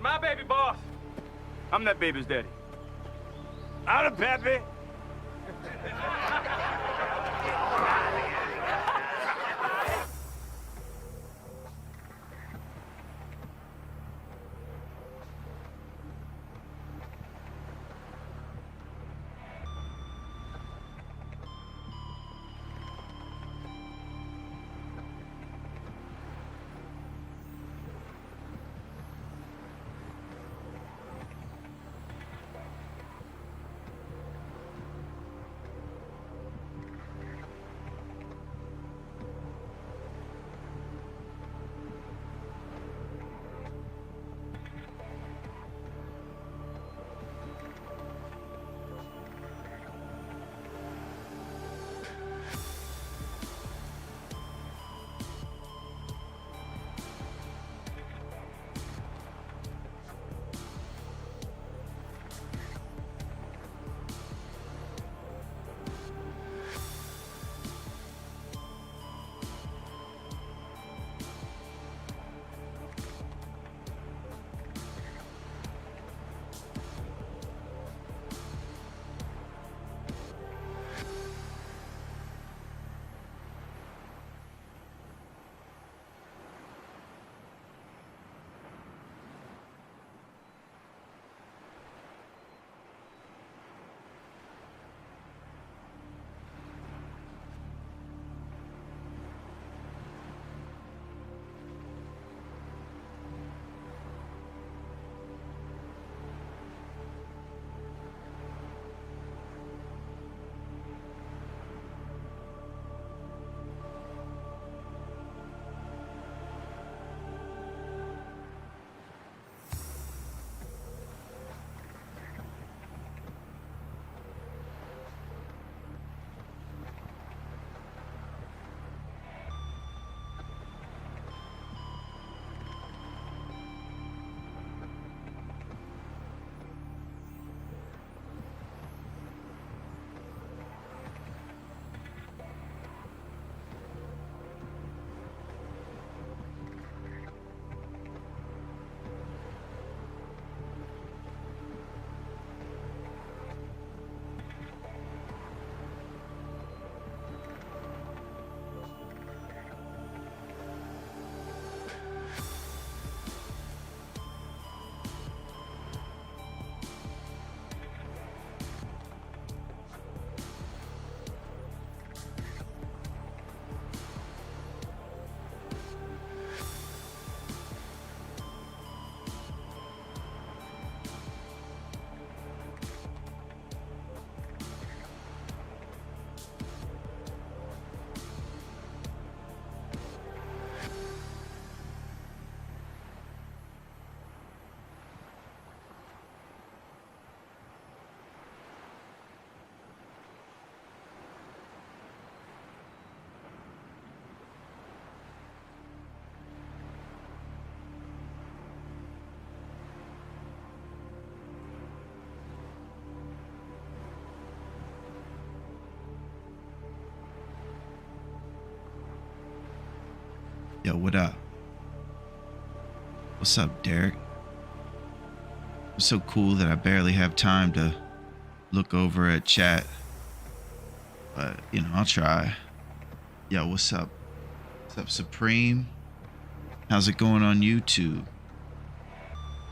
My baby boss. I'm that baby's daddy. I'm the pappy. Yo, what up? What's up, Derek? It's so cool that I barely have time to look over at chat. But, you know, I'll try. Yo, what's up? What's up, Supreme? How's it going on YouTube?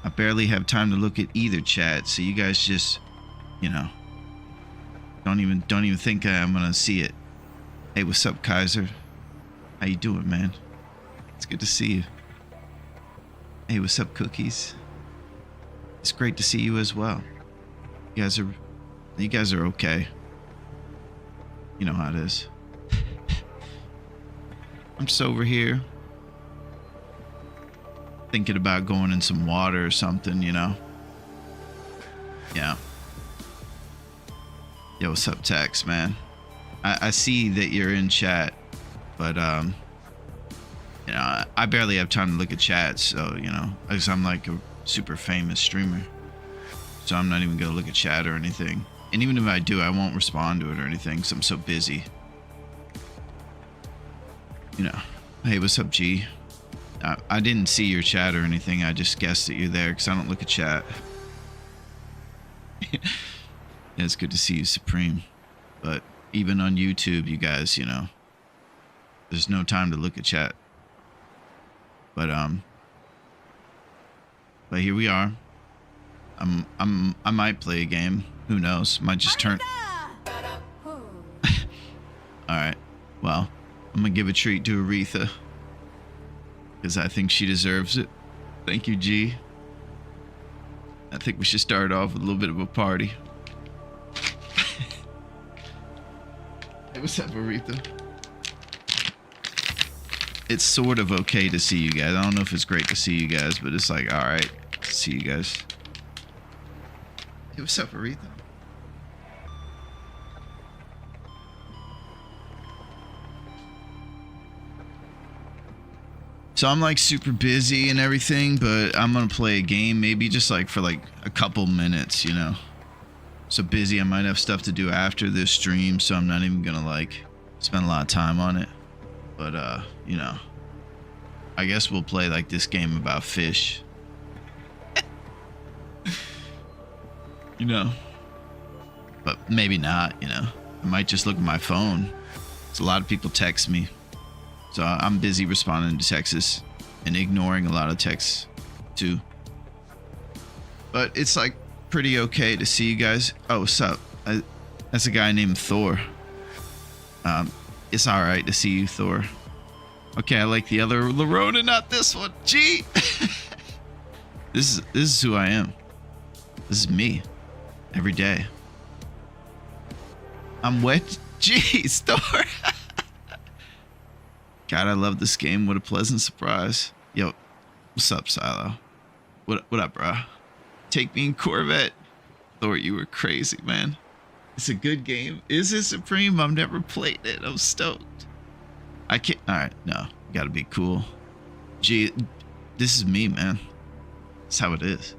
I barely have time to look at either chat, so you guys just, you know, don't even think I'm gonna see it. Hey, what's up, Kaiser? How you doing, man? It's good to see you. Hey, what's up, Cookies? It's great to see you as well. You guys are okay. You know how it is. I'm just over here thinking about going in some water or something, you know? Yeah. Yo, what's up, Tex, man? I see that you're in chat, but you know, I barely have time to look at chat, so, you know, because I'm like a super famous streamer, so I'm not even gonna look at chat or anything. And even if I do, I won't respond to it or anything, because I'm so busy. You know, hey, what's up, G? I didn't see your chat or anything. I just guessed that you're there because I don't look at chat. Yeah, it's good to see you, Supreme. But even on YouTube, you guys, you know, there's no time to look at chat. But here we are. I might play a game. Who knows? Might just turn. All right. Well, I'm gonna give a treat to Aretha because I think she deserves it. Thank you, G. I think we should start off with a little bit of a party. Hey, what's up, Aretha? It's sort of okay to see you guys. I don't know if it's great to see you guys, but it's like, all right, see you guys. Hey, what's up, Aretha? So I'm like super busy and everything, but I'm gonna play a game, maybe just like for like a couple minutes, you know. So busy, I might have stuff to do after this stream, so I'm not even gonna like spend a lot of time on it. But you know, I guess we'll play like this game about fish. You know, but maybe not, you know. I might just look at my phone. So a lot of people text me. So I'm busy responding to texts and ignoring a lot of texts too. But it's like pretty okay to see you guys. Oh, what's up? That's a guy named Thor. It's all right to see you, Thor. Okay, I like the other Larone, not this one. Gee, this is who I am. This is me, every day. I'm wet. Jeez, Thor. God, I love this game. What a pleasant surprise. Yo, what's up, Silo? What up, bro? Take me in Corvette. Thor, you were crazy, man. It's a good game. Is it, Supreme? I've never played it. I'm stoked. I can't. All right, no. Gotta be cool. Gee, this is me, man. That's how it is.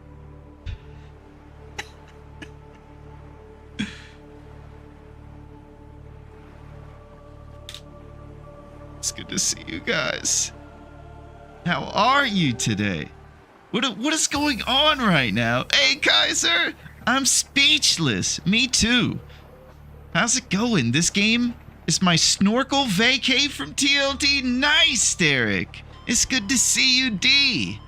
It's good to see you guys. How are you today? What is going on right now? Hey, Kaiser, I'm speechless. Me too. How's it going? This game is my snorkel vacay from TLD. Nice, Derek. It's good to see you, D.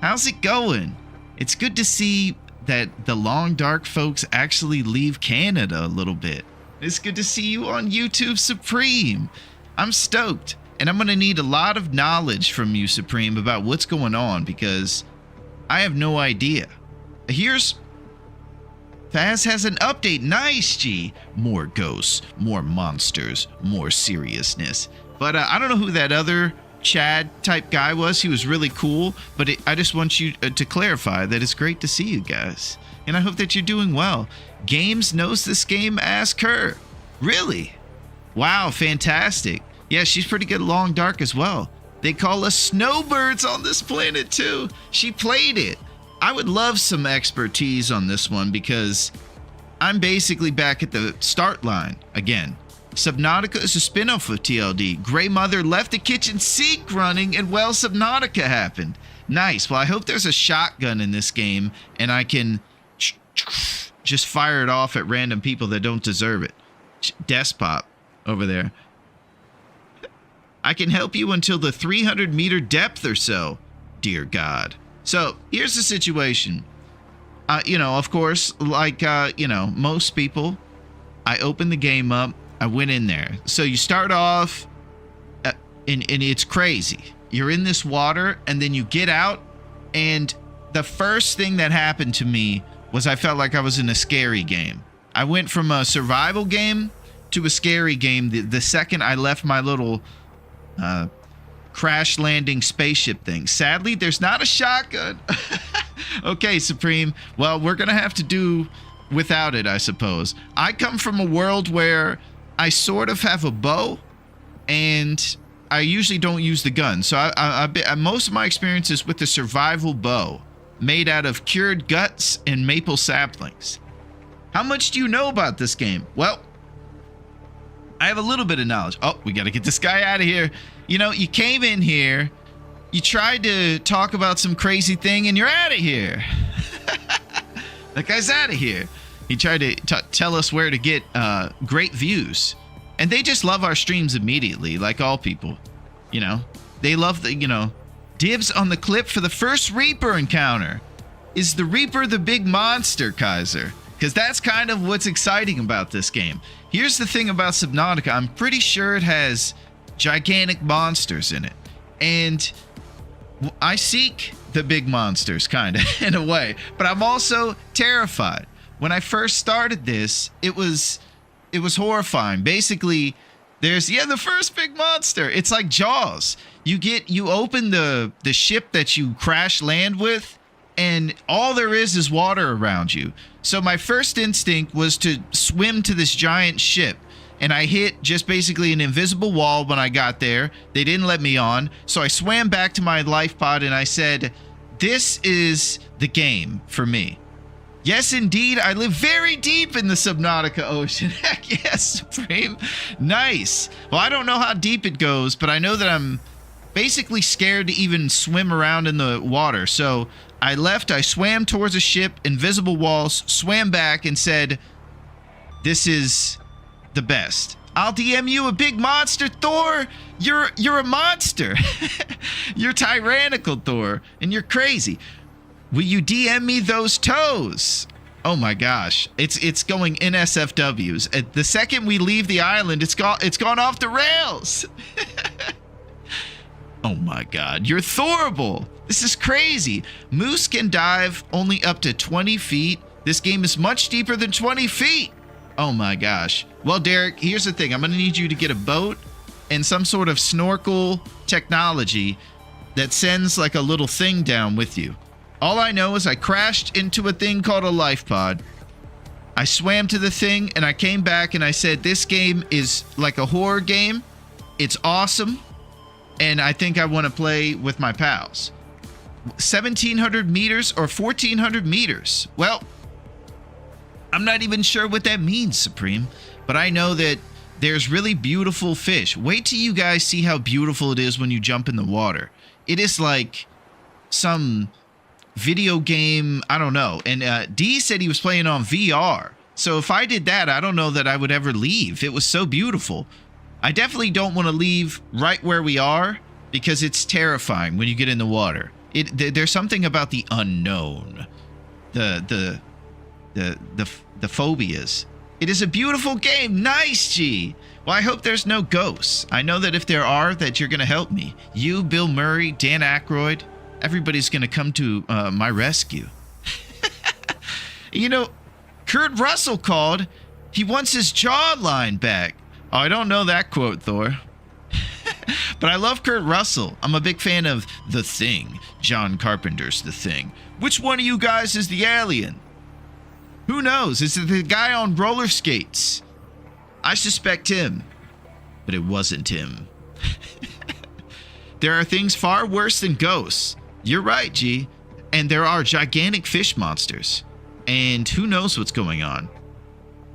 How's it going? It's good to see that the Long Dark folks actually leave Canada a little bit. It's good to see you on YouTube, Supreme. I'm stoked. And I'm going to need a lot of knowledge from you, Supreme, about what's going on because I have no idea. Here's... Faz has an update. Nice, G. More ghosts, more monsters, more seriousness. But I don't know who that other Chad type guy was. He was really cool. But I just want you to clarify that it's great to see you guys. And I hope that you're doing well. Games knows this game. Ask her. Really? Wow, fantastic. Yeah, she's pretty good at Long Dark as well. They call us snowbirds on this planet too. She played it. I would love some expertise on this one because I'm basically back at the start line again. Subnautica is a spin-off of TLD. Grey Mother left the kitchen sink running and well, Subnautica happened. Nice. Well, I hope there's a shotgun in this game and I can just fire it off at random people that don't deserve it. Despot over there. I can help you until the 300-meter depth or so, dear God. So here's the situation. You know, of course, like, you know, most people, I opened the game up. I went in there. So you start off and it's crazy. You're in this water and then you get out. And the first thing that happened to me was I felt like I was in a scary game. I went from a survival game to a scary game the second I left my little crash landing spaceship thing. Sadly, there's not a shotgun. Okay, Supreme. Well, we're gonna have to do without it, I suppose. I come from a world where I sort of have a bow and I usually don't use the gun. So most of my experience is with the survival bow made out of cured guts and maple saplings. How much do you know about this game? Well, I have a little bit of knowledge. Oh, we got to get this guy out of here. You know, you came in here You tried to talk about some crazy thing and you're out of here. That guy's out of here. He tried to tell us where to get great views. And they just love our streams immediately, like all people. You know, they love the, you know, dibs on the clip for the first Reaper encounter. Is the Reaper the big monster, Kaiser? Because that's kind of what's exciting about this game. Here's the thing about Subnautica. I'm pretty sure it has gigantic monsters in it. And I seek the big monsters, kind of, in a way. But I'm also terrified. When I first started this, it was horrifying. Basically, there's, the first big monster. It's like Jaws. You open the ship that you crash land with, and all there is water around you. So my first instinct was to swim to this giant ship. And I hit just basically an invisible wall when I got there. They didn't let me on. So I swam back to my life pod and I said, this is the game for me. Yes, indeed. I live very deep in the Subnautica Ocean. Heck yes, Supreme. Nice. Well, I don't know how deep it goes, but I know that I'm basically scared to even swim around in the water. So I left, I swam towards a ship, invisible walls, swam back and said, this is the best. I'll DM you a big monster, Thor. You're a monster. You're tyrannical, Thor, and you're crazy. Will you DM me those toes? Oh my gosh, it's going NSFWs. The second we leave the island, it's gone off the rails. Oh my God, you're Thorable. This is crazy. Moose can dive only up to 20 feet. This game is much deeper than 20 feet. Oh my gosh. Well, Derek, here's the thing. I'm going to need you to get a boat and some sort of snorkel technology that sends like a little thing down with you. All I know is I crashed into a thing called a life pod. I swam to the thing and I came back and I said, this game is like a horror game. It's awesome. And I think I want to play with my pals. 1,700 meters or 1,400 meters. Well, I'm not even sure what that means, Supreme, but I know that there's really beautiful fish. Wait till you guys see how beautiful it is when you jump in the water. It is like some video game, I don't know. And D said he was playing on VR. So if I did that, I don't know that I would ever leave. It was so beautiful. I definitely don't want to leave right where we are because it's terrifying when you get in the water. There's something about the unknown. The phobias. It is a beautiful game. Nice, G. Well, I hope there's no ghosts. I know that if there are, that you're going to help me. You, Bill Murray, Dan Aykroyd, everybody's going to come to my rescue. You know, Kurt Russell called. He wants his jawline back. Oh, I don't know that quote, Thor. But I love Kurt Russell. I'm a big fan of The Thing. John Carpenter's The Thing. Which one of you guys is the alien? Who knows? Is it the guy on roller skates? I suspect him. But it wasn't him. There are things far worse than ghosts. You're right, G. And there are gigantic fish monsters. And who knows what's going on.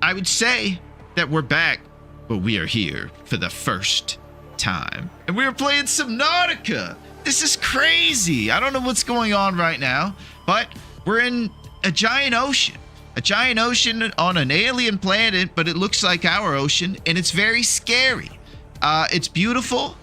I would say that we're back, but we are here for the first time. And we're playing Subnautica. This is crazy. I don't know what's going on right now, but we're in a giant ocean. A giant ocean on an alien planet, but it looks like our ocean, and it's very scary. It's beautiful.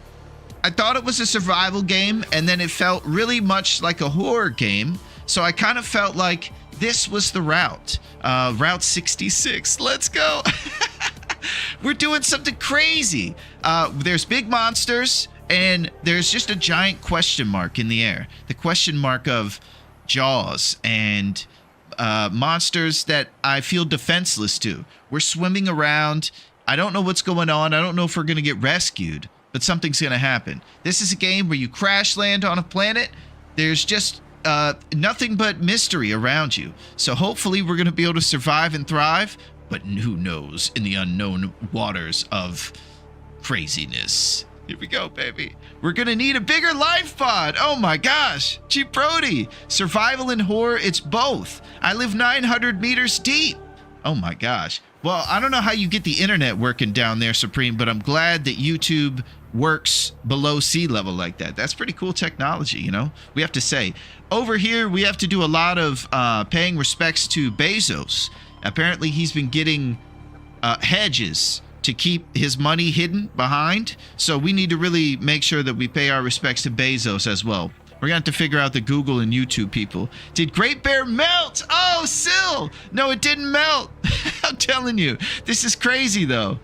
I thought it was a survival game, and then it felt really much like a horror game. So I kind of felt like this was the route. Route 66. Let's go. We're doing something crazy. There's big monsters, and there's just a giant question mark in the air. The question mark of Jaws and monsters that I feel defenseless to. We're swimming around. I don't know what's going on. I don't know if we're going to get rescued, but something's going to happen. This is a game where you crash land on a planet. There's just nothing but mystery around you. So hopefully we're going to be able to survive and thrive, but who knows in the unknown waters of craziness. Here we go, baby. We're going to need a bigger life pod. Oh my gosh. Cheap Brody. Survival and horror, it's both. I live 900 meters deep. Oh my gosh. Well, I don't know how you get the internet working down there, Supreme, but I'm glad that YouTube works below sea level like that. That's pretty cool technology, you know, we have to say. Over here, we have to do a lot of paying respects to Bezos. Apparently, he's been getting hedges to keep his money hidden behind. So we need to really make sure that we pay our respects to Bezos as well. We're going to have to figure out the Google and YouTube people. Did Great Bear melt? Oh, Syl! No, it didn't melt. I'm telling you. This is crazy, though.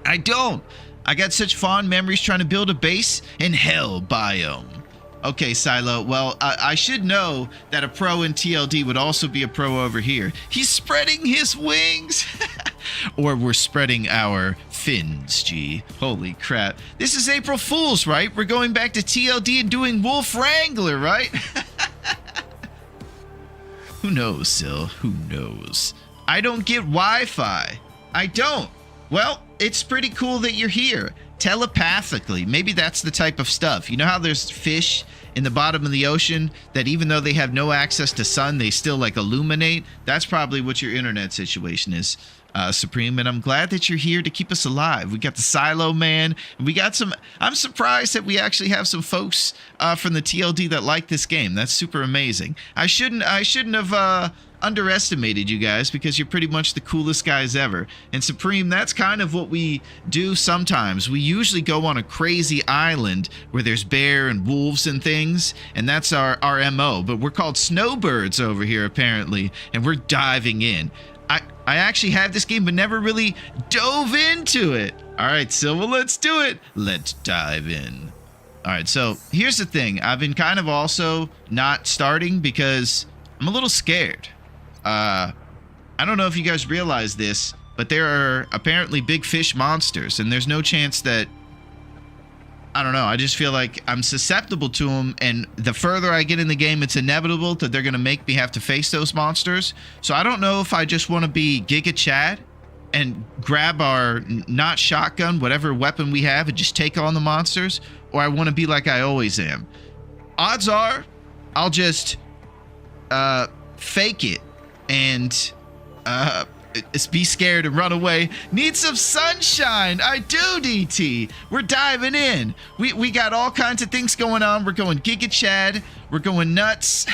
I got such fond memories trying to build a base in Hell Biome. Okay, Silo. Well, I should know that a pro in TLD would also be a pro over here. He's spreading his wings. Or we're spreading our fins, G. Holy crap. This is April Fool's, right? We're going back to TLD and doing Wolf Wrangler, right? Who knows, Syl? Who knows? I don't get Wi-Fi. I don't. Well, it's pretty cool that you're here. Telepathically. Maybe that's the type of stuff. You know how there's fish in the bottom of the ocean that even though they have no access to sun, they still like illuminate? That's probably what your internet situation is, Supreme. And I'm glad that you're here to keep us alive. We got the Silo Man. We got some... I'm surprised that we actually have some folks from the TLD that like this game. That's super amazing. I shouldn't have... underestimated you guys because you're pretty much the coolest guys ever. And Supreme, that's kind of what we do sometimes. We usually go on a crazy island where there's bear and wolves and things, and that's our MO. But we're called snowbirds over here apparently, and we're diving in. I actually have this game but never really dove into it. All right, so well, let's do it. Let's dive in. All right, so here's the thing. I've been kind of also not starting because I'm a little scared. I don't know if you guys realize this, but there are apparently big fish monsters, and there's no chance that... I don't know, I just feel like I'm susceptible to them, and the further I get in the game, it's inevitable that they're going to make me have to face those monsters. So I don't know if I just want to be Giga Chad and grab our not shotgun, whatever weapon we have, and just take on the monsters, or I want to be like I always am. Odds are, I'll just fake it and be scared and run away. Need some sunshine. I do, DT. We're diving in. We got all kinds of things going on. We're going Giga Chad. We're going nuts.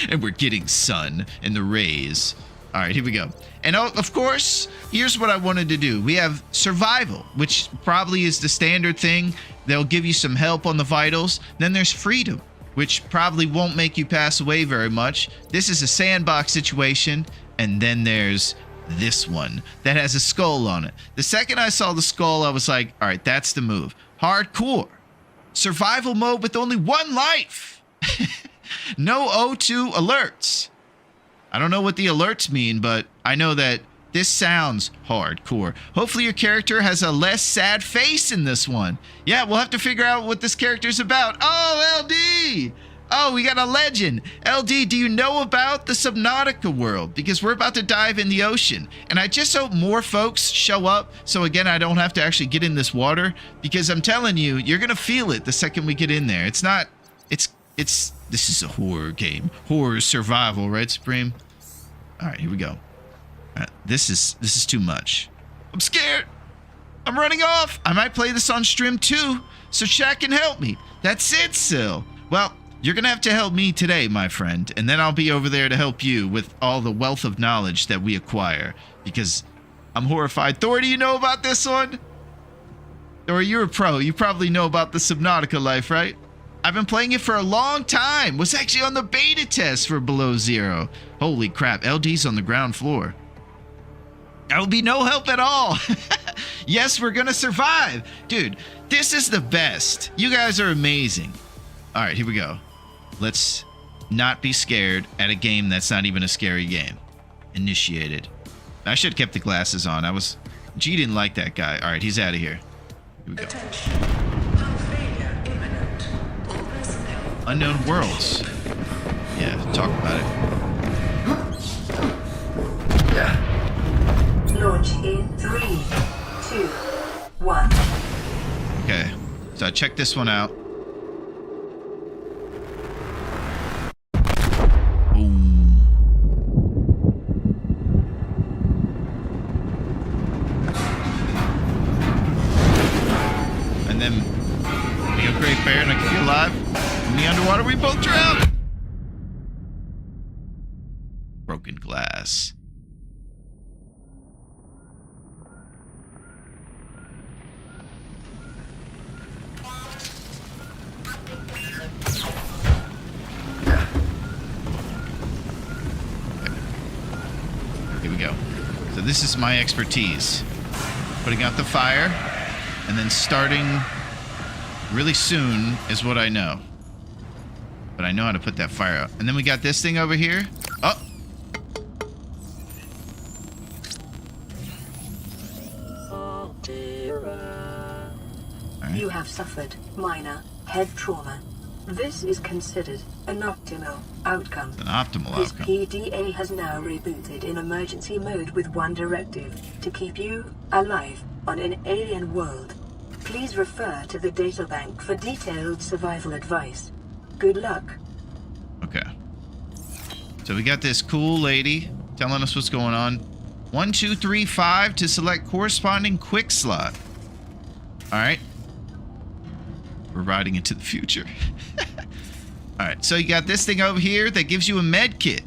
And we're getting sun and the rays. All right, here we go. And of course, here's what I wanted to do. We have survival, which probably is the standard thing. They'll give you some help on the vitals. Then there's freedom, which probably won't make you pass away very much. This is a sandbox situation. And then there's this one that has a skull on it. The second I saw the skull, I was like, all right, that's the move. Hardcore. Survival mode with only one life. No O2 alerts. I don't know what the alerts mean, but I know that this sounds hardcore. Hopefully your character has a less sad face in this one. Yeah, we'll have to figure out what this character's about. Oh, LD! Oh, we got a legend. LD, do you know about the Subnautica world? Because we're about to dive in the ocean. And I just hope more folks show up. So again, I don't have to actually get in this water. Because I'm telling you, you're going to feel it the second we get in there. It's not... This is a horror game. Horror survival, right, Supreme? All right, here we go. All right, this is too much. I'm scared. I'm running off. I might play this on stream too. So chat can help me. That's it, Syl. Well... You're going to have to help me today, my friend, and then I'll be over there to help you with all the wealth of knowledge that we acquire, because I'm horrified. Thor, do you know about this one? Thor, you're a pro. You probably know about the Subnautica life, right? I've been playing it for a long time. Was actually on the beta test for Below Zero. Holy crap, LD's on the ground floor. I will be no help at all. Yes, we're going to survive. Dude, this is the best. You guys are amazing. All right, here we go. Let's not be scared at a game that's not even a scary game. Initiated. I should have kept the glasses on. G didn't like that guy. All right, he's out of here. Here we go. Unknown worlds. Yeah, talk about it. Launch in 3, 2, 1. Okay, so I checked this one out. Broken glass. Here we go. So this is my expertise. Putting out the fire and then starting really soon is what I know. But I know how to put that fire out. And then we got this thing over here. Oh! Right. You have suffered minor head trauma. This is considered an optimal outcome. An optimal This outcome. PDA has now rebooted in emergency mode with one directive: to keep you alive on an alien world. Please refer to the databank for detailed survival advice. Good luck. Okay. So we got this cool lady telling us what's going on. 1, 2, 3, 5 to select corresponding quick slot. All right. We're riding into the future. All right. So you got this thing over here that gives you a med kit.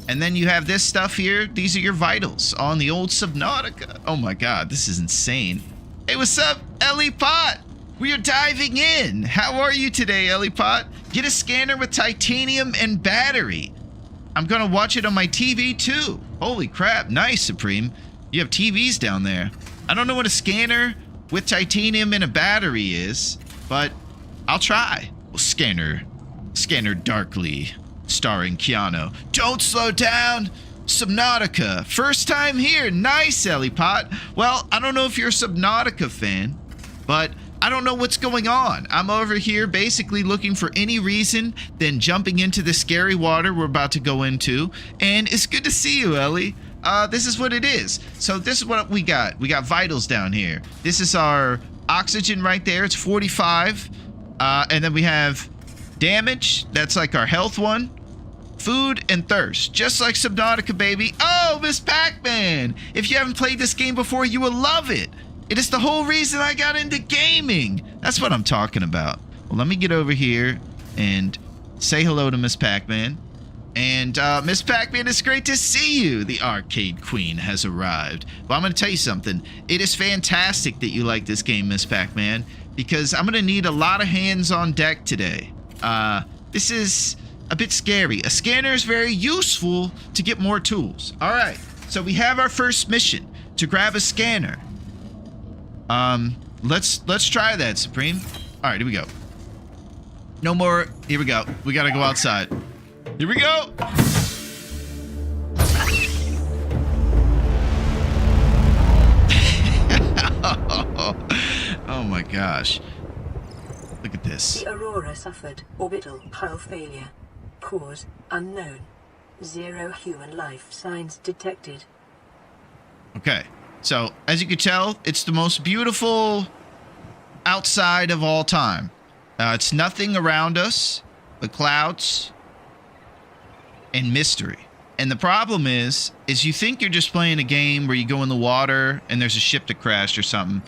And then you have this stuff here. These are your vitals on the old Subnautica. Oh my God, this is insane. Hey, what's up, Ellie Pot? We are diving in. How are you today, Ellie Pot? Get a scanner with titanium and battery. I'm gonna watch it on my TV too. Holy crap, nice, Supreme. You have TVs down there. I don't know what a scanner with titanium and a battery is, but I'll try. Well, Scanner Darkly, starring Keanu. Don't slow down. Subnautica, first time here. Nice, Ellie Pot. Well, I don't know if you're a Subnautica fan, but I don't know what's going on. I'm over here basically looking for any reason than jumping into the scary water we're about to go into. And it's good to see you, Ellie. This is what it is. So this is what we got. We got vitals down here. This is our oxygen right there. It's 45. And then we have damage. That's like our health one. Food and thirst, just like Subnautica, baby. Oh, Miss Pac-Man! If you haven't played this game before, you will love it. It is the whole reason I got into gaming. That's what I'm talking about. Well, let me get over here and say hello to Miss Pac-Man. And Miss Pac-Man, it's great to see you. The Arcade Queen has arrived. Well, I'm going to tell you something. It is fantastic that you like this game, Miss Pac-Man, because I'm going to need a lot of hands on deck today. This is a bit scary. A scanner is very useful to get more tools. All right, so we have our first mission to grab a scanner. Let's try that, Supreme. All right, here we go. No more. Here we go. We gotta go outside. Here we go. Oh my gosh. Look at this. The Aurora suffered orbital hull failure. Cause unknown. 0 human life signs detected. Okay. So, as you can tell, it's the most beautiful outside of all time. It's nothing around us but clouds and mystery. And the problem is you think you're just playing a game where you go in the water and there's a ship that crashed or something.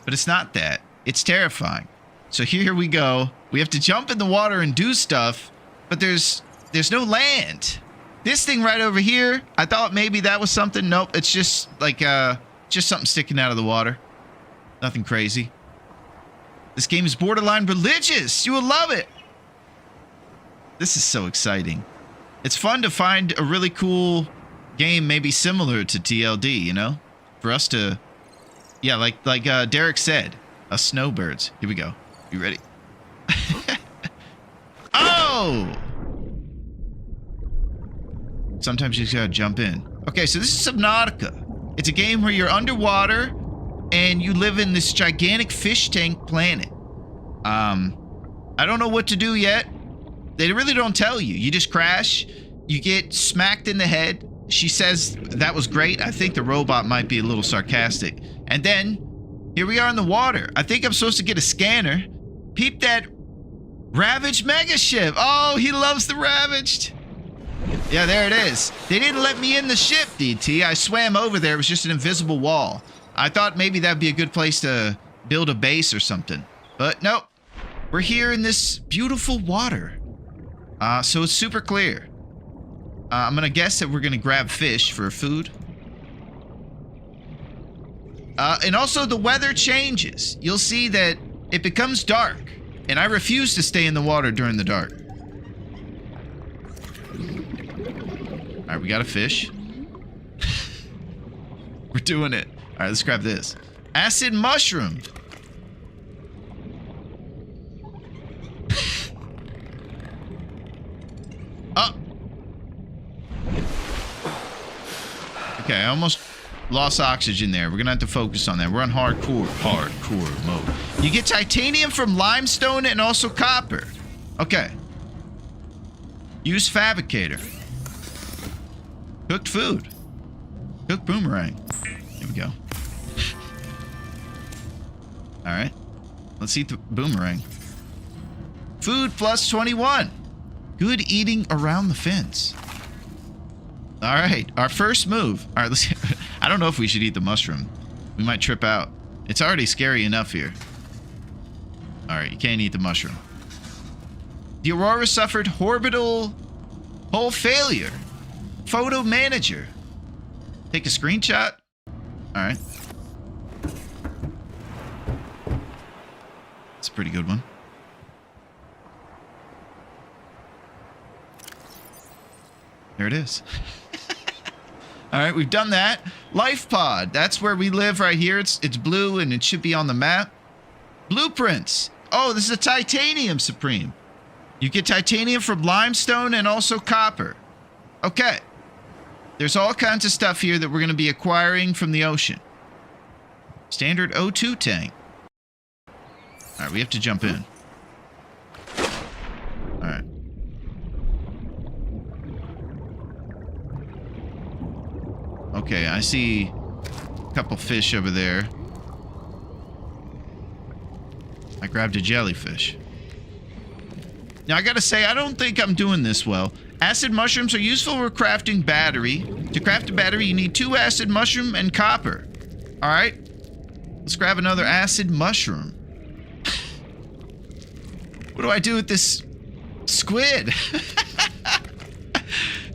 But it's not that. It's terrifying. So here we go. We have to jump in the water and do stuff, but there's no land. This thing right over here, I thought maybe that was something. Nope, it's just like just something sticking out of the water. Nothing crazy. This game is borderline religious. You will love it. This is so exciting. It's fun to find a really cool game maybe similar to TLD, you know? For us to, yeah, like Derek said, us snowbirds. Here we go. You ready? Oh! Sometimes you just gotta jump in. Okay, so this is Subnautica. It's a game where you're underwater and you live in this gigantic fish tank planet. I don't know what to do yet. They really don't tell you. You just crash. You get smacked in the head. She says that was great. I think the robot might be a little sarcastic. And then here we are in the water. I think I'm supposed to get a scanner. Peep that Ravaged megaship. Oh, he loves the Ravaged. Yeah, there it is. They didn't let me in the ship, DT. I swam over there. It was just an invisible wall. I thought maybe that'd be a good place to build a base or something. But nope. We're here in this beautiful water. So it's super clear. I'm gonna guess that we're gonna grab fish for food. And also the weather changes. You'll see that it becomes dark, and I refuse to stay in the water during the dark. All right, we got a fish. We're doing it. All right, let's grab this. Acid mushroom. Oh. Okay, I almost lost oxygen there. We're gonna have to focus on that. We're on hardcore mode. You get titanium from limestone and also copper. Okay. Use fabricator. Cooked food. Cooked boomerang. Here we go. Alright. Let's eat the boomerang. Food plus 21. Good eating around the fence. Alright, our first move. Alright, let's... I don't know if we should eat the mushroom. We might trip out. It's already scary enough here. Alright, you can't eat the mushroom. The Aurora suffered orbital hole failure. Photo manager. Take a screenshot. Alright. It's a pretty good one. There it is. Alright, we've done that. Life pod. That's where we live right here. It's blue and it should be on the map. Blueprints. Oh, this is a titanium supreme. You get titanium from limestone and also copper. Okay. There's all kinds of stuff here that we're going to be acquiring from the ocean. Standard O2 tank. Alright, we have to jump in. Alright. Okay, I see a couple fish over there. I grabbed a jellyfish. Now, I gotta say, I don't think I'm doing this well. Acid mushrooms are useful for crafting battery. To craft a battery, you need 2 acid mushroom and copper. Alright. Let's grab another acid mushroom. What do I do with this squid?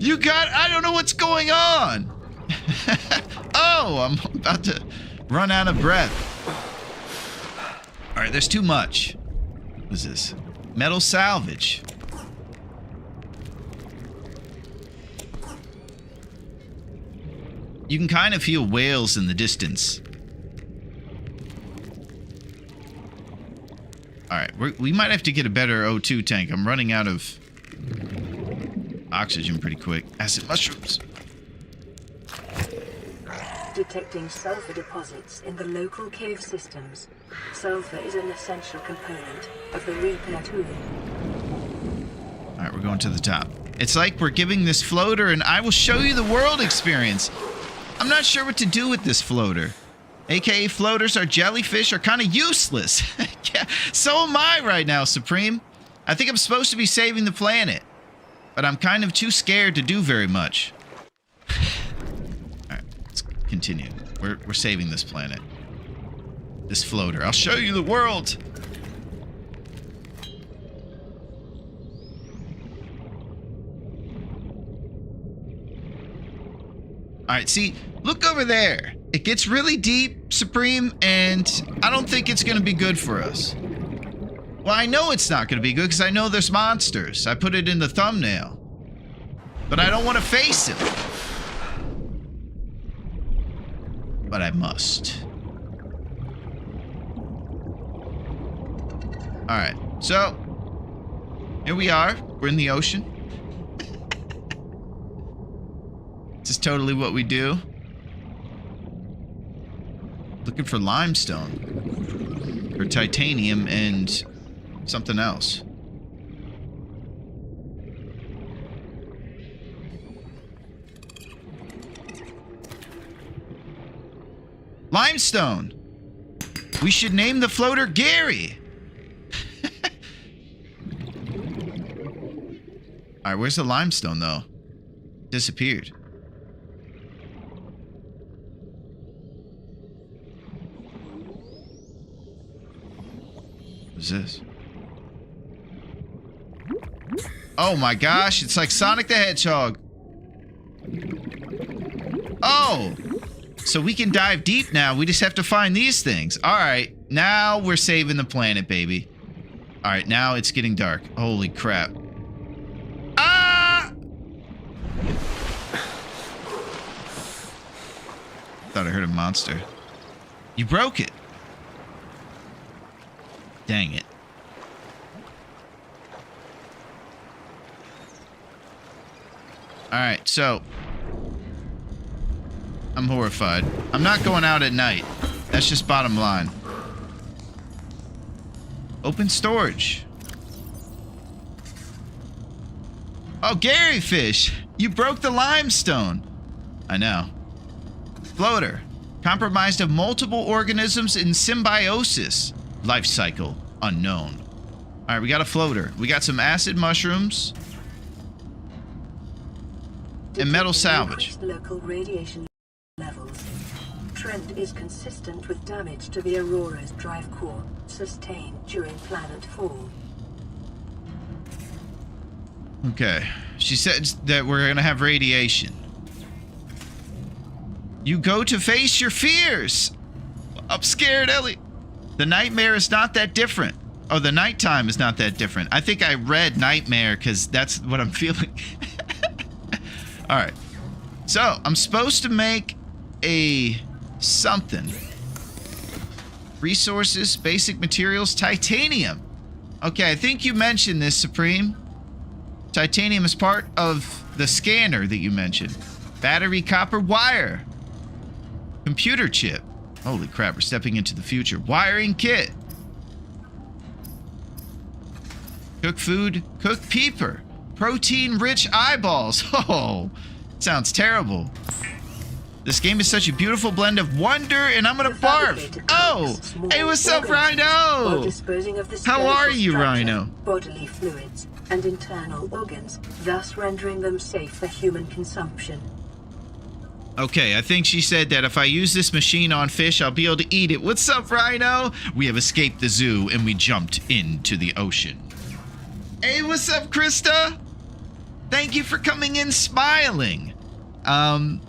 I don't know what's going on. Oh, I'm about to run out of breath. All right, there's too much. What is this? Metal salvage. You can kind of hear whales in the distance. All right, we might have to get a better O2 tank. I'm running out of oxygen pretty quick. Acid mushrooms. Detecting sulfur deposits in the local cave systems. Sulfur is an essential component of the repair tool. All right, we're going to the top. It's like we're giving this floater an I will show you the world experience. I'm not sure what to do with this floater. AKA floaters are jellyfish are kind of useless. Yeah, so am I right now, Supreme. I think I'm supposed to be saving the planet, but I'm kind of too scared to do very much. All right, let's continue. We're saving this planet. This floater. I'll show you the world. All right, see, look over there. It gets really deep, Supreme, and I don't think it's going to be good for us. Well, I know it's not going to be good because I know there's monsters. I put it in the thumbnail. But I don't want to face him. But I must. All right, so here we are. We're in the ocean. This is totally what we do. Looking for limestone. Or titanium and something else. Limestone! We should name the floater Gary! Alright, where's the limestone though? Disappeared. What's this? Oh my gosh, it's like Sonic the Hedgehog. Oh, so we can dive deep now. We just have to find these things. All right, now we're saving the planet, baby. All right, now it's getting dark. Holy crap. Ah! Thought I heard a monster. You broke it. Dang it. All right, so I'm horrified. I'm not going out at night. That's just bottom line. Open storage. Oh, Gary Fish, you broke the limestone. I know. Floater, compromised of multiple organisms in symbiosis. Life cycle unknown. All right, we got a floater. We got some acid mushrooms and metal salvage. Local radiation levels. Trend is consistent with damage to the Aurora's drive core sustained during planet fall. Okay. She said that we're gonna have radiation. You go to face your fears. I'm scared, Ellie. The nightmare is not that different. Oh, the nighttime is not that different. I think I read nightmare because that's what I'm feeling. All right. So I'm supposed to make a something. Resources, basic materials, titanium. Okay, I think you mentioned this, Supreme. Titanium is part of the scanner that you mentioned. Battery, copper, wire. Computer chip. Holy crap, we're stepping into the future. Wiring kit. Cook food, cook peeper. Protein-rich eyeballs. Oh, sounds terrible. This game is such a beautiful blend of wonder, and I'm gonna barf. Oh, hey, what's up, Rhino? How are you, Rhino? Bodily fluids and internal organs, thus rendering them safe for human consumption. Okay, I think she said that if I use this machine on fish, I'll be able to eat it. What's up, Rhino? We have escaped the zoo, and we jumped into the ocean. Hey, what's up, Krista? Thank you for coming in smiling. I'm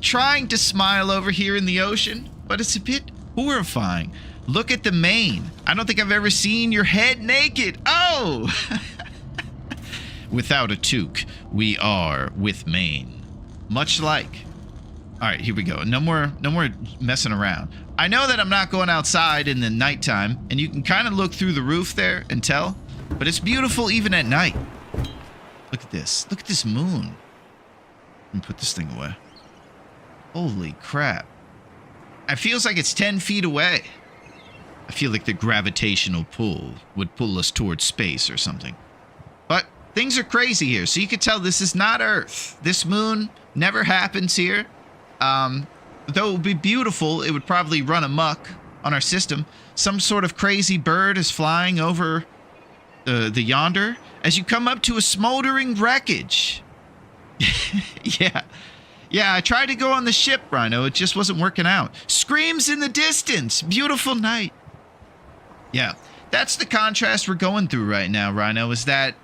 trying to smile over here in the ocean, but it's a bit horrifying. Look at the mane. I don't think I've ever seen your head naked. Oh! Without a toque, we are with mane. Much like. All right, here we go. No more messing around. I know that I'm not going outside in the nighttime, and you can kind of look through the roof there and tell, but it's beautiful even at night. Look at this. Look at this moon. Let me put this thing away. Holy crap. It feels like it's 10 feet away. I feel like the gravitational pull would pull us towards space or something. But things are crazy here, so you can tell this is not Earth. This moon never happens here. Though it would be beautiful, it would probably run amok on our system. Some sort of crazy bird is flying over the yonder as you come up to a smoldering wreckage. Yeah, I tried to go on the ship, Rhino. It just wasn't working out. Screams in the distance. Beautiful night. Yeah, that's the contrast we're going through right now, Rhino, is that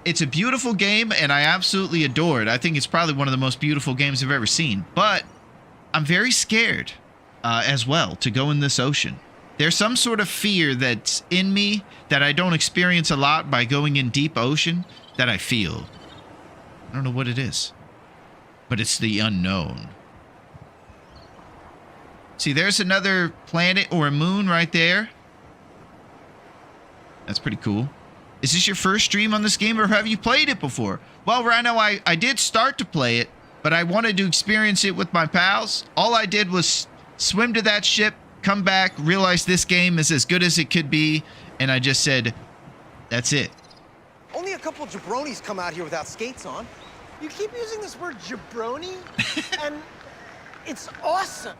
it's a beautiful game, and I absolutely adore it. I think it's probably one of the most beautiful games I've ever seen. But I'm very scared as well to go in this ocean. There's some sort of fear that's in me that I don't experience a lot by going in deep ocean that I feel. I don't know what it is, but it's the unknown. See, there's another planet or a moon right there. That's pretty cool. Is this your first stream on this game, or have you played it before? Well, Rhino, I did start to play it, but I wanted to experience it with my pals. All I did was swim to that ship, come back, realize this game is as good as it could be, and I just said, that's it. Only a couple jabronis come out here without skates on. You keep using this word jabroni, and it's awesome.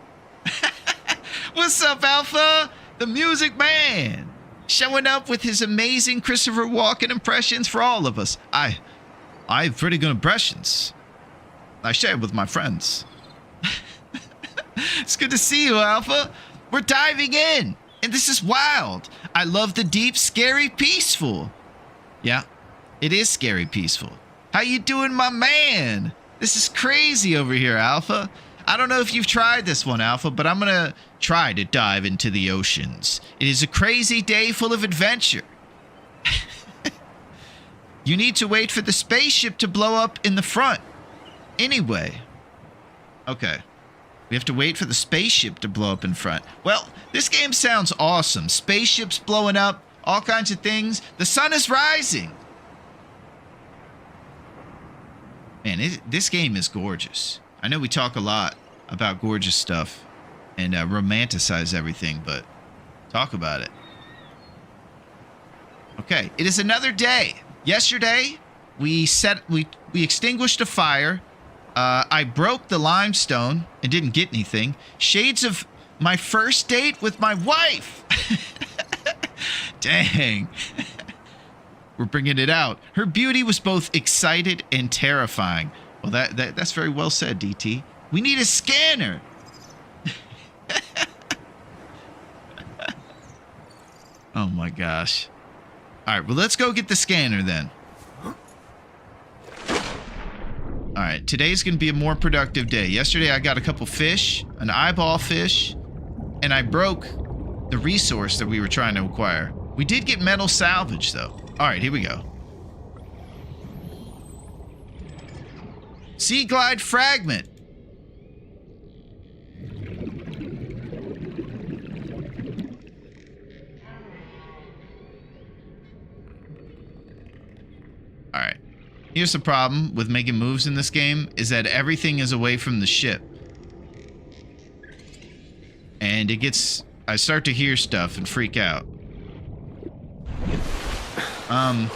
What's up, Alpha? The Music Man. Showing up with his amazing Christopher Walken impressions for all of us. I have pretty good impressions. I share with my friends. It's good to see you, Alpha. We're diving in, and this is wild. I love the deep, scary, peaceful. Yeah, it is scary, peaceful. How you doing, my man? This is crazy over here, Alpha. I don't know if you've tried this one, Alpha, but I'm gonna try to dive into the oceans. It is a crazy day full of adventure. You need to wait for the spaceship to blow up in the front. Anyway. Okay. We have to wait for the spaceship to blow up in front. Well, this game sounds awesome. Spaceships blowing up, all kinds of things. The sun is rising. Man, this game is gorgeous. I know we talk a lot about gorgeous stuff and romanticize everything, but talk about it. Okay, it is another day. Yesterday, we extinguished a fire. I broke the limestone and didn't get anything. Shades of my first date with my wife. Dang. We're bringing it out. Her beauty was both excited and terrifying. Well, that's very well said, DT. We need a scanner. Oh my gosh. All right, well, let's go get the scanner then. All right, today's going to be a more productive day. Yesterday, I got a couple fish, an eyeball fish, and I broke the resource that we were trying to acquire. We did get metal salvage, though. All right, here we go. Sea glide fragment. All right. Here's the problem with making moves in this game is that everything is away from the ship. And I start to hear stuff and freak out. I'm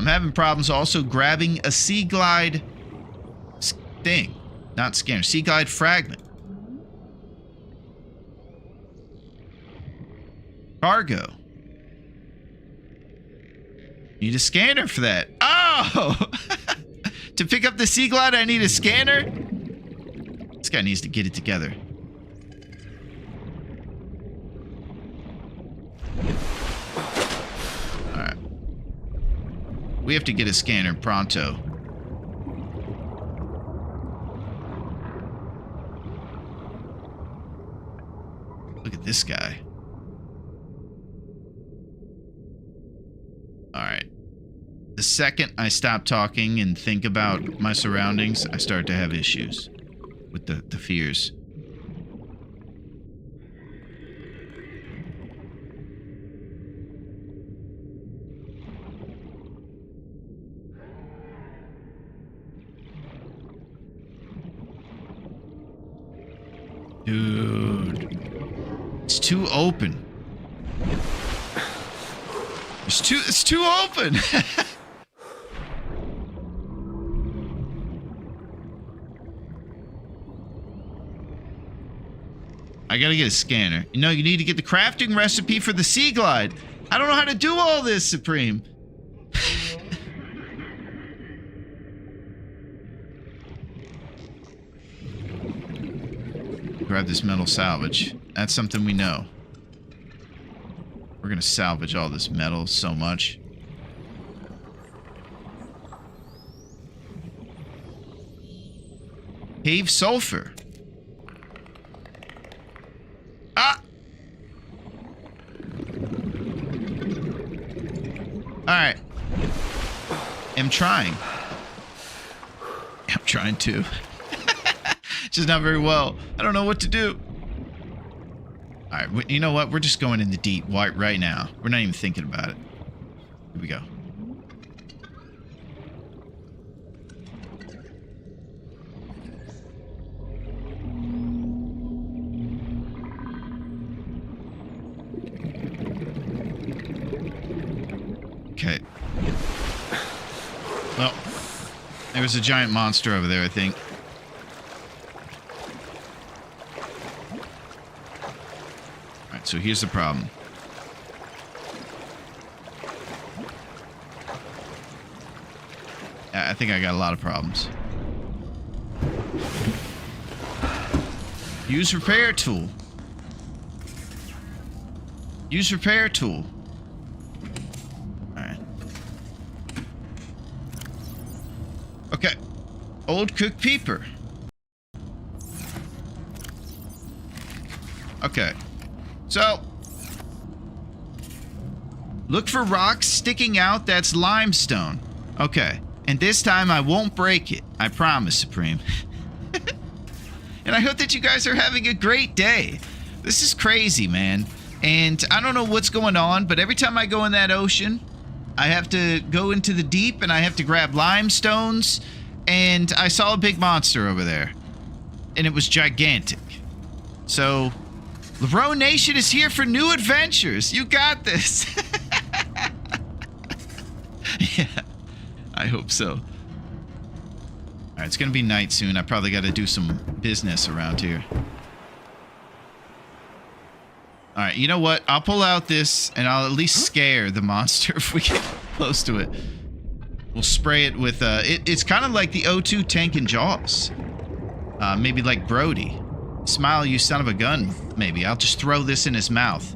having problems also grabbing a sea glide thing. Not scanner, sea glide fragment. Cargo. Need a scanner for that. Oh! To pick up the sea glide, I need a scanner? This guy needs to get it together. Alright. We have to get a scanner pronto. Look at this guy. Alright. The second I stop talking and think about my surroundings, I start to have issues with the fears. Dude. It's too open. It's too open. I gotta get a scanner. You know, you need to get the crafting recipe for the sea glide. I don't know how to do all this, Supreme. Grab this metal salvage. That's something we know. We're gonna salvage all this metal so much. Cave sulfur. Ah! Alright. I'm trying. I'm trying to. Just not very well. I don't know what to do. Alright, you know what? We're just going in the deep right now. We're not even thinking about it. Here we go. Okay. Well, there was a giant monster over there, I think. Alright, so here's the problem. I think I got a lot of problems. Use repair tool. Use repair tool. Okay. Old Cook Peeper. Okay. So, look for rocks sticking out. That's limestone. Okay. And this time I won't break it. I promise, Supreme. And I hope that you guys are having a great day. This is crazy, man. And I don't know what's going on, but every time I go in that ocean, I have to go into the deep and I have to grab limestones. And I saw a big monster over there. And it was gigantic. So, Larone Nation is here for new adventures. You got this. Yeah, I hope so. All right, it's going to be night soon. I probably got to do some business around here. All right, you know what? I'll pull out this and I'll at least scare the monster if we get close to it. We'll spray it with, it's kind of like the O2 tank in Jaws. Maybe like Brody. Smile, you son of a gun, maybe. I'll just throw this in his mouth.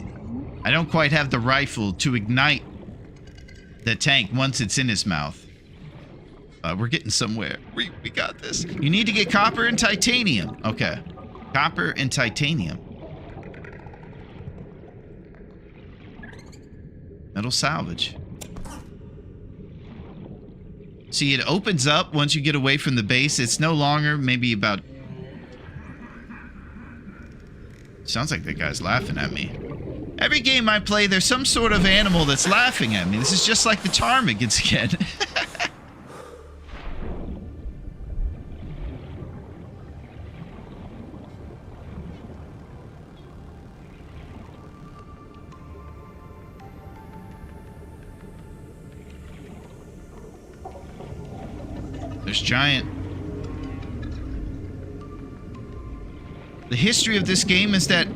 I don't quite have the rifle to ignite the tank once it's in his mouth. We're getting somewhere. We got this. You need to get copper and titanium. Okay. Copper and titanium. Metal salvage. See, it opens up once you get away from the base. It's no longer maybe about... Sounds like that guy's laughing at me. Every game I play, there's some sort of animal that's laughing at me. This is just like the ptarmigans again. There's giant. The history of this game is that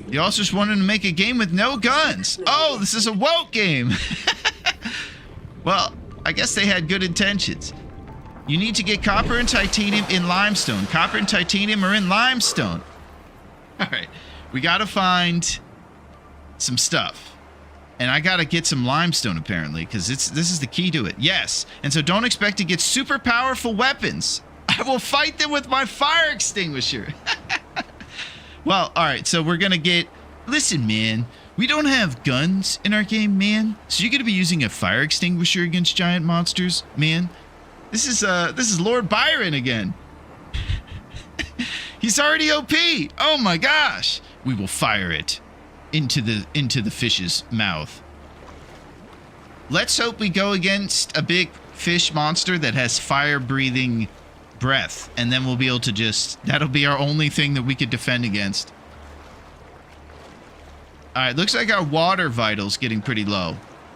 the authors wanted to make a game with no guns. Oh, this is a woke game. Well, I guess they had good intentions. You need to get copper and titanium in limestone. Copper and titanium are in limestone. All right, we got to find some stuff. And I gotta get some limestone, apparently, because this is the key to it. Yes, and so don't expect to get super powerful weapons. I will fight them with my fire extinguisher. Well, all right, so we're gonna get... Listen, man, we don't have guns in our game, man. So you're gonna be using a fire extinguisher against giant monsters, man. This is Lord Byron again. He's already OP. Oh my gosh. We will fire it into the fish's mouth. Let's hope we go against a big fish monster that has fire-breathing breath, and then we'll be able to just... That'll be our only thing that we could defend against. Alright, looks like our water vital's getting pretty low.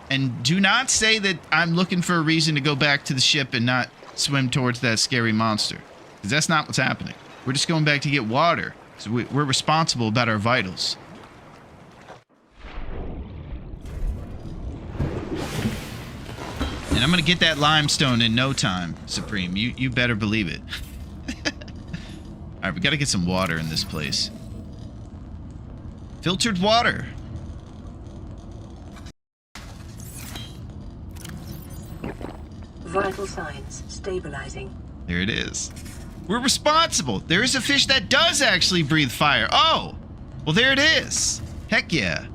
And do not say that I'm looking for a reason to go back to the ship and not swim towards that scary monster. Because that's not what's happening. We're just going back to get water. So we're responsible about our vitals. And I'm gonna get that limestone in no time, Supreme. You better believe it. Alright, we gotta get some water in this place. Filtered water. Vital signs stabilizing. There it is. We're responsible. There is a fish that does actually breathe fire. Oh! Well, there it is. Heck yeah.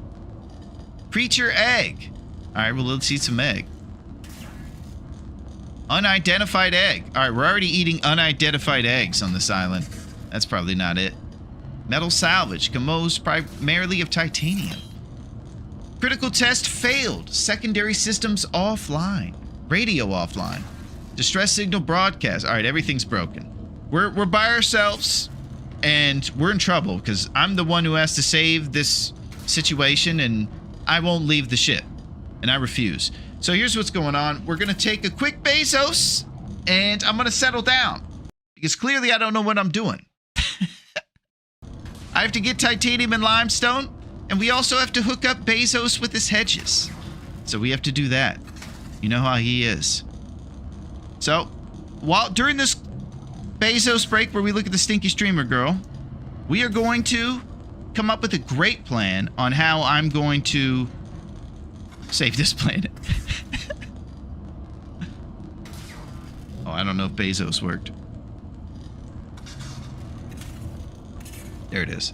Creature egg. Alright, well, let's eat some egg. Unidentified egg. Alright, we're already eating unidentified eggs on this island. That's probably not it. Metal salvage, composed primarily of titanium. Critical test failed. Secondary systems offline. Radio offline. Distress signal broadcast. Alright, everything's broken. We're by ourselves, and we're in trouble, because I'm the one who has to save this situation, and I won't leave the ship. And I refuse. So here's what's going on. We're going to take a quick Bezos, and I'm going to settle down. Because clearly I don't know what I'm doing. I have to get titanium and limestone, and we also have to hook up Bezos with his hedges. So we have to do that. You know how he is. So, during this Bezos break where we look at the stinky streamer girl, we are going to come up with a great plan on how I'm going to save this planet. Oh, I don't know if Bezos worked. There it is.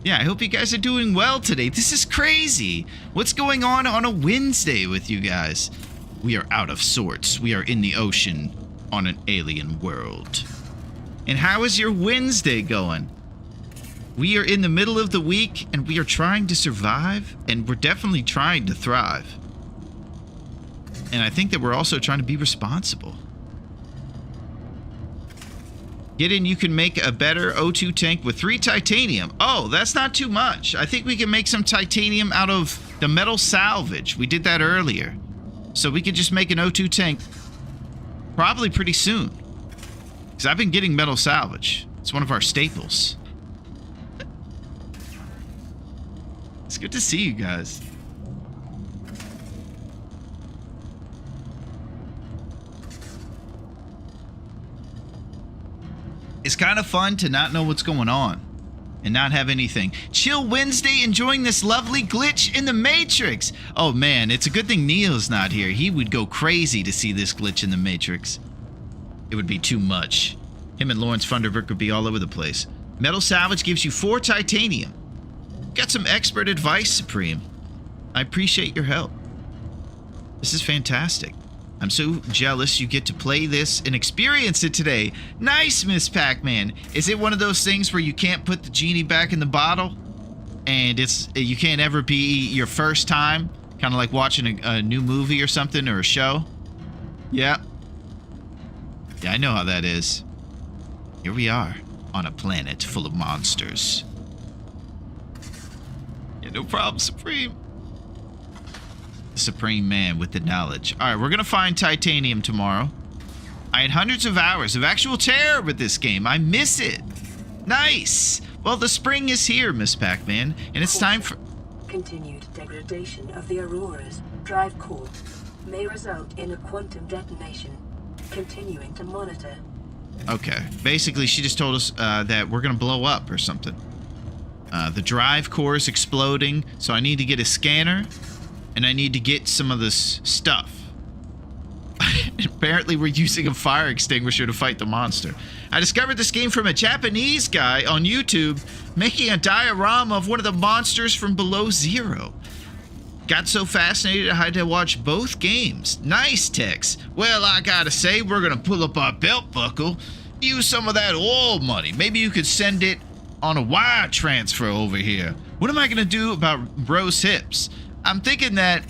Yeah, I hope you guys are doing well today. This is crazy. What's going on a Wednesday with you guys? We are out of sorts. We are in the ocean on an alien world. And how is your Wednesday going? We are in the middle of the week and we are trying to survive, and we're definitely trying to thrive. And I think that we're also trying to be responsible. Get in, you can make a better O2 tank with 3 titanium. Oh, that's not too much. I think we can make some titanium out of the metal salvage. We did that earlier. So we could just make an O2 tank probably pretty soon. Because I've been getting metal salvage. It's one of our staples. It's good to see you guys. It's kind of fun to not know what's going on and not have anything. Chill Wednesday, enjoying this lovely glitch in the Matrix. Oh man, it's a good thing Neil's not here. He would go crazy to see this glitch in the Matrix. It would be too much. Him and Lawrence Funderburk would be all over the place. Metal salvage gives you 4 titanium. Got some expert advice, Supreme. I appreciate your help. This is fantastic. I'm so jealous you get to play this and experience it today. Nice, Miss Pac-Man. Is it one of those things where you can't put the genie back in the bottle? And you can't ever be your first time? Kind of like watching a new movie or something, or a show? Yeah. Yeah, I know how that is. Here we are, on a planet full of monsters. Yeah, no problem, Supreme. The Supreme Man with the knowledge. Alright, we're gonna find titanium tomorrow. I had hundreds of hours of actual terror with this game. I miss it. Nice. Well, the spring is here, Miss Pac-Man, and it's time for... Continued degradation of the Aurora's drive core may result in a quantum detonation. Continuing to monitor. Okay. Basically, she just told us that we're gonna blow up or something. The drive core is exploding, so I need to get a scanner. And I need to get some of this stuff. Apparently we're using a fire extinguisher to fight the monster. I discovered this game from a Japanese guy on YouTube making a diorama of one of the monsters from Below Zero. Got so fascinated I had to watch both games. Nice, Tex. Well, I gotta say, we're gonna pull up our belt buckle, use some of that oil money. Maybe you could send it on a wire transfer over here. What am I gonna do about Rose hips? I'm thinking that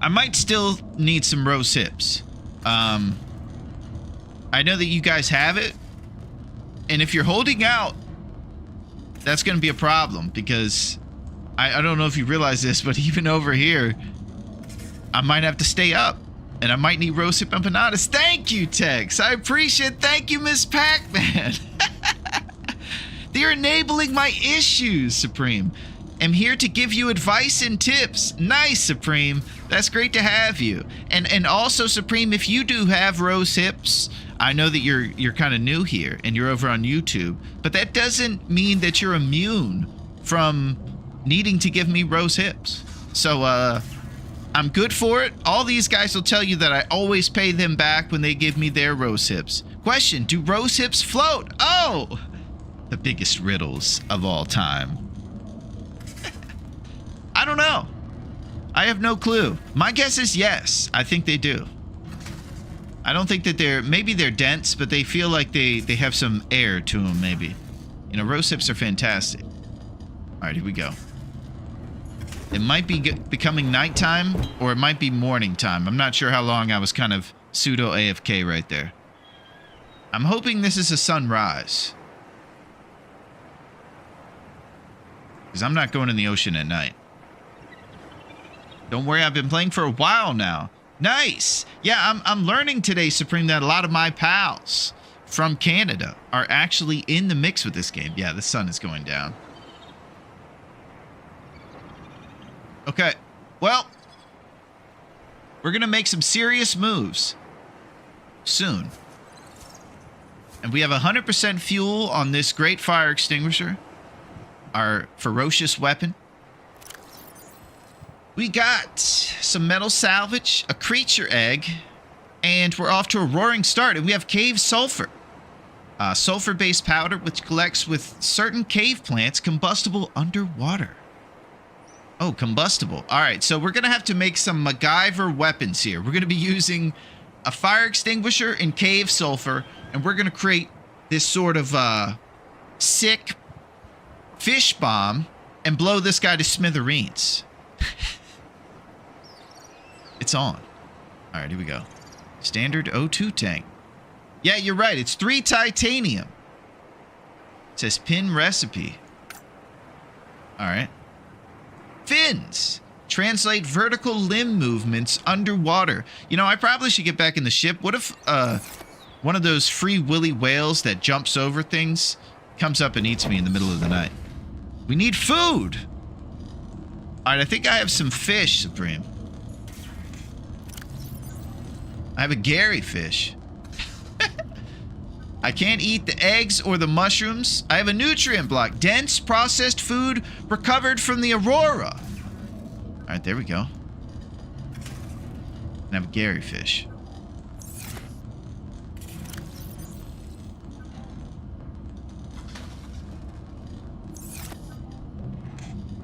I might still need some rose hips. I know that you guys have it, and if you're holding out, that's going to be a problem, because I don't know if you realize this, but even over here, I might have to stay up, and I might need rose hip empanadas. Thank you, Tex. I appreciate it. Thank you, Miss Pac-Man. They're enabling my issues, Supreme. I'm here to give you advice and tips. Nice, Supreme. That's great to have you. And also, Supreme, if you do have rose hips, I know that you're kind of new here and you're over on YouTube, but that doesn't mean that you're immune from needing to give me rose hips. So I'm good for it. All these guys will tell you that I always pay them back when they give me their rose hips. Question, do rose hips float? Oh, the biggest riddles of all time. I don't know. I have no clue. My guess is yes. I think they do. I don't think that maybe they're dense, but they feel like they have some air to them, maybe. You know, rose hips are fantastic. All right, here we go. It might be becoming nighttime, or it might be morning time. I'm not sure how long I was kind of pseudo AFK right there. I'm hoping this is a sunrise. Because I'm not going in the ocean at night. Don't worry, I've been playing for a while now. Nice. Yeah, I'm learning today, Supreme, that a lot of my pals from Canada are actually in the mix with this game. Yeah, the sun is going down. Okay, well, we're going to make some serious moves soon. And we have 100% fuel on this great fire extinguisher, our ferocious weapon. We got some metal salvage, a creature egg, And we're off to a roaring start. And we have cave sulfur. Sulfur-based powder, which collects with certain cave plants, combustible underwater. Oh, combustible. All right, so we're going to have to make some MacGyver weapons here. We're going to be using a fire extinguisher and cave sulfur, and we're going to create this sort of sick fish bomb and blow this guy to smithereens. It's on. All right, here we go. Standard O2 tank. Yeah, you're right. It's 3 titanium. It says pin recipe. All right. Fins. Translate vertical limb movements underwater. You know, I probably should get back in the ship. What if one of those free willy whales that jumps over things comes up and eats me in the middle of the night? We need food. All right, I think I have some fish, Supreme. I have a Gary fish. I can't eat the eggs or the mushrooms. I have a nutrient block. Dense processed food recovered from the Aurora. All right, there we go. And I have a Gary fish.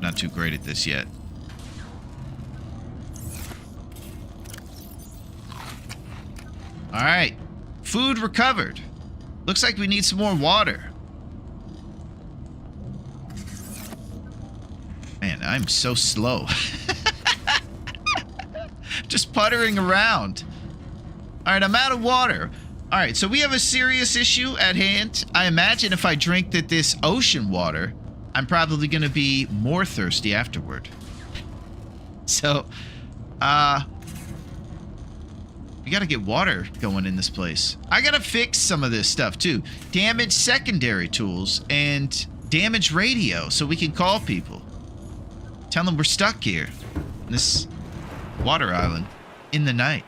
Not too great at this yet. All right, food recovered. Looks like we need some more water. Man, I'm so slow. Just puttering around. All right, I'm out of water. All right, so we have a serious issue at hand. I imagine if I drink this ocean water, I'm probably going to be more thirsty afterward. So, we gotta get water going in this place. I gotta fix some of this stuff too. Damage secondary tools and damage radio so we can call people. Tell them we're stuck here in this water island in the night.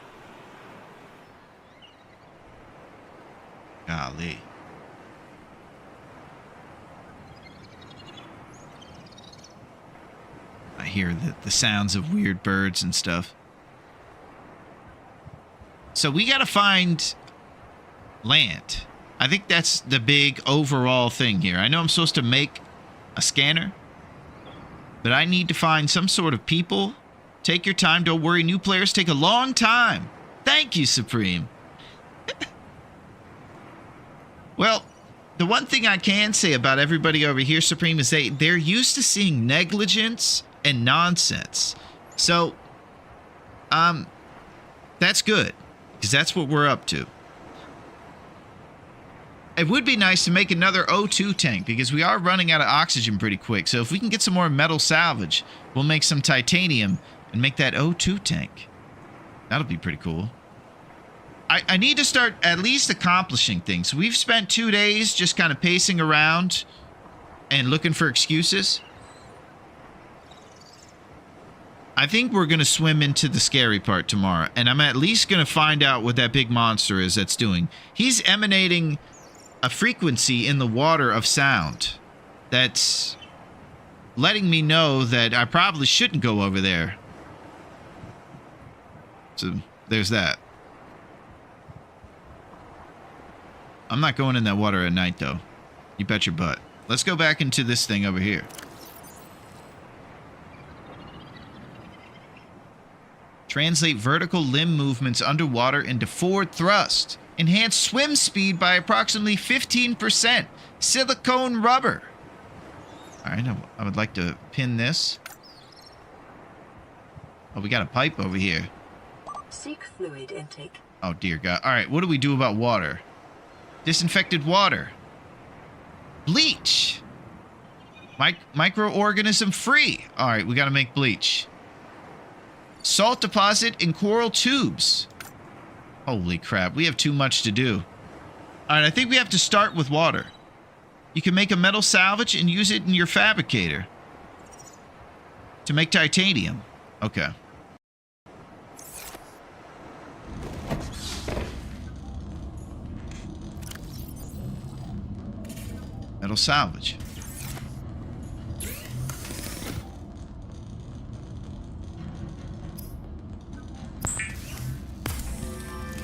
Golly. I hear the sounds of weird birds and stuff. So we got to find land. I think that's the big overall thing here. I know I'm supposed to make a scanner, but I need to find some sort of people. Take your time. Don't worry. New players take a long time. Thank you, Supreme. Well, the one thing I can say about everybody over here, Supreme, is they're used to seeing negligence and nonsense. So, that's good. Because that's what we're up to. It would be nice to make another O2 tank because we are running out of oxygen pretty quick. So if we can get some more metal salvage, we'll make some titanium and make that O2 tank. That'll be pretty cool. I need to start at least accomplishing things. We've spent 2 days just kind of pacing around and looking for excuses. I think we're going to swim into the scary part tomorrow, and I'm at least going to find out what that big monster is that's doing. He's emanating a frequency in the water of sound that's letting me know that I probably shouldn't go over there. So there's that. I'm not going in that water at night, though. You bet your butt. Let's go back into this thing over here. Translate vertical limb movements underwater into forward thrust. Enhance swim speed by approximately 15%. Silicone rubber. All right, I would like to pin this. Oh, we got a pipe over here. Seek fluid intake. Oh, dear God. All right, what do we do about water? Disinfected water. Bleach. Microorganism free. All right, we got to make bleach. Salt deposit in coral tubes. Holy crap, we have too much to do. All right, I think we have to start with water. You can make a metal salvage and use it in your fabricator to make titanium. Okay. Metal salvage.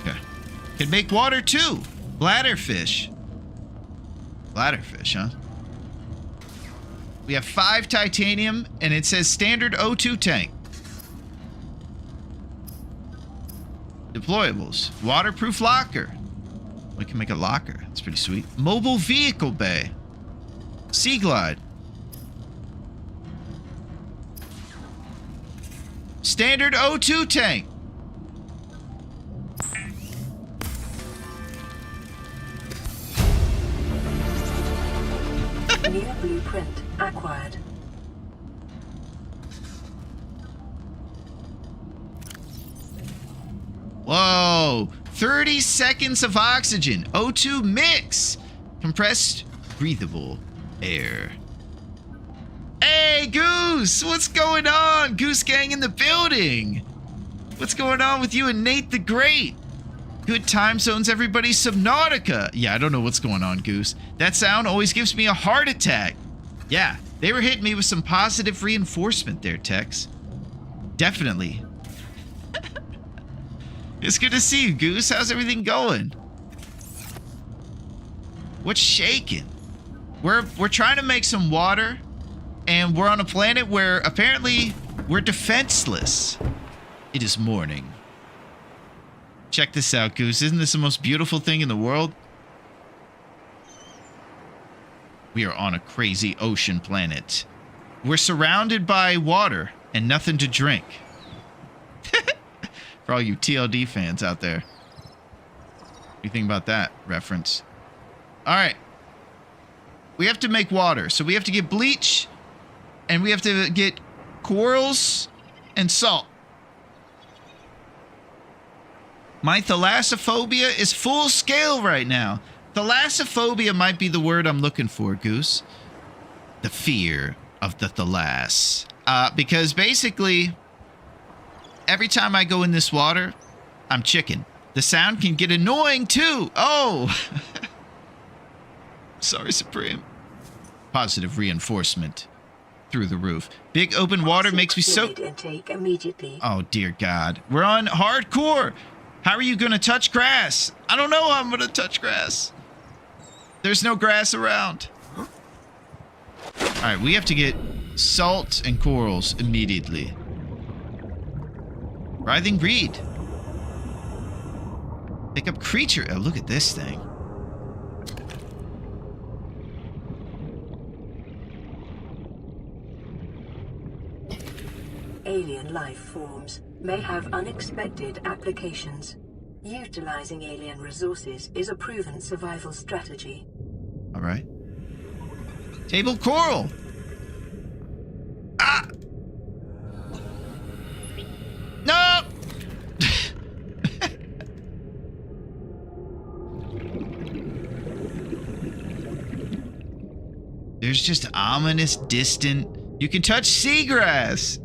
Okay. Can make water too. Bladderfish. Bladderfish, huh? We have 5 titanium, and it says standard O2 tank. Deployables. Waterproof locker. We can make a locker. That's pretty sweet. Mobile vehicle bay. Sea glide. Standard O2 tank. New blueprint acquired. Whoa. 30 seconds of oxygen. O2 mix. Compressed, breathable air. Hey, Goose! What's going on? Goose Gang in the building. What's going on with you and Nate the Great? Good time zones, everybody. Subnautica. Yeah, I don't know what's going on, Goose. That sound always gives me a heart attack. Yeah, they were hitting me with some positive reinforcement there, Tex. Definitely. It's good to see you, Goose. How's everything going? What's shaking? We're trying to make some water, and we're on a planet where apparently we're defenseless. It is morning. Check this out, Goose. Isn't this the most beautiful thing in the world? We are on a crazy ocean planet. We're surrounded by water and nothing to drink. For all you TLD fans out there. What do you think about that reference? All right. We have to make water. So we have to get bleach, and we have to get corals and salt. My thalassophobia is full scale right now. Thalassophobia might be the word I'm looking for, Goose. The fear of the thalas. Because basically, every time I go in this water, I'm chicken. The sound can get annoying too. Oh! Sorry, Supreme. Positive reinforcement through the roof. Big open water makes me so... Intake immediately. Oh, dear God. We're on hardcore. How are you going to touch grass? I don't know how I'm going to touch grass. There's no grass around. All right, we have to get salt and corals immediately. Writhing reed. Pick up creature. Oh, look at this thing. Alien life forms may have unexpected applications. Utilizing alien resources is a proven survival strategy. All right. Table coral. Ah! No! There's just ominous, distant... You can touch seagrass.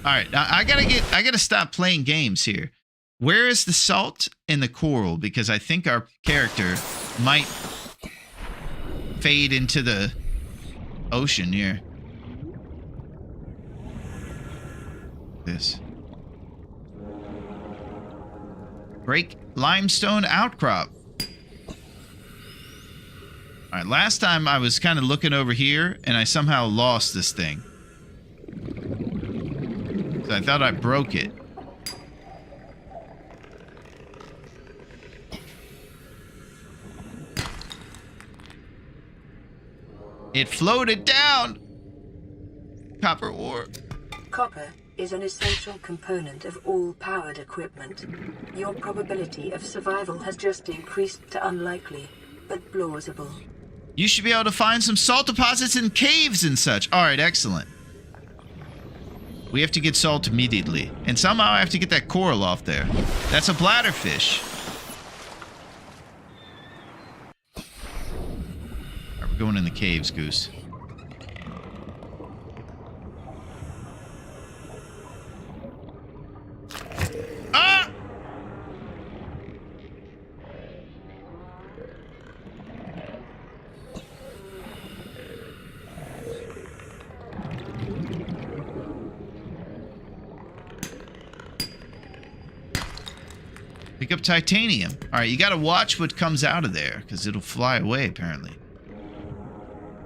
All right, I gotta stop playing games here. Where is the salt and the coral? Because I think our character might fade into the ocean here. This. Break limestone outcrop. All right, last time I was kind of looking over here and I somehow lost this thing. So I thought I broke it. It floated down. Copper ore. Copper is an essential component of all powered equipment. Your probability of survival has just increased to unlikely, but plausible. You should be able to find some salt deposits in caves and such. All right, excellent. We have to get salt immediately. And somehow I have to get that coral off there. That's a bladderfish. All right, we're going in the caves, Goose. Ah! Pick up titanium. All right, you got to watch what comes out of there because it'll fly away, apparently.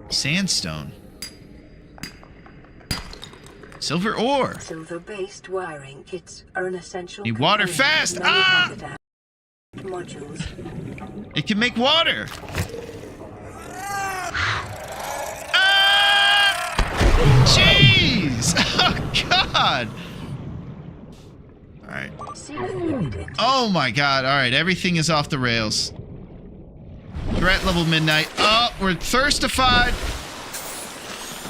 Sandstone. Silver ore. Silver-based wiring kits are an essential. Need water component fast. of many Ah! habitat modules. It can make water. Ah! Jeez! Oh, God! All right. Oh, my God. All right, everything is off the rails. Threat level midnight. Oh, we're thirstified.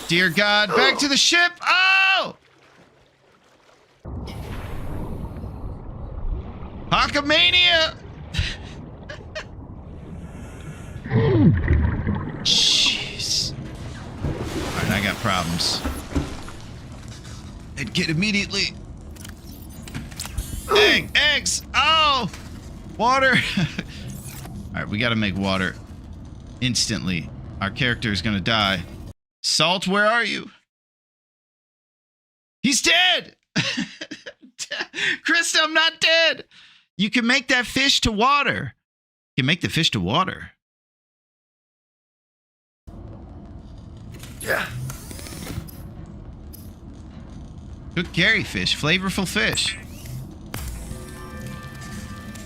Dear God, back to the ship. Oh! Hawkamania! Jeez. Alright, I got problems. Head kit immediately. Eggs! Oh! Water! Alright, we gotta make water. Instantly. Our character is gonna die. Salt, where are you? He's dead! Krista, I'm not dead! You can make that fish to water. You can make the fish to water. Yeah. Cooked Gary fish, flavorful fish.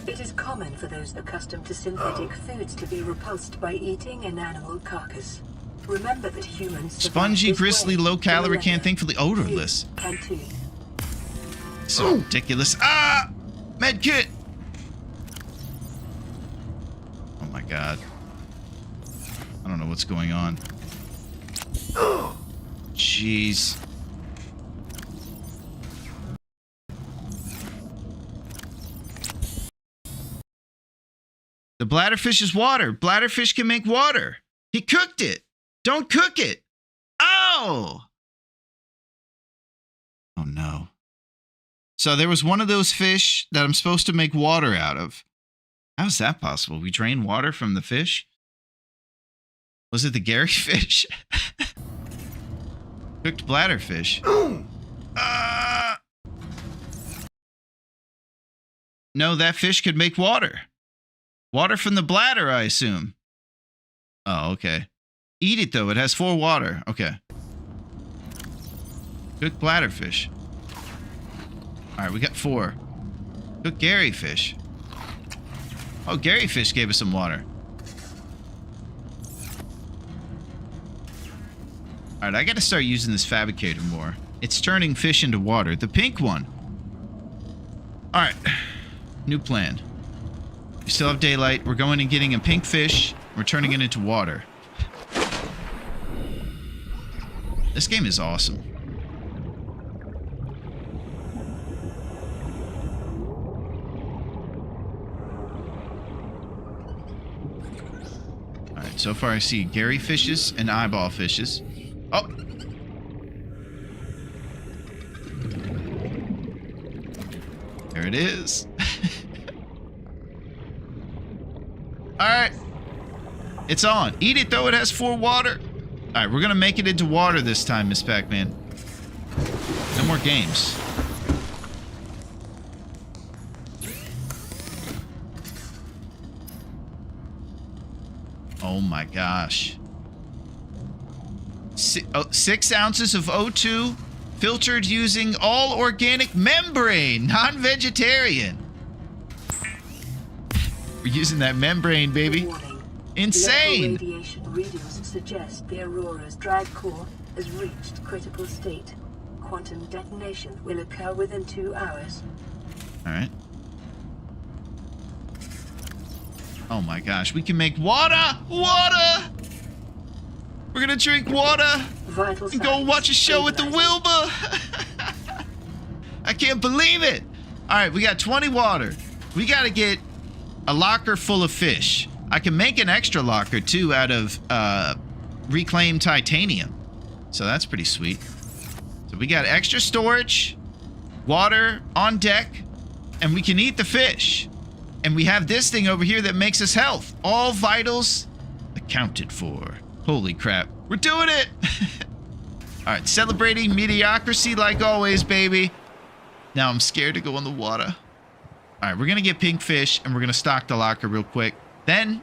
It is common for those accustomed to synthetic foods to be repulsed by eating an animal carcass. Remember that humans spongy, bristly, low-calorie can, thankfully odorless. So ridiculous. Ah! Medkit! Oh my God. I don't know what's going on. Jeez. The bladderfish is water. Bladderfish can make water. He cooked it. Don't cook it. Oh! Oh no. So there was one of those fish that I'm supposed to make water out of. How's that possible? We drain water from the fish? Was it the Gary fish? Cooked bladderfish. No, that fish could make water. Water from the bladder, I assume. Oh, okay. Eat it, though. It has 4 water. Okay. Cooked bladderfish. Alright, we got 4. Cooked Gary fish. Oh, Gary fish gave us some water. Alright, I gotta start using this fabricator more. It's turning fish into water. The pink one. Alright. New plan. We still have daylight. We're going and getting a pink fish. We're turning it into water. This game is awesome. Alright, so far I see Gary fishes and eyeball fishes. Oh! There it is. Alright. It's on. Eat it, though. It has 4 water. Alright, we're gonna make it into water this time, Miss Pac-Man. No more games. Oh my gosh. 6 ounces of O2 filtered using all organic membrane, non-vegetarian. We're using that membrane, baby. Insane. Local radiation readings suggest the Aurora's drag core has reached critical state. Quantum detonation will occur within 2 hours. All right. Oh my gosh, we can make water! Water! We're gonna drink water and go watch a show with the Wilbur! I can't believe it! Alright, we got 20 water. We gotta get a locker full of fish. I can make an extra locker too out of reclaimed titanium. So that's pretty sweet. So we got extra storage, water on deck, and we can eat the fish. And we have this thing over here that makes us health. All vitals accounted for. Holy crap. We're doing it! Alright, celebrating mediocrity like always, baby. Now I'm scared to go in the water. All right, we're going to get pink fish, and we're going to stock the locker real quick. Then,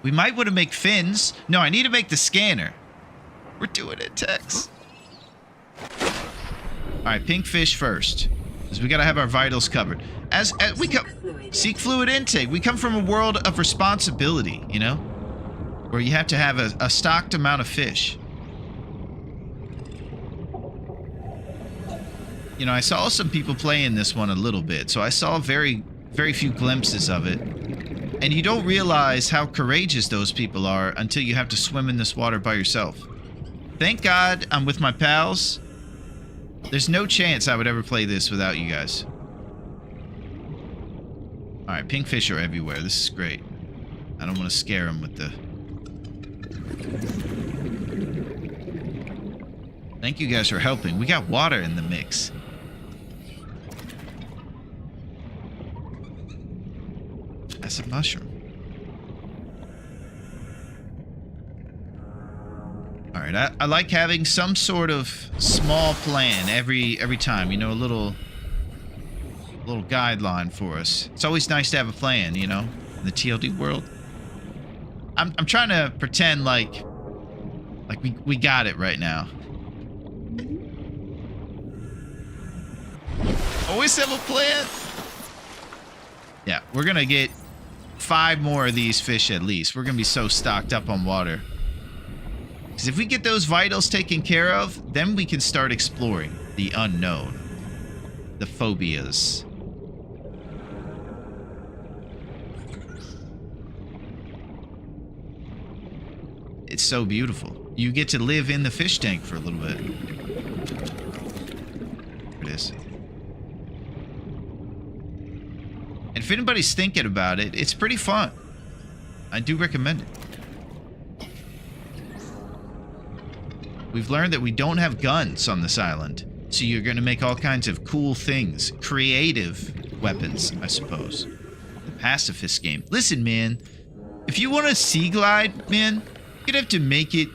we might want to make fins. No, I need to make the scanner. We're doing it, Tex. All right, pink fish first. Because we got to have our vitals covered. As we come... Seek fluid intake. We come from a world of responsibility, you know? Where you have to have a stocked amount of fish. You know, I saw some people playing this one a little bit, so I saw very few glimpses of it. And you don't realize how courageous those people are until you have to swim in this water by yourself. Thank God I'm with my pals. There's no chance I would ever play this without you guys. Alright, pink fish are everywhere. This is great. I don't want to scare them with the... Thank you guys for helping. We got water in the mix. That's a mushroom. Alright, I like having some sort of small plan every time. You know, a little guideline for us. It's always nice to have a plan, you know, in the TLD world. I'm trying to pretend like we got it right now. Always have a plan. Yeah, we're gonna get 5 more of these fish at least. We're gonna be so stocked up on water. Because if we get those vitals taken care of, then we can start exploring the unknown. The phobias. It's so beautiful. You get to live in the fish tank for a little bit. There it is. And if anybody's thinking about it, it's pretty fun. I do recommend it. We've learned that we don't have guns on this island. So you're going to make all kinds of cool things. Creative weapons, I suppose. The pacifist game. Listen, man. If you want a sea glide, man, you're going to have to make it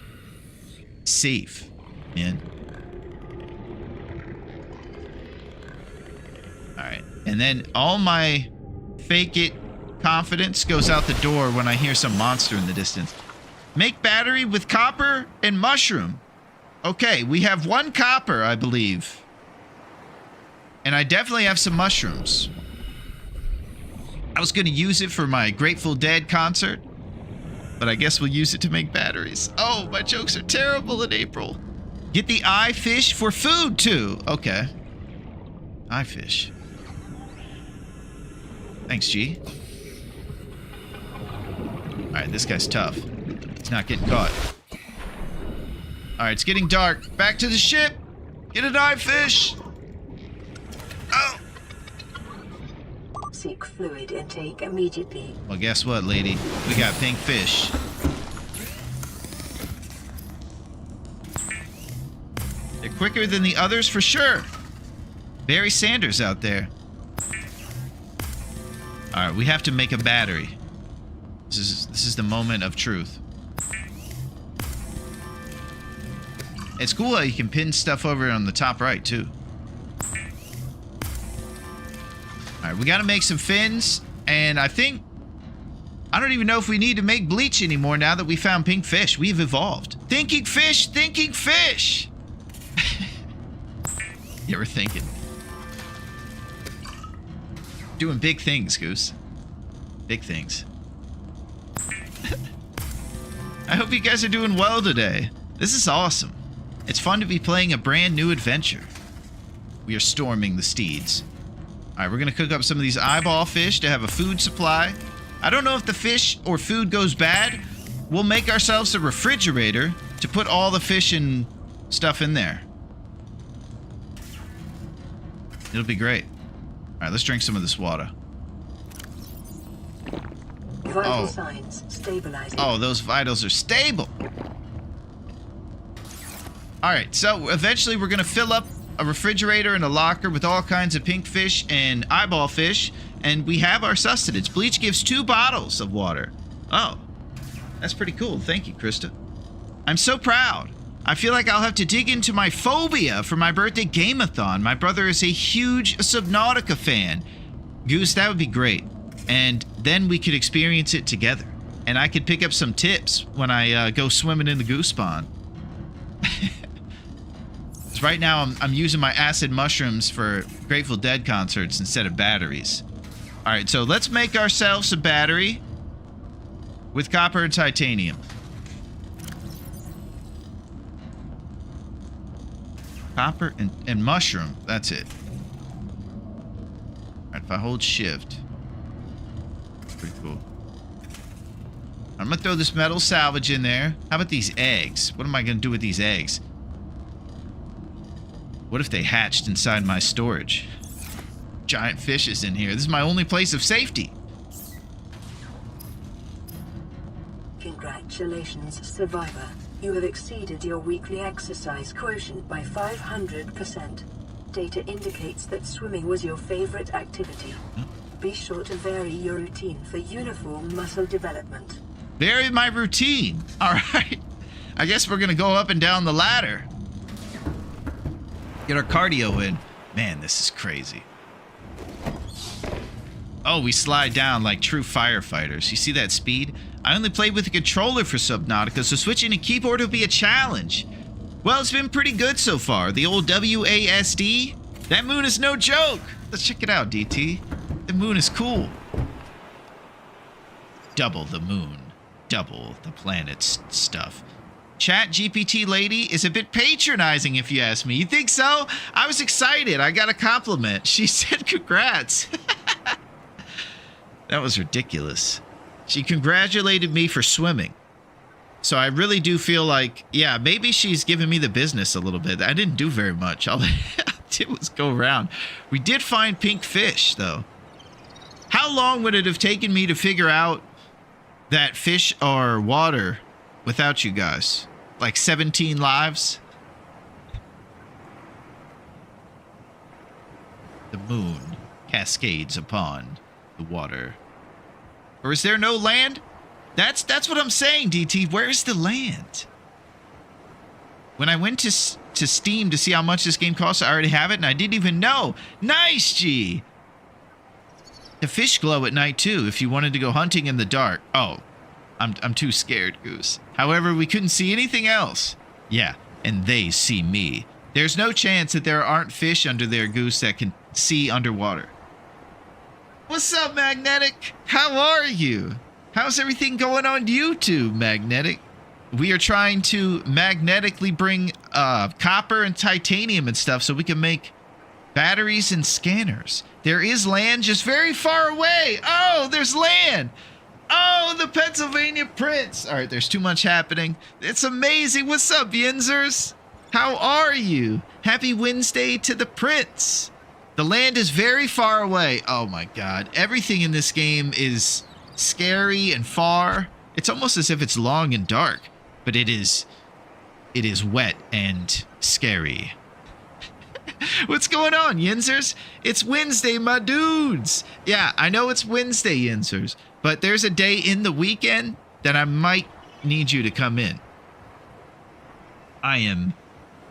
safe, man. Alright. And then all my fake it confidence goes out the door when I hear some monster in the distance. Make battery with copper and mushroom. Okay, we have 1 copper, I believe. And I definitely have some mushrooms. I was going to use it for my Grateful Dead concert. But I guess we'll use it to make batteries. Oh, my jokes are terrible in April. Get the eye fish for food, too. Okay. Eye fish. Thanks, G. Alright, this guy's tough. He's not getting caught. Alright, it's getting dark. Back to the ship! Get an eye fish! Oh! Seek fluid intake immediately. Well, guess what, lady? We got pink fish. They're quicker than the others for sure. Barry Sanders out there. Alright, we have to make a battery. This is the moment of truth. It's cool how you can pin stuff over on the top right, too. Alright, we gotta make some fins, and I don't even know if we need to make bleach anymore now that we found pink fish. We've evolved. Thinking fish, thinking fish! You ever thinking? Doing big things, Goose. Big things. I hope you guys are doing well today. This is awesome. It's fun to be playing a brand new adventure. We are storming the steeds. Alright, we're gonna cook up some of these eyeball fish to have a food supply. I don't know if the fish or food goes bad. We'll make ourselves a refrigerator to put all the fish and stuff in there. It'll be great. Alright, let's drink some of this water. Vital signs stabilizing. Oh, those vitals are stable. Alright, so eventually we're going to fill up a refrigerator and a locker with all kinds of pink fish and eyeball fish, and we have our sustenance. Bleach gives 2 bottles of water. Oh, that's pretty cool. Thank you, Krista. I'm so proud. I feel like I'll have to dig into my phobia for my birthday game-a-thon. My brother is a huge Subnautica fan. Goose, that would be great. And then we could experience it together. And I could pick up some tips when I go swimming in the goose pond. Right now, I'm using my acid mushrooms for Grateful Dead concerts instead of batteries. All right, so let's make ourselves a battery with copper and titanium. Copper and mushroom. That's it. All right, if I hold shift. Pretty cool. I'm going to throw this metal salvage in there. How about these eggs? What am I going to do with these eggs? What if they hatched inside my storage? Giant fishes in here. This is my only place of safety. Congratulations, Survivor. You have exceeded your weekly exercise quotient by 500%. Data indicates that swimming was your favorite activity. Be sure to vary your routine for uniform muscle development. Vary my routine. All right. I guess we're going to go up and down the ladder. Get our cardio in. Man, this is crazy. Oh, we slide down like true firefighters. You see that speed? I only played with a controller for Subnautica, so switching to keyboard will be a challenge. Well, it's been pretty good so far. The old WASD? That moon is no joke. Let's check it out, DT. The moon is cool. Double the moon. Double the planet's stuff. Chat GPT lady is a bit patronizing, if you ask me. You think so? I was excited. I got a compliment. She said congrats. That was ridiculous. She congratulated me for swimming. So I really do feel like, yeah, maybe she's giving me the business a little bit. I didn't do very much. All I did was go around. We did find pink fish, though. How long would it have taken me to figure out that fish are water without you guys? Like 17 lives? The moon cascades upon the water. Or is there no land? That's what I'm saying, DT. Where's the land? When I went to Steam to see how much this game costs, I already have it, and I didn't even know. Nice, G! The fish glow at night, too, if you wanted to go hunting in the dark. Oh, I'm too scared, Goose. However, we couldn't see anything else. Yeah, and they see me. There's no chance that there aren't fish under there, Goose, that can see underwater. What's up, Magnetic? How are you? How's everything going on YouTube, Magnetic? We are trying to magnetically bring copper and titanium and stuff so we can make batteries and scanners. There is land just very far away. Oh, there's land. Oh, the Pennsylvania Prince. All right, there's too much happening. It's amazing. What's up, Yinzers? How are you? Happy Wednesday to the Prince. The land is very far away. Oh my God. Everything in this game is scary and far. It's almost as if it's long and dark, but it is wet and scary. What's going on, Yinzers? It's Wednesday, my dudes. Yeah, I know it's Wednesday, Yinzers, but there's a day in the weekend that I might need you to come in. I am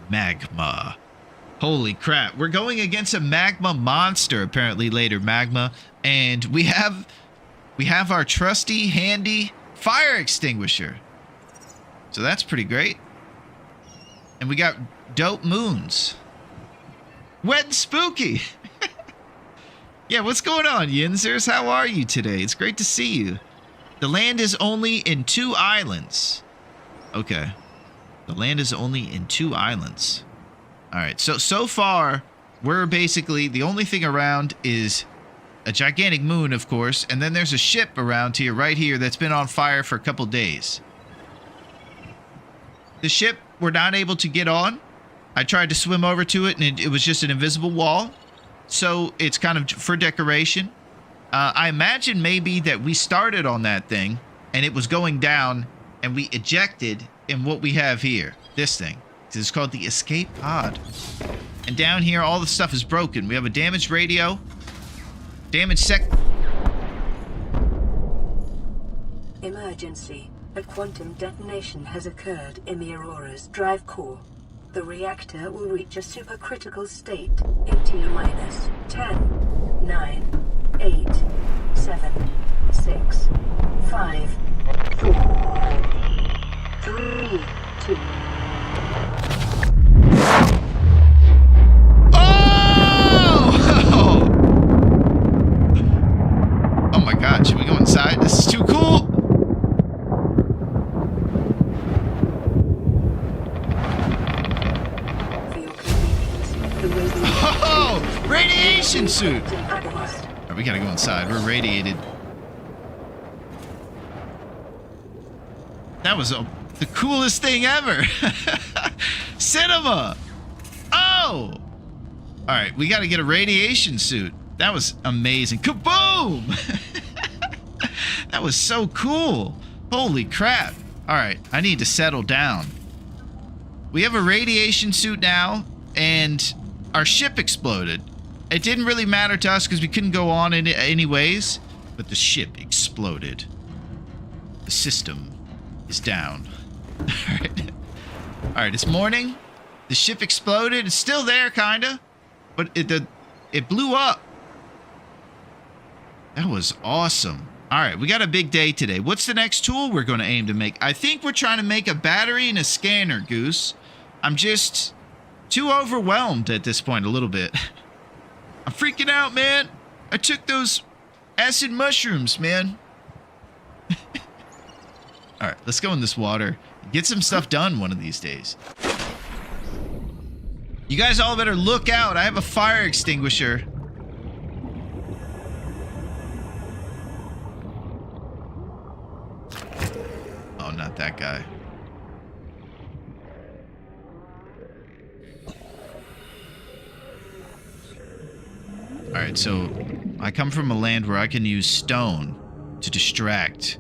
Magma. Holy crap. We're going against a magma monster apparently later, Magma, and we have our trusty, handy fire extinguisher. So that's pretty great. And we got dope moons. Wet and spooky. Yeah, what's going on, Yinzers? How are you today? It's great to see you. The land is only in 2 islands. Okay. The land is only in 2 islands. All right. So far, we're basically, the only thing around is a gigantic moon, of course, and then there's a ship around here, right here, that's been on fire for a couple days. The ship, we're not able to get on. I tried to swim over to it, and it was just an invisible wall. So it's kind of for decoration. I imagine maybe that we started on that thing, and it was going down, and we ejected in what we have here. This thing. This is called the escape pod. And down here, all the stuff is broken. We have a damaged radio. Damaged Emergency. A quantum detonation has occurred in the Aurora's drive core. The reactor will reach a supercritical state in T-minus 10, 9, 8, 7, 6, 5, 4, 3, 2. Oh! Oh my god, should we go inside? This is too cool! For your convenience, the Oh! Radiation suit! Alright, we gotta go inside. We're radiated. That was the coolest thing ever! Cinema! Oh! Alright, we gotta get a radiation suit. That was amazing. Kaboom! That was so cool. Holy crap. Alright, I need to settle down. We have a radiation suit now, and our ship exploded. It didn't really matter to us because we couldn't go on in it anyways, but the ship exploded. The system is down. Alright. Alright, it's morning. The ship exploded. It's still there, kinda. But it blew up. That was awesome. Alright, we got a big day today. What's the next tool we're going to aim to make? I think we're trying to make a battery and a scanner, Goose. I'm just too overwhelmed at this point a little bit. I'm freaking out, man. I took those acid mushrooms, man. Alright, let's go in this water. Get some stuff done one of these days. You guys all better look out. I have a fire extinguisher. Oh, not that guy. Alright, so I come from a land where I can use stone to distract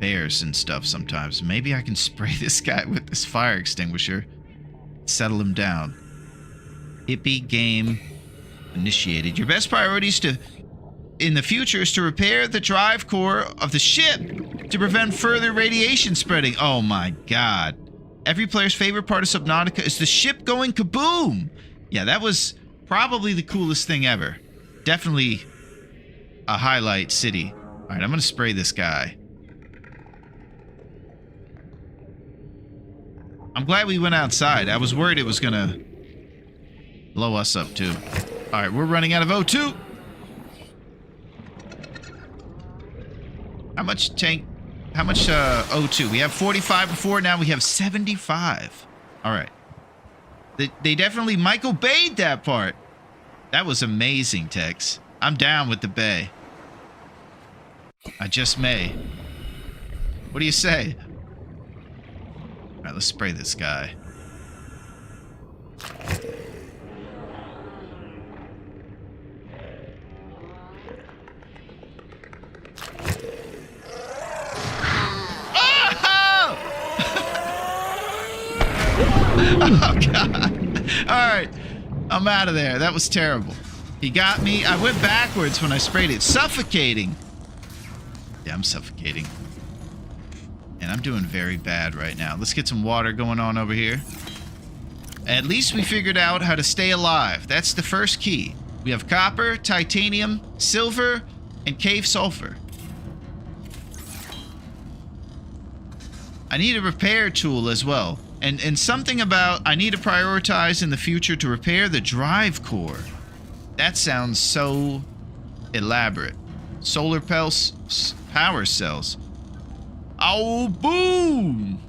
bears and stuff sometimes. Maybe I can spray this guy with this fire extinguisher. Settle him down. Hippie game initiated. Your best priorities in the future is to repair the drive core of the ship to prevent further radiation spreading. Oh my god. Every player's favorite part of Subnautica is the ship going kaboom. Yeah, that was probably the coolest thing ever. Definitely a highlight city. Alright, I'm gonna spray this guy. I'm glad we went outside. I was worried it was gonna blow us up too. Alright, we're running out of O2. How much O2? We have 45 before, now we have 75. Alright. They definitely Michael Bay'd that part. That was amazing, Tex. I'm down with the bay. I just may. What do you say? Alright, let's spray this guy. Oh, God. Alright. I'm out of there. That was terrible. He got me. I went backwards when I sprayed it. Suffocating. Yeah, I'm suffocating. And I'm doing very bad right now. Let's get some water going on over here. At least we figured out how to stay alive. That's the first key. We have copper, titanium, silver, and cave sulfur. I need a repair tool as well. And something about I need to prioritize in the future to repair the drive core. That sounds so elaborate. Solar power cells. Oh, boom!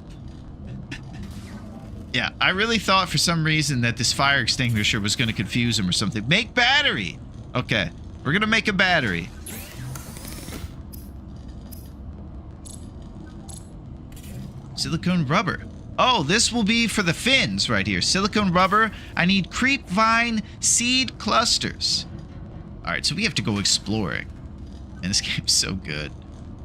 Yeah, I really thought for some reason that this fire extinguisher was going to confuse him or something. Make battery! Okay, we're going to make a battery. Silicone rubber. Oh, this will be for the fins right here. Silicone rubber. I need creep vine seed clusters. Alright, so we have to go exploring. And this game's so good.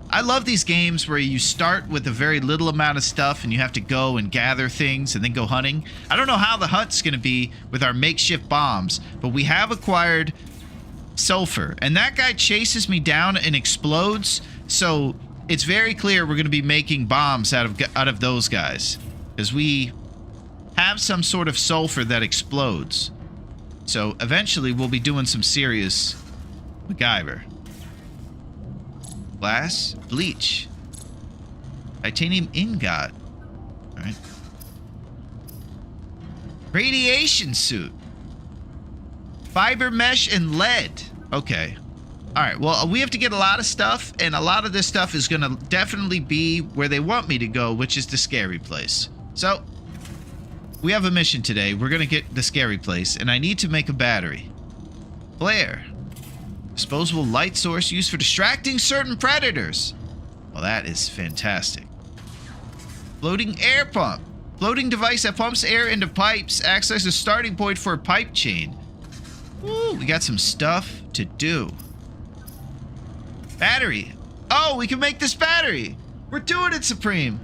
I love these games where you start with a very little amount of stuff and you have to go and gather things and then go hunting. I don't know how the hunt's going to be with our makeshift bombs, but we have acquired sulfur. And that guy chases me down and explodes, so it's very clear we're going to be making bombs out of those guys, because we have some sort of sulfur that explodes. So eventually we'll be doing some serious MacGyver. Glass, bleach, titanium ingot. All right. Radiation suit, fiber mesh, and lead. Okay. All right. Well, we have to get a lot of stuff, and a lot of this stuff is going to definitely be where they want me to go, which is the scary place. So we have a mission today. We're going to get the scary place, and I need to make a battery. Flare. Disposable light source used for distracting certain predators. Well, that is fantastic. Floating air pump. Floating device that pumps air into pipes acts as a starting point for a pipe chain. Woo, we got some stuff to do. Battery. Oh, we can make this battery. We're doing it, Supreme.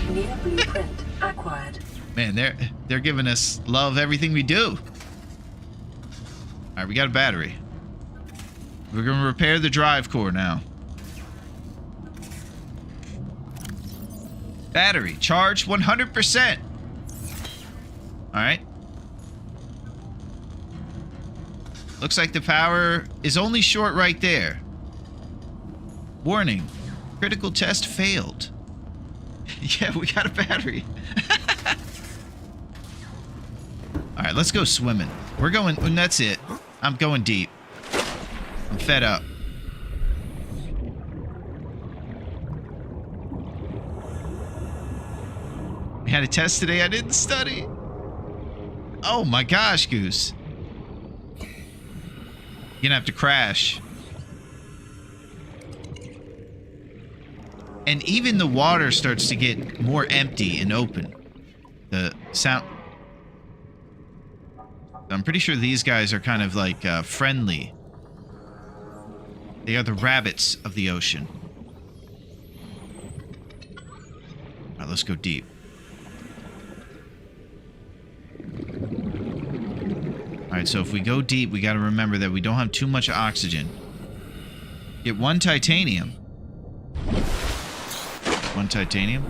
New blueprint acquired. Man, they're giving us love everything we do. All right, we got a battery. We're going to repair the drive core now. Battery charged 100%. All right. Looks like the power is only short right there. Warning. Critical test failed. Yeah, we got a battery. All right, let's go swimming. We're going, and that's it. I'm going deep. I'm fed up. We had a test today I didn't study. Oh my gosh, Goose. You're gonna have to crash. And even the water starts to get more empty and open. The sound... I'm pretty sure these guys are kind of like friendly. They are the rabbits of the ocean. All right, let's go deep. All right, so if we go deep, we got to remember that we don't have too much oxygen. Get 1 titanium. 1 titanium.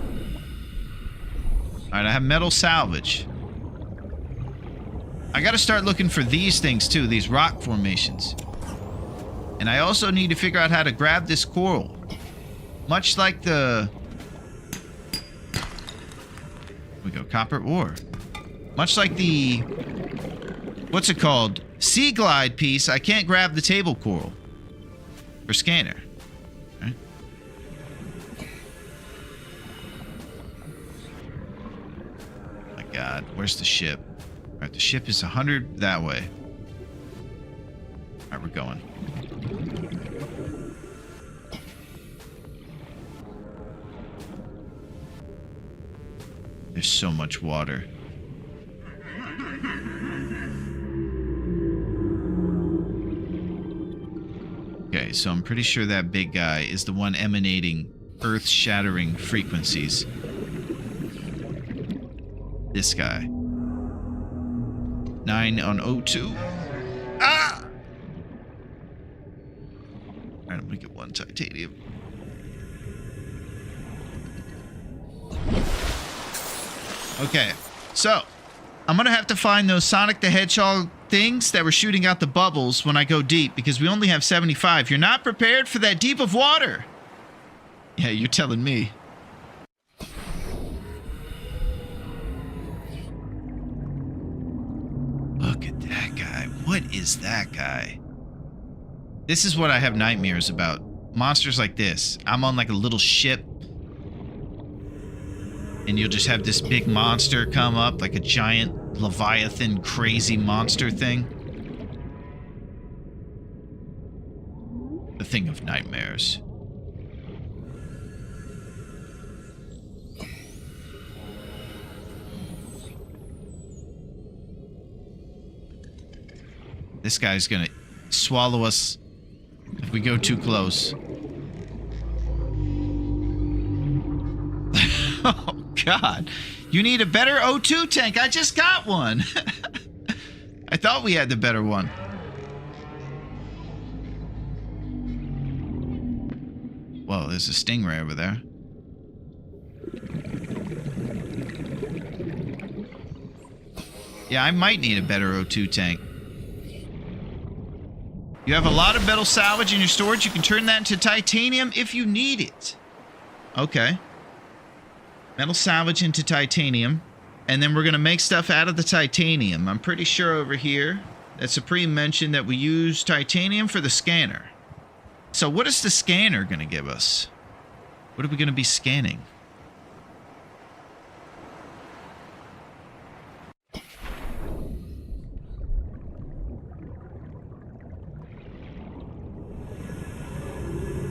All right, I have metal salvage. I got to start looking for these things too, these rock formations. And I also need to figure out how to grab this coral. Much like the... Here we go, copper ore. Much like the... What's it called? Sea glide piece, I can't grab the table coral. For scanner. Okay. My God, where's the ship? All right, the ship is 100 that way. All right, we're going. There's so much water. Okay, so I'm pretty sure that big guy is the one emanating earth-shattering frequencies. This guy. 9 on O2. Ah! Alright, I'm gonna get 1 titanium. Okay, so I'm gonna have to find those Sonic the Hedgehog things that were shooting out the bubbles when I go deep, because we only have 75. You're not prepared for that deep of water. Yeah, you're telling me. Look at that guy. What is that guy? This is what I have nightmares about. Monsters like this. I'm on like a little ship, and you'll just have this big monster come up, like a giant Leviathan crazy monster thing. The thing of nightmares. This guy's gonna swallow us if we go too close. Oh, God. You need a better O2 tank. I just got one. I thought we had the better one. Oh, there's a stingray over there. Yeah, I might need a better O2 tank. You have a lot of metal salvage in your storage. You can turn that into titanium if you need it. Okay. Metal salvage into titanium. And then we're going to make stuff out of the titanium. I'm pretty sure over here that Supreme mentioned that we use titanium for the scanner. So what is the scanner going to give us? What are we going to be scanning?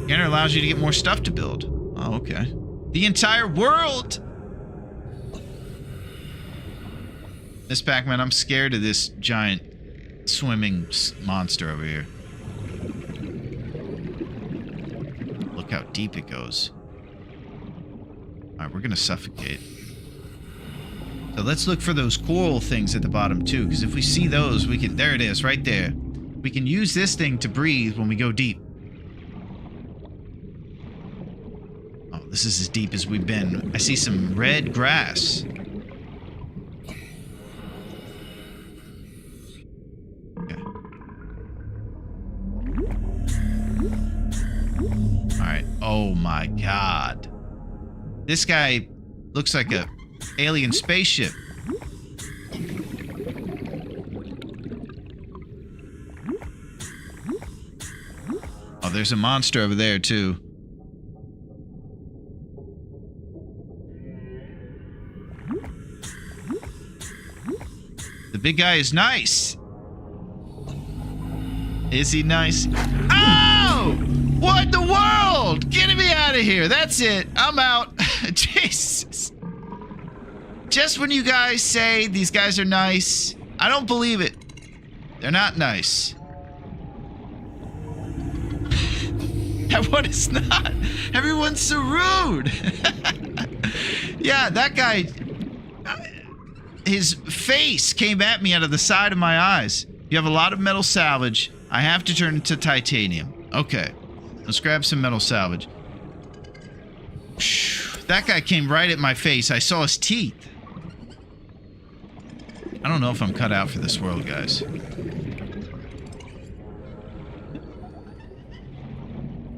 Scanner allows you to get more stuff to build. Oh, okay. The entire world! This Pac-Man, I'm scared of this giant swimming monster over here. Look how deep it goes. Alright, we're gonna suffocate. So let's look for those coral things at the bottom too, because if we see those, we can... There it is, right there. We can use this thing to breathe when we go deep. Oh, this is as deep as we've been. I see some red grass. Okay. Alright. Oh my god. This guy looks like a alien spaceship. Oh, there's a monster over there too. The big guy is nice. Is he nice? Oh! What in the world? Get me out of here. That's it. I'm out. Jesus. Just when you guys say these guys are nice, I don't believe it. They're not nice. Everyone is not. Everyone's so rude. Yeah, that guy... His face came at me out of the side of my eyes. You have a lot of metal salvage. I have to turn it to titanium. Okay. Let's grab some metal salvage. That guy came right at my face. I saw his teeth. I don't know if I'm cut out for this world, guys.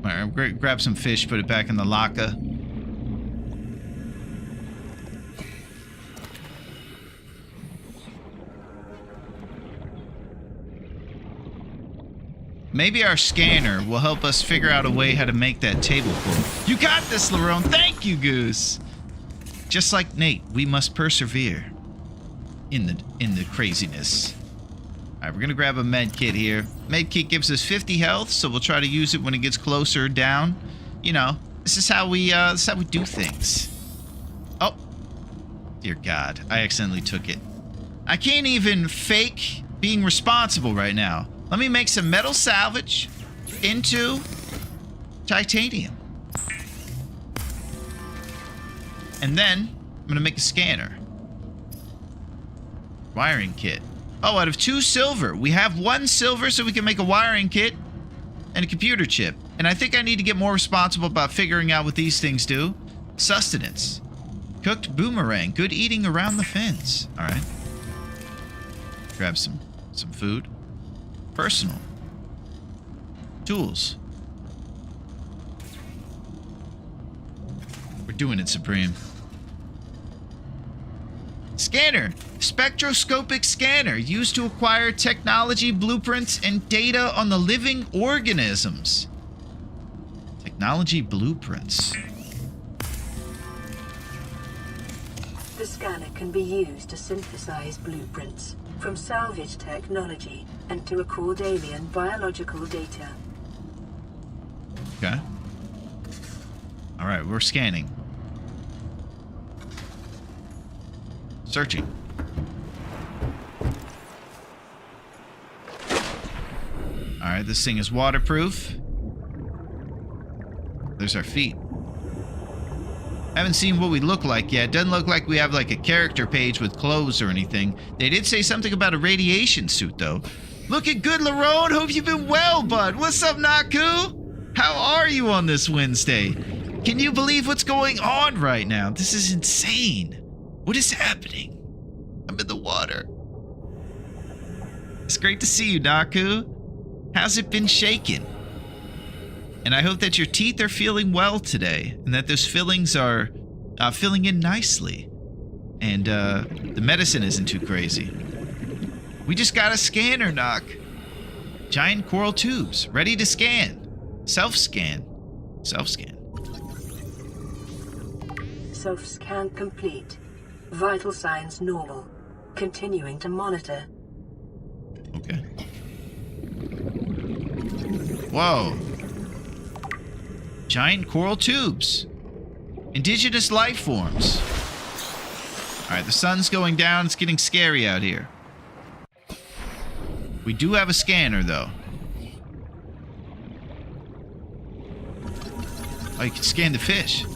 Alright, grab some fish, put it back in the locker. Maybe our scanner will help us figure out a way how to make that table full. You got this, Larone. Thank you, Goose. Just like Nate, we must persevere in the craziness. All right, we're gonna grab a med kit here. Med kit gives us 50 health, so we'll try to use it when it gets closer down. You know, this is how we do things. Oh, dear God, I accidentally took it. I can't even fake being responsible right now. Let me make some metal salvage into titanium. And then I'm going to make a scanner. Wiring kit. Oh, out of 2 silver. We have 1 silver so we can make a wiring kit and a computer chip. And I think I need to get more responsible about figuring out what these things do. Sustenance. Cooked boomerang. Good eating around the fence. All right. Grab some food. Personal. Tools. We're doing it, Supreme. Scanner. Spectroscopic scanner used to acquire technology blueprints and data on the living organisms. Technology blueprints. The scanner can be used to synthesize blueprints from salvage technology and to record alien biological data. Okay. All right, we're scanning. Searching. All right, this thing is waterproof. There's our feet. Haven't seen what we look like yet. Doesn't look like we have like a character page with clothes or anything. They did say something about a radiation suit though. Looking good, Larone. Hope you've been well, bud. What's up, Naku? How are you on this Wednesday? Can you believe what's going on right now? This is insane. What is happening? I'm in the water. It's great to see you, Naku. How's it been shaking? And I hope that your teeth are feeling well today, and that those fillings are filling in nicely. And the medicine isn't too crazy. We just got a scanner, Knock. Giant coral tubes, ready to scan. Self-scan. Self-scan. Self-scan complete. Vital signs normal. Continuing to monitor. Okay. Whoa. Giant coral tubes. Indigenous life forms. Alright, the sun's going down. It's getting scary out here. We do have a scanner, though. Oh, you can scan the fish. Oh,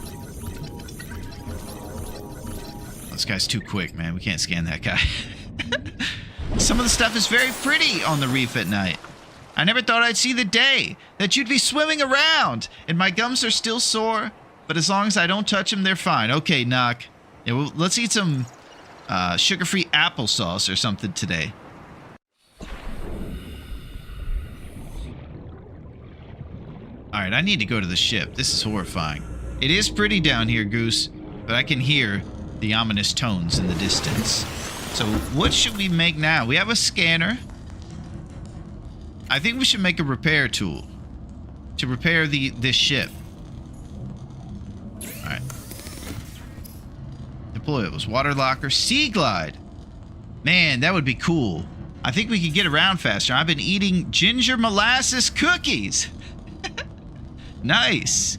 this guy's too quick, man. We can't scan that guy. Some of the stuff is very pretty on the reef at night. I never thought I'd see the day that you'd be swimming around. And my gums are still sore, but as long as I don't touch them, they're fine. Okay, Knock. Yeah, well, let's eat some sugar-free applesauce or something today. Alright, I need to go to the ship. This is horrifying. It is pretty down here, Goose, but I can hear the ominous tones in the distance. So what should we make now? We have a scanner. I think we should make a repair tool to repair this ship. Alright. Deployables. Water locker. Sea glide. Man, that would be cool. I think we could get around faster. I've been eating ginger molasses cookies. Nice.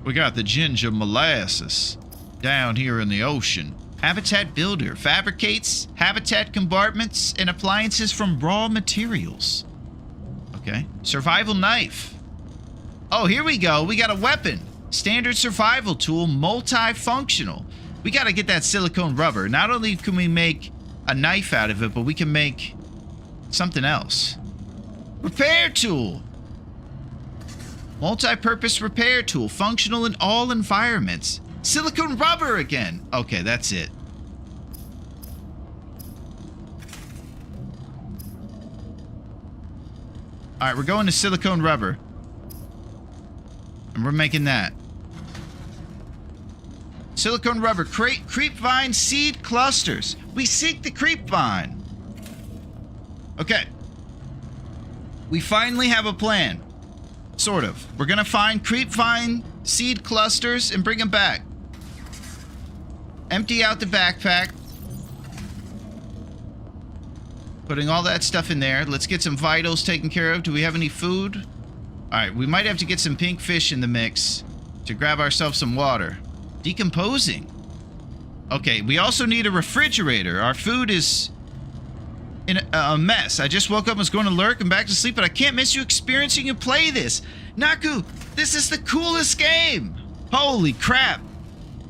We got the ginger molasses down here in the ocean. Habitat builder fabricates habitat compartments and appliances from raw materials. Okay. Survival knife. Oh, here we go. We got a weapon. Standard survival tool, multifunctional. We got to get that silicone rubber. Not only can we make a knife out of it, but we can make something else. Repair tool. Multi-purpose repair tool, functional in all environments. Silicone rubber again. Okay, that's it. Alright, we're going to silicone rubber. And we're making that. Silicone rubber, creepvine seed clusters. We seek the creepvine. Okay. We finally have a plan. Sort of. We're gonna find creepvine seed clusters and bring them back. Empty out the backpack. Putting all that stuff in there. Let's get some vitals taken care of. Do we have any food? Alright, we might have to get some pink fish in the mix to grab ourselves some water. Decomposing. Okay, we also need a refrigerator. Our food is in a mess. I just woke up and was going to lurk and back to sleep, but I can't miss you experiencing you play this. Naku, this is the coolest game. Holy crap.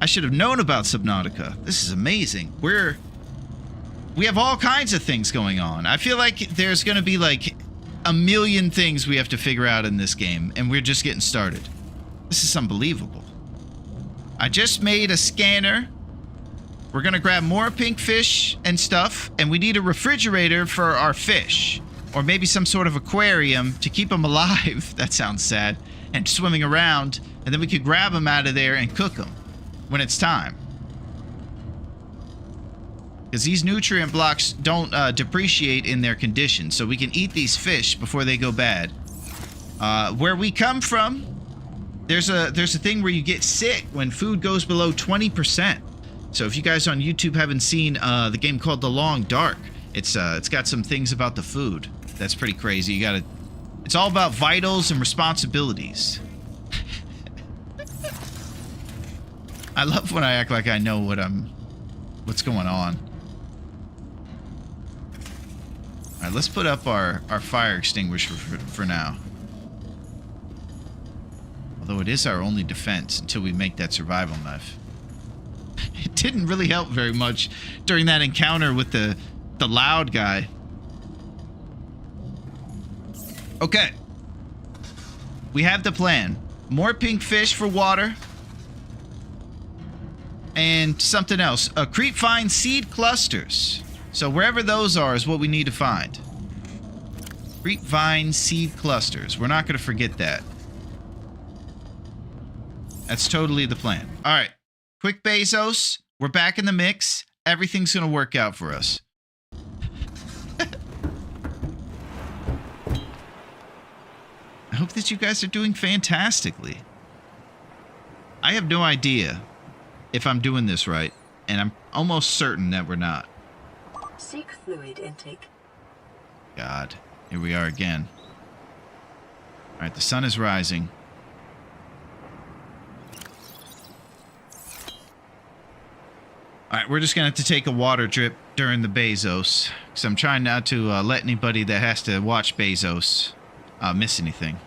I should have known about Subnautica. This is amazing. We have all kinds of things going on. I feel like there's going to be like a million things we have to figure out in this game, and we're just getting started. This is unbelievable. I just made a scanner. We're going to grab more pink fish and stuff, and we need a refrigerator for our fish. Or maybe some sort of aquarium to keep them alive. That sounds sad. And swimming around, and then we could grab them out of there and cook them when it's time. Because these nutrient blocks don't depreciate in their condition, so we can eat these fish before they go bad. Where we come from, there's a thing where you get sick when food goes below 20%. So if you guys on YouTube haven't seen the game called The Long Dark, it's got some things about the food that's pretty crazy. It's all about vitals and responsibilities. I love when I act like I know what's going on. All right, let's put up our fire extinguisher for now. Although it is our only defense until we make that survival knife. It didn't really help very much during that encounter with the loud guy. Okay, we have the plan. More pink fish for water. And something else. Creepvine seed clusters. So wherever those are is what we need to find. Creepvine seed clusters. We're not going to forget that. That's totally the plan. All right. Quick Bezos. We're back in the mix. Everything's going to work out for us. I hope that you guys are doing fantastically. I have no idea if I'm doing this right, and I'm almost certain that we're not. Seek fluid intake. God, here we are again. All right, the sun is rising. All right, we're just going to have to take a water drip during the Bezos, because I'm trying not to let anybody that has to watch Bezos miss anything.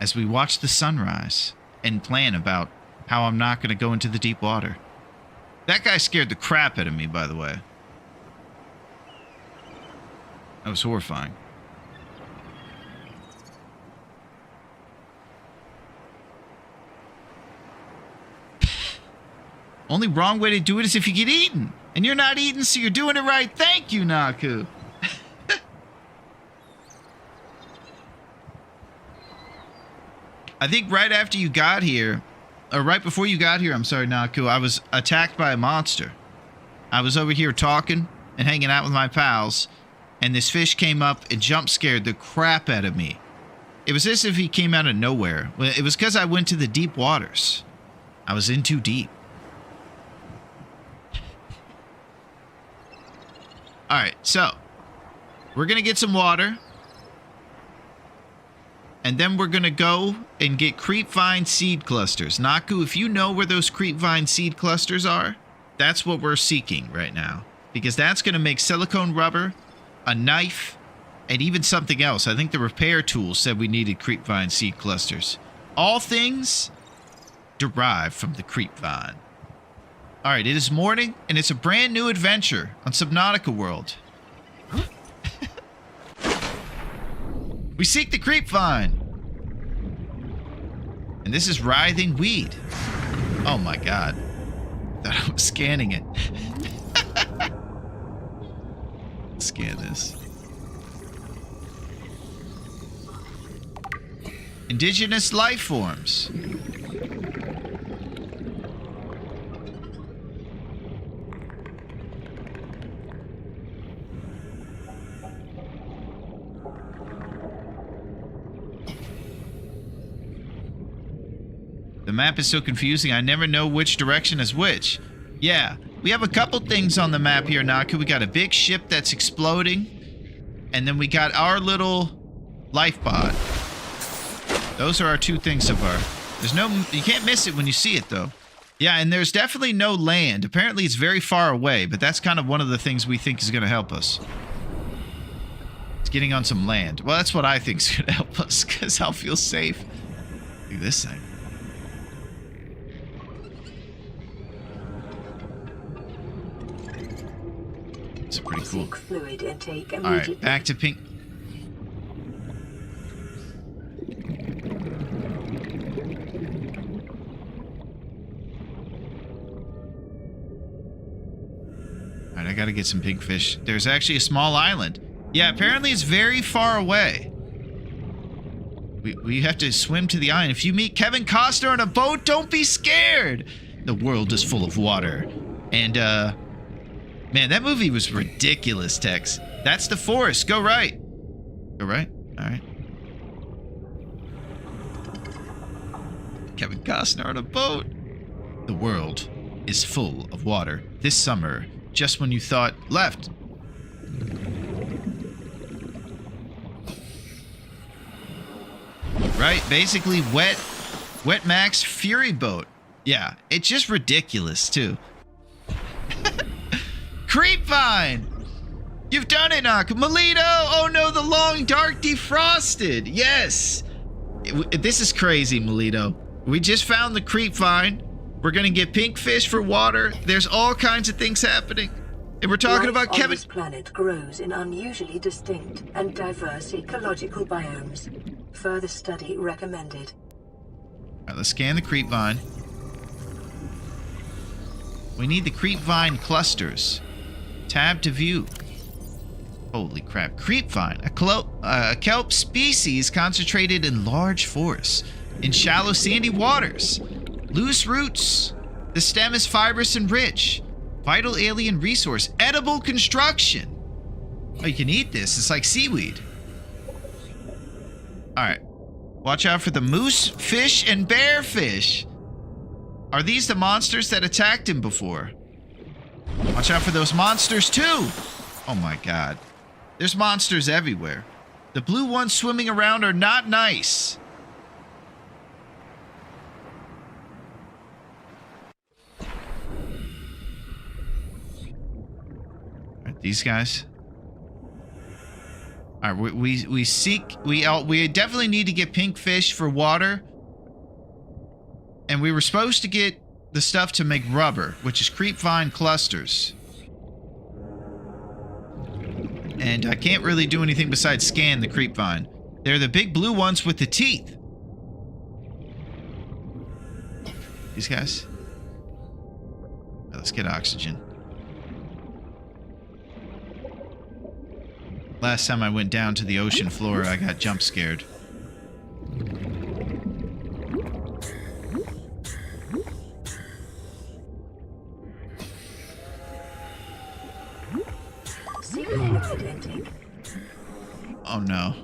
As we watch the sunrise and plan about how I'm not going to go into the deep water. That guy scared the crap out of me, by the way. That was horrifying. Only wrong way to do it is if you get eaten. And you're not eating, so you're doing it right. Thank you, Naku. I think right after you got here, or right before you got here, I'm sorry, Naku, I was attacked by a monster. I was over here talking and hanging out with my pals, and this fish came up and jump scared the crap out of me. It was as if he came out of nowhere. It was because I went to the deep waters. I was in too deep. Alright, so we're going to get some water. And then we're going to go and get creepvine seed clusters. Naku, if you know where those creepvine seed clusters are, that's what we're seeking right now. Because that's going to make silicone rubber, a knife, and even something else. I think the repair tool said we needed creepvine seed clusters. All things derived from the creepvine. Alright, it is morning, and it's a brand new adventure on Subnautica World. We seek the creepvine. And this is writhing weed. Oh my god. I thought I was scanning it. Scan this. Indigenous life forms. The map is so confusing, I never know which direction is which. Yeah, we have a couple things on the map here, Naku. We got a big ship that's exploding. And then we got our little life pod. Those are our two things so far. There's no... You can't miss it when you see it, though. Yeah, and there's definitely no land. Apparently, it's very far away, but that's kind of one of the things we think is going to help us. It's getting on some land. Well, that's what I think is going to help us, because I'll feel safe. Look at this thing. It's pretty cool. Fluid intake immediately. All right, back to pink. All right, I gotta get some pink fish. There's actually a small island. Yeah, apparently it's very far away. We have to swim to the island. If you meet Kevin Costner on a boat, don't be scared. The world is full of water. And, man, that movie was ridiculous, Tex. That's the forest. Go right. Go right? All right. Kevin Costner on a boat. The world is full of water. This summer, just when you thought left. Right? Basically, Wet Mac's Fury Boat. Yeah, it's just ridiculous, too. Creepvine! You've done it, Naku. Melito! Oh no, the long dark defrosted! Yes! This is crazy, Melito. We just found the creepvine. We're gonna get pink fish for water. There's all kinds of things happening. And we're talking about Kevin... This planet grows in unusually distinct and diverse ecological biomes. Further study recommended. All right, let's scan the creep vine. We need the creep vine clusters. Tab to view. Holy crap. Creep vine, a kelp species concentrated in large forests, in shallow sandy waters. Loose roots. The stem is fibrous and rich. Vital alien resource. Edible construction. Oh, you can eat this. It's like seaweed. Alright. Watch out for the moose, fish, and bearfish. Are these the monsters that attacked him before? Watch out for those monsters too. Oh my god. There's monsters everywhere. The blue ones swimming around are not nice. Alright, these guys. Alright, we definitely need to get pink fish for water. And we were supposed to get the stuff to make rubber, which is creep vine clusters. And I can't really do anything besides scan the creep vine. They're the big blue ones with the teeth. These guys. Right, let's get oxygen. Last time I went down to the ocean floor, I got jump scared. Oh no.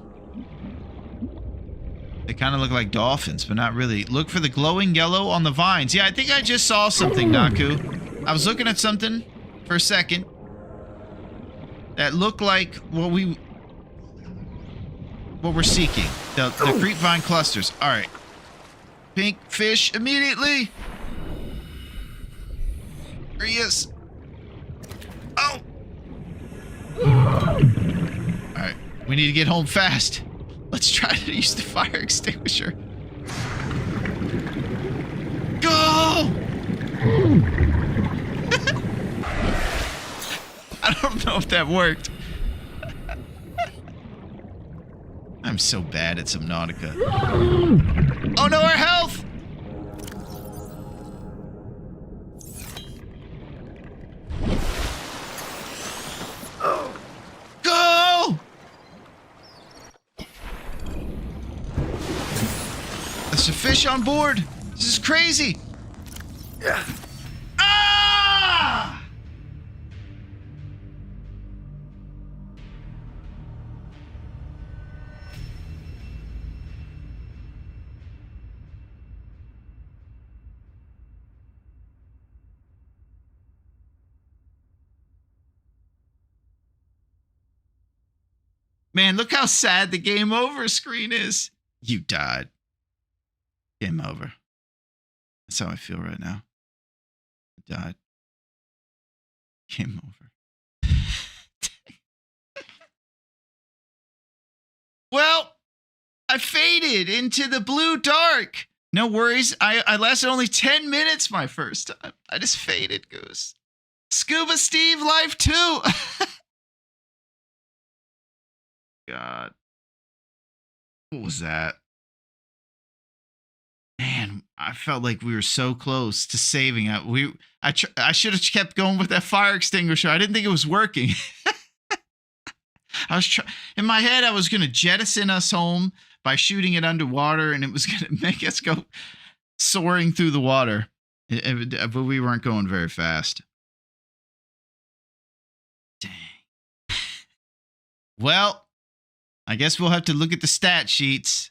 They kind of look like dolphins, but not really. Look for the glowing yellow on the vines. Yeah, I think I just saw something, Naku. I was looking at something for a second that looked like what we're seeking. The creep vine clusters. All right. Pink fish immediately. There he is. Oh. Alright, we need to get home fast. Let's try to use the fire extinguisher. Go! I don't know if that worked. I'm so bad at Subnautica. Oh no, our health! Go! There's a fish on board. This is crazy. Ah! Man, look how sad the game over screen is. You died. Game over. That's how I feel right now. I died. Game over. Well, I faded into the blue dark. No worries. I lasted only 10 minutes my first time. I just faded, Goose. Scuba Steve Life 2. God. What was that? Man, I felt like we were so close to saving it. I should have kept going with that fire extinguisher. I didn't think it was working. In my head, I was going to jettison us home by shooting it underwater, and it was going to make us go soaring through the water. But we weren't going very fast. Dang. Well, I guess we'll have to look at the stat sheets.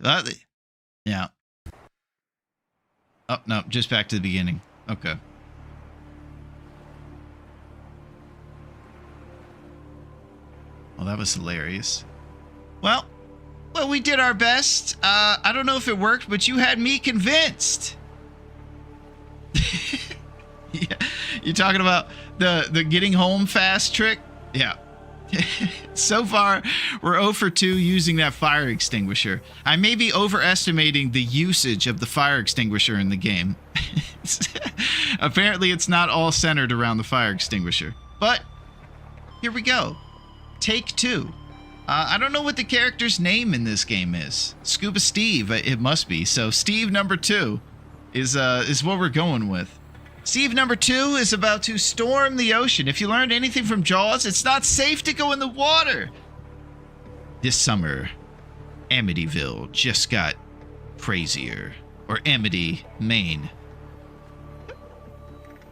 Yeah. Oh, no, just back to the beginning. Okay. Well, that was hilarious. Well, we did our best. I don't know if it worked, but you had me convinced. Yeah. You talking about the getting home fast trick? Yeah. So far, we're 0 for 2 using that fire extinguisher. I may be overestimating the usage of the fire extinguisher in the game. Apparently, it's not all centered around the fire extinguisher. But here we go. Take 2. I don't know what the character's name in this game is. Scuba Steve, it must be. So Steve number 2 is what we're going with. Steve number 2 is about to storm the ocean. If you learned anything from Jaws, it's not safe to go in the water. This summer, Amityville just got crazier. Or Amity, Maine.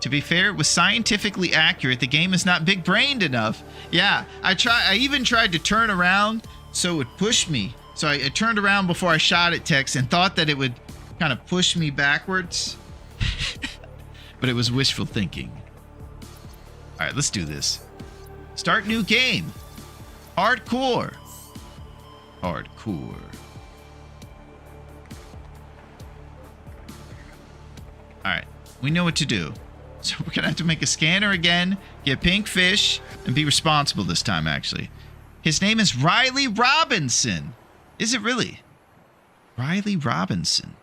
To be fair, it was scientifically accurate. The game is not big-brained enough. Yeah, I even tried to turn around so it would push me. So I turned around before I shot at Tex and thought that it would kind of push me backwards. But it was wishful thinking. All right, let's do this. Start new game. Hardcore. Hardcore. All right, we know what to do. So we're gonna have to make a scanner again, get pink fish, and be responsible this time, actually. His name is Riley Robinson. Is it really? Riley Robinson.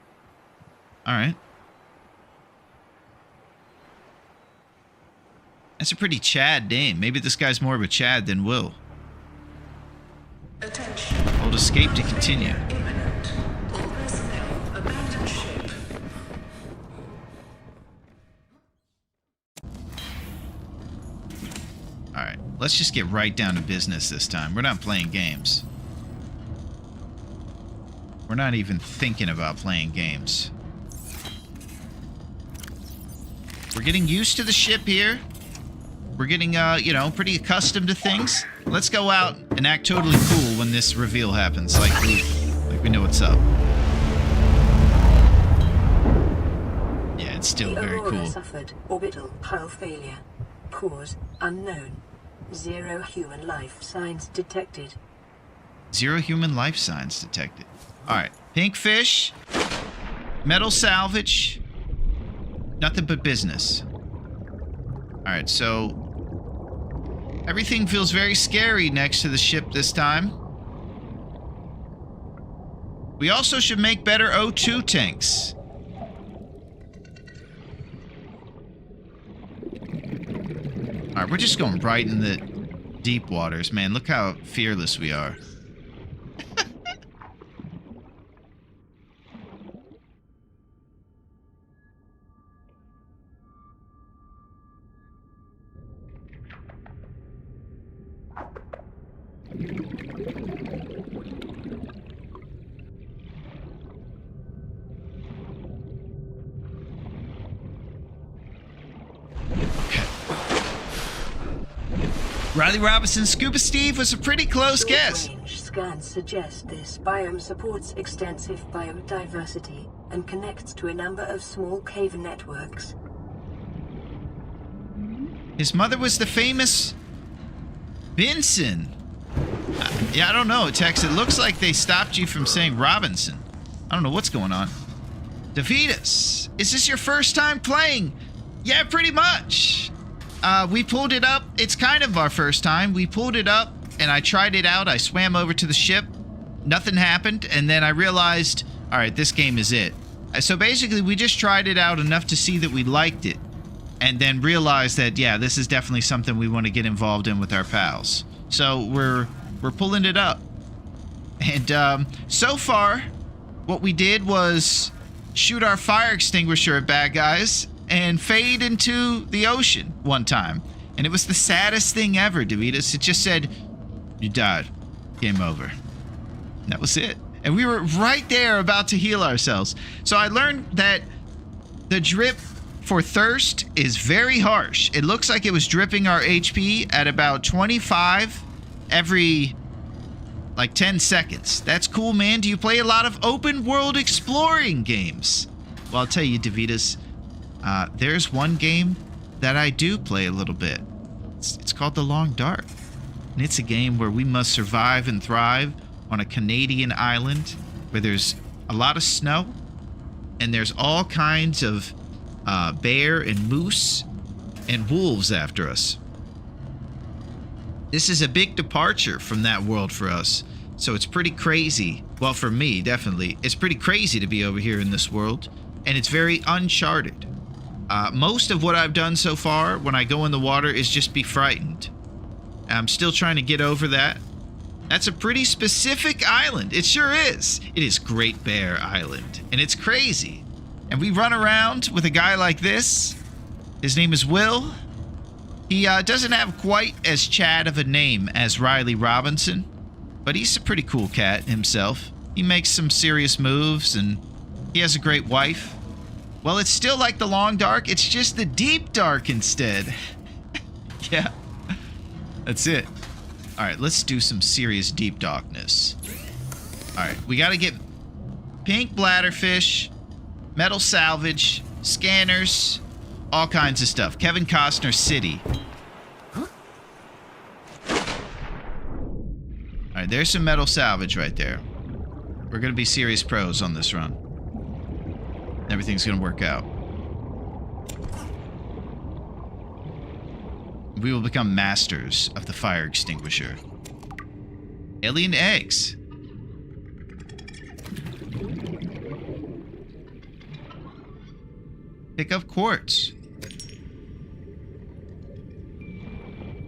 All right. That's a pretty Chad name. Maybe this guy's more of a Chad than Will. Attention. Hold escape to continue. Imminent. All personnel abandon ship. Alright, let's just get right down to business this time. We're not playing games. We're not even thinking about playing games. We're getting used to the ship here. We're getting, you know, pretty accustomed to things. Let's go out and act totally cool when this reveal happens, like we know what's up. Yeah, it's still very cool. Suffered orbital hull failure. Cause unknown. 0 human life signs detected. 0 human life signs detected. All right, pink fish, metal salvage, nothing but business. All right, so everything feels very scary next to the ship this time. We also should make better O2 tanks. All right, we're just going right in the deep waters, man. Look how fearless we are. Riley Robinson, Scuba Steve was a pretty close guess. Short-range scans suggest this biome supports extensive biodiversity and connects to a number of small cave networks. His mother was the famous Benson. Yeah, I don't know, Tex. It looks like they stopped you from saying Robinson. I don't know what's going on. Davidas, is this your first time playing? Yeah, pretty much. We pulled it up. It's kind of our first time. We pulled it up, and I tried it out. I swam over to the ship. Nothing happened, and then I realized, all right, this game is it. So basically, we just tried it out enough to see that we liked it, and then realized that, yeah, this is definitely something we want to get involved in with our pals. So we're pulling it up. And so far, what we did was shoot our fire extinguisher at bad guys and fade into the ocean one time. And it was the saddest thing ever, Davidas. It just said, you died. Game over. And that was it. And we were right there about to heal ourselves. So I learned that the drip for thirst is very harsh. It looks like it was dripping our HP at about 25 every like 10 seconds. That's cool, man. Do you play a lot of open world exploring games? Well, I'll tell you, Davidas, there's one game that I do play a little bit. It's called The Long Dark. And it's a game where we must survive and thrive on a Canadian island where there's a lot of snow and there's all kinds of bear and moose and wolves after us. This is a big departure from that world for us. So it's pretty crazy. Well, for me, definitely. It's pretty crazy to be over here in this world. And it's very uncharted. Most of what I've done so far when I go in the water is just be frightened. I'm still trying to get over that. That's a pretty specific island. It sure is. It is Great Bear Island, and it's crazy. And we run around with a guy like this. His name is Will. He doesn't have quite as Chad of a name as Riley Robinson, but he's a pretty cool cat himself. He makes some serious moves, and he has a great wife. Well, it's still like the Long Dark. It's just the Deep Dark instead. Yeah, that's it. All right, let's do some serious deep darkness. All right, we got to get pink bladderfish, metal salvage, scanners, all kinds of stuff. Kevin Costner City. All right, there's some metal salvage right there. We're going to be serious pros on this run. Everything's going to work out. We will become masters of the fire extinguisher. Alien eggs. Pick up quartz.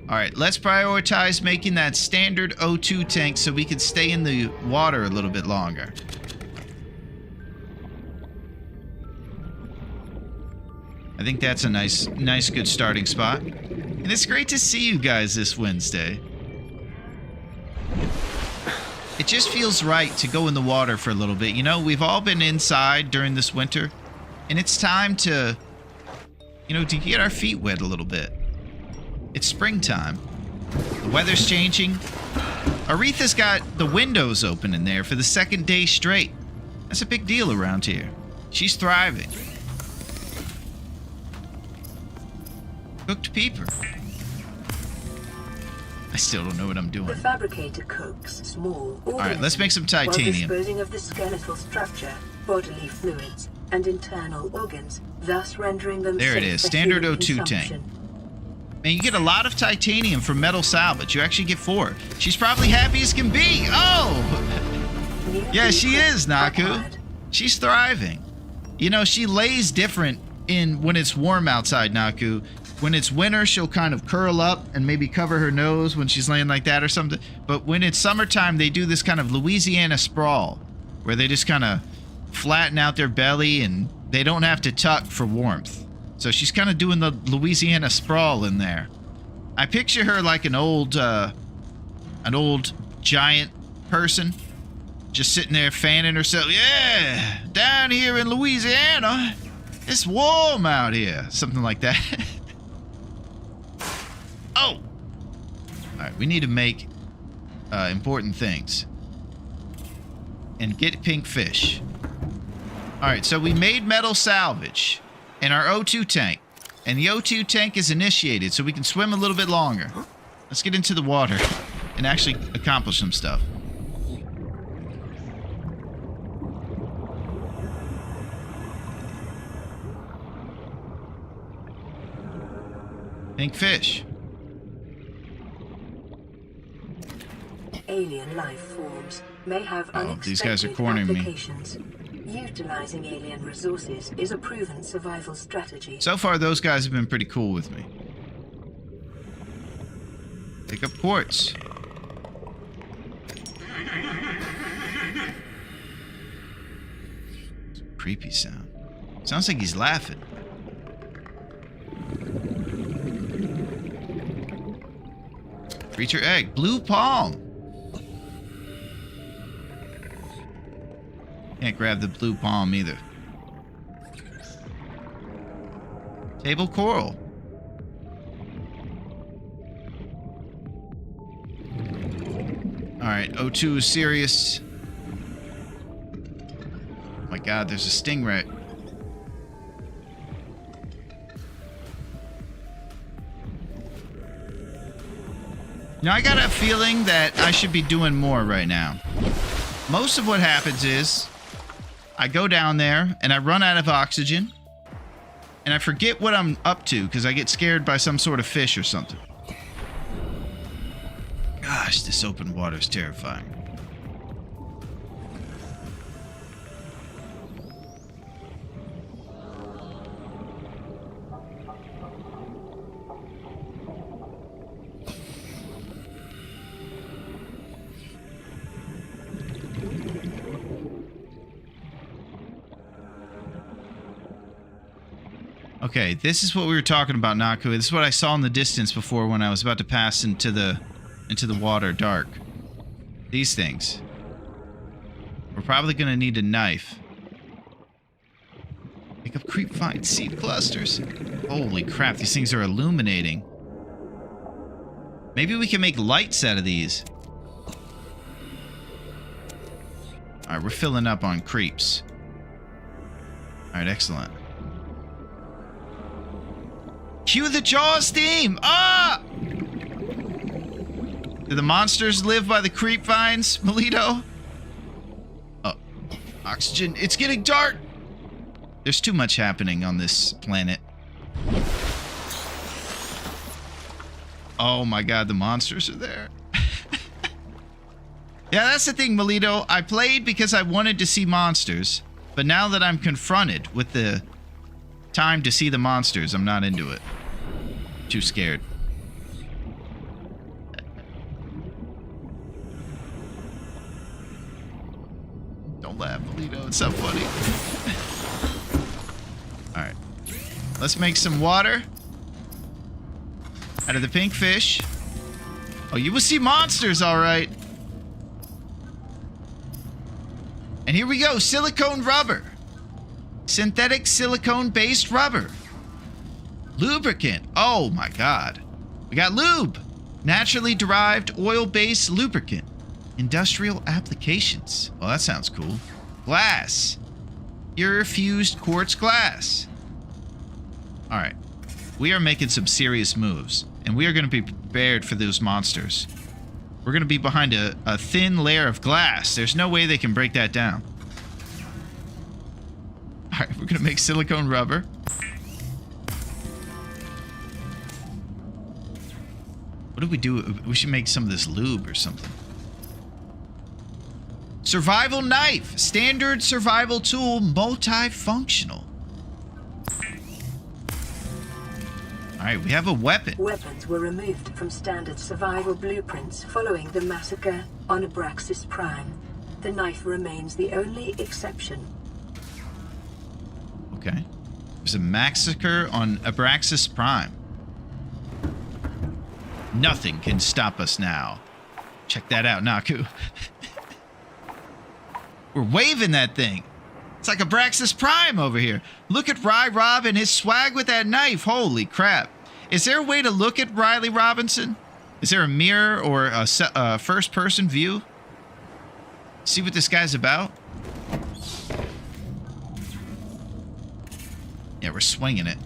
Alright, let's prioritize making that standard O2 tank so we can stay in the water a little bit longer. I think that's a nice good starting spot. And it's great to see you guys this Wednesday. It just feels right to go in the water for a little bit. You know, we've all been inside during this winter, and it's time to, to get our feet wet a little bit. It's springtime. The weather's changing. Aretha's got the windows open in there for the second day straight. That's a big deal around here. She's thriving. Cooked peeper. I still don't know what I'm doing. The fabricator cooks small organisms. Alright, let's make some titanium. While disposing of the skeletal structure, bodily fluids, and internal organs, thus rendering them there it safe is. for Standard human O2 consumption. tank. Man, you get a lot of titanium from metal salvage. You actually get 4. She's probably happy as can be. Oh! Yeah, she is, Naku. She's thriving. You know, she lays different when it's warm outside, Naku. When it's winter, she'll kind of curl up and maybe cover her nose when she's laying like that or something. But when it's summertime, they do this kind of Louisiana sprawl, where they just kind of flatten out their belly and they don't have to tuck for warmth. So she's kind of doing the Louisiana sprawl in there. I picture her like an old giant person, just sitting there fanning herself. Yeah, down here in Louisiana, it's warm out here. Something like that. Oh! Alright, we need to make important things. And get pink fish. Alright, so we made metal salvage in our O2 tank. And the O2 tank is initiated, so we can swim a little bit longer. Let's get into the water and actually accomplish some stuff. Pink fish. Alien life forms may have unexpected these guys are cornering me. applications. Utilizing alien resources is a proven survival strategy. So far, those guys have been pretty cool with me. Pick up quartz. Creepy sound. Sounds like he's laughing. Creature egg. Blue palm. Can't grab the blue palm either. Table coral. Alright, O2 is serious. Oh my god, there's a stingray. Now, I got a feeling that I should be doing more right now. Most of what happens is I go down there and I run out of oxygen and I forget what I'm up to because I get scared by some sort of fish or something. Gosh, this open water is terrifying. Okay, this is what we were talking about, Naku. This is what I saw in the distance before when I was about to pass into the water dark. These things. We're probably going to need a knife. Pick up creep vine seed clusters. Holy crap, these things are illuminating. Maybe we can make lights out of these. Alright, we're filling up on creeps. Alright, excellent. Cue the Jaws theme! Ah! Do the monsters live by the creep vines, Melito? Oh, oxygen. It's getting dark! There's too much happening on this planet. Oh my god, the monsters are there. Yeah, that's the thing, Melito. I played because I wanted to see monsters. But now that I'm confronted with the time to see the monsters, I'm not into it. Too scared. Don't laugh, Melito. It's so funny. Alright. Let's make some water out of the pink fish. Oh, you will see monsters, alright. And here we go, silicone rubber. Synthetic silicone-based rubber. Lubricant. Oh my god. We got lube. Naturally derived oil-based lubricant. Industrial applications. Well, that sounds cool. Glass. Pure fused quartz glass. Alright. We are making some serious moves. And we are going to be prepared for those monsters. We're going to be behind a thin layer of glass. There's no way they can break that down. Alright, we're going to make silicone rubber. What do we do? We should make some of this lube or something. Survival knife. Standard survival tool, multifunctional. Alright, we have a weapon. Weapons were removed from standard survival blueprints following the massacre on Abraxas Prime. The knife remains the only exception. Okay. There's a massacre on Abraxas Prime. Nothing can stop us now. Check that out, Naku. We're waving that thing. It's like Abraxas Prime over here. Look at Rob and his swag with that knife. Holy crap. Is there a way to look at Riley Robinson? Is there a mirror or a first-person view? See what this guy's about? Yeah, we're swinging it.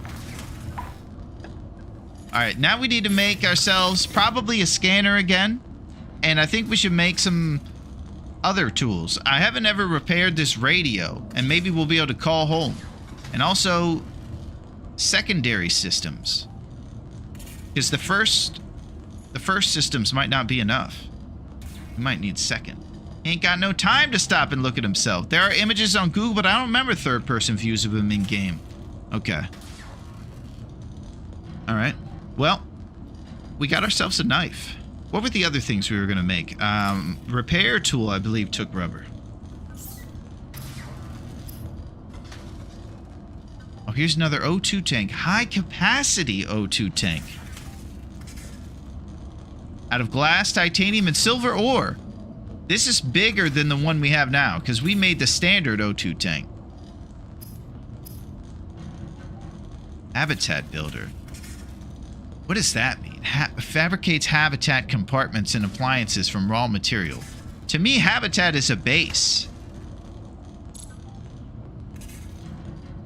Alright, now we need to make ourselves probably a scanner again. And I think we should make some other tools. I haven't ever repaired this radio, and maybe we'll be able to call home. And also, secondary systems. Because the first systems might not be enough. We might need second. He ain't got no time to stop and look at himself. There are images on Google, but I don't remember third-person views of him in-game. Okay. Alright. Well, we got ourselves a knife. What were the other things we were going to make? Repair tool, I believe, took rubber. Oh, here's another O2 tank. High-capacity O2 tank. Out of glass, titanium, and silver ore. This is bigger than the one we have now, because we made the standard O2 tank. Habitat builder. What does that mean? Fabricates habitat compartments and appliances from raw material. To me, habitat is a base.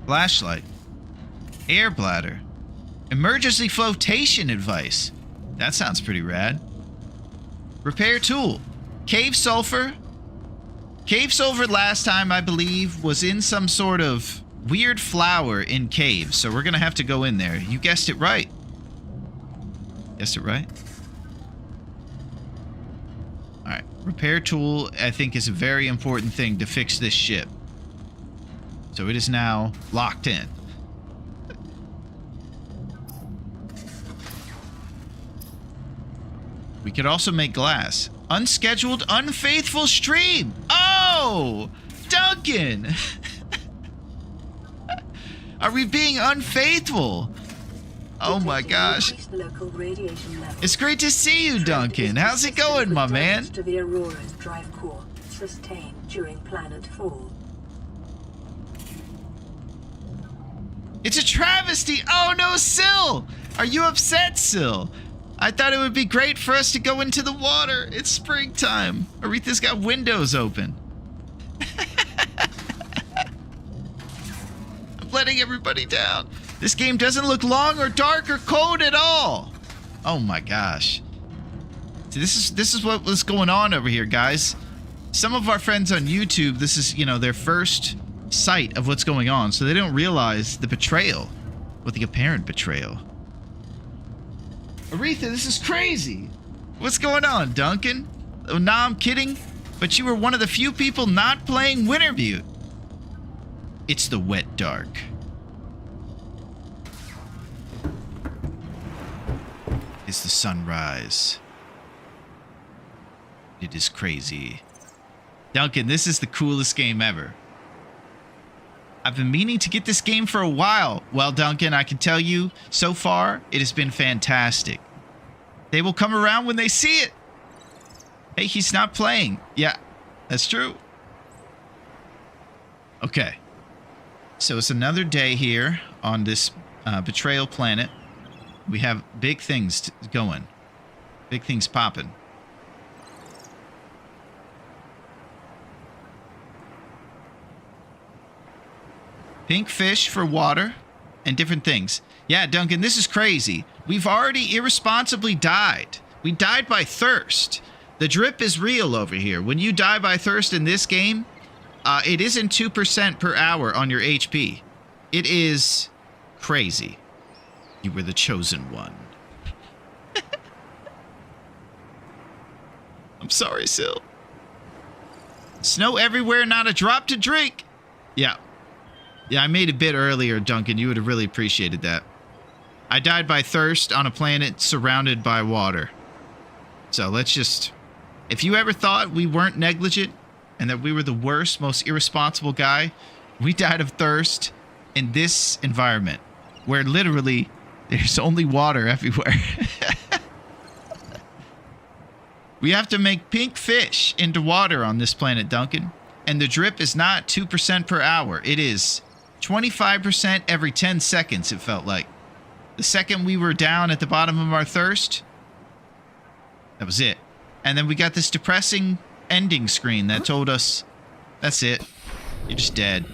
Flashlight. Air bladder. Emergency flotation advice. That sounds pretty rad. Repair tool. Cave sulfur. Cave sulfur last time, I believe, was in some sort of weird flower in caves. So we're going to have to go in there. You guessed it right. Guessed it right? Alright. Repair tool, I think, is a very important thing to fix this ship. So it is now locked in. We could also make glass. Unscheduled, unfaithful stream. Oh! Duncan! Are we being unfaithful? Oh my Detecting gosh. increased local radiation levels. It's great to see you, Duncan. How's it going, my man? To the Aurora's drive core, sustained during planet fall. It's a travesty. Oh no, Syl! Are you upset, Syl? I thought it would be great for us to go into the water. It's springtime. Aretha's got windows open. I'm letting everybody down. This game doesn't look long or dark or cold at all. Oh my gosh. See, this is what was going on over here, guys. Some of our friends on YouTube, this is, you know, their first sight of what's going on, so they don't realize the betrayal, or the apparent betrayal. Aretha, this is crazy. What's going on, Duncan? Oh, nah, I'm kidding, but you were one of the few people not playing Wintermute. It's the wet dark. It's the sunrise. It is crazy. Duncan, this is the coolest game ever. I've been meaning to get this game for a while. Well, Duncan, I can tell you, so far, it has been fantastic. They will come around when they see it. Hey, he's not playing. Yeah, that's true. Okay. So it's another day here on this betrayal planet. We have big things going. Big things popping. Pink fish for water and different things. Yeah, Duncan, this is crazy. We've already irresponsibly died. We died by thirst. The drip is real over here. When you die by thirst in this game, it isn't 2% per hour on your HP. It is crazy. You were the chosen one. I'm sorry, Syl. Snow everywhere, not a drop to drink. Yeah. Yeah, I made a bit earlier, Duncan. You would have really appreciated that. I died by thirst on a planet surrounded by water. So let's just... If you ever thought we weren't negligent and that we were the worst, most irresponsible guy, we died of thirst in this environment where literally there's only water everywhere. We have to make pink fish into water on this planet, Duncan. And the drip is not 2% per hour. It is 25% every 10 seconds, it felt like. The second we were down at the bottom of our thirst, that was it. And then we got this depressing ending screen that told us, that's it. You're just dead.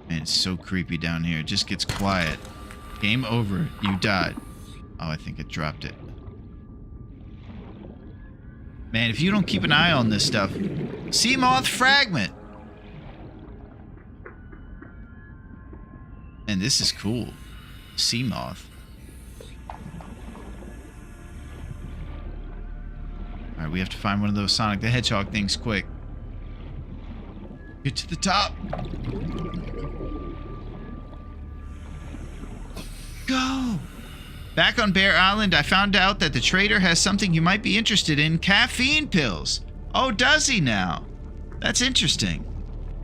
Man, it's so creepy down here. It just gets quiet. Game over. You died. Oh, I think it dropped it. Man, if you don't keep an eye on this stuff... Sea moth fragment! Man, this is cool. Sea moth. Alright, we have to find one of those Sonic the Hedgehog things quick. Get to the top. Go! Back on Bear Island, I found out that the trader has something you might be interested in. Caffeine pills. Oh, does he now? That's interesting.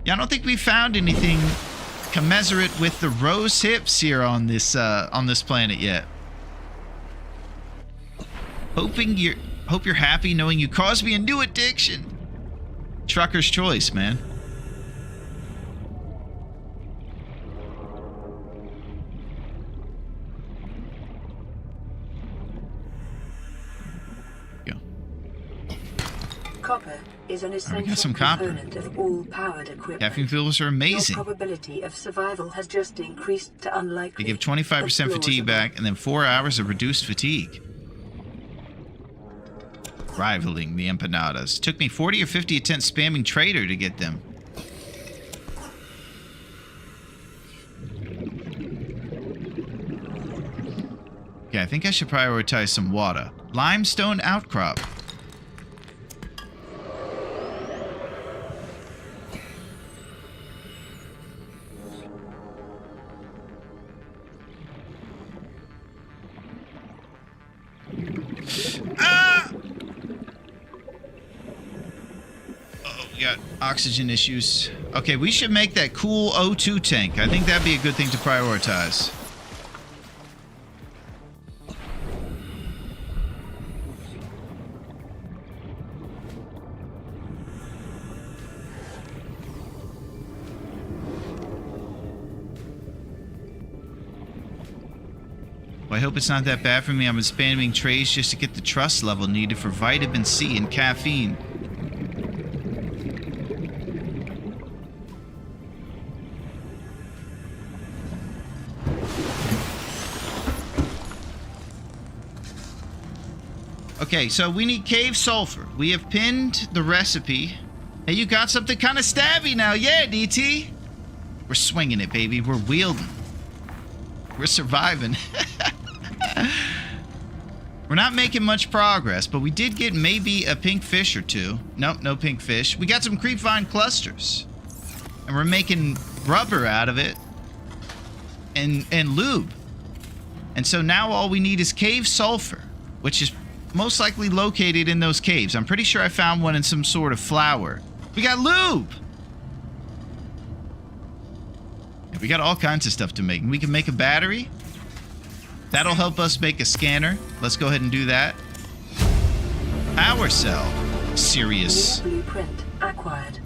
Yeah, I don't think we found anything commensurate with the rose hips here on this planet yet. Hope you're happy knowing you caused me a new addiction. Trucker's choice, man. Copper is an essential some copper. component of all powered equipment. Caffeine fuels are amazing. Your probability of survival has just increased to unlikely. They give 25% fatigue back and then 4 hours of reduced fatigue. Rivaling the empanadas. Took me 40 or 50 attempts spamming Trader to get them. I think I should prioritize some water. Limestone outcrop. Got oxygen issues. Okay, we should make that cool O2 tank. I think that'd be a good thing to prioritize. Well, I hope it's not that bad for me. I'm spamming trays just to get the trust level needed for vitamin C and caffeine. Okay, so we need cave sulfur. We have pinned the recipe. Hey, you got something kind of stabby now. Yeah, DT. We're swinging it, baby. We're wielding. We're surviving. We're not making much progress, but we did get maybe a pink fish or two. Nope, no pink fish. We got some creepvine clusters. And we're making rubber out of it. And lube. And so now all we need is cave sulfur, which is most likely located in those caves. I'm pretty sure I found one in some sort of flower. We got lube! And we got all kinds of stuff to make. And we can make a battery. That'll help us make a scanner. Let's go ahead and do that. Power cell. Serious. New blueprint acquired.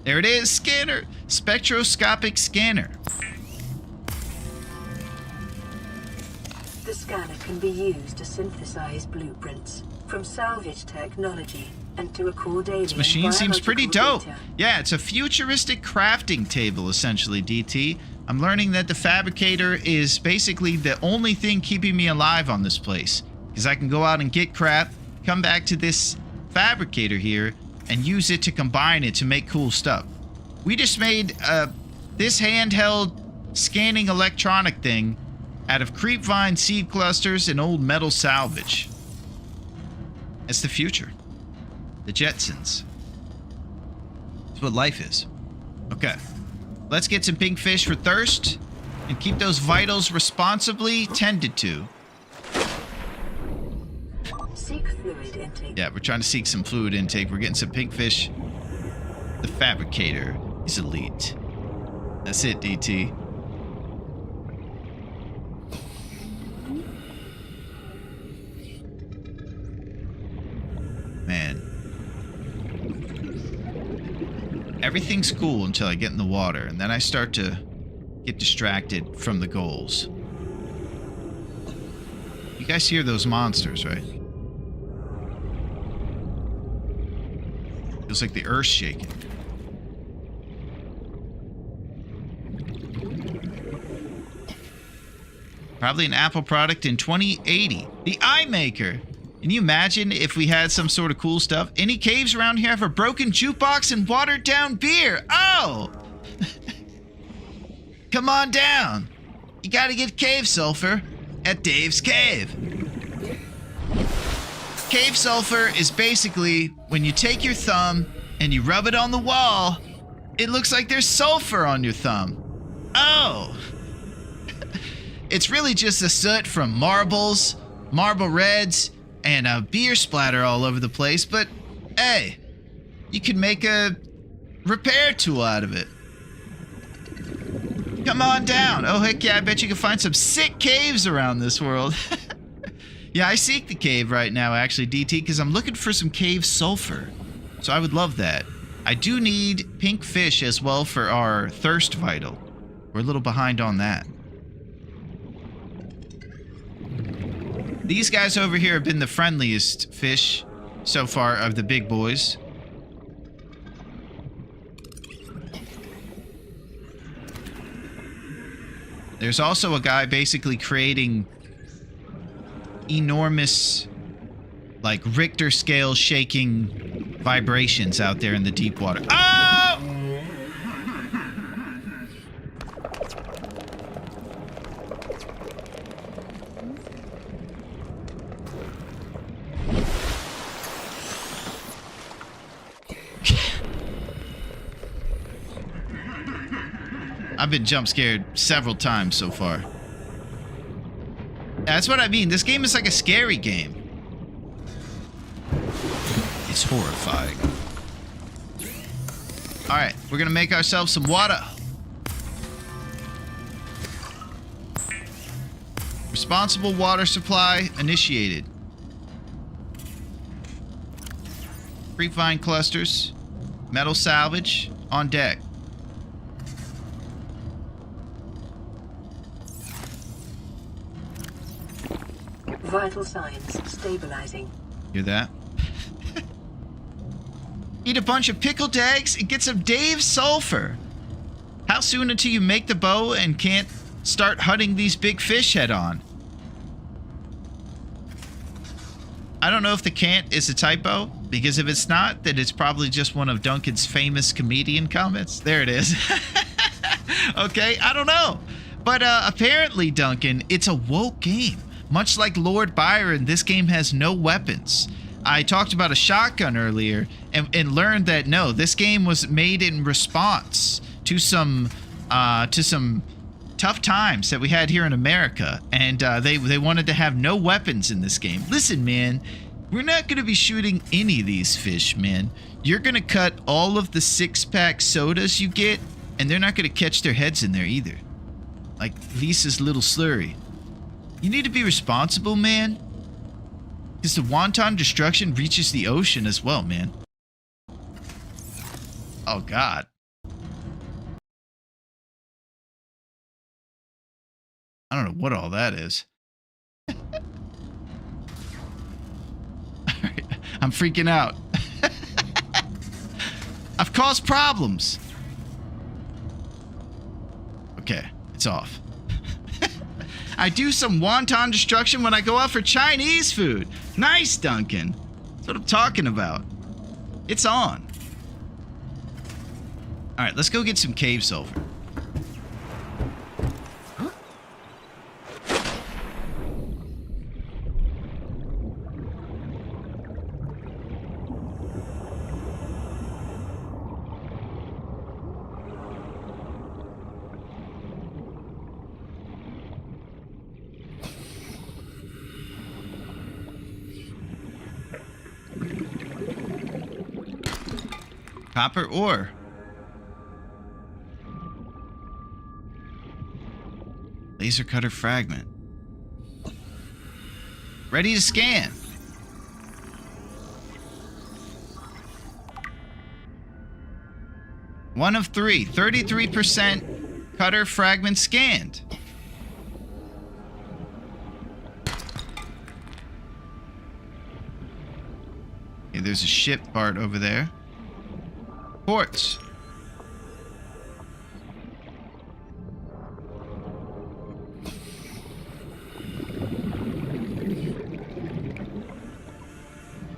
There it is, scanner. Spectroscopic scanner. The scanner can be used to synthesize blueprints from salvage technology and to record alien This machine seems pretty biological dope. data. Yeah, it's a futuristic crafting table, essentially, DT. I'm learning that the fabricator is basically the only thing keeping me alive on this place. Because I can go out and get crap, come back to this fabricator here, and use it to combine it to make cool stuff. We just made this handheld scanning electronic thing out of creepvine seed clusters and old metal salvage. It's the future. The Jetsons. It's what life is. Okay. Let's get some pink fish for thirst and keep those vitals responsibly tended to. Seek fluid intake. Yeah, we're trying to seek some fluid intake. We're getting some pink fish. The fabricator is elite. That's it, DT. Man. Everything's cool until I get in the water, and then I start to get distracted from the goals. You guys hear those monsters, right? Feels like the earth's shaking. Probably an Apple product in 2080. The Eye Maker. Can you imagine if we had some sort of cool stuff? Any caves around here have a broken jukebox and watered down beer? Oh! Come on down. You gotta get cave sulfur at Dave's Cave. Cave sulfur is basically when you take your thumb and you rub it on the wall, it looks like there's sulfur on your thumb. Oh! It's really just the soot from marbles, marble reds, and a beer splatter all over the place, but hey, you can make a repair tool out of it. Come on down. Oh, heck yeah, I bet you can find some sick caves around this world. Yeah, I seek the cave right now, actually, DT, because I'm looking for some cave sulfur. So I would love that. I do need pink fish as well for our thirst vital. We're a little behind on that. These guys over here have been the friendliest fish so far of the big boys. There's also a guy basically creating enormous, like, Richter scale shaking vibrations out there in the deep water. Oh! I've been jump scared several times so far. That's what I mean. This game is like a scary game. It's horrifying. All right, we're gonna make ourselves some water. Responsible water supply initiated. Creepvine clusters, metal salvage on deck. Vital signs stabilizing. Hear that? Eat a bunch of pickled eggs and get some Dave's sulfur. How soon until you make the bow and can't start hunting these big fish head on? I don't know if the can't is a typo, because if it's not, then it's probably just one of Duncan's famous comedian comments. There it is. Okay, I don't know. But apparently, Duncan, it's a woke game. Much like Lord Byron, this game has no weapons. I talked about a shotgun earlier and learned that no, this game was made in response to some tough times that we had here in America, and they wanted to have no weapons in this game. Listen, man, we're not going to be shooting any of these fish, man. You're going to cut all of the six-pack sodas you get, and they're not going to catch their heads in there either. Like Lisa's little slurry. You need to be responsible, man. Because the wanton destruction reaches the ocean as well, man. Oh, God. I don't know what all that is. Alright, I'm freaking out. I've caused problems. Okay, it's off. I do some wonton destruction when I go out for Chinese food. Nice, Duncan. That's what I'm talking about. It's on. All right, let's go get some cave sulfur. Copper ore. Laser cutter fragment. Ready to scan. One of three. 33% cutter fragment scanned. Okay, there's a ship part over there. Ports.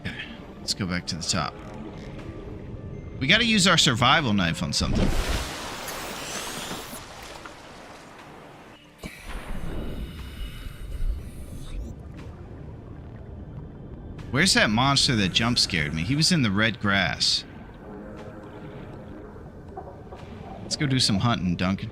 Okay, let's go back to the top. We got to use our survival knife on something. Where's that monster that jump scared me? He was in the red grass. Let's go do some hunting, Duncan.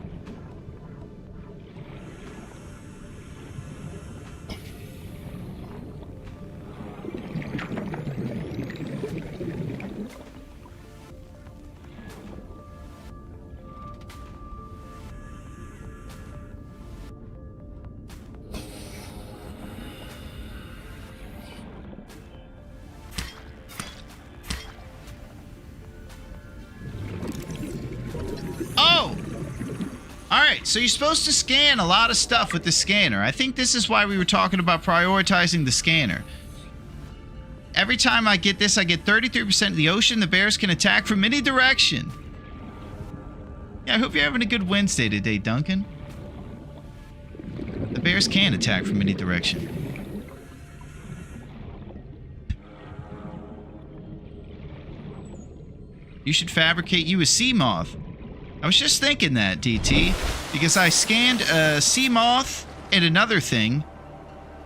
So you're supposed to scan a lot of stuff with the scanner. I think this is why we were talking about prioritizing the scanner. Every time I get this, I get 33% of the ocean. The bears can attack from any direction. Yeah, I hope you're having a good Wednesday today, Duncan. The bears can attack from any direction. You should fabricate you a sea moth. I was just thinking that, DT, because I scanned a sea moth and another thing,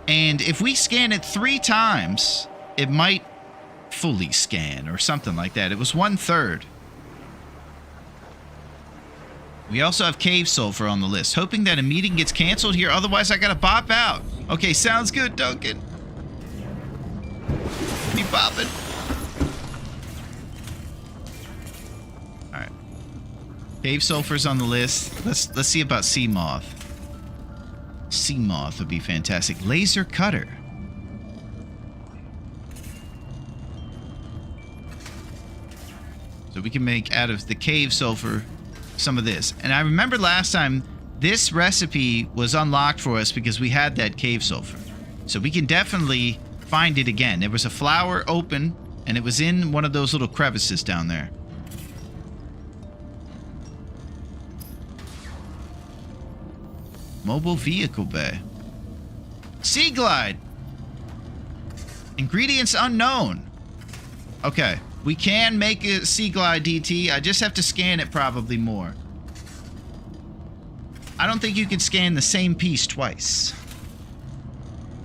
and if we scan it 3 times, it might fully scan or something like that. It was 1/3. We also have cave sulfur on the list, hoping that a meeting gets canceled here. Otherwise, I gotta bop out. Okay, sounds good, Duncan. Be bopping. All right. Cave sulfur's on the list. Let's see about sea moth. Sea moth would be fantastic. Laser cutter. So we can make out of the cave sulfur some of this. And I remember last time this recipe was unlocked for us because we had that cave sulfur. So we can definitely find it again. There was a flower open and it was in one of those little crevices down there. Mobile vehicle bay. Sea glide. Ingredients unknown. Okay. We can make a Sea Glide DT. I just have to scan it probably more. I don't think you can scan the same piece twice.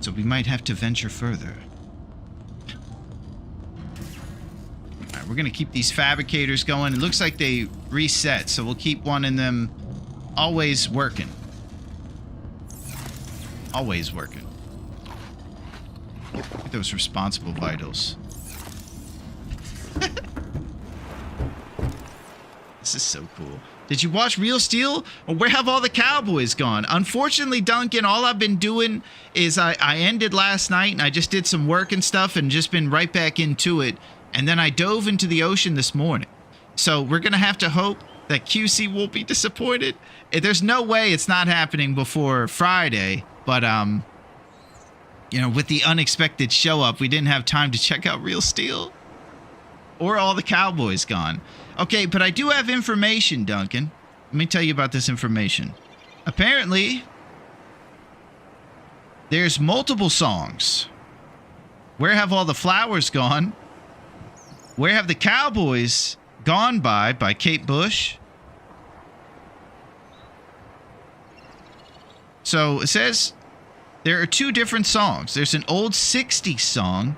So we might have to venture further. Alright, we're going to keep these fabricators going. It looks like they reset, so we'll keep one in them always working. Always working. Look at those responsible vitals. This is so cool. Did you watch Real Steel? Or where have all the cowboys gone? Unfortunately, Duncan, all I've been doing is I ended last night and I just did some work and stuff and just been right back into it. And then I dove into the ocean this morning. So we're going to have to hope that QC won't be disappointed. There's no way it's not happening before Friday. But, you know, with the unexpected show up, we didn't have time to check out Real Steel. Or all the cowboys gone. Okay, but I do have information, Duncan. Let me tell you about this information. Apparently, there's multiple songs. Where have all the flowers gone? Where have the cowboys gone by Kate Bush? So it says there are two different songs. There's an old 60s song.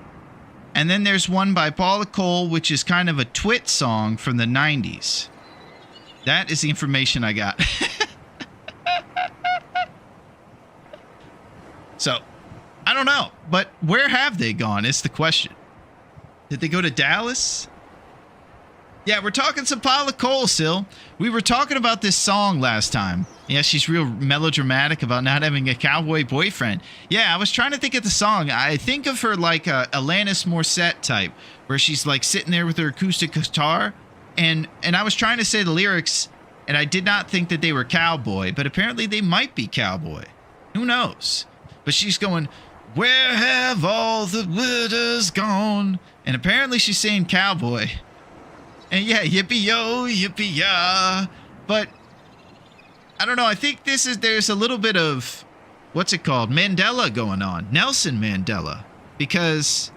And then there's one by Paula Cole, which is kind of a twit song from the 90s. That is the information I got. So, I don't know. But where have they gone is the question. Did they go to Dallas? Yeah, we're talking some Paula Cole, Sil. We were talking about this song last time. Yeah, she's real melodramatic about not having a cowboy boyfriend. Yeah, I was trying to think of the song. I think of her like a Alanis Morissette type, where she's like sitting there with her acoustic guitar. And I was trying to say the lyrics, and I did not think that they were cowboy, but apparently they might be cowboy. Who knows? But she's going, where have all the widows gone? And apparently she's saying cowboy. And yeah, yippee-yo, yippee-yah. But I don't know. I think there's a little bit of, what's it called? Mandela going on. Nelson Mandela. Because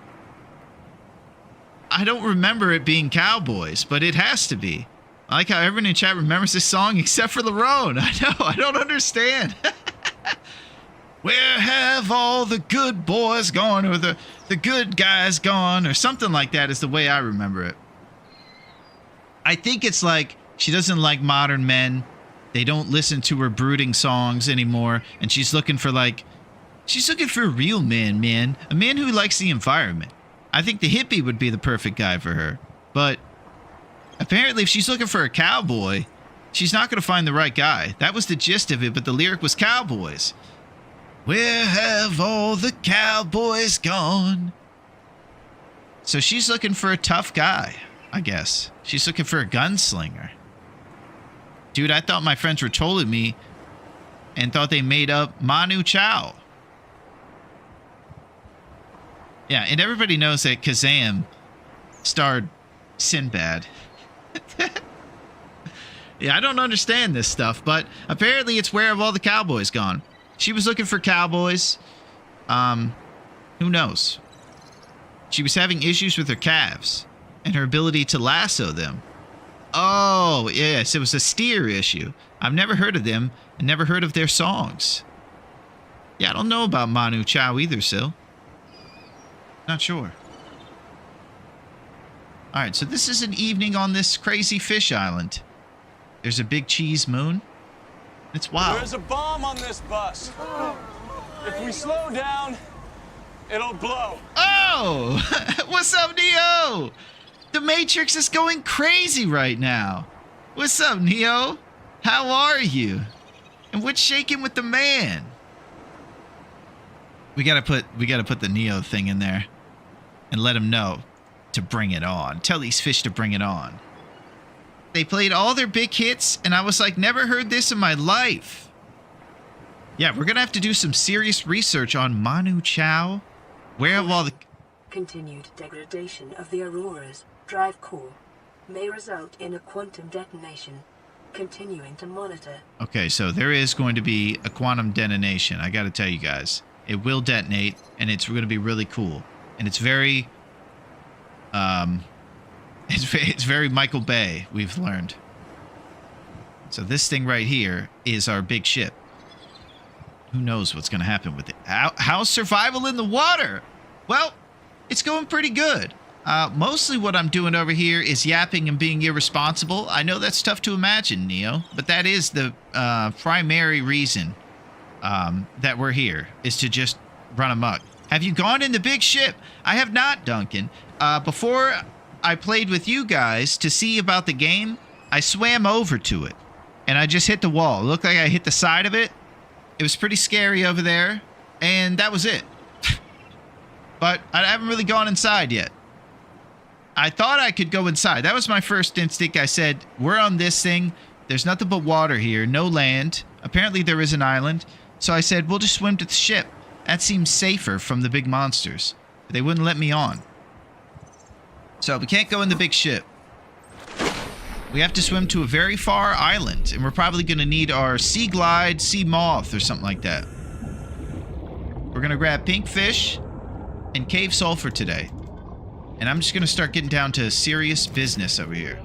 I don't remember it being cowboys, but it has to be. I like how everyone in chat remembers this song except for Larone. I know. I don't understand. Where have all the good boys gone? Or the good guys gone? Or something like that is the way I remember it. I think it's like she doesn't like modern men. They don't listen to her brooding songs anymore. And she's looking for a real man. A man who likes the environment. I think the hippie would be the perfect guy for her. But apparently if she's looking for a cowboy, she's not going to find the right guy. That was the gist of it, but the lyric was cowboys. Where have all the cowboys gone? So she's looking for a tough guy, I guess. She's looking for a gunslinger. Dude, I thought my friends were trolling me and thought they made up Manu Chao. Yeah, and everybody knows that Kazam starred Sinbad. Yeah, I don't understand this stuff, but apparently it's where have all the cowboys gone. She was looking for cowboys. Who knows? She was having issues with her calves and her ability to lasso them. Oh, yes, it was a steer issue. I've never heard of them and never heard of their songs. Yeah, I don't know about Manu Chao either, Sil. Not sure. All right, so this is an evening on this crazy fish island. There's a big cheese moon. It's wild. There's a bomb on this bus. If we slow down, it'll blow. Oh! What's up, Neo? The Matrix is going crazy right now. What's up, Neo? How are you? And what's shaking with the man? We gotta put the Neo thing in there and let him know to bring it on. Tell these fish to bring it on. They played all their big hits, and I was like, never heard this in my life. Yeah, we're gonna have to do some serious research on Manu Chao. Where have all the... Continued degradation of the Aurora's drive core may result in a quantum detonation. Continuing to monitor. Okay, so there is going to be a quantum detonation. I gotta tell you guys. It will detonate, and it's going to be really cool. And it's very... It's very Michael Bay, we've learned. So this thing right here is our big ship. Who knows what's going to happen with it? How's survival in the water? Well, it's going pretty good. Mostly what I'm doing over here is yapping and being irresponsible. I know that's tough to imagine, Neo, but that is the primary reason that we're here, is to just run amok. Have you gone in the big ship? I have not, Duncan. Before I played with you guys to see about the game, I swam over to it, and I just hit the wall. It looked like I hit the side of it. It was pretty scary over there, and that was it. But I haven't really gone inside yet. I thought I could go inside. That was my first instinct. I said, we're on this thing. There's nothing but water here, no land. Apparently there is an island. So I said, we'll just swim to the ship. That seems safer from the big monsters. But they wouldn't let me on. So we can't go in the big ship. We have to swim to a very far island. And we're probably going to need our sea glide, sea moth, or something like that. We're going to grab pink fish and cave sulfur today. And I'm just going to start getting down to serious business over here.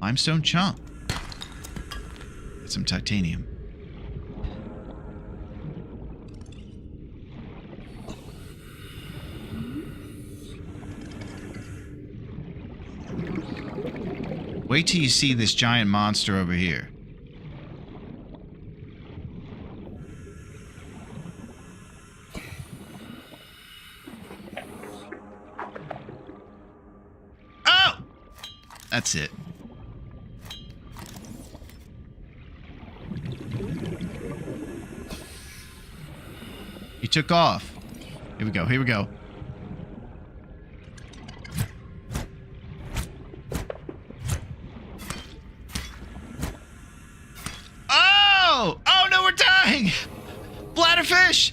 Limestone chunk. Got some titanium. Wait till you see this giant monster over here. Oh! That's it. He took off. Here we go, here we go. Oh no, we're dying! Bladderfish!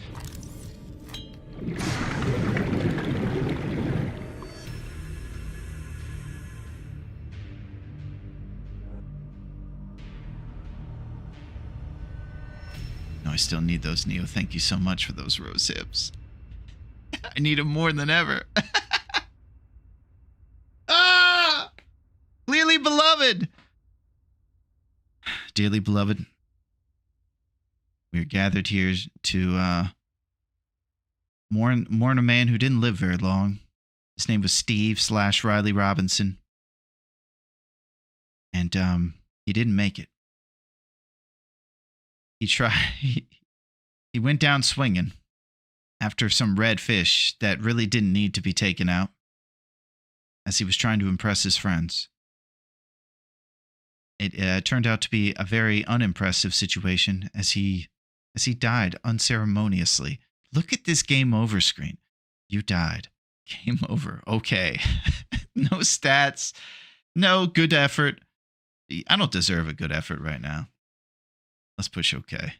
No, I still need those, Neo. Thank you so much for those rose hips. I need them more than ever. Ah! Clearly beloved! Dearly beloved, we are gathered here to mourn a man who didn't live very long. His name was Steve / Riley Robinson. And he didn't make it. He went down swinging after some red fish that really didn't need to be taken out, as he was trying to impress his friends. It turned out to be a very unimpressive situation as he died unceremoniously. Look at this game over screen. You died. Game over. Okay. No stats. No good effort. I don't deserve a good effort right now. Let's push okay.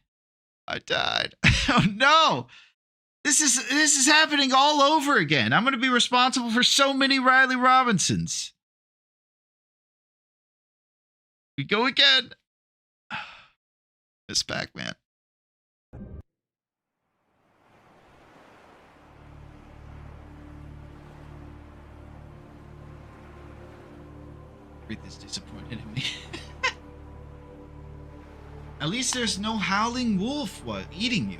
I died. Oh no. This is happening all over again. I'm going to be responsible for so many Riley Robinsons. We go again. Miss Pac-Man. Reed is disappointed in me. At least there's no howling wolf eating you.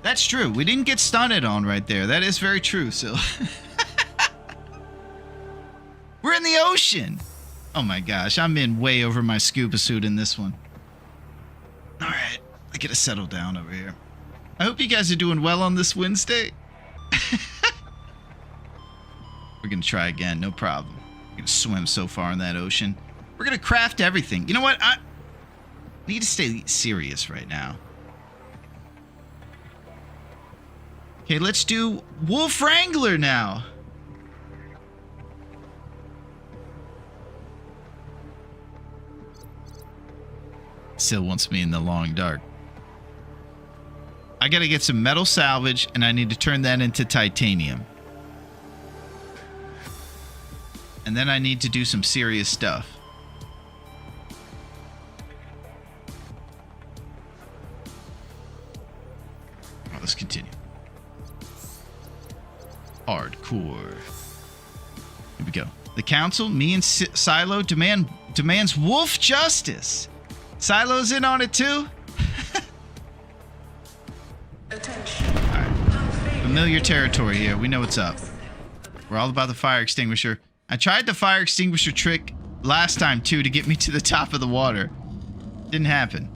That's true. We didn't get stunted on right there. That is very true, so. We're in the ocean. Oh my gosh, I'm in way over my scuba suit in this one. All right, I gotta settle down over here. I hope you guys are doing well on this Wednesday. We're gonna try again, no problem. We're gonna swim so far in that ocean. We're gonna craft everything. You know what? I need to stay serious right now. Okay, let's do Wolf Wrangler now. Still wants me in the long dark. I gotta get some metal salvage, and I need to turn that into titanium. And then I need to do some serious stuff. All right, let's continue. Hardcore. Here we go. The council, me and Silo demands wolf justice. Silo's in on it too. Attention. All right. Familiar territory here. We know what's up. We're all about the fire extinguisher. I tried the fire extinguisher trick last time too to get me to the top of the water. Didn't happen.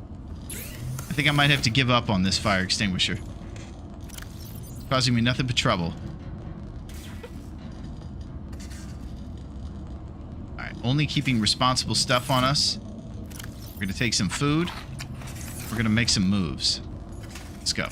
I think I might have to give up on this fire extinguisher. Causing me nothing but trouble. Alright, only keeping responsible stuff on us. We're gonna take some food. We're gonna make some moves. Let's go.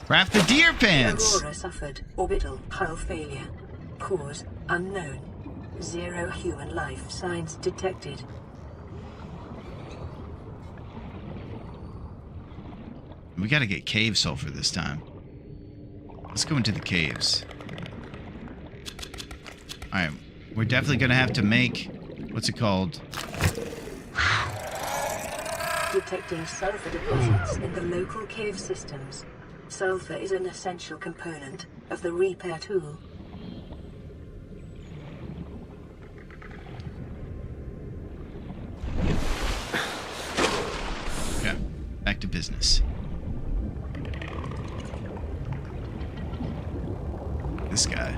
Craft the deer pants! Aurora suffered orbital hull failure. Cause unknown. 0 human life signs detected. We gotta get cave sulfur this time. Let's go into the caves. Alright, we're definitely gonna have to make... What's it called? Detecting sulfur deposits in the local cave systems. Sulfur is an essential component of the repair tool. Yeah, back to business. This guy.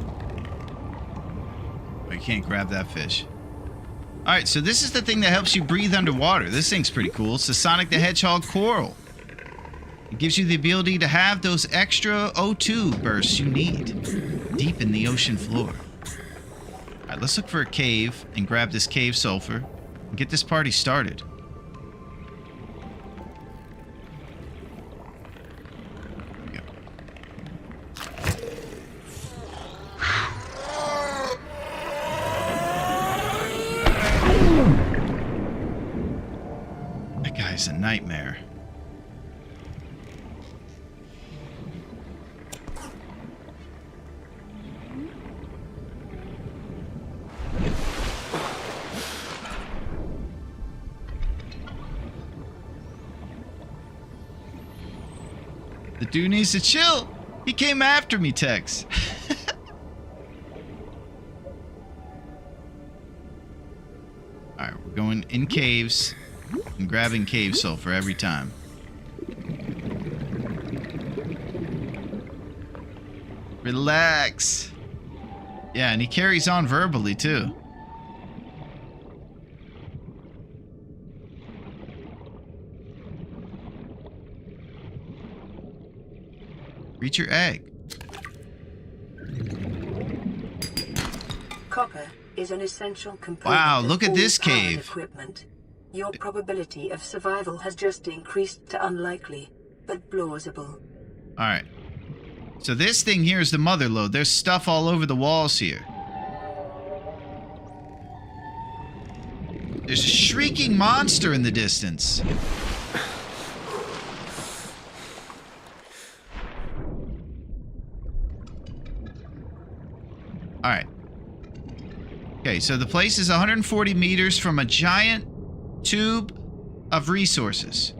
Oh, you can't grab that fish. Alright, so this is the thing that helps you breathe underwater. This thing's pretty cool. It's the Sonic the Hedgehog coral. It gives you the ability to have those extra O2 bursts you need deep in the ocean floor. Alright, let's look for a cave and grab this cave sulfur and get this party started. There we go. That guy's a nightmare. The dude needs to chill. He came after me, Tex. Alright, we're going in caves and grabbing cave sulfur every time. Relax. Yeah, and he carries on verbally too. Reach your egg. Copper is an essential component. Wow, of look at all this powered cave. Equipment. Your probability of survival has just increased to unlikely, but plausible. Alright. So this thing here is the mother lode. There's stuff all over the walls here. There's a shrieking monster in the distance. Alright. Okay, so the place is 140 meters from a giant tube of resources.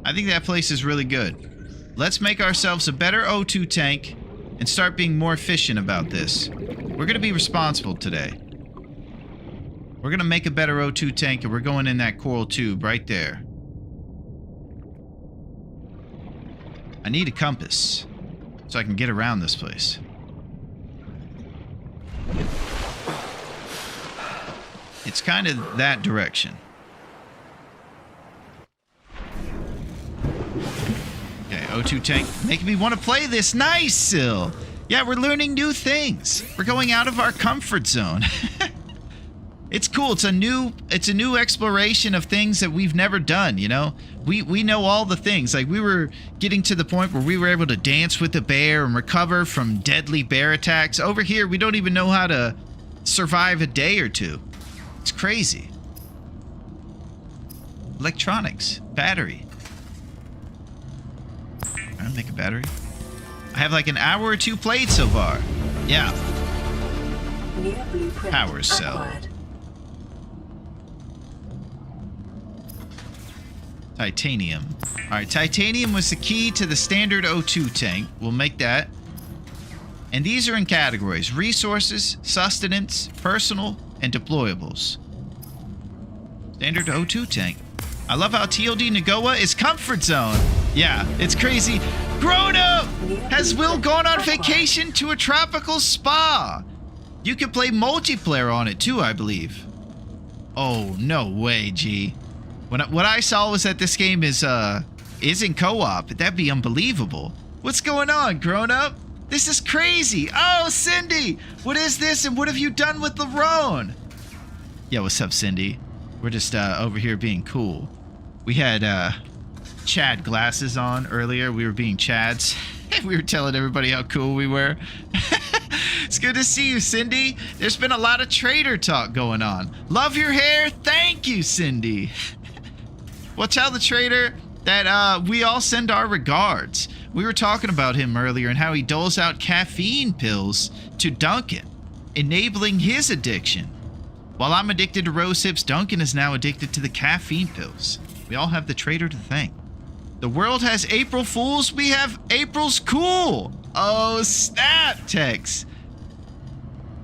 I think that place is really good. Let's make ourselves a better O2 tank and start being more efficient about this. We're going to be responsible today. We're going to make a better O2 tank, and we're going in that coral tube right there. I need a compass so I can get around this place. It's kind of that direction. Okay, O2 tank making me want to play this. Nice, Sil. Yeah, we're learning new things. We're going out of our comfort zone. It's cool. It's a new exploration of things that we've never done, you know? We know all the things. Like, we were getting to the point where we were able to dance with the bear and recover from deadly bear attacks. Over here, we don't even know how to survive a day or two. It's crazy. Electronics. Battery. I'll make a battery. I have like an hour or two played so far. Yeah. Power cell. Titanium. Alright, titanium was the key to the standard O2 tank. We'll make that. And these are in categories: resources, sustenance, personal, and deployables. Standard O2 tank. I love how TLD Nagoa is comfort zone. Yeah, it's crazy. Grown up! Has Will gone on vacation to a tropical spa? You can play multiplayer on it too, I believe. Oh, no way, G. What I saw was that this game is in co-op. That'd be unbelievable. What's going on, grown up? This is crazy. Oh, Cindy! What is this, and what have you done with Larone? Yeah, what's up, Cindy? We're just over here being cool. We had Chad glasses on earlier. We were being Chads. We were telling everybody how cool we were. It's good to see you, Cindy. There's been a lot of trader talk going on. Love your hair. Thank you, Cindy. Well, tell the trader that we all send our regards. We were talking about him earlier and how he doles out caffeine pills to Duncan, enabling his addiction. While I'm addicted to rose hips, Duncan is now addicted to the caffeine pills. We all have the trader to thank. The world has April Fools. We have April's Cool. Oh, snap, Tex.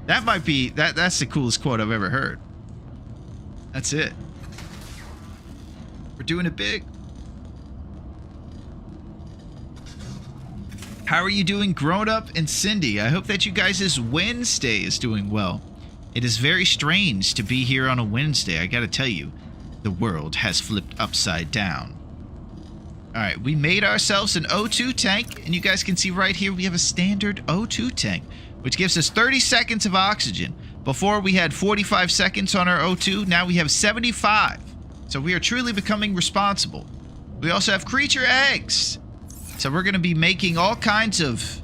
That might be, that's the coolest quote I've ever heard. That's it. We're doing it big. How are you doing, Grown Up and Cindy? I hope that you guys' Wednesday is doing well. It is very strange to be here on a Wednesday. I gotta tell you, the world has flipped upside down. Alright, we made ourselves an O2 tank, and you guys can see right here we have a standard O2 tank, which gives us 30 seconds of oxygen. Before we had 45 seconds on our O2, now we have 75. So we are truly becoming responsible. We also have creature eggs. So we're going to be making all kinds of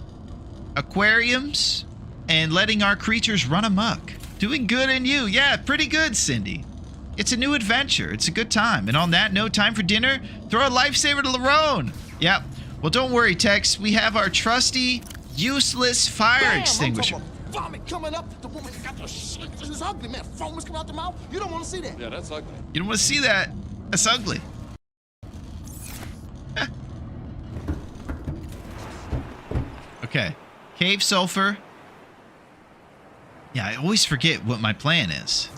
aquariums and letting our creatures run amok. Doing good in you. Yeah, pretty good, Cindy. It's a new adventure. It's a good time. And on that note, time for dinner. Throw a lifesaver to Larone. Yep. Well, don't worry, Tex. We have our trusty, useless fire extinguisher. Vomit coming up. The woman got the shit. This is ugly, man. Foam is coming out the mouth. You don't want to see that. Yeah, that's ugly. You don't want to see that. That's ugly. Okay. Cave sulfur. Yeah, I always forget what my plan is.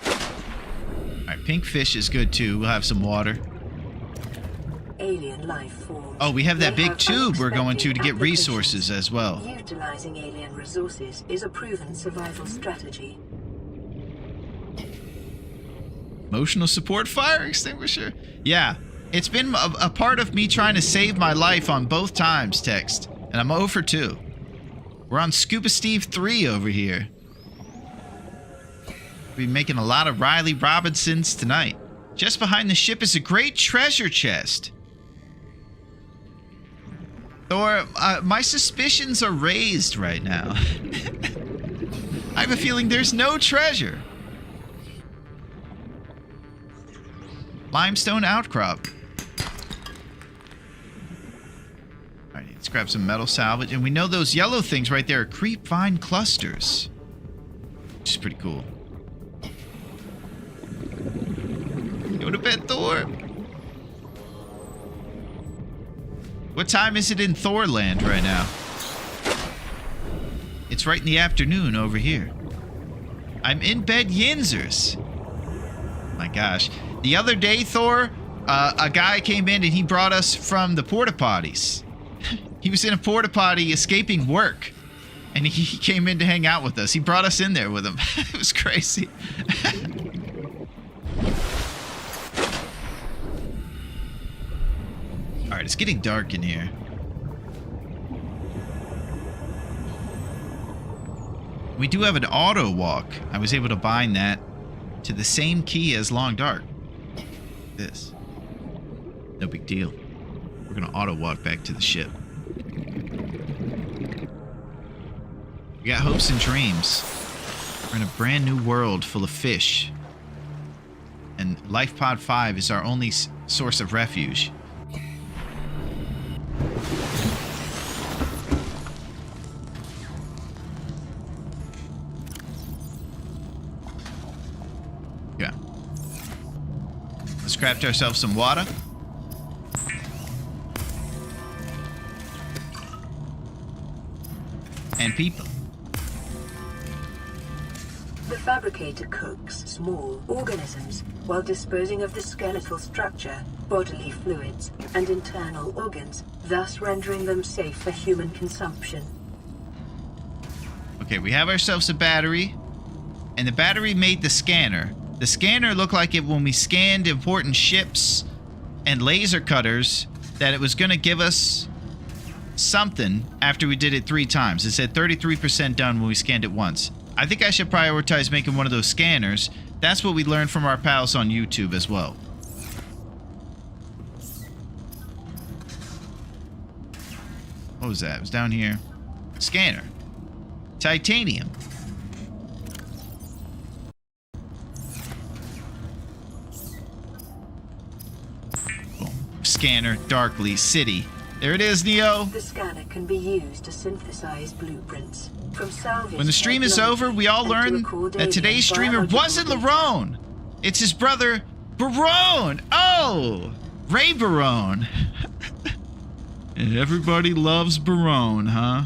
Alright, pink fish is good too. We'll have some water. Alien life forms. Oh, we have that They big have tube we're going to get unexpected resources as well. Utilizing alien resources is a proven survival strategy. Emotional support fire extinguisher. Yeah, it's been a part of me trying to save my life on both times, Text. And I'm 0 for 2. We're on Scuba Steve 3 over here. We'll be making a lot of Riley Robinsons tonight. Just behind the ship is a great treasure chest. Thor, my suspicions are raised right now. I have a feeling there's no treasure. Limestone outcrop. All right, let's grab some metal salvage. And we know those yellow things right there are creep vine clusters. Which is pretty cool. Go to bed, Thor. What time is it in Thorland right now? It's right in the afternoon over here. I'm in bed yinzers. My gosh. The other day, Thor, a guy came in and he brought us from the porta potties. He was in a porta potty escaping work. And he came in to hang out with us. He brought us in there with him. It was crazy. Alright, it's getting dark in here. We do have an auto walk. I was able to bind that to the same key as Long Dark. This. No big deal. We're gonna auto walk back to the ship. We got hopes and dreams. We're in a brand new world full of fish. And Life Pod 5 is our only source of refuge. Yeah. Let's craft ourselves some water. And people. The fabricator cooks small organisms while disposing of the skeletal structure, bodily fluids, and internal organs, thus rendering them safe for human consumption. Okay, we have ourselves a battery, and the battery made the scanner. The scanner looked like it when we scanned important ships and laser cutters, that it was going to give us something after we did it 3 times. It said 33% done when we scanned it once. I think I should prioritize making one of those scanners. That's what we learned from our pals on YouTube as well. What was that? It was down here. Scanner. Titanium. Boom. Scanner, Darkly, City. There it is, Neo. The scanner can be used to synthesize blueprints from salvage. When the stream is over, we all learn that today's streamer wasn't Larone. It's his brother, Barone. Oh, Ray Barone. And everybody loves Barone, huh?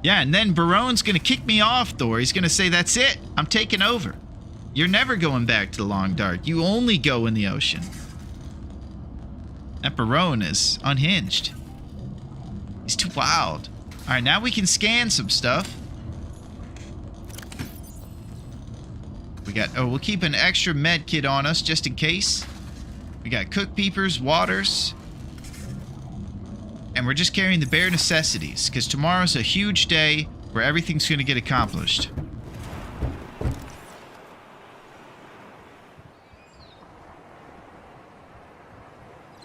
Yeah, and then Barone's gonna kick me off, Thor. He's gonna say, that's it. I'm taking over. You're never going back to the Long Dark. You only go in the ocean. That Barone is unhinged. He's too wild. Alright, now we can scan some stuff. We got... Oh, we'll keep an extra med kit on us just in case. We got cook peepers, waters. And we're just carrying the bare necessities, because tomorrow's a huge day where everything's going to get accomplished.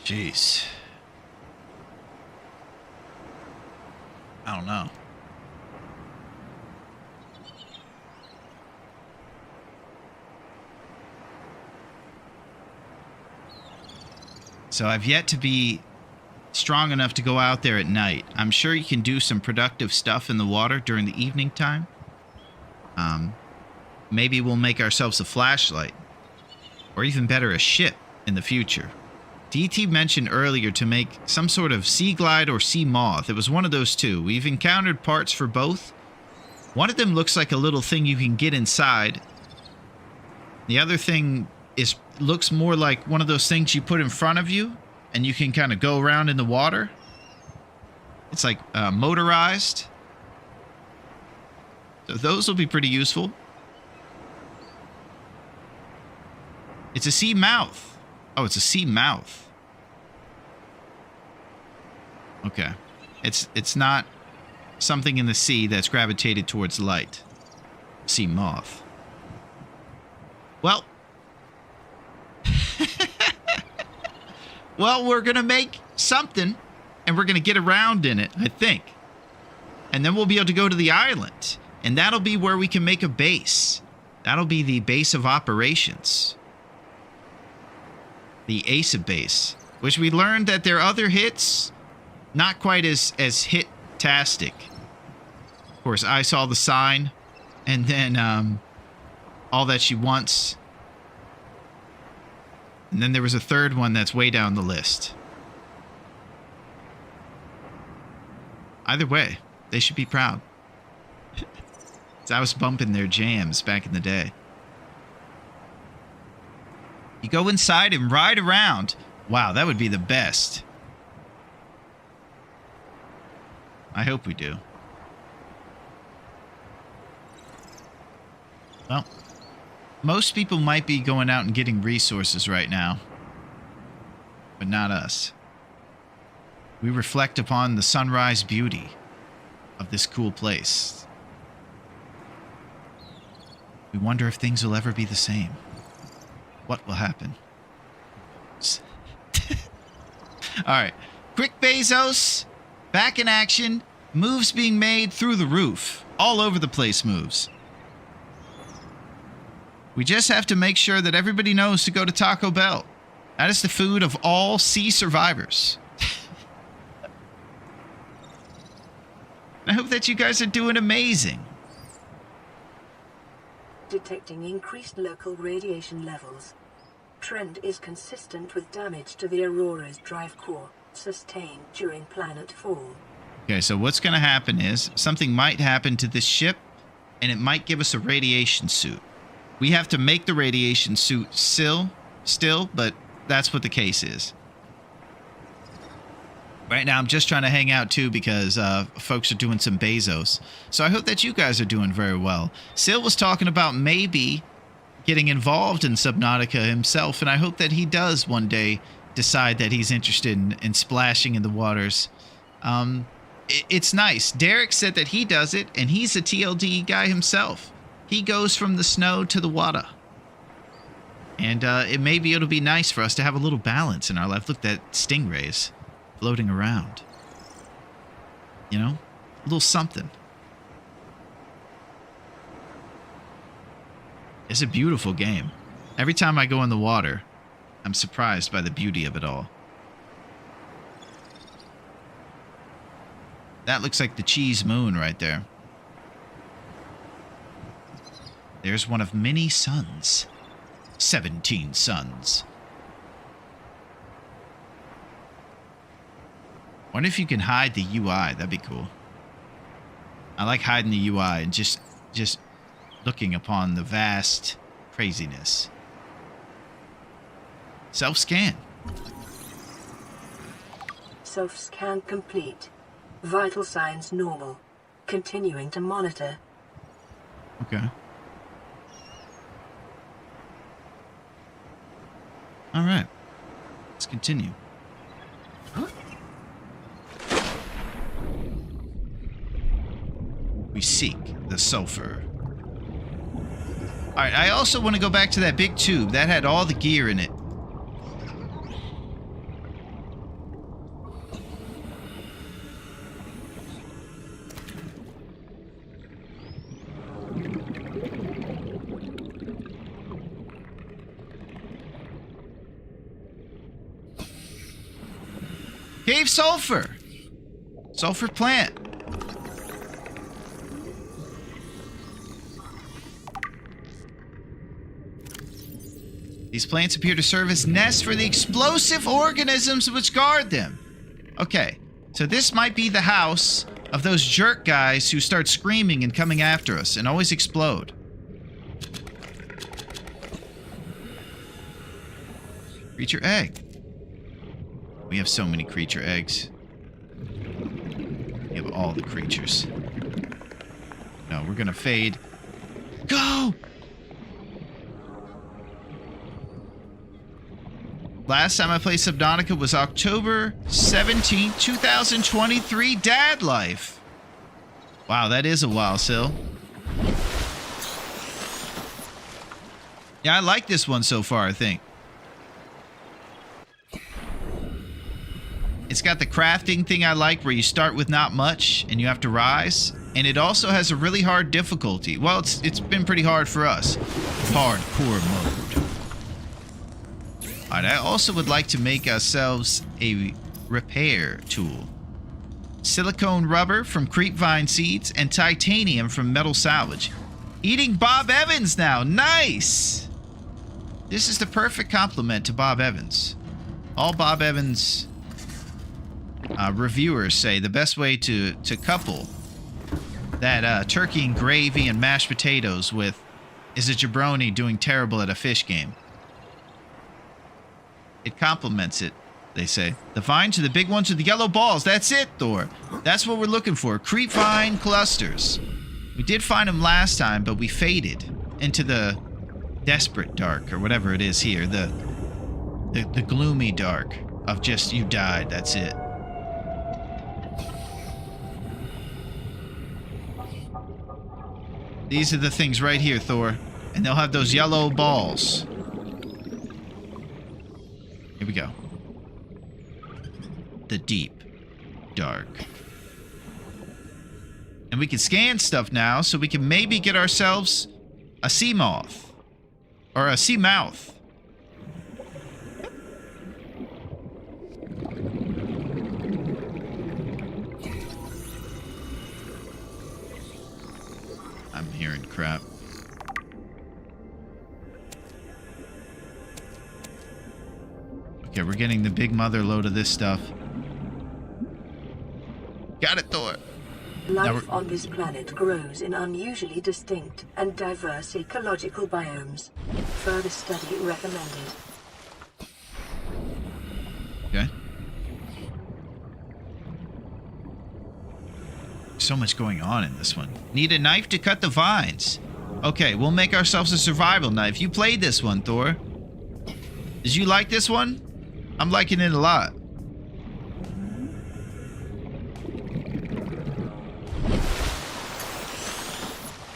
Jeez. I don't know. So I've yet to be strong enough to go out there at night. I'm sure you can do some productive stuff in the water during the evening time. Maybe we'll make ourselves a flashlight. Or even better, a ship in the future. DT mentioned earlier to make some sort of sea glide or sea moth. It was one of those two. We've encountered parts for both. One of them looks like a little thing you can get inside. The other thing looks more like one of those things you put in front of you and you can kind of go around in the water. It's like motorized. So those will be pretty useful. It's a sea mouth. Oh, it's a sea mouth. Okay. It's not something in the sea that's gravitated towards light. Sea moth. Well. Well, we're going to make something, and we're going to get around in it, I think. And then we'll be able to go to the island, and that'll be where we can make a base. That'll be the base of operations. The Asa base, which we learned that their other hits not quite as hit-tastic. Of course, I Saw the Sign, and then All That She Wants. And then there was a third one that's way down the list. Either way, they should be proud. I was bumping their jams back in the day. You go inside and ride around. Wow, that would be the best. I hope we do. Well, most people might be going out and getting resources right now, but not us. We reflect upon the sunrise beauty of this cool place. We wonder if things will ever be the same. What will happen? Alright. Quick Bezos. Back in action. Moves being made through the roof. All over the place moves. We just have to make sure that everybody knows to go to Taco Bell. That is the food of all sea survivors. I hope that you guys are doing amazing. Detecting increased local radiation levels. Trend is consistent with damage to the Aurora's drive core sustained during planet fall. Okay, so what's going to happen is something might happen to this ship, and it might give us a radiation suit. We have to make the radiation suit still, but that's what the case is. Right now, I'm just trying to hang out, too, because folks are doing some Bezos. So I hope that you guys are doing very well. Sil was talking about maybe getting involved in Subnautica himself, and I hope that he does one day decide that he's interested in splashing in the waters. It's nice. Derek said that he does it, and he's a TLD guy himself. He goes from the snow to the water. And maybe it'll be nice for us to have a little balance in our life. Look, that stingrays floating around. You know? A little something. It's a beautiful game. Every time I go in the water, I'm surprised by the beauty of it all. That looks like the cheese moon right there. There's one of many suns. 17 suns. Wonder if you can hide the UI. That'd be cool. I like hiding the UI and just looking upon the vast craziness. Self-scan. Self-scan complete. Vital signs normal. Continuing to monitor. Okay. All right. Let's continue. We seek the sulfur. All right, I also want to go back to that big tube. That had all the gear in it. Cave sulfur. Sulfur plant. These plants appear to serve as nests for the explosive organisms which guard them. Okay, so this might be the house of those jerk guys who start screaming and coming after us and always explode. Creature egg. We have so many creature eggs. We have all the creatures. No, we're gonna fade. Go! Last time I played Subnautica was October 17th, 2023. Dad life. Wow, that is a while, Sil. Yeah, I like this one so far, I think. It's got the crafting thing I like where you start with not much and you have to rise. And it also has a really hard difficulty. Well, it's been pretty hard for us. Hardcore mode. Alright, I also would like to make ourselves a repair tool. silicone rubber from creepvine seeds, and titanium from metal salvage. Eating Bob Evans now. Nice! This is the perfect complement to Bob Evans. All Bob Evans reviewers say the best way to couple that turkey and gravy and mashed potatoes with is a jabroni doing terrible at a fish game. It complements it, they say. The vines are the big ones with the yellow balls. That's it, Thor. That's what we're looking for. Creepvine clusters. We did find them last time, but we faded into the desperate dark, or whatever it is here. The gloomy dark of just you died. That's it. These are the things right here, Thor. And they'll have those yellow balls. Here we go. The deep dark. And we can scan stuff now, so we can maybe get ourselves a sea moth. Or a sea mouth. I'm hearing crap. Okay, we're getting the big mother load of this stuff. Got it, Thor. Life on this planet grows in unusually distinct and diverse ecological biomes. Further study recommended. Okay. So much going on in this one. Need a knife to cut the vines. Okay, we'll make ourselves a survival knife. You played this one, Thor. Did you like this one? I'm liking it a lot.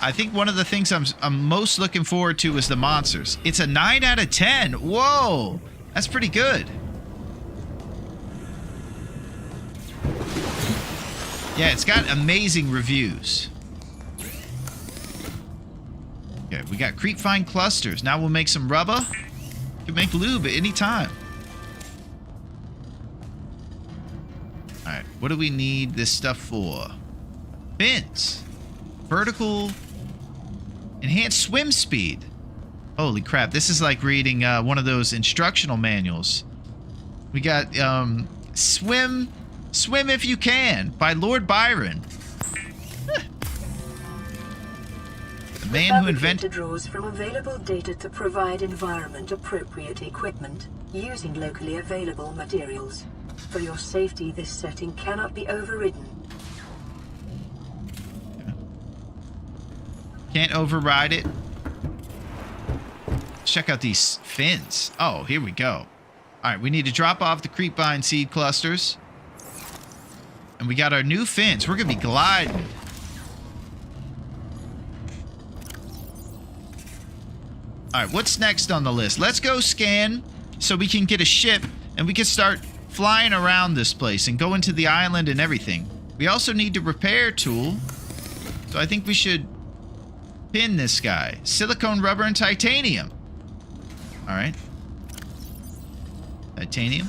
I think one of the things I'm most looking forward to is the monsters. It's a 9 out of 10. Whoa, that's pretty good. Yeah, it's got amazing reviews. Okay, we got creepvine clusters. Now we'll make some rubber. You can make lube at any time. Alright, what do we need this stuff for? Fins. Vertical. Enhanced swim speed. Holy crap, this is like reading one of those instructional manuals. We got Swim If You Can by Lord Byron. The man who invented... draws from available data to provide environment-appropriate equipment using locally available materials. For your safety, this setting cannot be overridden. Can't override it. Check out these fins. Oh, here we go. All right, we need to drop off the creepvine seed clusters. And we got our new fins. We're going to be gliding. All right, what's next on the list? Let's go scan so we can get a ship and we can start flying around this place and go into the island and everything. We also need a repair tool. So I think we should pin this guy. Silicone, rubber, and titanium. All right. Titanium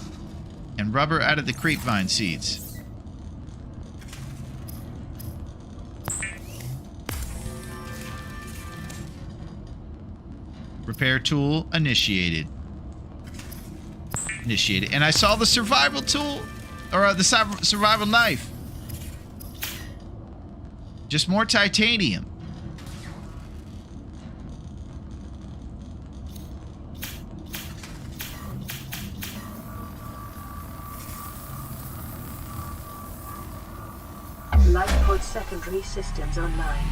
and rubber out of the creepvine seeds. Repair tool initiated. And I saw the survival tool, or the survival knife. Just more titanium. Lifepod secondary systems online.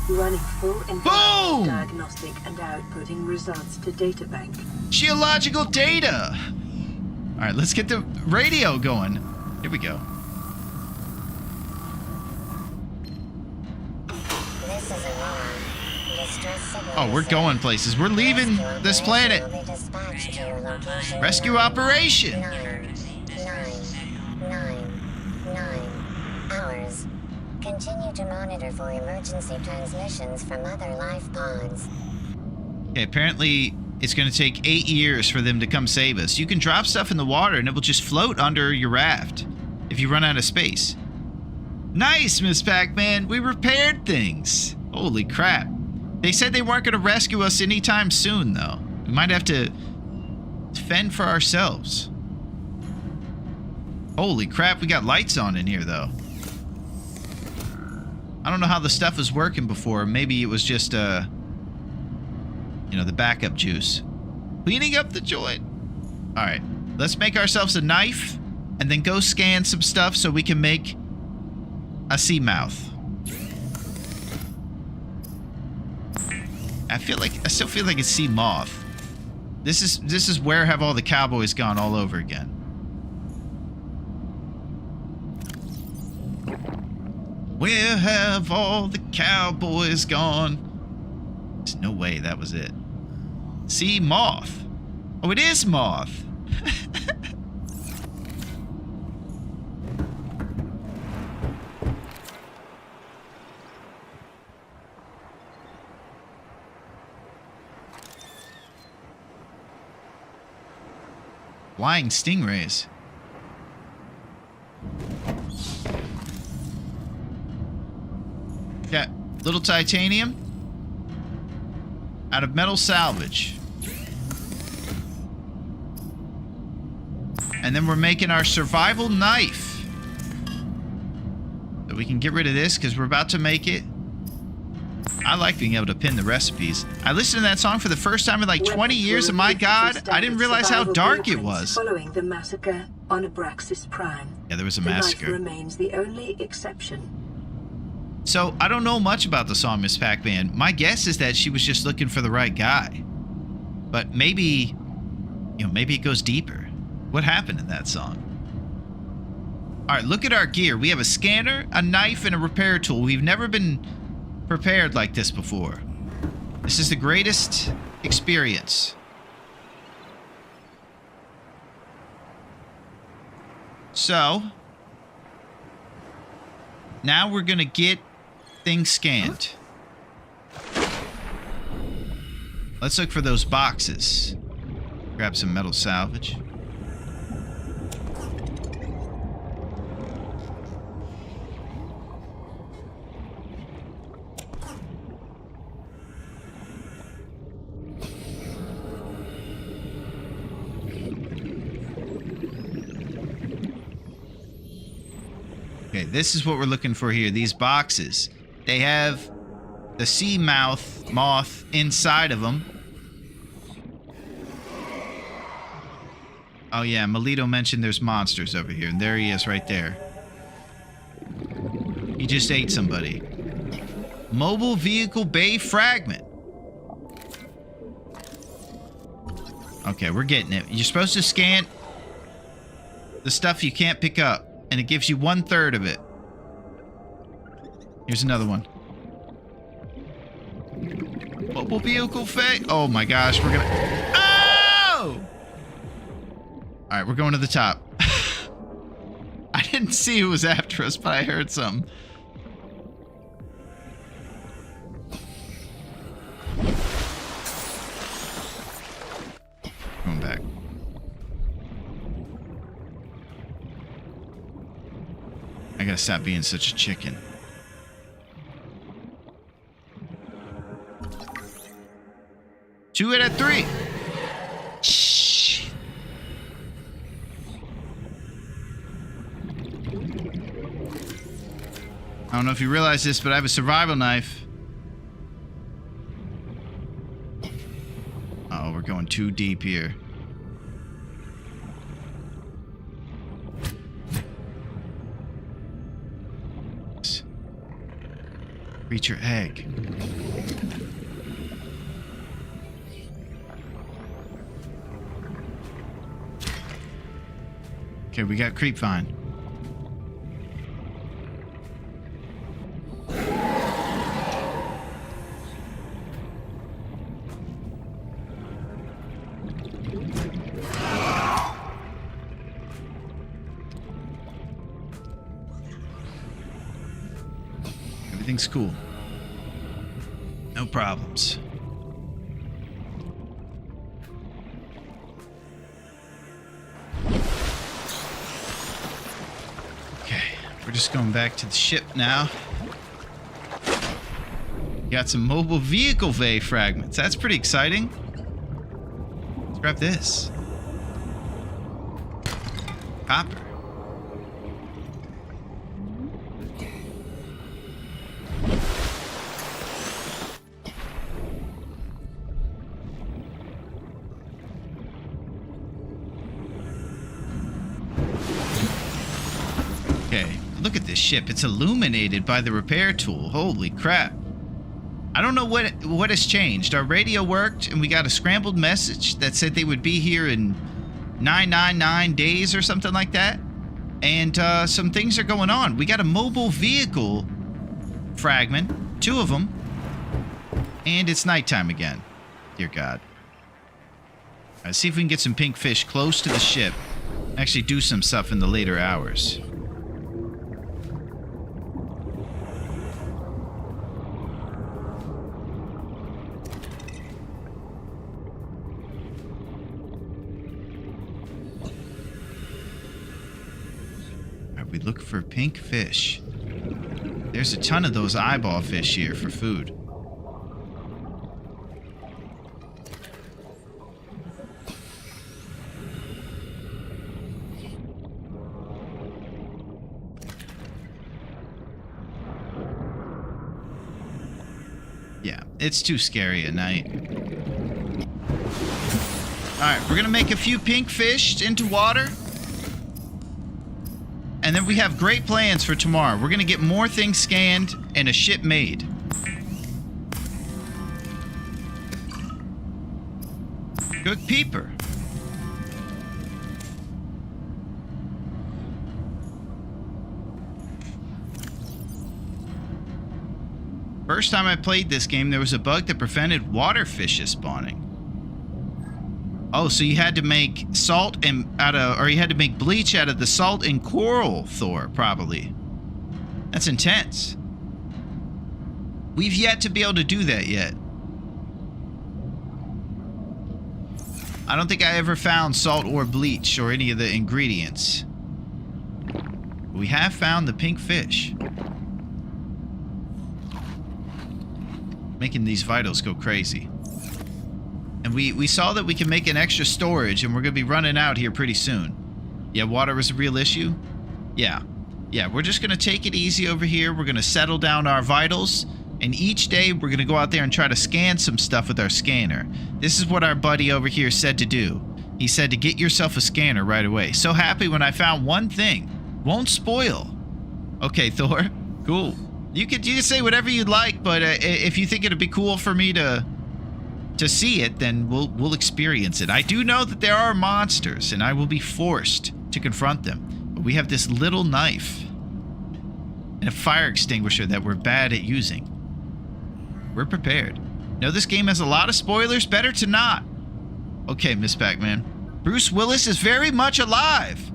Running full environmental diagnostic and outputting results to databank. Geological data! Alright, let's get the radio going. Here we go. This is Aurora. Distress signal. Oh, we're going places. We're leaving this planet. Will be dispatched to your location. Rescue operation. 9 hours. Continue to monitor for emergency transmissions from other life pods. Okay, apparently it's going to take 8 years for them to come save us. You can drop stuff in the water and it will just float under your raft if you run out of space. Nice, Miss Pac-Man. We repaired things. Holy crap. They said they weren't going to rescue us anytime soon, though. We might have to fend for ourselves. Holy crap, we got lights on in here, though. I don't know how the stuff was working before. Maybe it was just, the backup juice. Cleaning up the joint. All right, let's make ourselves a knife and then go scan some stuff so we can make a sea mouth. I still feel like it's sea moth. This is where have all the cowboys gone all over again. Where have all the cowboys gone? There's no way that was it. Sea moth. Oh, it is moth. Flying stingrays. Got little titanium out of metal salvage. And then we're making our survival knife. So we can get rid of this because we're about to make it. I like being able to pin the recipes. I listened to that song for the first time in like 20 years, and my God, I didn't realize how dark it was. Following the massacre on Abraxas Prime. Yeah, there was a massacre. The knife remains the only exception. So, I don't know much about the song, Miss Pac-Man. My guess is that she was just looking for the right guy. But maybe, maybe it goes deeper. What happened in that song? All right, look at our gear. We have a scanner, a knife, and a repair tool. We've never been prepared like this before. This is the greatest experience. So, now we're gonna get things scanned. Let's look for those boxes. Grab some metal salvage. Okay, this is what we're looking for here. These boxes. They have the sea moth inside of them. Oh yeah, Melito mentioned there's monsters over here. And there he is right there. He just ate somebody. Mobile vehicle bay fragment. Okay, we're getting it. You're supposed to scan the stuff you can't pick up. And it gives you 1/3 of it. Here's another one. Mobile vehicle fake. Oh my gosh, we're gonna. Oh! Alright, we're going to the top. I didn't see who was after us, but I heard something. Going back. I gotta stop being such a chicken. Two out of three. Shh. I don't know if you realize this, but I have a survival knife. Oh, we're going too deep here. Creature egg. Okay, we got creep vine. Everything's cool. No problems. we're just going back to the ship now. Got some mobile vehicle bay fragments. That's pretty exciting. Let's grab this. Copper. Okay, look at this ship. It's illuminated by the repair tool. Holy crap. I don't know what has changed. Our radio worked, and we got a scrambled message that said they would be here in 999 days or something like that. And some things are going on. We got a mobile vehicle fragment, 2 of them, and it's nighttime again. Dear God. All right, see if we can get some pink fish close to the ship. Actually do some stuff in the later hours. We look for pink fish. There's a ton of those eyeball fish here for food. Yeah, it's too scary at night. Alright, we're gonna make a few pink fish into water. And then we have great plans for tomorrow. We're going to get more things scanned and a ship made. Good peeper. First time I played this game, there was a bug that prevented water fishes spawning. Oh, so you had to make salt and you had to make bleach out of the salt and coral, Thor, probably. That's intense. We've yet to be able to do that yet. I don't think I ever found salt or bleach or any of the ingredients. We have found the pink fish. Making these vitals go crazy. And we saw that we can make an extra storage, and we're going to be running out here pretty soon. Yeah, water is a real issue? Yeah. Yeah, we're just going to take it easy over here. We're going to settle down our vitals, and each day we're going to go out there and try to scan some stuff with our scanner. This is what our buddy over here said to do. He said to get yourself a scanner right away. So happy when I found one thing. Won't spoil. Okay, Thor. Cool. You can say whatever you'd like, but if you think it'd be cool for me to see it, then we'll experience it. I do know that there are monsters, and I will be forced to confront them. But we have this little knife and a fire extinguisher that we're bad at using. We're prepared. Know this game has a lot of spoilers. Better to not. Okay, Miss Pac-Man. Bruce Willis is very much alive.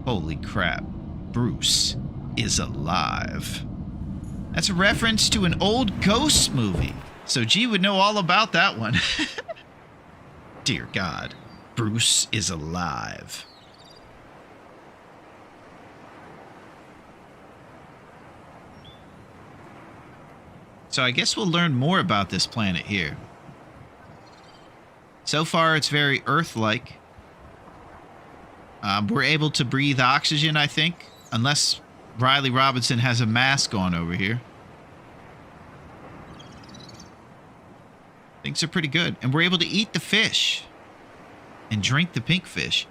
Holy crap. Bruce is alive. That's a reference to an old Ghosts movie. So G would know all about that one. Dear God, Bruce is alive. So I guess we'll learn more about this planet here. So far, it's very Earth-like. We're able to breathe oxygen, I think, unless Riley Robinson has a mask on over here. Things are pretty good. And we're able to eat the fish and drink the pink fish.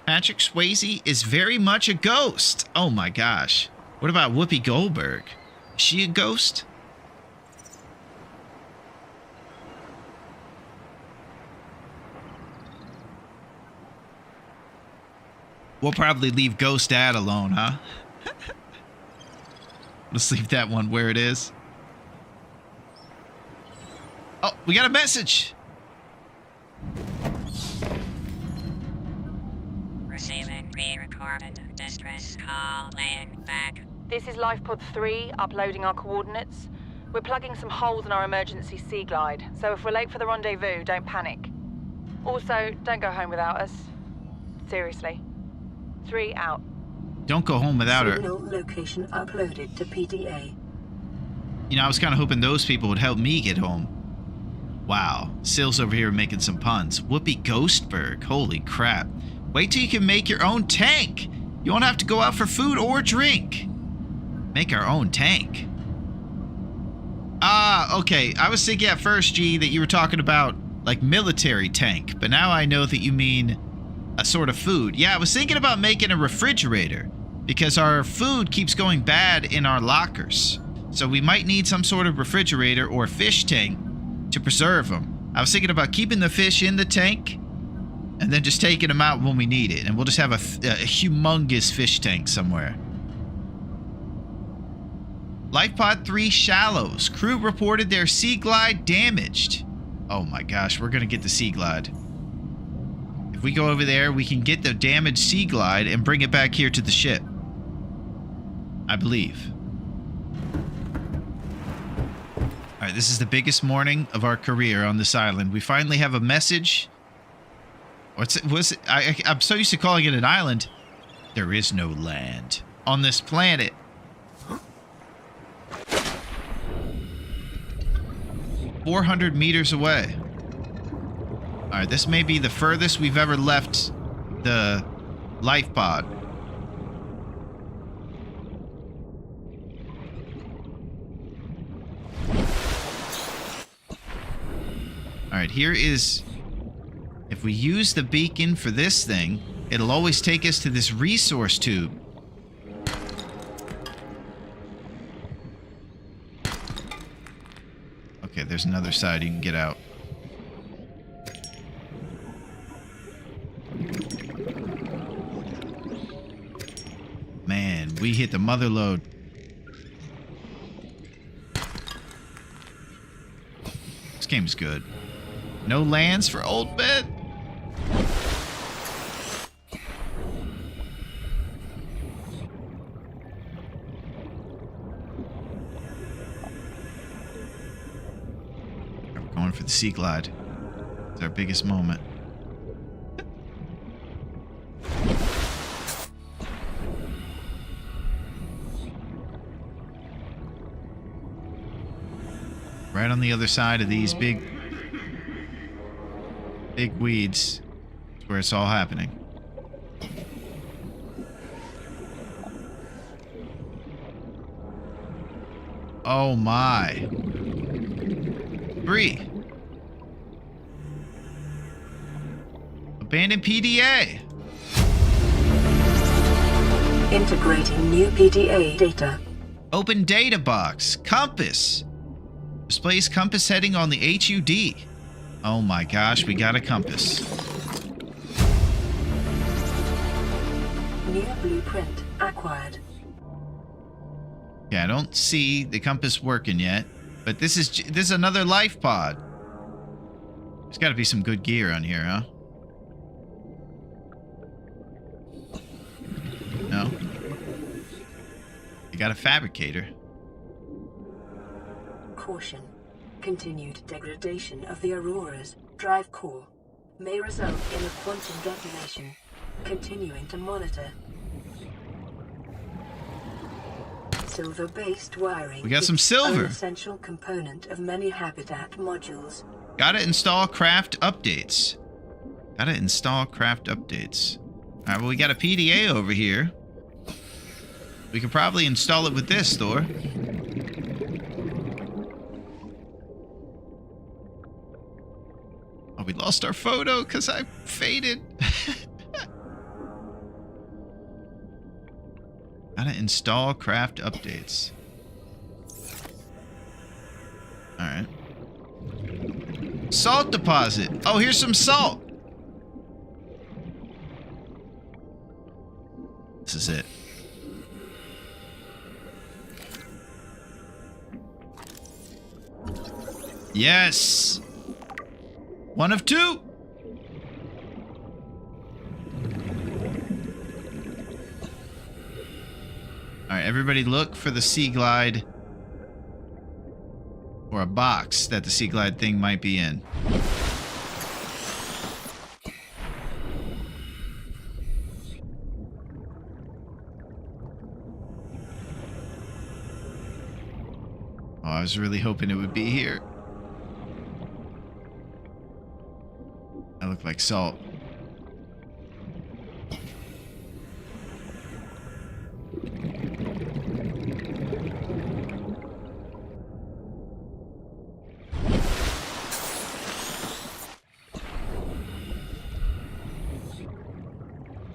Patrick Swayze is very much a ghost. Oh my gosh. What about Whoopi Goldberg? Is she a ghost? We'll probably leave Ghost Dad alone, huh? Let's leave that one where it is. Oh, we got a message. Receiving pre-recorded distress call, laying back. This is LifePod 3, uploading our coordinates. We're plugging some holes in our emergency sea glide, so if we're late for the rendezvous, don't panic. Also, don't go home without us. Seriously. 3 out. Don't go home without her. Signal location uploaded to PDA. You know, I was kind of hoping those people would help me get home. Wow, Sil's over here making some puns. Whoopi Ghostberg, holy crap. Wait till you can make your own tank. You won't have to go out for food or drink. Make our own tank. Ah, okay. I was thinking at first, G, that you were talking about, like, military tank. But now I know that you mean a sort of food. Yeah, I was thinking about making a refrigerator. Because our food keeps going bad in our lockers. So we might need some sort of refrigerator or fish tank to preserve them. I was thinking about keeping the fish in the tank and then just taking them out when we need it. And we'll just have a humongous fish tank somewhere. Lifepod 3 shallows. Crew reported their Sea Glide damaged. Oh my gosh, we're going to get the Sea Glide. If we go over there, we can get the damaged Sea Glide and bring it back here to the ship. I believe. Alright, this is the biggest morning of our career on this island. We finally have a message. I'm so used to calling it an island. There is no land on this planet. 400 meters away. Alright, this may be the furthest we've ever left the life pod. Alright, here is... If we use the beacon for this thing, it'll always take us to this resource tube. Okay, there's another side you can get out. Man, we hit the mother lode. This game's good. No lands for Old Ben. We're going for the Sea Glide. It's our biggest moment. Right on the other side of these big weeds is where it's all happening. Oh my. Bree. Abandoned PDA. Integrating new PDA data. Open data box. Compass. Displays compass heading on the HUD. Oh my gosh, we got a compass. New blueprint acquired. Yeah, I don't see the compass working yet, but this is another life pod. There's got to be some good gear on here, huh? No. You got a fabricator. Caution. Continued degradation of the Aurora's drive core may result in a quantum detonation. Continuing to monitor. Silver-based wiring. We got some silver. An essential component of many habitat modules. Gotta install craft updates. Gotta install craft updates. Alright, well, we got a PDA over here. We could probably install it with this, Thor. Oh, we lost our photo because I faded. Gotta install craft updates. Alright. Salt deposit. Oh, here's some salt. This is it. Yes. One of two. All right, everybody look for the Sea Glide or a box that the Sea Glide thing might be in. I was really hoping it would be here. That looked like salt.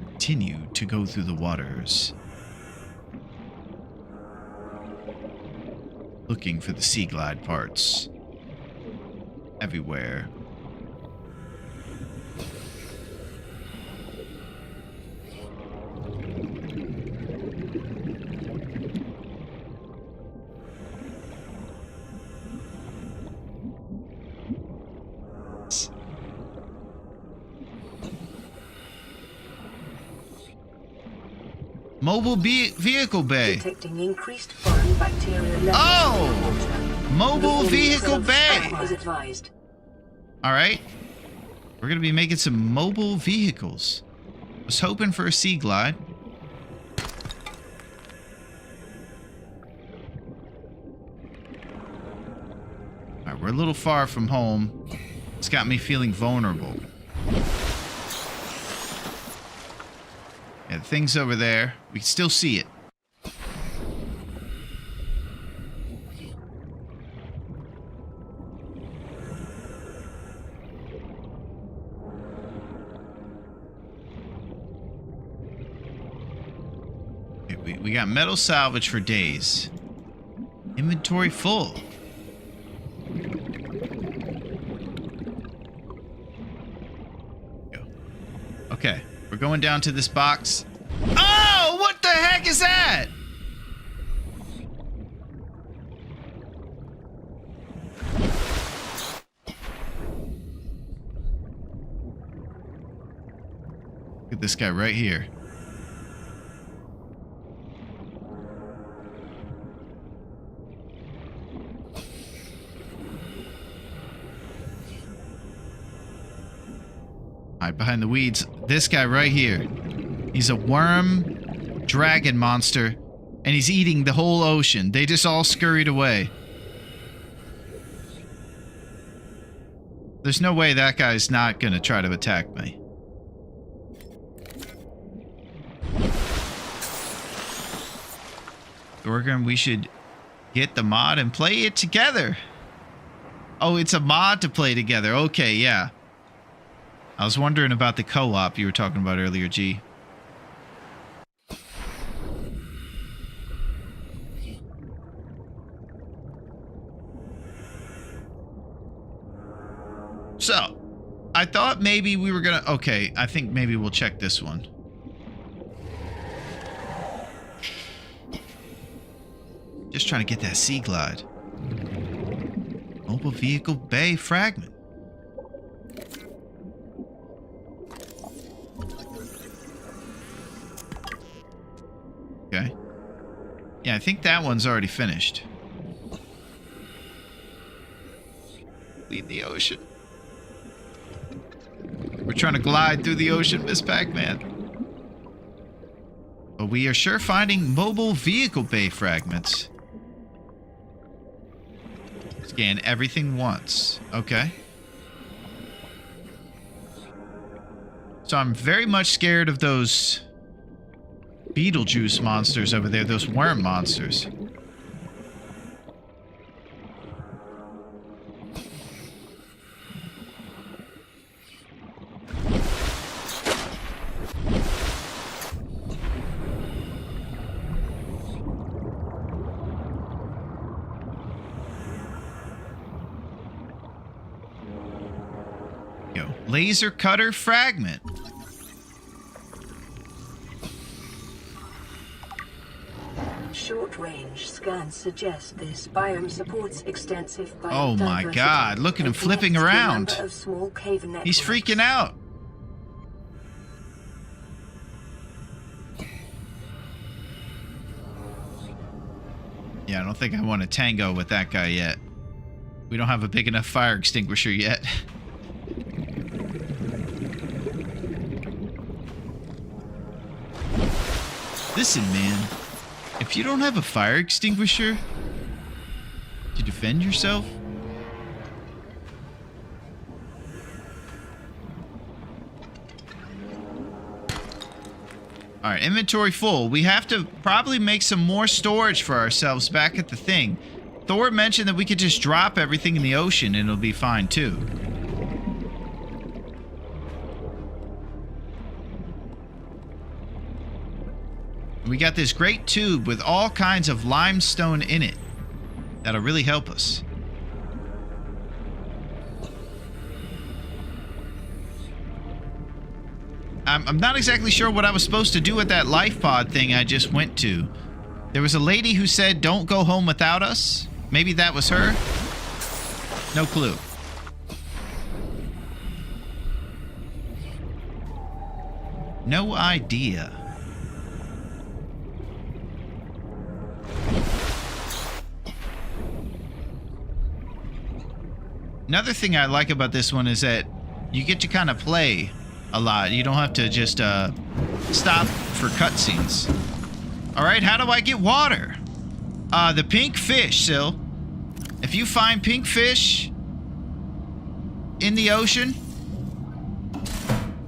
Continue to go through the waters, looking for the sea glide parts everywhere. Mobile vehicle bay. Detecting increased foreign bacterial levels. Oh! Mobile vehicle bay. As advised. All right. We're going to be making some mobile vehicles. Was hoping for a sea glide. All right, we're a little far from home. It's got me feeling vulnerable. Yeah, the thing's over there. We can still see it. Okay, we got metal salvage for days. Inventory full. Okay, we're going down to this box. Oh, what the heck is that? Look at this guy right here. Hide behind the weeds. This guy right here. He's a worm dragon monster, and he's eating the whole ocean. They just all scurried away. There's no way that guy's not gonna try to attack me. Thorgrim, we should get the mod and play it together. Oh, it's a mod to play together. Okay, yeah. I was wondering about the co-op you were talking about earlier, G. So, I thought maybe we were gonna... Okay, I think maybe we'll check this one. Just trying to get that sea glide. Mobile vehicle bay fragment. Okay. Yeah, I think that one's already finished. Leave the ocean. We're trying to glide through the ocean, Miss Pac-Man. But we are sure finding mobile vehicle bay fragments. Scan everything once. Okay. So I'm very much scared of those Beetlejuice monsters over there, those worm monsters. Yo, laser cutter fragment. Short-range scans suggest this biome supports extensive biodiversity. Oh my god, look at him flipping around. He's freaking out. Yeah, I don't think I want to tango with that guy yet. We don't have a big enough fire extinguisher yet. Listen, man. If you don't have a fire extinguisher, To defend yourself? Alright, inventory full. We have to probably make some more storage for ourselves back at the thing. Thor mentioned that we could just drop everything in the ocean and it'll be fine too. We got this great tube with all kinds of limestone in it. That'll really help us. I'm not exactly sure what I was supposed to do with that life pod thing I just went to. There was a lady who said, "Don't go home without us." Maybe that was her? No clue. No idea. Another thing I like about this one is that you get to kind of play a lot. You don't have to just stop for cutscenes. All right, how do I get water? The pink fish, Sil. If you find pink fish in the ocean,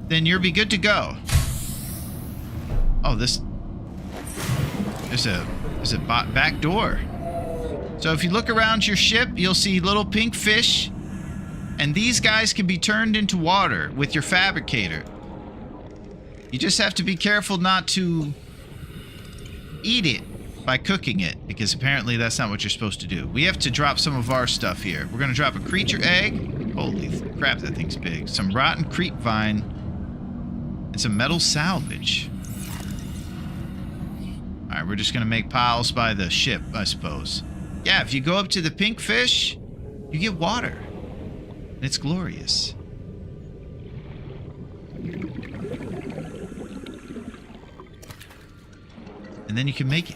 then you'll be good to go. Oh, there's a back door. So if you look around your ship, you'll see little pink fish, and these guys can be turned into water with your fabricator. You just have to be careful not to eat it by cooking it, because apparently that's not what you're supposed to do. We have to drop some of our stuff here. We're going to drop a creature egg. Holy crap, that thing's big. Some rotten creep vine. And some metal salvage. Alright, we're just going to make piles by the ship, I suppose. Yeah, if you go up to the pink fish, you get water. And it's glorious. And then you can make it.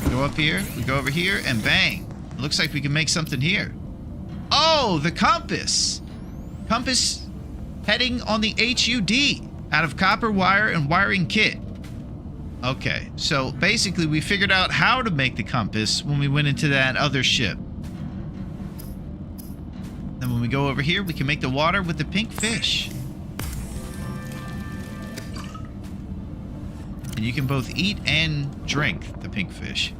We go up here, we go over here, and bang. It looks like we can make something here. Oh, the compass! Compass heading on the HUD out of copper wire and wiring kit. Okay, so basically we figured out how to make the compass when we went into that other ship. Then when we go over here, we can make the water with the pink fish. And you can both eat and drink the pink fish.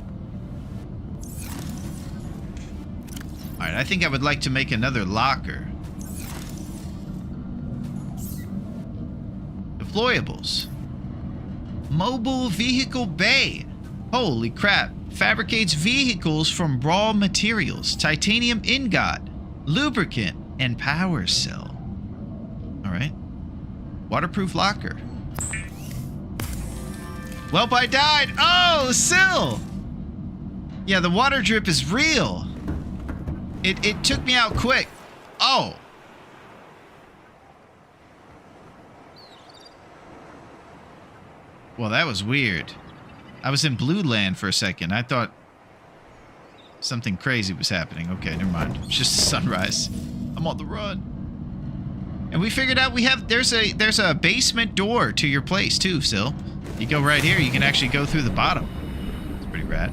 Alright, I think I would like to make another locker. Deployables. Mobile vehicle bay. Holy crap. Fabricates vehicles from raw materials. Titanium ingot. Lubricant. And power cell. Alright. Waterproof locker. Welp, I died. Oh, Sil. Yeah, the water drip is real. It took me out quick. Oh. Well, that was weird. I was in Blue Land for a second. I thought something crazy was happening. Okay, never mind. It's just sunrise. I'm on the run. And we figured out there's a basement door to your place too, Sil. You go right here, you can actually go through the bottom. It's pretty rad.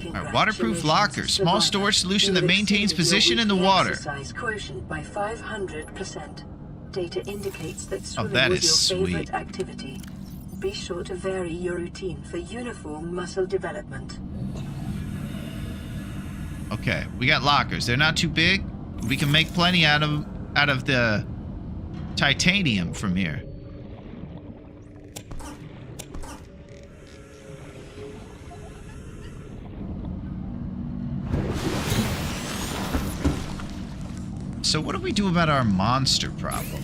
Alright, waterproof locker. Small storage solution that maintains position in the water. Exercise quotient by 500%. Data indicates that Oh, swimming that was is your favorite sweet. activity. Be sure to vary your routine for uniform muscle development. Okay, we got lockers. They're not too big. We can make plenty out of the titanium from here. So what do we do about our monster problem?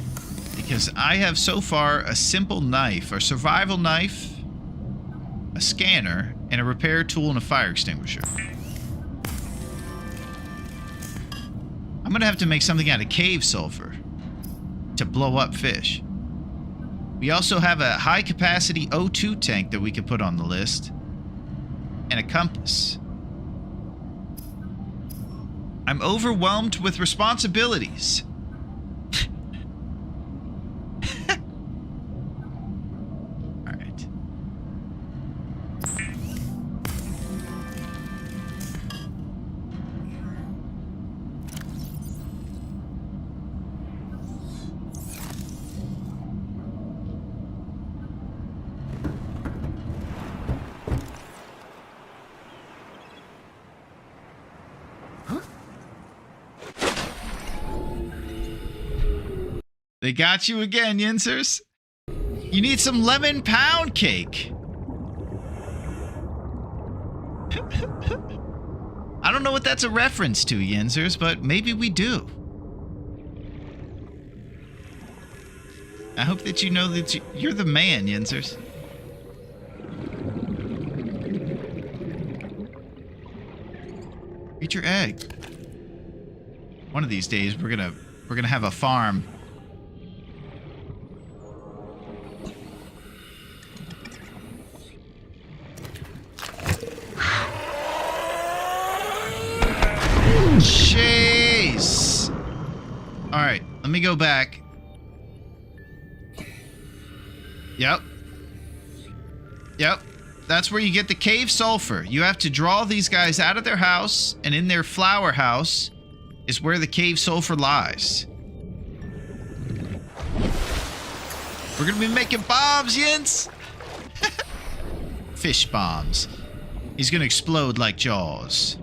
Because I have so far a simple knife, a survival knife, a scanner, and a repair tool and a fire extinguisher. I'm gonna have to make something out of cave sulfur to blow up fish. We also have a high capacity O2 tank that we could put on the list, and a compass. I'm overwhelmed with responsibilities. Alright. They got you again, Yinsers. You need some lemon pound cake. I don't know what that's a reference to, Yinsers, but maybe we do. I hope that you know that you're the man, Yinsers. Eat your egg. One of these days, we're gonna have a farm. Jeez. All right, let me go back. Yep. That's where you get the cave sulfur. You have to draw these guys out of their house, and in their flower house is where the cave sulfur lies. We're gonna be making bombs, Yins. Fish bombs. He's gonna explode like Jaws.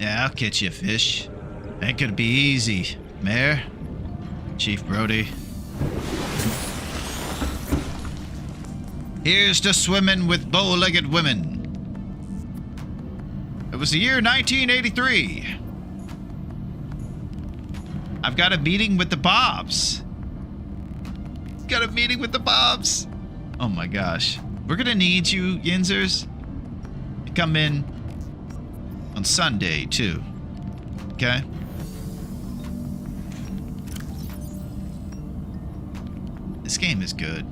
Yeah, I'll catch you a fish. Ain't gonna be easy, Mayor. Chief Brody. Here's to swimming with bow-legged women. It was the year 1983. I've got a meeting with the Bobs. Got a meeting with the Bobs. Oh my gosh. We're gonna need you, Yinzers, to come in on Sunday, too. Okay? This game is good.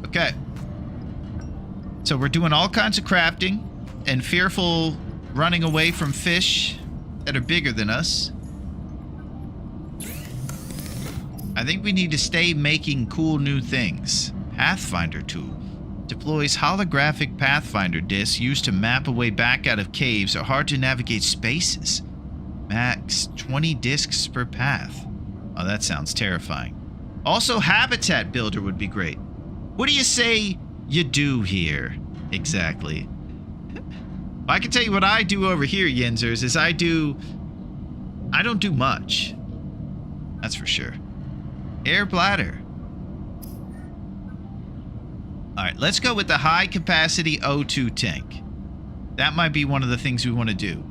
Okay. So we're doing all kinds of crafting and fearful running away from fish that are bigger than us. I think we need to stay making cool new things. Pathfinder tool. Deploys holographic Pathfinder discs used to map a way back out of caves or hard to navigate spaces. Max 20 discs per path. Oh, that sounds terrifying. Also, Habitat Builder would be great. What do you say you do here? Exactly. I can tell you what I do over here, Yinzers, is I don't do much. That's for sure. Air bladder. All right, let's go with the high capacity O2 tank. That might be one of the things we want to do.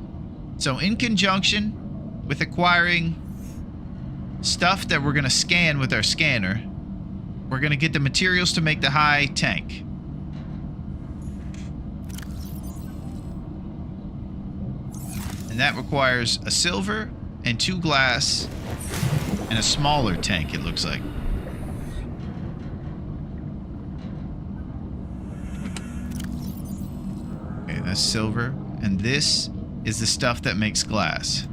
So in conjunction with acquiring stuff that we're going to scan with our scanner, we're going to get the materials to make the high tank. And that requires a silver and 2 glass and a smaller tank, it looks like. Okay, that's silver. And this is the stuff that makes glass.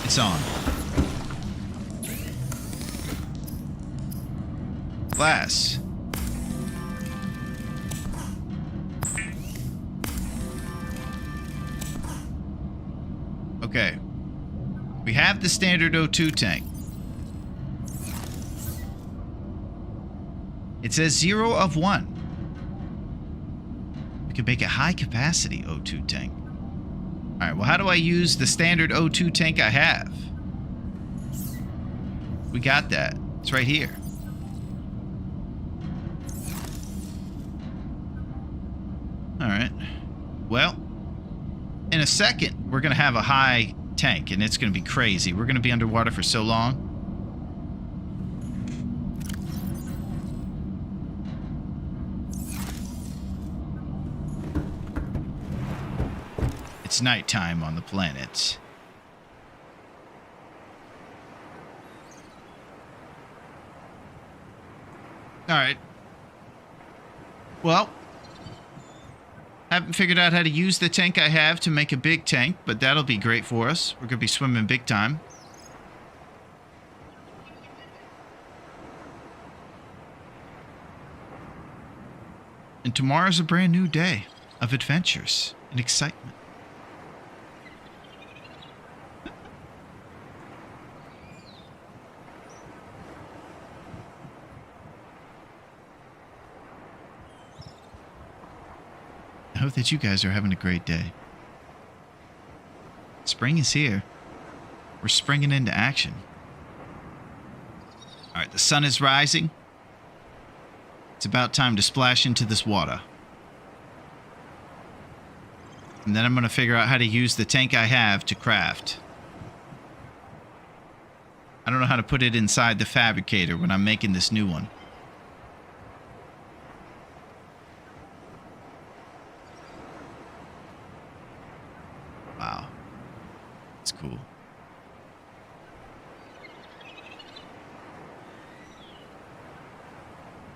It's on. Glass. Okay. We have the standard O2 tank. It says 0 of 1. We could make a high capacity O2 tank. Alright, well, how do I use the standard O2 tank I have? We got that. It's right here. Alright. Well, in a second, we're going to have a high tank, and it's going to be crazy. We're going to be underwater for so long. It's nighttime on the planet. Alright. Well, haven't figured out how to use the tank I have to make a big tank, but that'll be great for us. We're going to be swimming big time. And tomorrow's a brand new day of adventures and excitement. hope that you guys are having a great day. Spring is here. We're springing into action. All right, the sun is rising. It's about time to splash into this water. And then I'm going to figure out how to use the tank I have to craft. I don't know how to put it inside the fabricator when I'm making this new one. Wow. It's cool.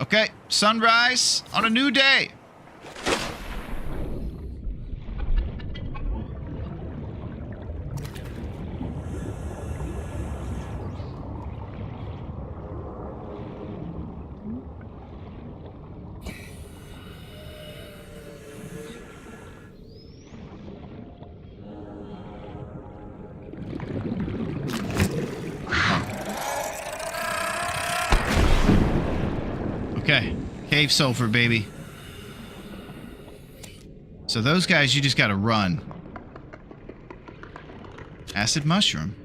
Okay, sunrise on a new day. Okay, cave sulfur, baby. So those guys, you just gotta run. Acid mushroom.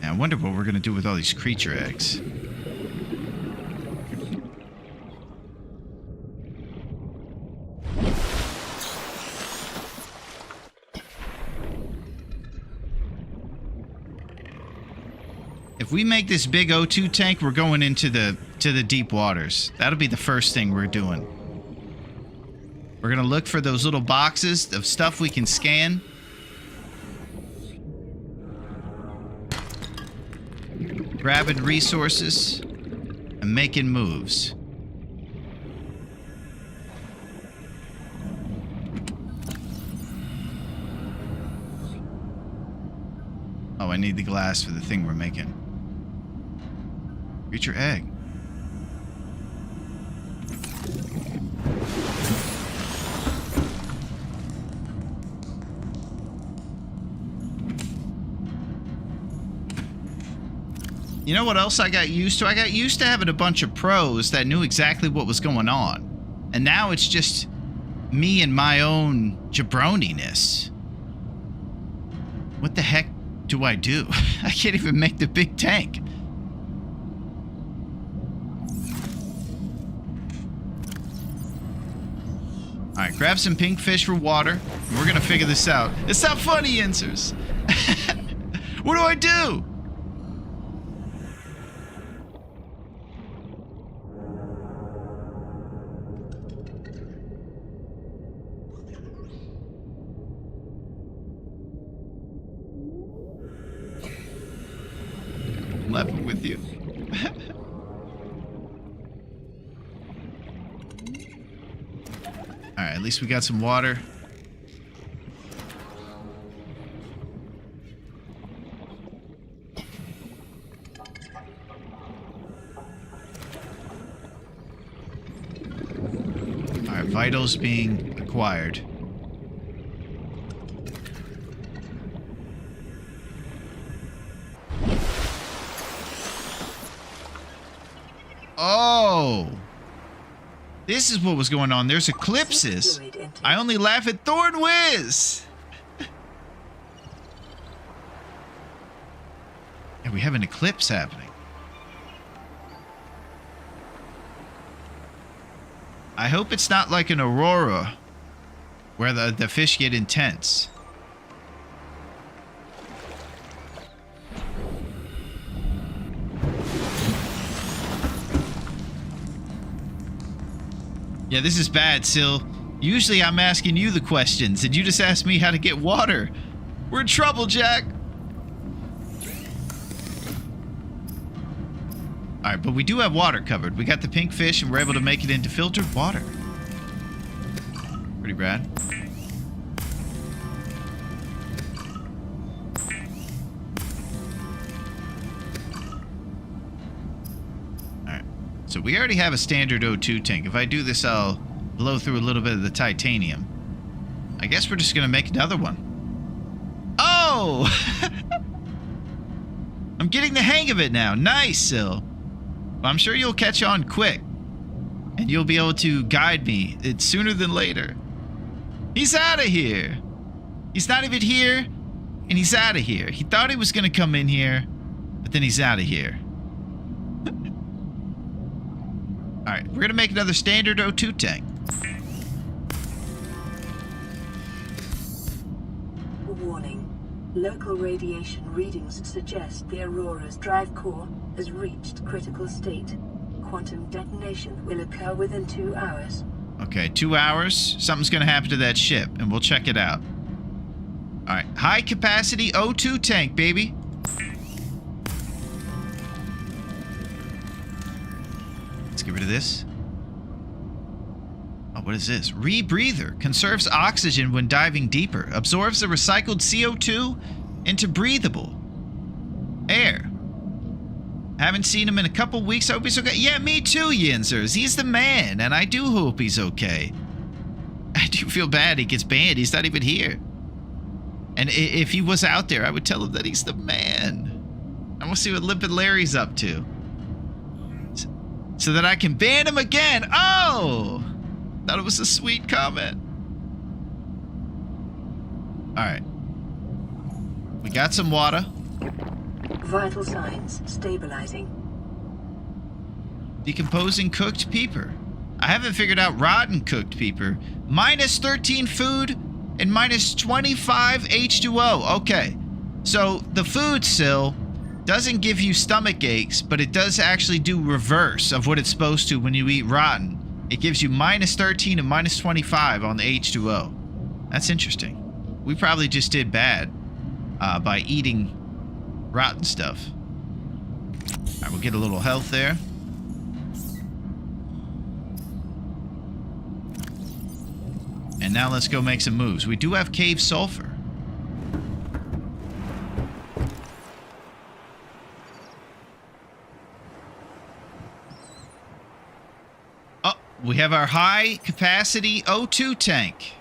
Now, I wonder what we're gonna do with all these creature eggs. If we make this big O2 tank, we're going into the deep waters. That'll be the first thing we're doing. We're gonna look for those little boxes of stuff we can scan. Grabbing resources and making moves. Oh, I need the glass for the thing we're making. Creature egg. You know what else I got used to? I got used to having a bunch of pros that knew exactly what was going on. And now it's just me and my own jabroniness. What the heck do I do? I can't even make the big tank. Alright, grab some pink fish for water. We're gonna figure this out. It's not funny, Insers. What do I do? I'm laughing with you. Alright, at least we got some water. Alright, vitals being acquired. Oh! This is what was going on. There's eclipses. I only laugh at Thorn Whiz. And we have an eclipse happening. I hope it's not like an aurora where the fish get intense. Yeah, this is bad, Sil. Usually I'm asking you the questions, and you just ask me how to get water. We're in trouble, Jack. Alright, but we do have water covered. We got the pink fish, and we're able to make it into filtered water. Pretty rad. So we already have a standard O2 tank. If I do this, I'll blow through a little bit of the titanium. I guess we're just gonna make another one. Oh! I'm getting the hang of it now. Nice, Sil. Well, I'm sure you'll catch on quick. and you'll be able to guide me. It's sooner than later. He's out of here. He's not even here, and he's out of here. He thought he was going to come in here, but then he's out of here. All right, we're going to make another standard O2 tank. Warning. Local radiation readings suggest the Aurora's drive core has reached critical state. Quantum detonation will occur within 2 hours. Okay, 2 hours. Something's going to happen to that ship, and we'll check it out. All right, high capacity O2 tank, baby. Let's get rid of this. Oh, what is this? Rebreather. Conserves oxygen when diving deeper. Absorbs the recycled CO2 into breathable air. Haven't seen him in a couple weeks. I hope he's okay. Yeah, me too, Yinzers. He's the man, and I do hope he's okay. I do feel bad he gets banned. He's not even here. And if he was out there, I would tell him that he's the man. I want to see what Limpid Larry's up to. So that I can ban him again. Oh! Thought it was a sweet comment. Alright. We got some water. Vital signs stabilizing. Decomposing cooked peeper. I haven't figured out rotten cooked peeper. Minus 13 food and minus 25 H2O. Okay. So the food still doesn't give you stomach aches, but it does actually do reverse of what it's supposed to when you eat rotten. It gives you minus 13 and minus 25 on the H2O. That's interesting. We probably just did bad by eating rotten stuff. All right, we'll get a little health there. And now let's go make some moves. We do have cave sulfur. Oh, we have our high capacity O2 tank.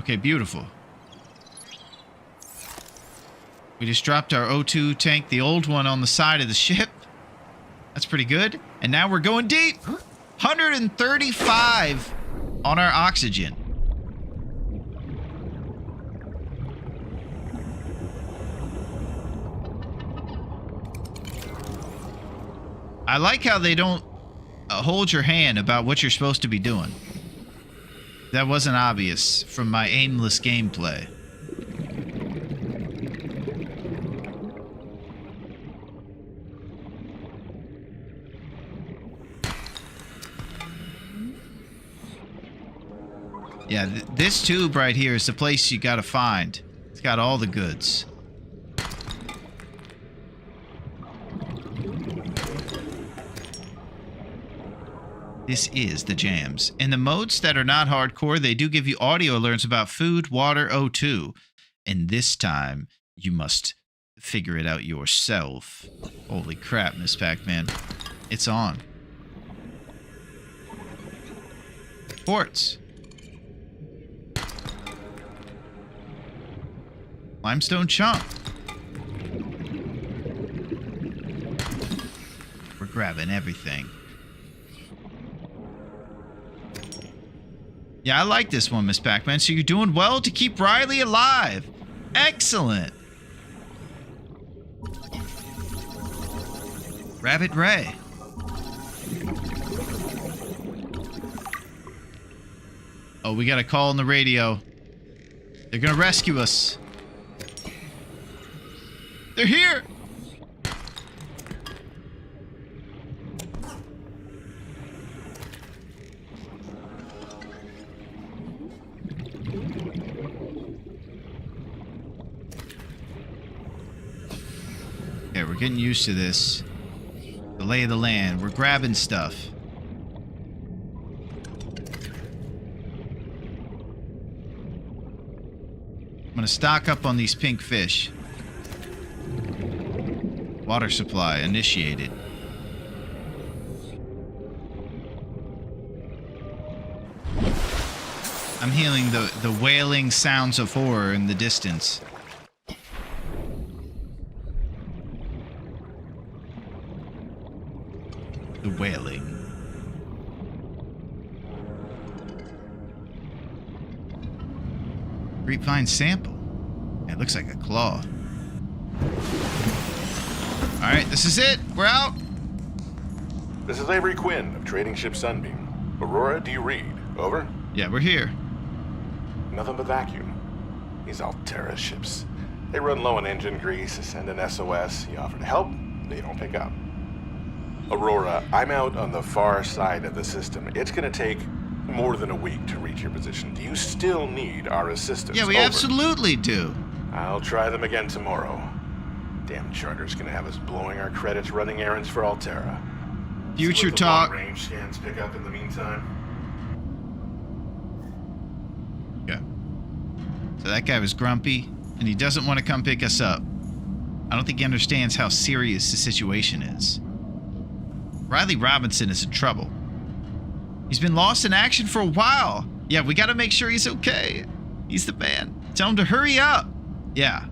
Okay, beautiful. We just dropped our O2 tank, the old one, on the side of the ship. That's pretty good. And now we're going deep. 135 on our oxygen. I like how they don't hold your hand about what you're supposed to be doing. That wasn't obvious from my aimless gameplay. Yeah, this tube right here is the place you gotta find. It's got all the goods. This is the jams. In the modes that are not hardcore, they do give you audio alerts about food, water, O2. And this time, you must figure it out yourself. Holy crap, Miss Pac-Man. It's on. Quartz. Limestone chunk. We're grabbing everything. Yeah, I like this one, Miss Pac-Man. So you're doing well to keep Riley alive. Excellent. Rabbit Ray. Oh, we got a call on the radio. They're gonna rescue us. They're here! Okay, we're getting used to this. The lay of the land. We're grabbing stuff. I'm gonna stock up on these pink fish. Water supply initiated. I'm hearing the wailing sounds of horror in the distance. Grapevine sample. It looks like a claw. Alright, this is it. We're out. This is Avery Quinn of Trading Ship Sunbeam. Aurora, do you read? Over? Yeah, we're here. Nothing but vacuum. These Alterra ships. They run low on engine grease, send an SOS. You offer to help, they don't pick up. Aurora, I'm out on the far side of the system. It's gonna take more than a week to reach your position. Do you still need our assistance? Yeah, we Over. absolutely do. I'll try them again tomorrow. Damn charter's gonna have us blowing our credits running errands for Alterra. Future See what the talk. long-range scans pick up in the meantime. Yeah. So that guy was grumpy, and he doesn't want to come pick us up. I don't think he understands how serious the situation is. Riley Robinson is in trouble. He's been lost in action for a while. Yeah, we gotta make sure he's okay. He's the man. Tell him to hurry up. Yeah.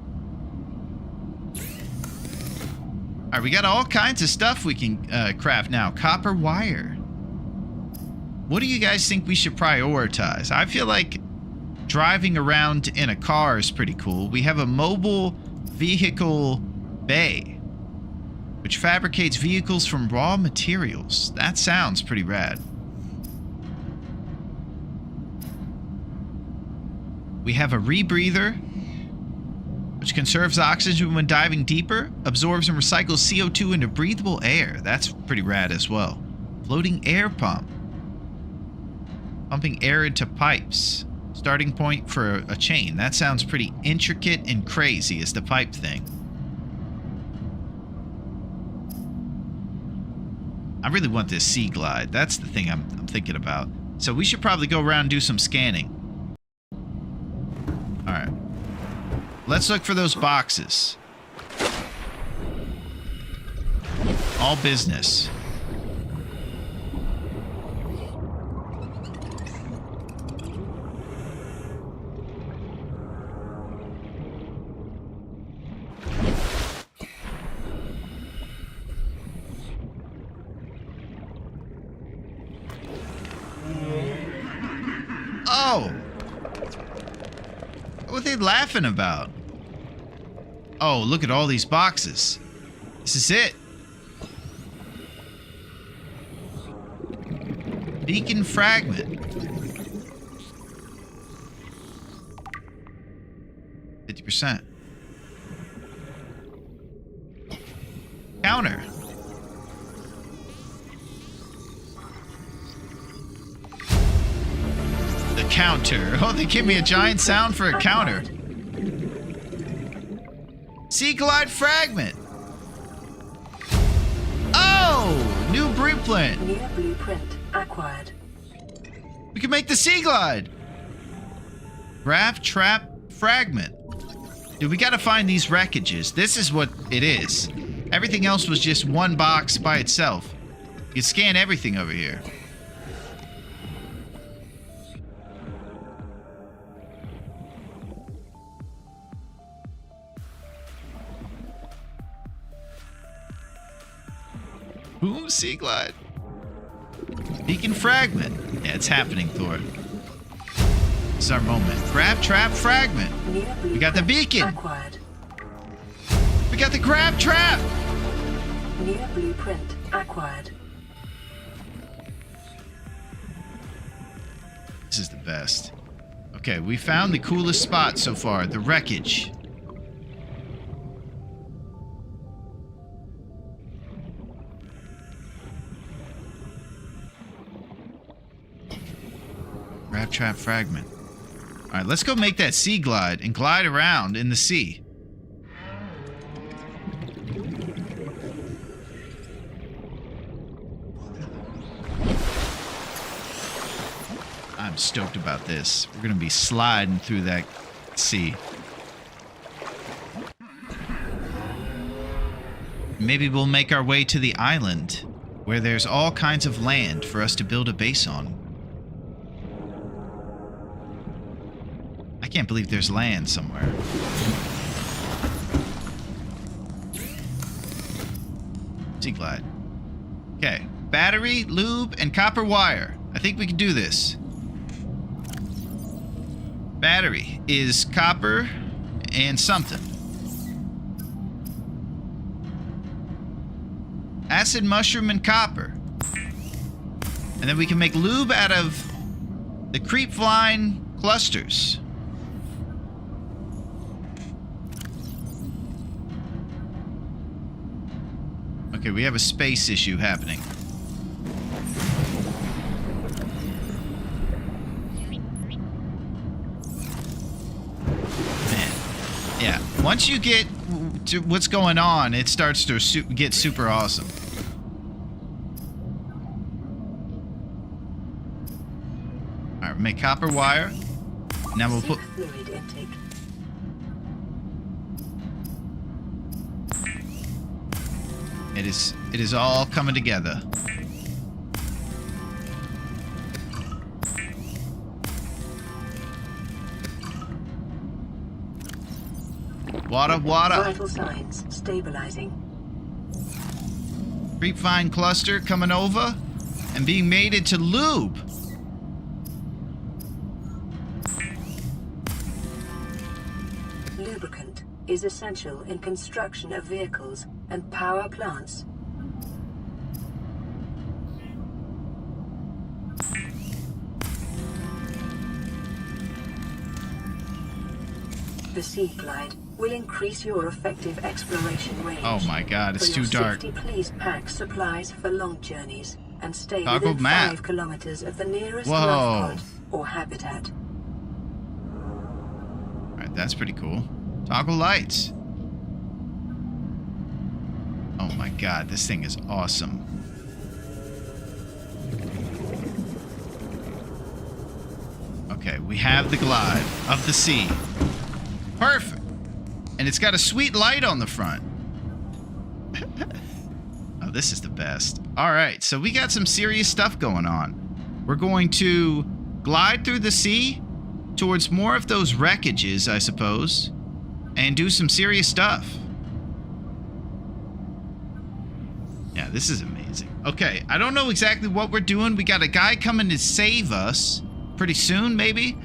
Alright, we got all kinds of stuff we can craft now. Copper wire. What do you guys think we should prioritize? I feel like driving around in a car is pretty cool. We have a mobile vehicle bay, which fabricates vehicles from raw materials. That sounds pretty rad. We have a rebreather, which conserves oxygen when diving deeper, absorbs and recycles CO2 into breathable air. That's pretty rad as well. Floating air pump. Pumping air into pipes. Starting point for a chain. That sounds pretty intricate and crazy as the pipe thing. I really want this sea glide. That's the thing I'm thinking about. So we should probably go around and do some scanning. Alright. Let's look for those boxes. All business. Oh! What are they laughing about? Oh, look at all these boxes. This is it. Beacon fragment. 50%. Counter. The counter. Oh, they give me a giant sound for a counter. Sea Glide fragment. Oh, new blueprint. New blueprint acquired. We can make the Sea Glide. Grav trap fragment. Dude, we gotta find these wreckages. This is what it is. Everything else was just one box by itself. You can scan everything over here. Boom, Sea Glide. Beacon fragment. Yeah, it's happening, Thor. This is our moment. Grab trap fragment. We got the beacon. Acquired. We got the grab trap. New blueprint acquired. This is the best. Okay, we found the coolest spot so far. The wreckage. Grab trap fragment. Alright, let's go make that sea glide and glide around in the sea. I'm stoked about this. We're gonna be sliding through that sea. Maybe we'll make our way to the island where there's all kinds of land for us to build a base on. I can't believe there's land somewhere. Sea glide. Okay. Battery, lube, and copper wire. I think we can do this. battery is copper and something. Acid, mushroom, and copper. And then we can make lube out of the creep flying clusters. Okay, we have a space issue happening. Man. Yeah, once you get to what's going on, it starts to get super awesome. Alright, make copper wire. Now we'll put... Fluid intake. It is all coming together. Water. Vital signs stabilizing. Creepvine cluster coming over and being made into lube. Lubricant is essential in construction of vehicles and power plants. The Sea Glide will increase your effective exploration range. Oh my god, it's for too your dark. safety, please pack supplies for long journeys and stay Toggle within map. 5 kilometers of the nearest Whoa. life pod or habitat. Alright, that's pretty cool. Toggle lights. Oh my god, this thing is awesome. Okay, we have the glide of the sea. Perfect. And it's got a sweet light on the front. Oh, this is the best. Alright, so we got some serious stuff going on. We're going to glide through the sea towards more of those wreckages, I suppose, and do some serious stuff. Yeah, this is amazing. Okay, I don't know exactly what we're doing. We got a guy coming to save us pretty soon, maybe.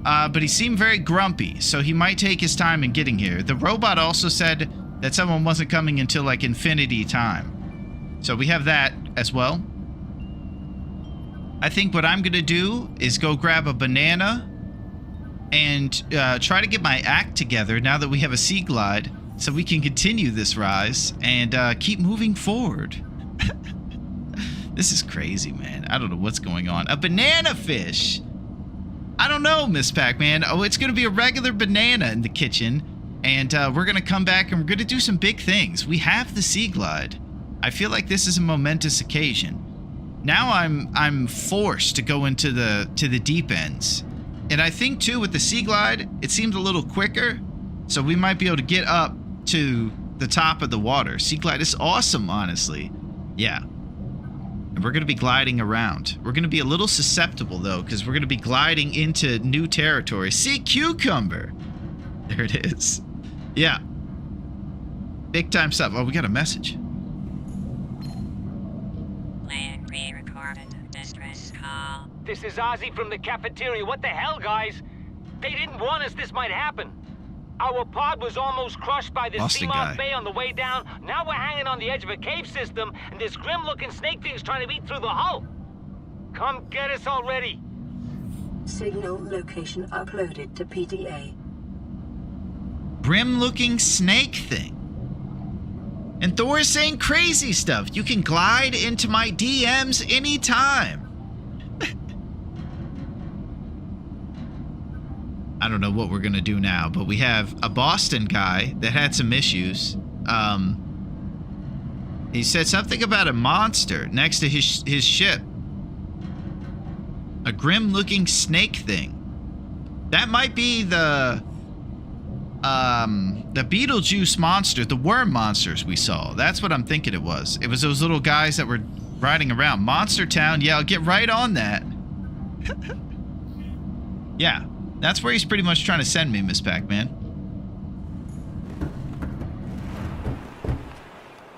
But he seemed very grumpy, so he might take his time in getting here. The robot also said that someone wasn't coming until, like, infinity time. So we have that as well. I think what I'm going to do is go grab a banana and try to get my act together now that we have a sea glide so we can continue this rise and keep moving forward. This is crazy, man. I don't know what's going on. A banana fish! I don't know, Miss Pac-Man. Oh, it's going to be a regular banana in the kitchen. And we're going to come back and we're going to do some big things. We have the Sea Glide. I feel like this is a momentous occasion. Now I'm forced to go into the deep ends. And I think, too, with the Sea Glide, it seems a little quicker. So we might be able to get up to the top of the water. Sea Glide is awesome, honestly. Yeah. And we're going to be gliding around. We're going to be a little susceptible, though, because we're going to be gliding into new territory. Sea cucumber. There it is. Yeah. Big time stuff. Oh, we got a message. Plan pre-recorded distress call. This is Ozzy from the cafeteria. What the hell, guys? They didn't warn us this might happen. Our pod was almost crushed by this Boston guy. Seamoth Bay on the way down. Now we're hanging on the edge of a cave system, and this grim-looking snake thing's trying to eat through the hull. Come get us already. Signal location uploaded to PDA. Grim-looking snake thing. And Thor is saying crazy stuff. You can glide into my DMs anytime. I don't know what we're going to do now, but we have a Boston guy that had some issues. He said something about a monster next to his ship. A grim-looking snake thing. That might be the Beetlejuice monster, the worm monsters we saw. That's what I'm thinking it was. It was those little guys that were riding around. Monster Town, yeah, I'll get right on that. Yeah. That's where he's pretty much trying to send me, Miss Pac-Man.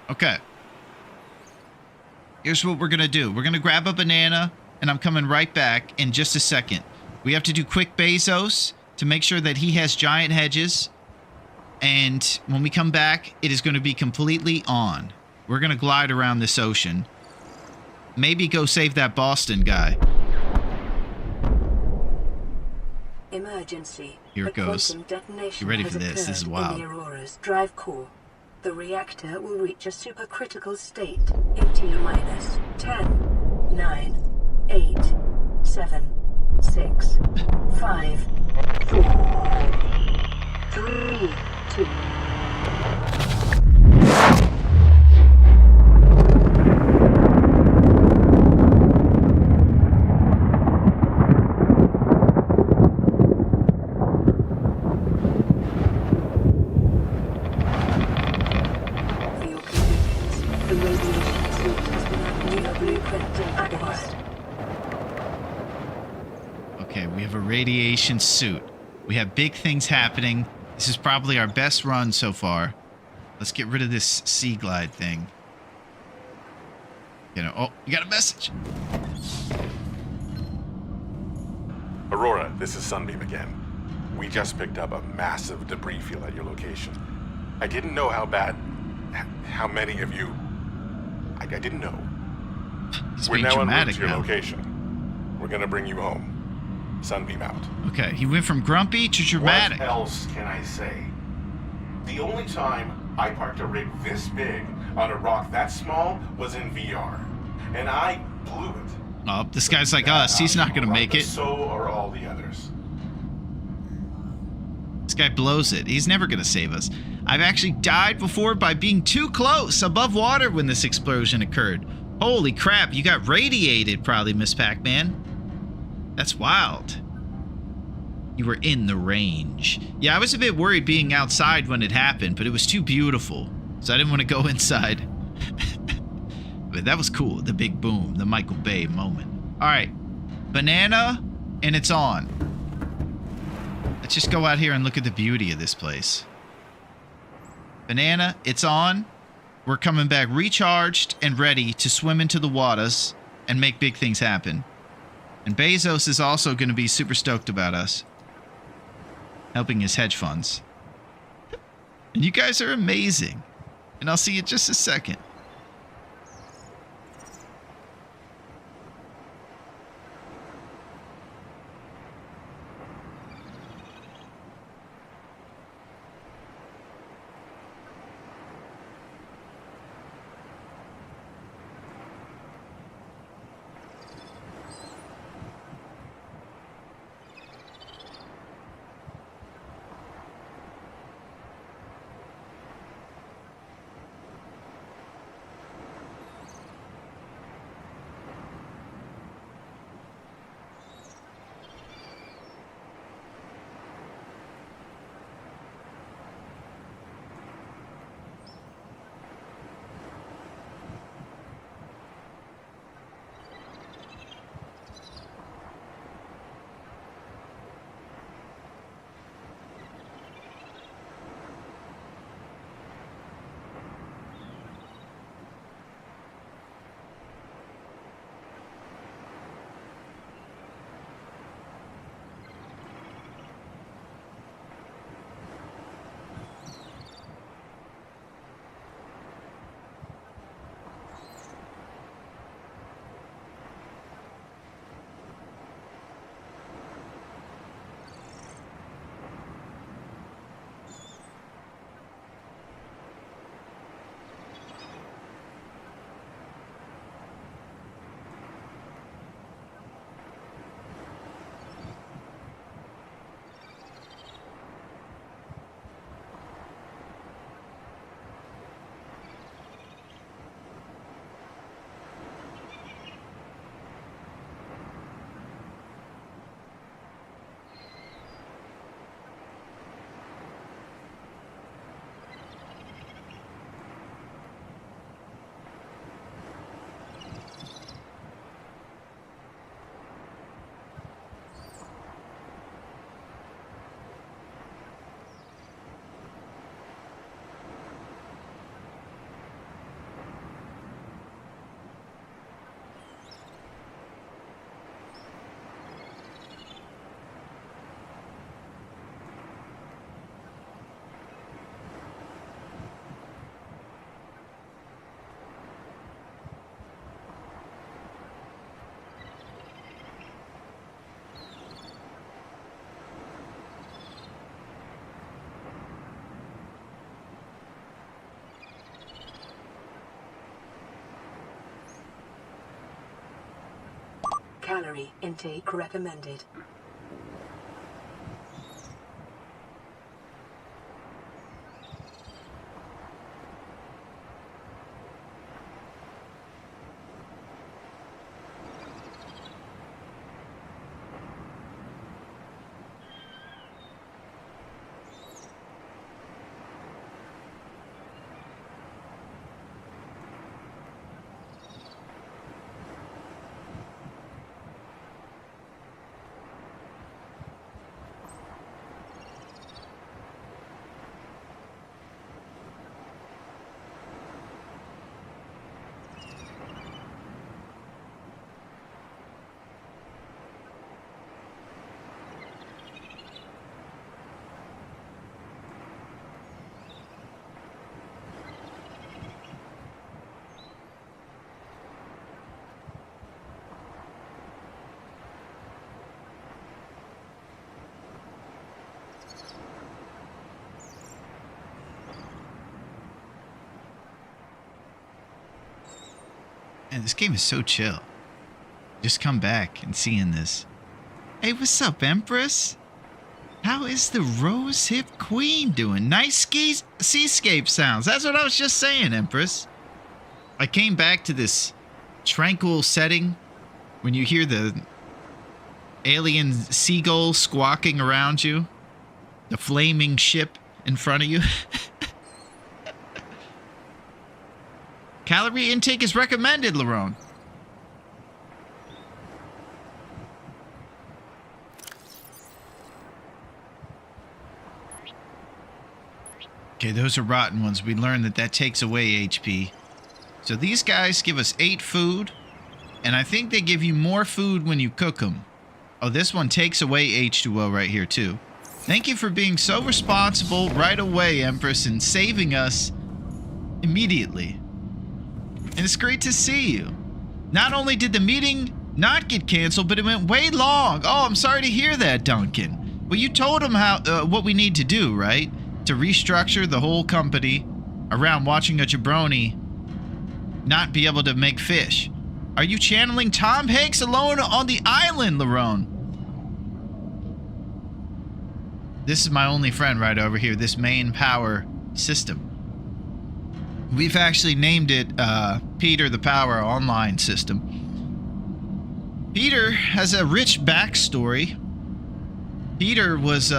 Okay. Here's what we're going to do. We're going to grab a banana, and I'm coming right back in just a second. We have to do quick Bezos, to make sure that he has giant hedges. And when we come back, it is going to be completely on. We're going to glide around this ocean. Maybe go save that Boston guy. Emergency. Here it goes. Get ready for this. This is wild. In the Aurora's drive core. The reactor will reach a supercritical state in T-minus 10, 9, 8, 7, 6, 5, 4, 3, 2. Okay, we have a radiation suit. We have big things happening. This is probably our best run so far. Let's get rid of this sea glide thing. You know, oh, you got a message. Aurora, this is Sunbeam again. We just picked up a massive debris field at your location. I didn't know how many of you... I didn't know. We're now en route to your location. We're gonna bring you home. Sunbeam out. Okay, he went from grumpy to dramatic. What else can I say? The only time I parked a rig this big on a rock that small was in VR. And I blew it. Oh, this guy's like us. He's not gonna make it. So are all the others. This guy blows it. He's never gonna save us. I've actually died before by being too close above water when this explosion occurred. Holy crap, you got radiated probably, Miss Pac-Man. That's wild. You were in the range. Yeah, I was a bit worried being outside when it happened, but it was too beautiful. So I didn't want to go inside. But that was cool. The big boom. The Michael Bay moment. Alright. Banana, and it's on. Let's just go out here and look at the beauty of this place. Banana, it's on. We're coming back recharged and ready to swim into the waters and make big things happen. And Bezos is also going to be super stoked about us. Helping his hedge funds. And you guys are amazing. And I'll see you in just a second. Calorie intake recommended. Man, this game is so chill. Just come back and seeing this. Hey, what's up, Empress? How is the Rose Hip Queen doing? Nice seascape sounds. That's what I was just saying, Empress. I came back to this tranquil setting when you hear the alien seagulls squawking around you. The flaming ship in front of you. Calorie intake is recommended, Larone. Okay, those are rotten ones. We learned that takes away HP. So these guys give us 8 food, and I think they give you more food when you cook them. Oh, this one takes away H2O right here, too. Thank you for being so responsible right away, Empress, and saving us immediately. And it's great to see you. Not only did the meeting not get canceled, but it went way long. Oh, I'm sorry to hear that, Duncan. Well, you told him what we need to do, right? To restructure the whole company around watching a jabroni not be able to make fish. Are you channeling Tom Hanks alone on the island, Larone? This is my only friend right over here, this main power system. We've actually named it Peter the Power Online System. Peter has a rich backstory. Peter was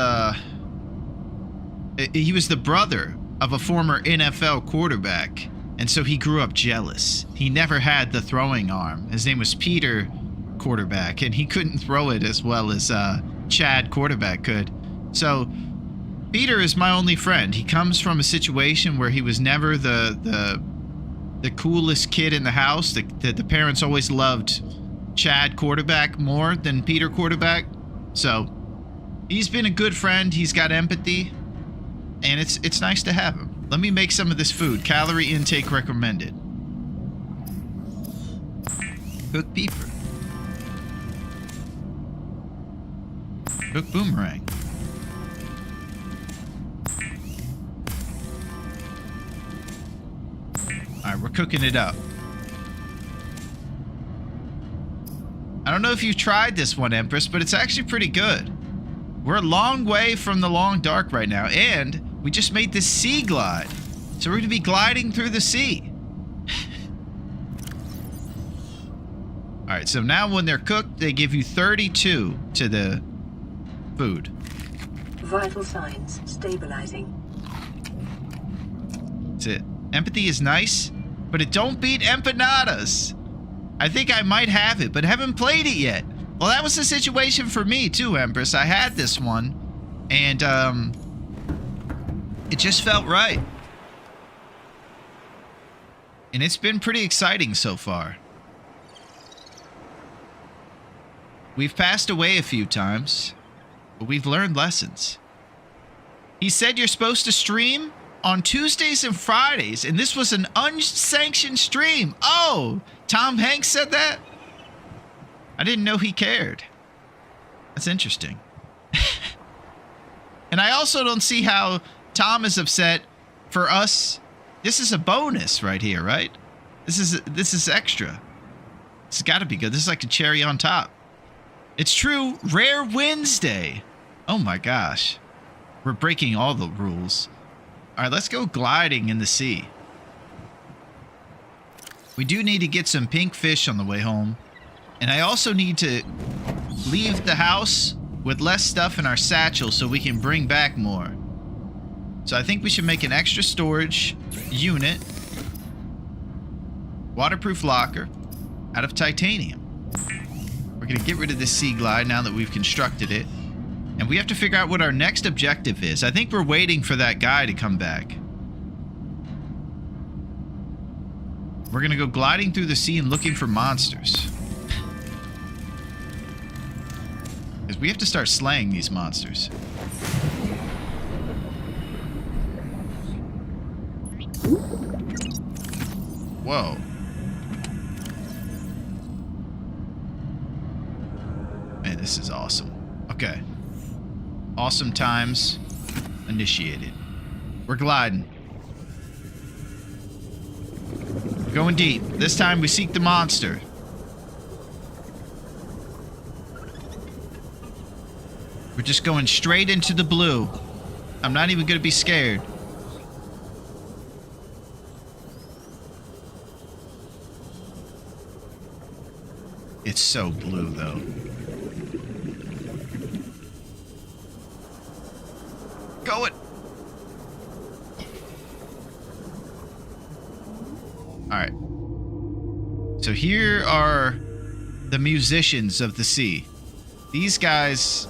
he was the brother of a former NFL quarterback, and so he grew up jealous. He never had the throwing arm. His name was Peter Quarterback, and he couldn't throw it as well as Chad Quarterback could. So Peter is my only friend. He comes from a situation where he was never the coolest kid in the house. The parents always loved Chad Quarterback more than Peter Quarterback. So he's been a good friend. He's got empathy, and it's nice to have him. Let me make some of this food. Calorie intake recommended. Cook beeper. Cook boomerang. Alright, we're cooking it up. I don't know if you've tried this one, Empress, but it's actually pretty good. We're a long way from the long dark right now, and we just made this sea glide. So we're going to be gliding through the sea. Alright, so now when they're cooked, they give you 32 to the food. Vital signs stabilizing. That's it. Empathy is nice, but it don't beat empanadas. I think I might have it, but haven't played it yet. Well, that was the situation for me too, Empress. I had this one, and it just felt right. And it's been pretty exciting so far. We've passed away a few times, but we've learned lessons. He said you're supposed to stream on Tuesdays and Fridays, and this was an unsanctioned stream. Oh, Tom Hanks said that? I didn't know he cared. That's interesting. And I also don't see how Tom is upset for us. This is a bonus right here, right? This is extra. It's got to be good. This is like a cherry on top. It's true. Rare Wednesday. Oh my gosh. We're breaking all the rules. All right, let's go gliding in the sea. We do need to get some pink fish on the way home. And I also need to leave the house with less stuff in our satchel so we can bring back more. So I think we should make an extra storage unit. Waterproof locker out of titanium. We're going to get rid of this sea glide now that we've constructed it. And we have to figure out what our next objective is. I think we're waiting for that guy to come back. We're going to go gliding through the sea and looking for monsters. Because we have to start slaying these monsters. Whoa. Man, this is awesome. Okay. Awesome times initiated. We're gliding. Going deep. This time we seek the monster. We're just going straight into the blue. I'm not even going to be scared. It's so blue, though. Go it. All right. So here are the musicians of the sea. These guys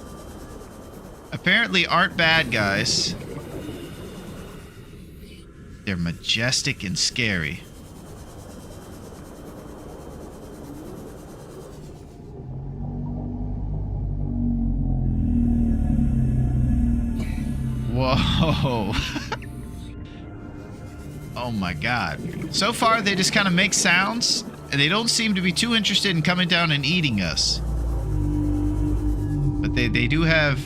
apparently aren't bad guys. They're majestic and scary. Whoa. Oh my god. So far, they just kind of make sounds, and they don't seem to be too interested in coming down and eating us. But they do have...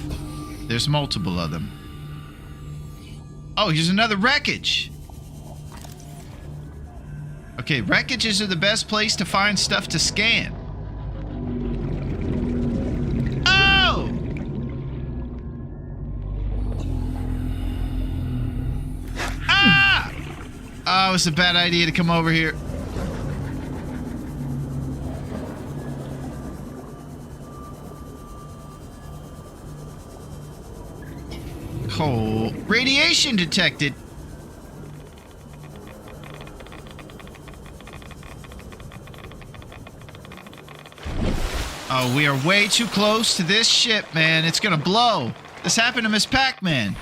There's multiple of them. Oh, here's another wreckage. Okay, wreckages are the best place to find stuff to scan. Oh! Ah! Oh, it's a bad idea to come over here. Oh, radiation detected. Oh, we are way too close to this ship, man. It's gonna blow. This happened to Miss Pac-Man.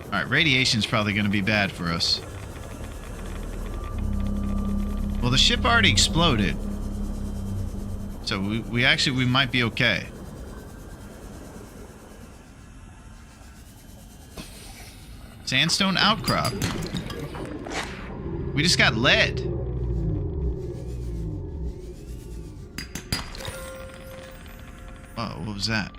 Alright, radiation's probably gonna be bad for us. Well, the ship already exploded. So we might be okay. Sandstone outcrop. We just got lead. Oh, what was that?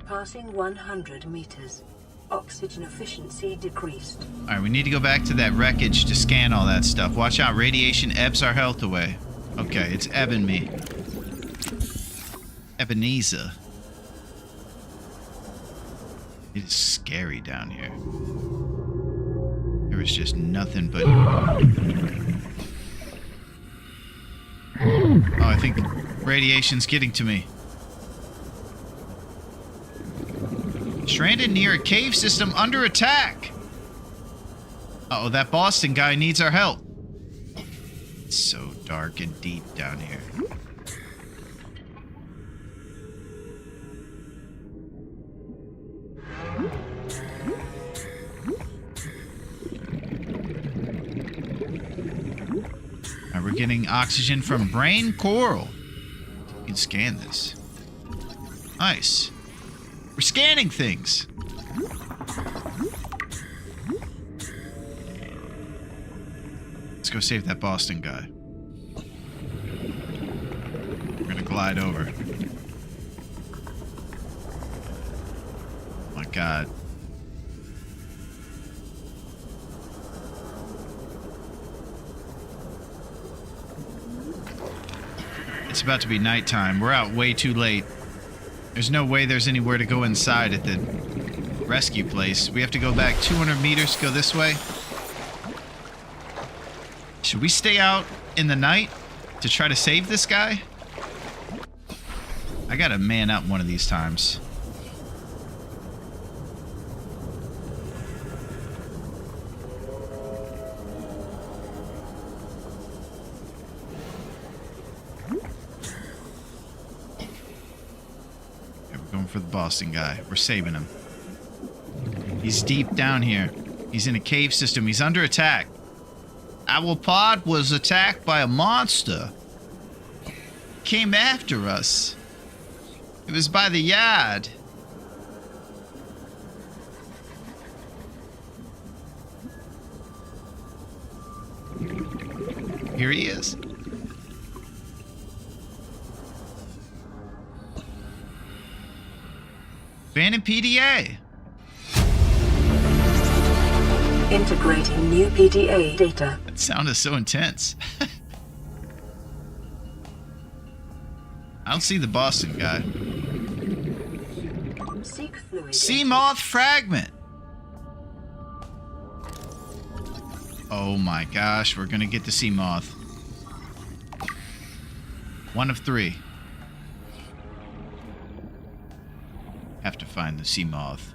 Passing 100 meters. Oxygen efficiency decreased. Alright, we need to go back to that wreckage to scan all that stuff. Watch out, radiation ebbs our health away. Okay, it's ebbing me. Ebenezer. It is scary down here. There was just nothing but... Oh, I think radiation's getting to me. Stranded near a cave system under attack. Uh-oh, that Boston guy needs our help. It's so dark and deep down here. Alright, we're getting oxygen from brain coral. We can scan this. Nice. We're scanning things. Let's go save that Boston guy. We're gonna glide over. Oh my god. It's about to be nighttime. We're out way too late. There's no way there's anywhere to go inside at the rescue place. We have to go back 200 meters, go this way. Should we stay out in the night to try to save this guy? I gotta man up one of these times. For the Boston guy. We're saving him. He's deep down here. He's in a cave system. He's under attack. Our pod was attacked by a monster. Came after us. It was by the yard. Here he is. Abandoned PDA. Integrating new PDA data. That sounded so intense. I don't see the Boston guy. Seek fluid. Sea moth fragment. Oh my gosh, we're gonna get the sea moth. 1 of 3. Have to find the sea moth.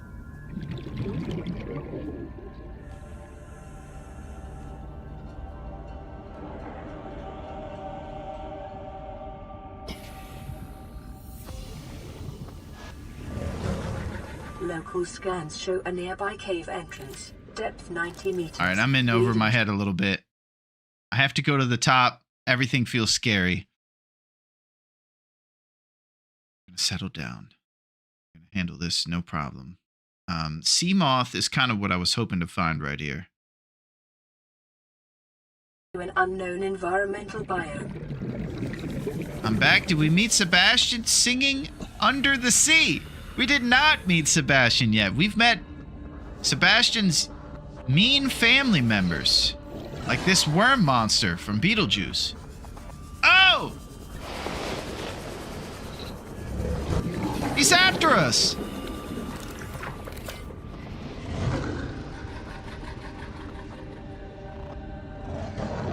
Local scans show a nearby cave entrance. Depth 90 meters. Alright, I'm in over my head a little bit. I have to go to the top. Everything feels scary. I'm gonna settle down. Handle this no problem. Sea moth is kind of what I was hoping to find right here. To an unknown environmental biome. I'm back. Did we meet Sebastian singing under the sea? We did not meet Sebastian yet. We've met Sebastian's mean family members, like this worm monster from Beetlejuice. Oh! He's after us!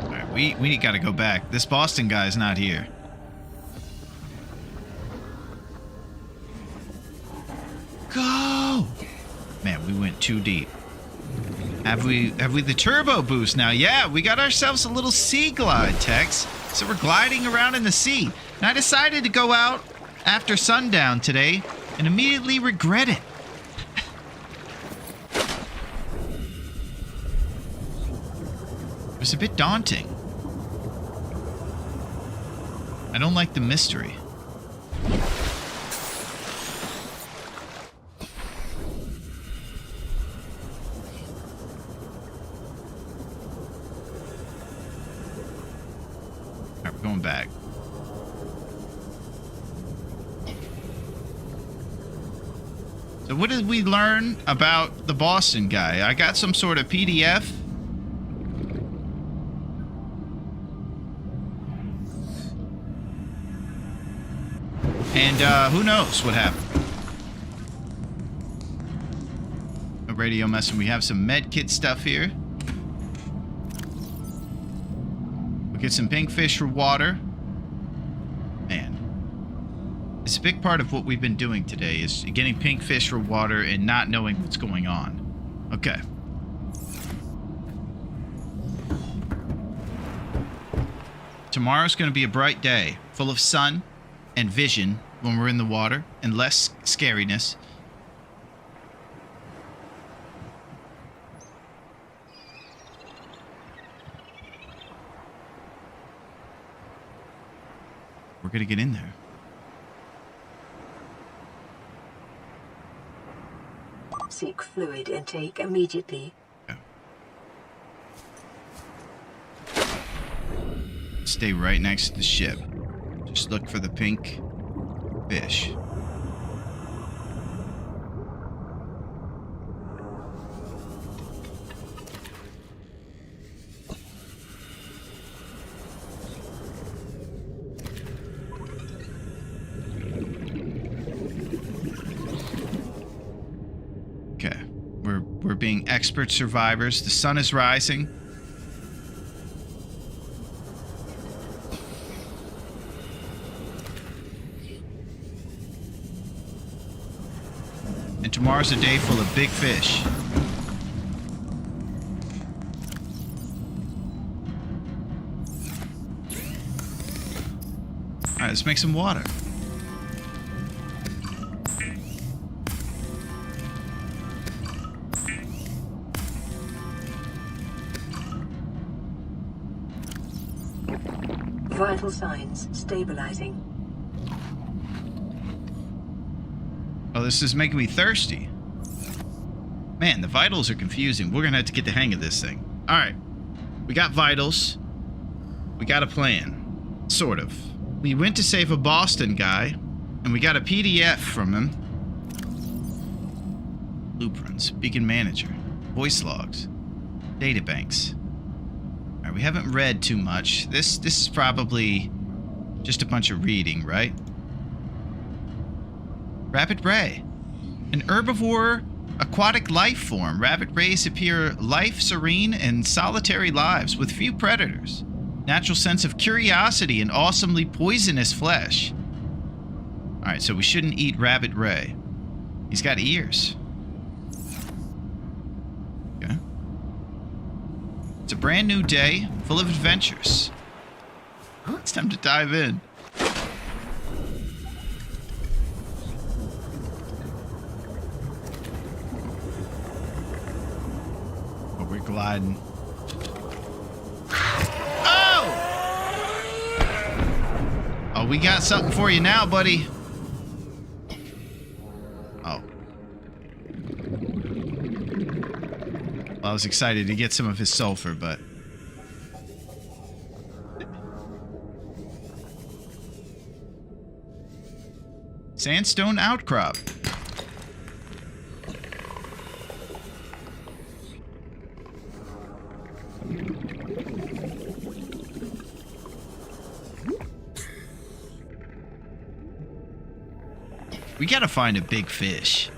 Alright, we gotta go back. This Boston guy's not here. Go! Man, we went too deep. Have we the turbo boost now? Yeah, we got ourselves a little sea glide, Tex. So we're gliding around in the sea. And I decided to go out after sundown today and immediately regret it. It was a bit daunting. I don't like the mystery. Alright, we're going back. So what did we learn about the Boston guy? I got some sort of PDF. And who knows what happened. A radio message. We have some med kit stuff here. We'll get some pink fish for water. Man. It's a big part of what we've been doing today is getting pink fish for water and not knowing what's going on. Okay. Tomorrow's going to be a bright day, full of sun and vision when we're in the water, and less scariness. We're going to get in there. Seek fluid intake immediately. Okay. Stay right next to the ship. Just look for the pink fish. We're being expert survivors. The sun is rising. And tomorrow's a day full of big fish. All right, let's make some water. Vital signs stabilizing. Oh, this is making me thirsty. Man, the vitals are confusing. We're gonna have to get the hang of this thing. All right, we got vitals. We got a plan, sort of. We went to save a Boston guy, and we got a PDF from him. Blueprints, Beacon Manager, voice logs, databanks. All right, we haven't read too much. This is probably just a bunch of reading, right? Rabbit ray, an herbivore aquatic life form. Rabbit rays appear life serene and solitary lives with few predators. Natural sense of curiosity and awesomely poisonous flesh. All right, so we shouldn't eat rabbit ray. He's got ears. Okay. It's a brand new day full of adventures. It's time to dive in. Oh, we're gliding. Oh, we got something for you now, buddy. Oh. Well, I was excited to get some of his sulfur, but... Sandstone outcrop. We gotta find a big fish.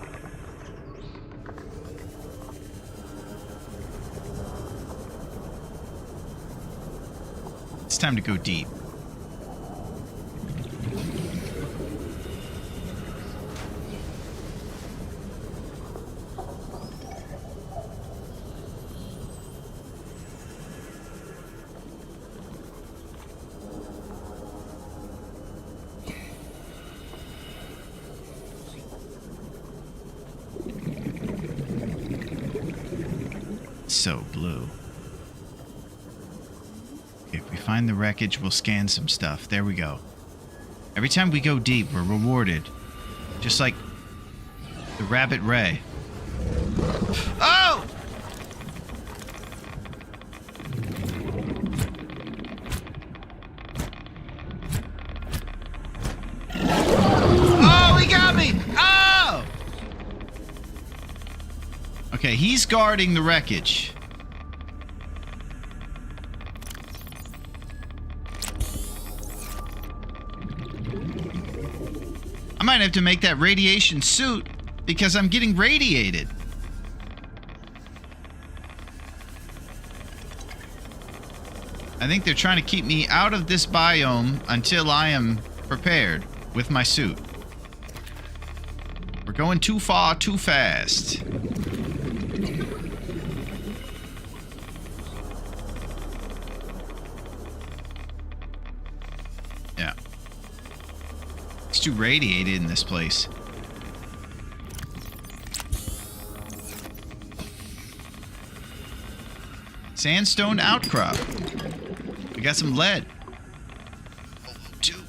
It's time to go deep. So blue. If we find the wreckage, we'll scan some stuff. There we go. Every time we go deep, we're rewarded. Just like the rabbit ray. Oh! Oh, he got me! Oh! Okay, he's guarding the wreckage. I might have to make that radiation suit because I'm getting radiated. I think they're trying to keep me out of this biome until I am prepared with my suit. We're going too far, too fast. Yeah. It's too radiated in this place. Sandstone outcrop. We got some lead. Oh, two.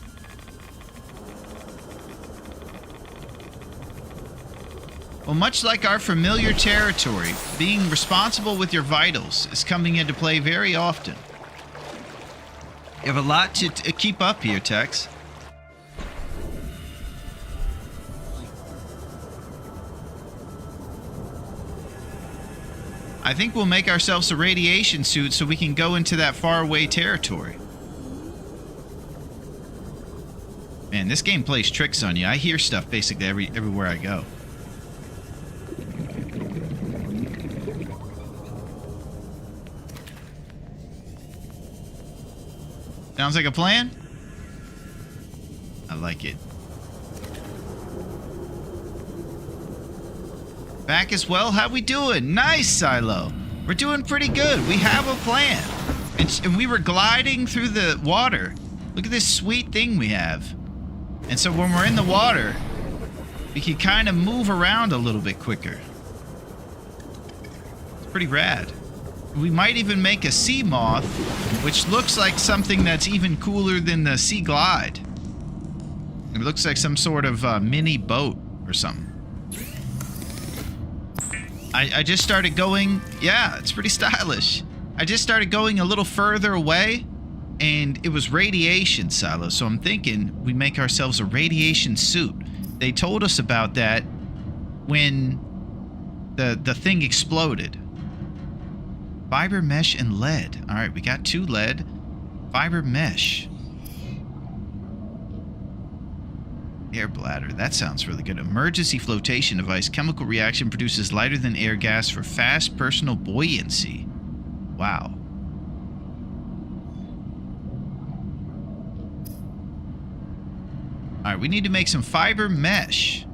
Well, much like our familiar territory, being responsible with your vitals is coming into play very often. You have a lot to keep up here, Tex. I think we'll make ourselves a radiation suit so we can go into that faraway territory. Man, this game plays tricks on you. I hear stuff basically everywhere I go. Sounds like a plan? I like it. Back as well? How we doing? Nice, Silo. We're doing pretty good. We have a plan. And we were gliding through the water. Look at this sweet thing we have. And so when we're in the water, we can kind of move around a little bit quicker. It's pretty rad. We might even make a sea moth, which looks like something that's even cooler than the sea glide. It looks like some sort of mini boat or something. I just started going, yeah, it's pretty stylish. I just started going a little further away, and it was radiation, Silo. So I'm thinking we make ourselves a radiation suit. They told us about that when the thing exploded. Fiber mesh and lead. All right, we got 2 lead. Fiber mesh. Air bladder. That sounds really good. Emergency flotation device. Chemical reaction produces lighter than air gas for fast personal buoyancy. Wow. All right, we need to make some fiber mesh.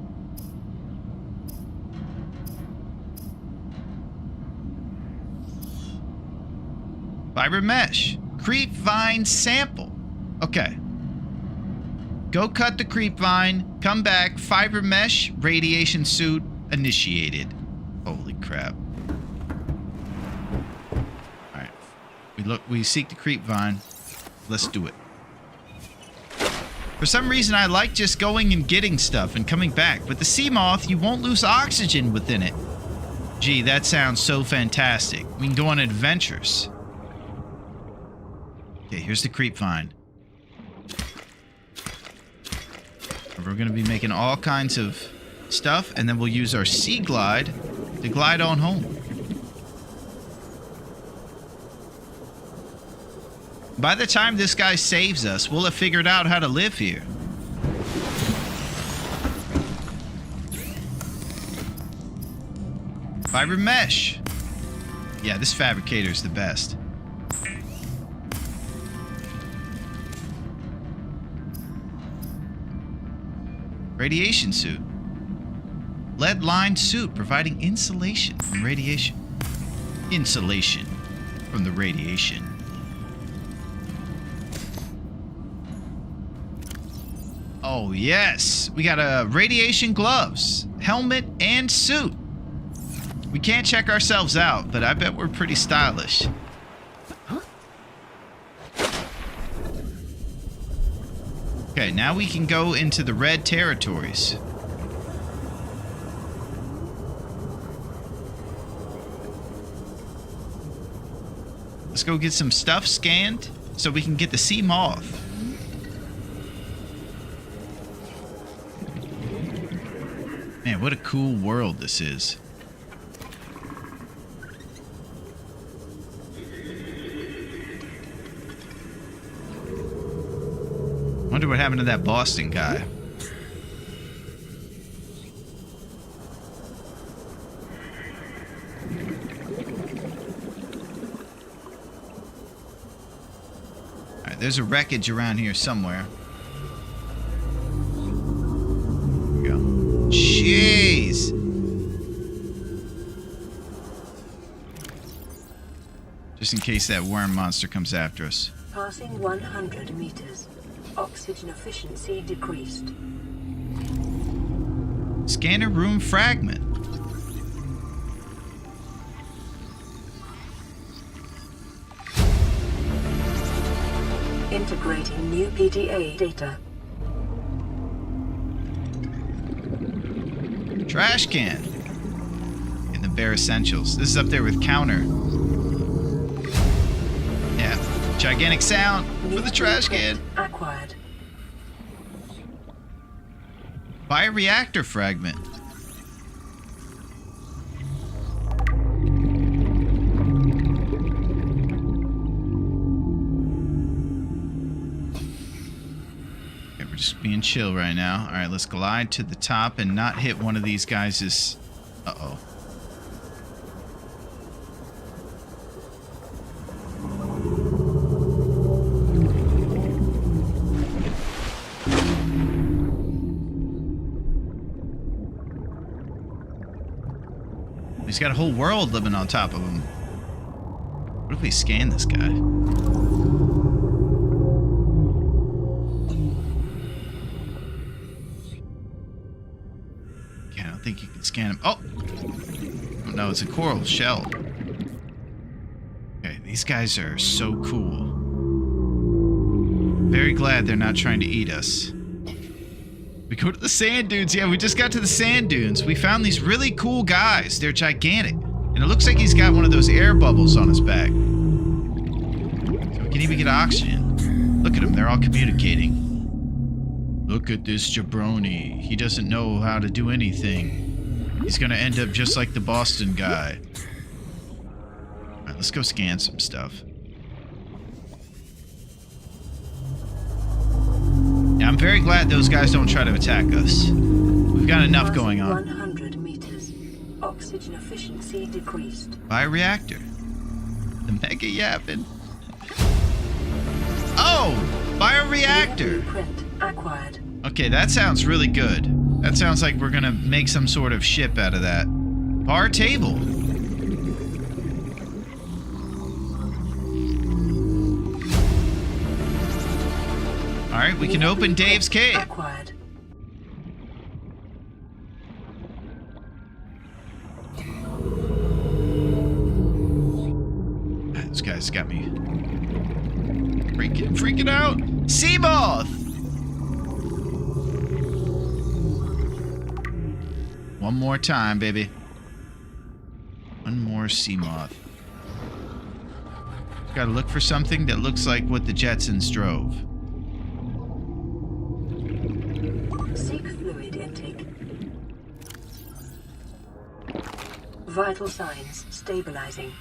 Fiber mesh. Creep vine sample. Okay. Go cut the creep vine. Come back. Fiber mesh. Radiation suit initiated. Holy crap. Alright. We seek the creep vine. Let's do it. For some reason, I like just going and getting stuff and coming back. But the sea moth, you won't lose oxygen within it. Gee, that sounds so fantastic. We can go on adventures. Okay, here's the creep vine. We're going to be making all kinds of stuff, and then we'll use our sea glide to glide on home. By the time this guy saves us, we'll have figured out how to live here. Fiber mesh. Yeah, this fabricator is the best. Radiation suit. Lead-lined suit providing insulation from radiation. Insulation from the radiation. Oh, yes. We got radiation gloves, helmet, and suit. We can't check ourselves out, but I bet we're pretty stylish. Okay, now we can go into the red territories. Let's go get some stuff scanned so we can get the sea moth. Man, what a cool world this is. Wonder what happened to that Boston guy. Alright, there's a wreckage around here somewhere. There we go. Jeez! Just in case that worm monster comes after us. Passing 100 meters. Oxygen efficiency decreased. Scanner room fragment. Integrating new PDA data. Trash can. In the bare essentials. This is up there with counter. Yeah. Gigantic sound for the trash can. Acquired. Bioreactor fragment. Okay, we're just being chill right now. Alright, let's glide to the top and not hit one of these guys'... Uh-oh. He's got a whole world living on top of him. What if we scan this guy? Okay, I don't think you can scan him. Oh! Oh no, it's a coral shell. Okay, these guys are so cool. Very glad they're not trying to eat us. We go to the sand dunes. Yeah, we just got to the sand dunes. We found these really cool guys. They're gigantic. And it looks like he's got one of those air bubbles on his back. So we can even get oxygen. Look at them. They're all communicating. Look at this jabroni. He doesn't know how to do anything. He's going to end up just like the Boston guy. All right, let's go scan some stuff. Yeah, I'm very glad those guys don't try to attack us. We've got enough going on. 100 meters. Oxygen efficiency decreased. Bioreactor. The mega yapping. Oh! Bioreactor! Blueprint acquired. Okay, that sounds really good. That sounds like we're gonna make some sort of ship out of that. Bar table. Alright, we can open Dave's cave. Acquired. This guy's got me freaking out. Sea moth. One more time, baby. One more sea moth. Gotta look for something that looks like what the Jetsons drove. Seek fluid intake. Vital signs stabilizing.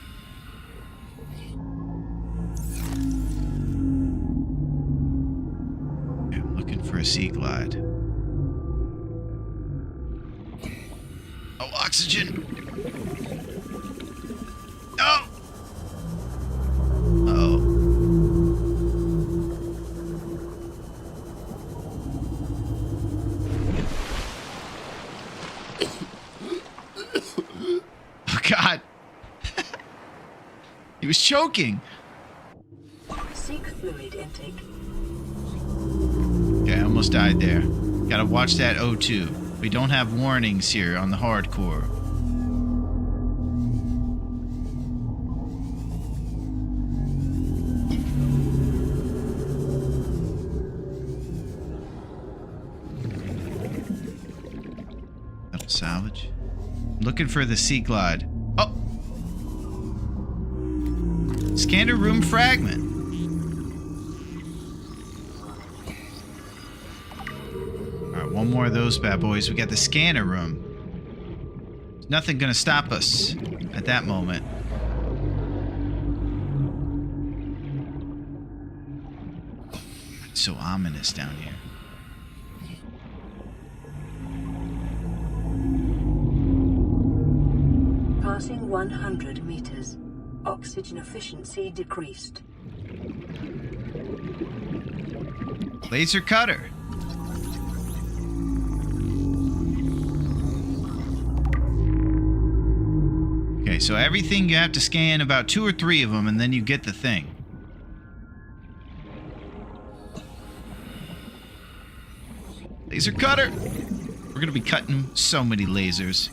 Okay, I'm looking for a sea glide. Oh, oxygen! No! Uh-oh. Oh, God. He was choking. Seek fluid intake. Okay, I almost died there. Gotta watch that O2. We don't have warnings here on the hardcore. That'll salvage. Looking for the sea glide. Oh! Scanner room fragment. Alright, one more of those bad boys. We got the scanner room. There's nothing gonna stop us at that moment. It's so ominous down here. Passing 100 meters. Oxygen efficiency decreased. Laser cutter. Okay, so everything you have to scan about 2 or 3 of them, and then you get the thing. Laser cutter. We're gonna be cutting so many lasers.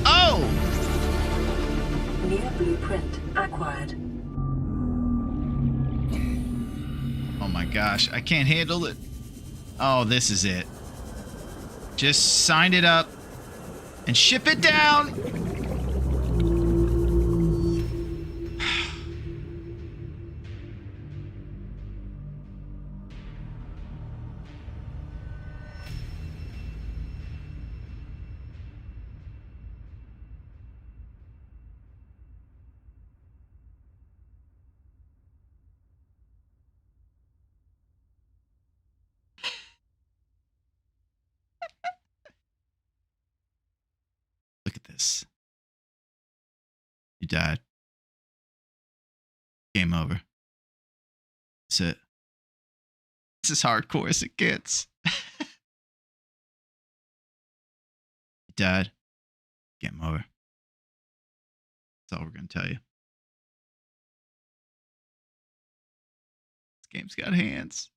Oh! New blueprint acquired. Oh my gosh, I can't handle it. Oh, this is it. Just sign it up and ship it down. Look at this. You died. Game over. That's it. It's as hardcore as it gets. You died. Game over. That's all we're going to tell you. This game's got hands.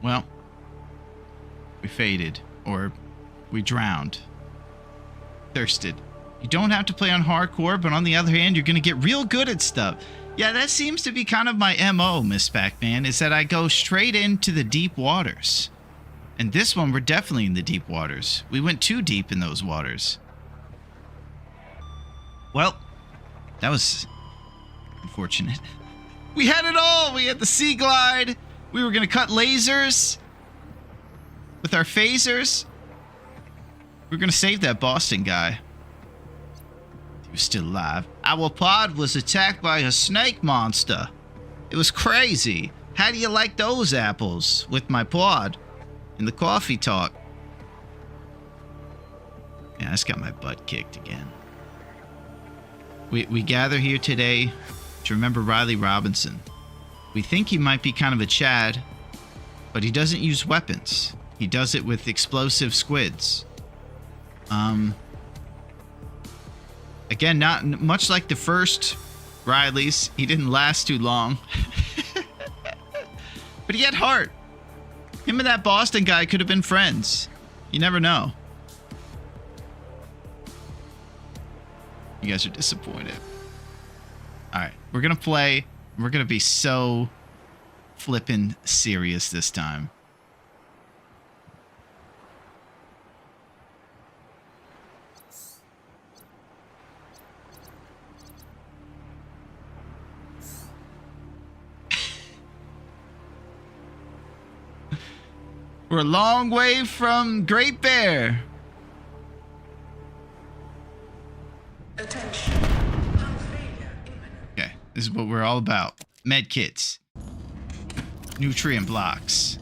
Well, we faded, or we drowned. Thirsted. You don't have to play on hardcore, but on the other hand, you're going to get real good at stuff. Yeah, that seems to be kind of my MO, Miss Pac-Man, is that I go straight into the deep waters. And this one, we're definitely in the deep waters. We went too deep in those waters. Well, that was unfortunate. We had it all! We had the sea glide. We were going to cut lasers with our phasers. We were going to save that Boston guy. He was still alive. Our pod was attacked by a snake monster. It was crazy. How do you like those apples with my pod in the coffee talk? Yeah, I just got my butt kicked again. We gather here today to remember Riley Robinson. We think he might be kind of a Chad, but he doesn't use weapons. He does it with explosive squids. Again, not much like the first Riley's. He didn't last too long. But he had heart. Him and that Boston guy could have been friends. You never know. You guys are disappointed. Alright, we're gonna play. We're gonna be so flippin' serious this time. We're a long way from Great Bear. Attention. Hull failure imminent. Okay, this is what we're all about. Med kits. Nutrient blocks.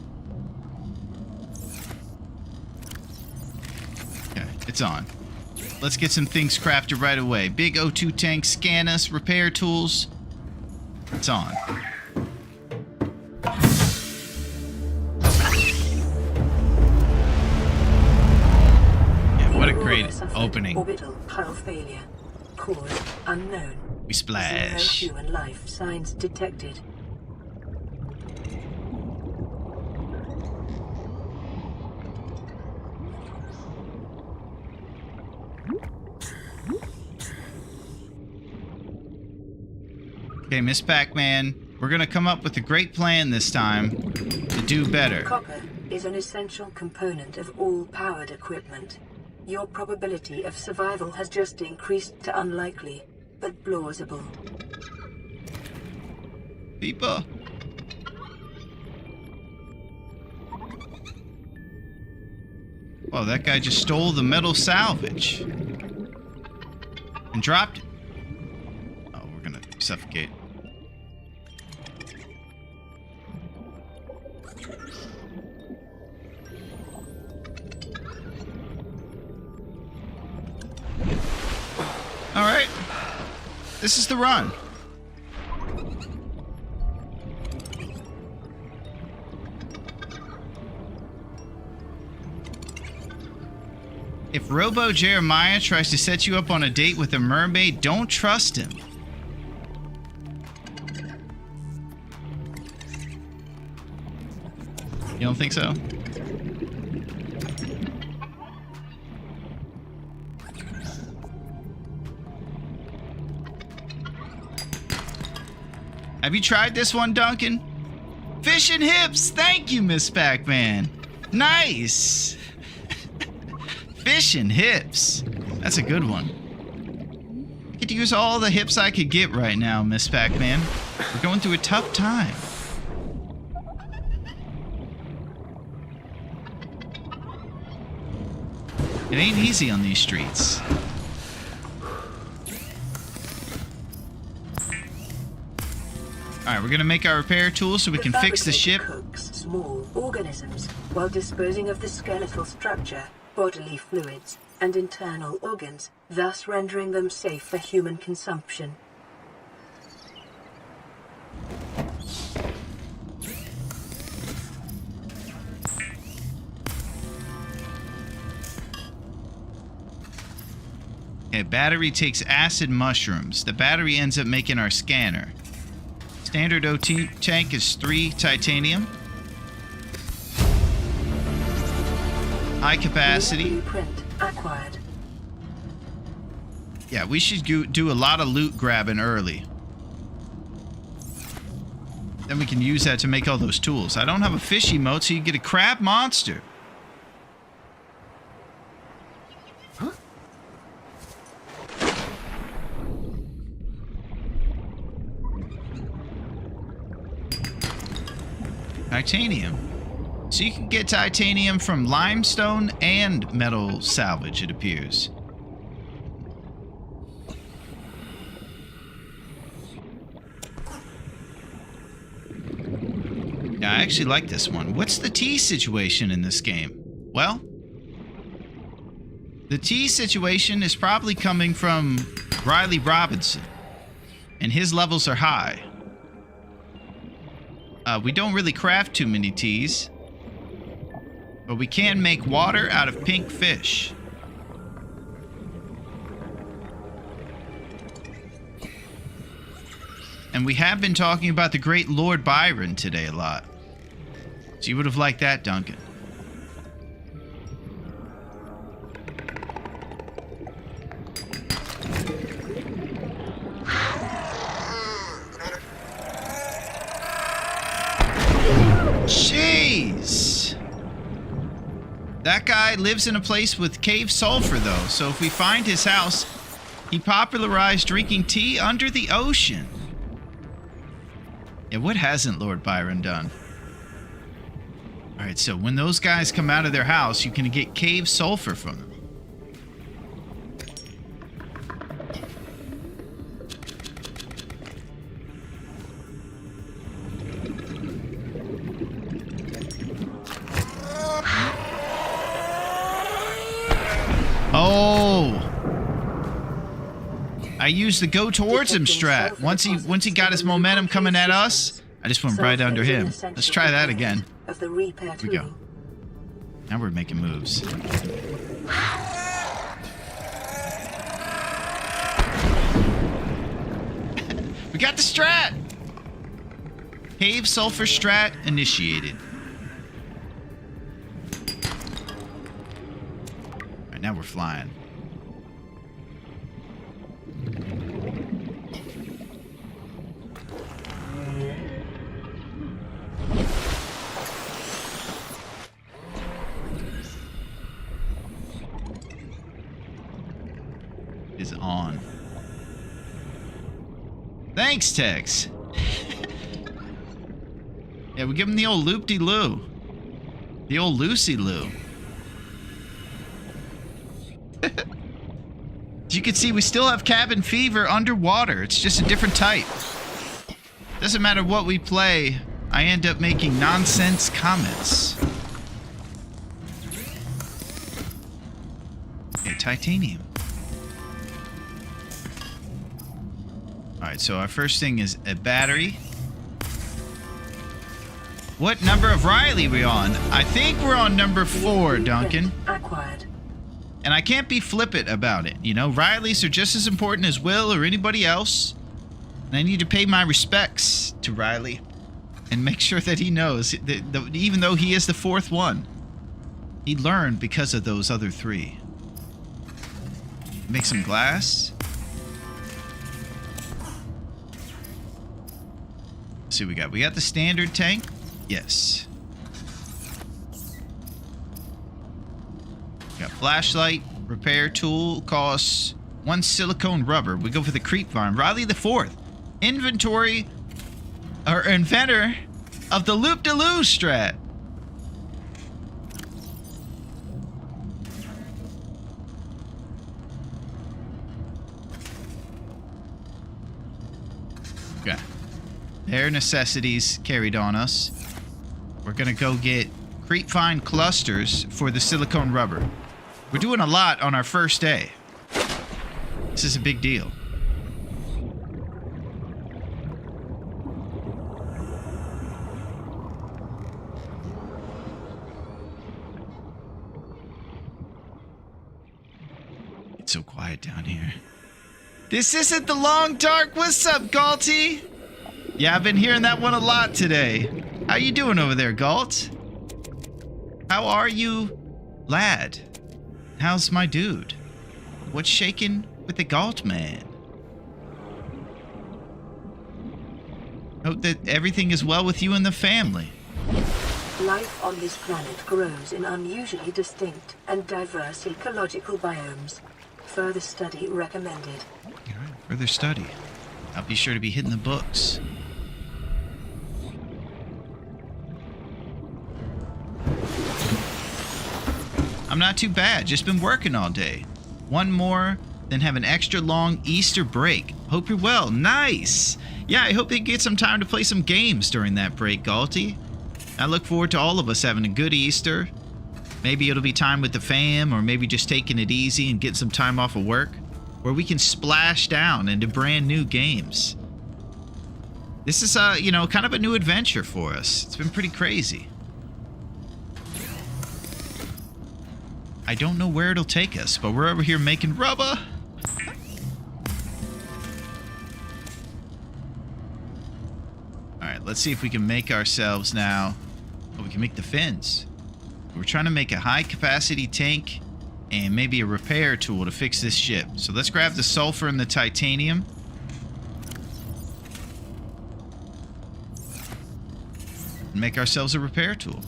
Okay, it's on. Let's get some things crafted right away. Big O2 tank, scan us, repair tools. It's on. What a great opening. Orbital hull failure. Cause unknown. We splash. Zero human life signs detected. Okay, Miss Pac-Man, we're gonna come up with a great plan this time to do better. Copper is an essential component of all powered equipment. Your probability of survival has just increased to unlikely, but plausible. People. Oh, that guy just stole the metal salvage. And dropped it. Oh, we're gonna suffocate. All right, this is the run. If Robo Jeremiah tries to set you up on a date with a mermaid, don't trust him. You don't think so? Have you tried this one, Duncan? Fish and hips! Thank you, Miss Pac-Man. Nice! Fish and hips. That's a good one. I could use all the hips I could get right now, Miss Pac-Man. We're going through a tough time. It ain't easy on these streets. Alright, we're gonna make our repair tools so we can fix the ship. Cooks small organisms while disposing of the skeletal structure bodily fluids and internal organs, thus rendering them safe for human consumption. Okay, battery takes acid mushrooms. The battery ends up making our scanner. Standard OT tank is 3 titanium. High capacity. Blueprint acquired. Yeah, we should do a lot of loot grabbing early. Then we can use that to make all those tools. I don't have a fish emote, so you get a crab monster. Huh? Titanium. So you can get titanium from limestone and metal salvage, it appears. Yeah, I actually like this one. What's the tea situation in this game? Well, the tea situation is probably coming from Riley Robinson, and his levels are high. We don't really craft too many teas, but we can make water out of pink fish. And we have been talking about the great Lord Byron today a lot. So you would have liked that, Duncan. Jeez! That guy lives in a place with cave sulfur, though. So if we find his house, he popularized drinking tea under the ocean. Yeah, what hasn't Lord Byron done? Alright, so when those guys come out of their house, you can get cave sulfur from them. Oh! I used the go towards him strat. Once he got his momentum coming at us, I just went right under him. Let's try that again. Here we go. Now we're making moves. We got the strat! Cave sulfur strat initiated. Alright, now we're flying. Is on. Thanks, Tex. Yeah, we give him the old loop-de-loo. The old Lucy-loo. As you can see, we still have cabin fever underwater. It's just a different type. Doesn't matter what we play, I end up making nonsense comments. Okay, titanium. Alright, so our first thing is a battery. What number of Riley are we on? I think we're on number 4, Duncan. Acquired. And I can't be flippant about it. You know, Rileys are just as important as Will or anybody else. And I need to pay my respects to Riley. And make sure that he knows that even though he is the 4th one, he learned because of those other 3. Make some glass. Let's see what we got. We got the standard tank. Yes. We got flashlight. Repair tool costs 1 silicone rubber. We go for the creep farm. Riley the 4th. Inventor of the loop-de-loo strat. Okay. Bare necessities carried on us. We're gonna go get creep find clusters for the silicone rubber. We're doing a lot on our first day. This is a big deal. It's so quiet down here. This isn't the long dark. What's up, Galty? Yeah, I've been hearing that one a lot today. How you doing over there, Galt? How are you, lad? How's my dude? What's shaking with the Galt man? Hope that everything is well with you and the family. Life on this planet grows in unusually distinct and diverse ecological biomes. Further study recommended. All right, further study. I'll be sure to be hitting the books. I'm not too bad. Just been working all day. One more, then have an extra long Easter break. Hope you're well. Nice. Yeah, I hope you get some time to play some games during that break, Galty. I look forward to all of us having a good Easter. Maybe it'll be time with the fam, or maybe just taking it easy and getting some time off of work, where we can splash down into brand new games. This is, kind of a new adventure for us. It's been pretty crazy. I don't know where it'll take us, but we're over here making rubber. Alright, let's see if we can make ourselves now. Oh, we can make the fins. We're trying to make a high-capacity tank and maybe a repair tool to fix this ship. So let's grab the sulfur and the titanium. And make ourselves a repair tool.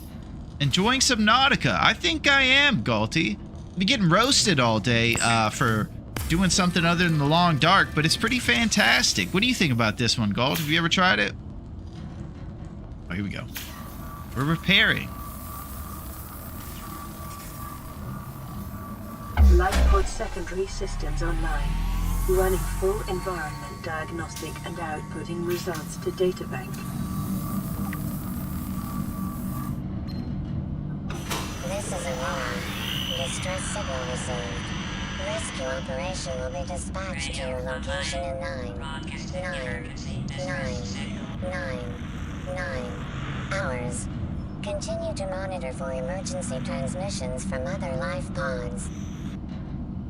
Enjoying Subnautica. I think I am, Galty. I've been getting roasted all day for doing something other than the long dark, but it's pretty fantastic. What do you think about this one, Galt? Have you ever tried it? Oh, here we go. We're repairing. Lifepod secondary systems online. Running full environment diagnostic and outputting results to databank. This is Aurora. Distress signal received. Rescue operation will be dispatched to your location in 9 hours. Continue to monitor for emergency transmissions from other life pods.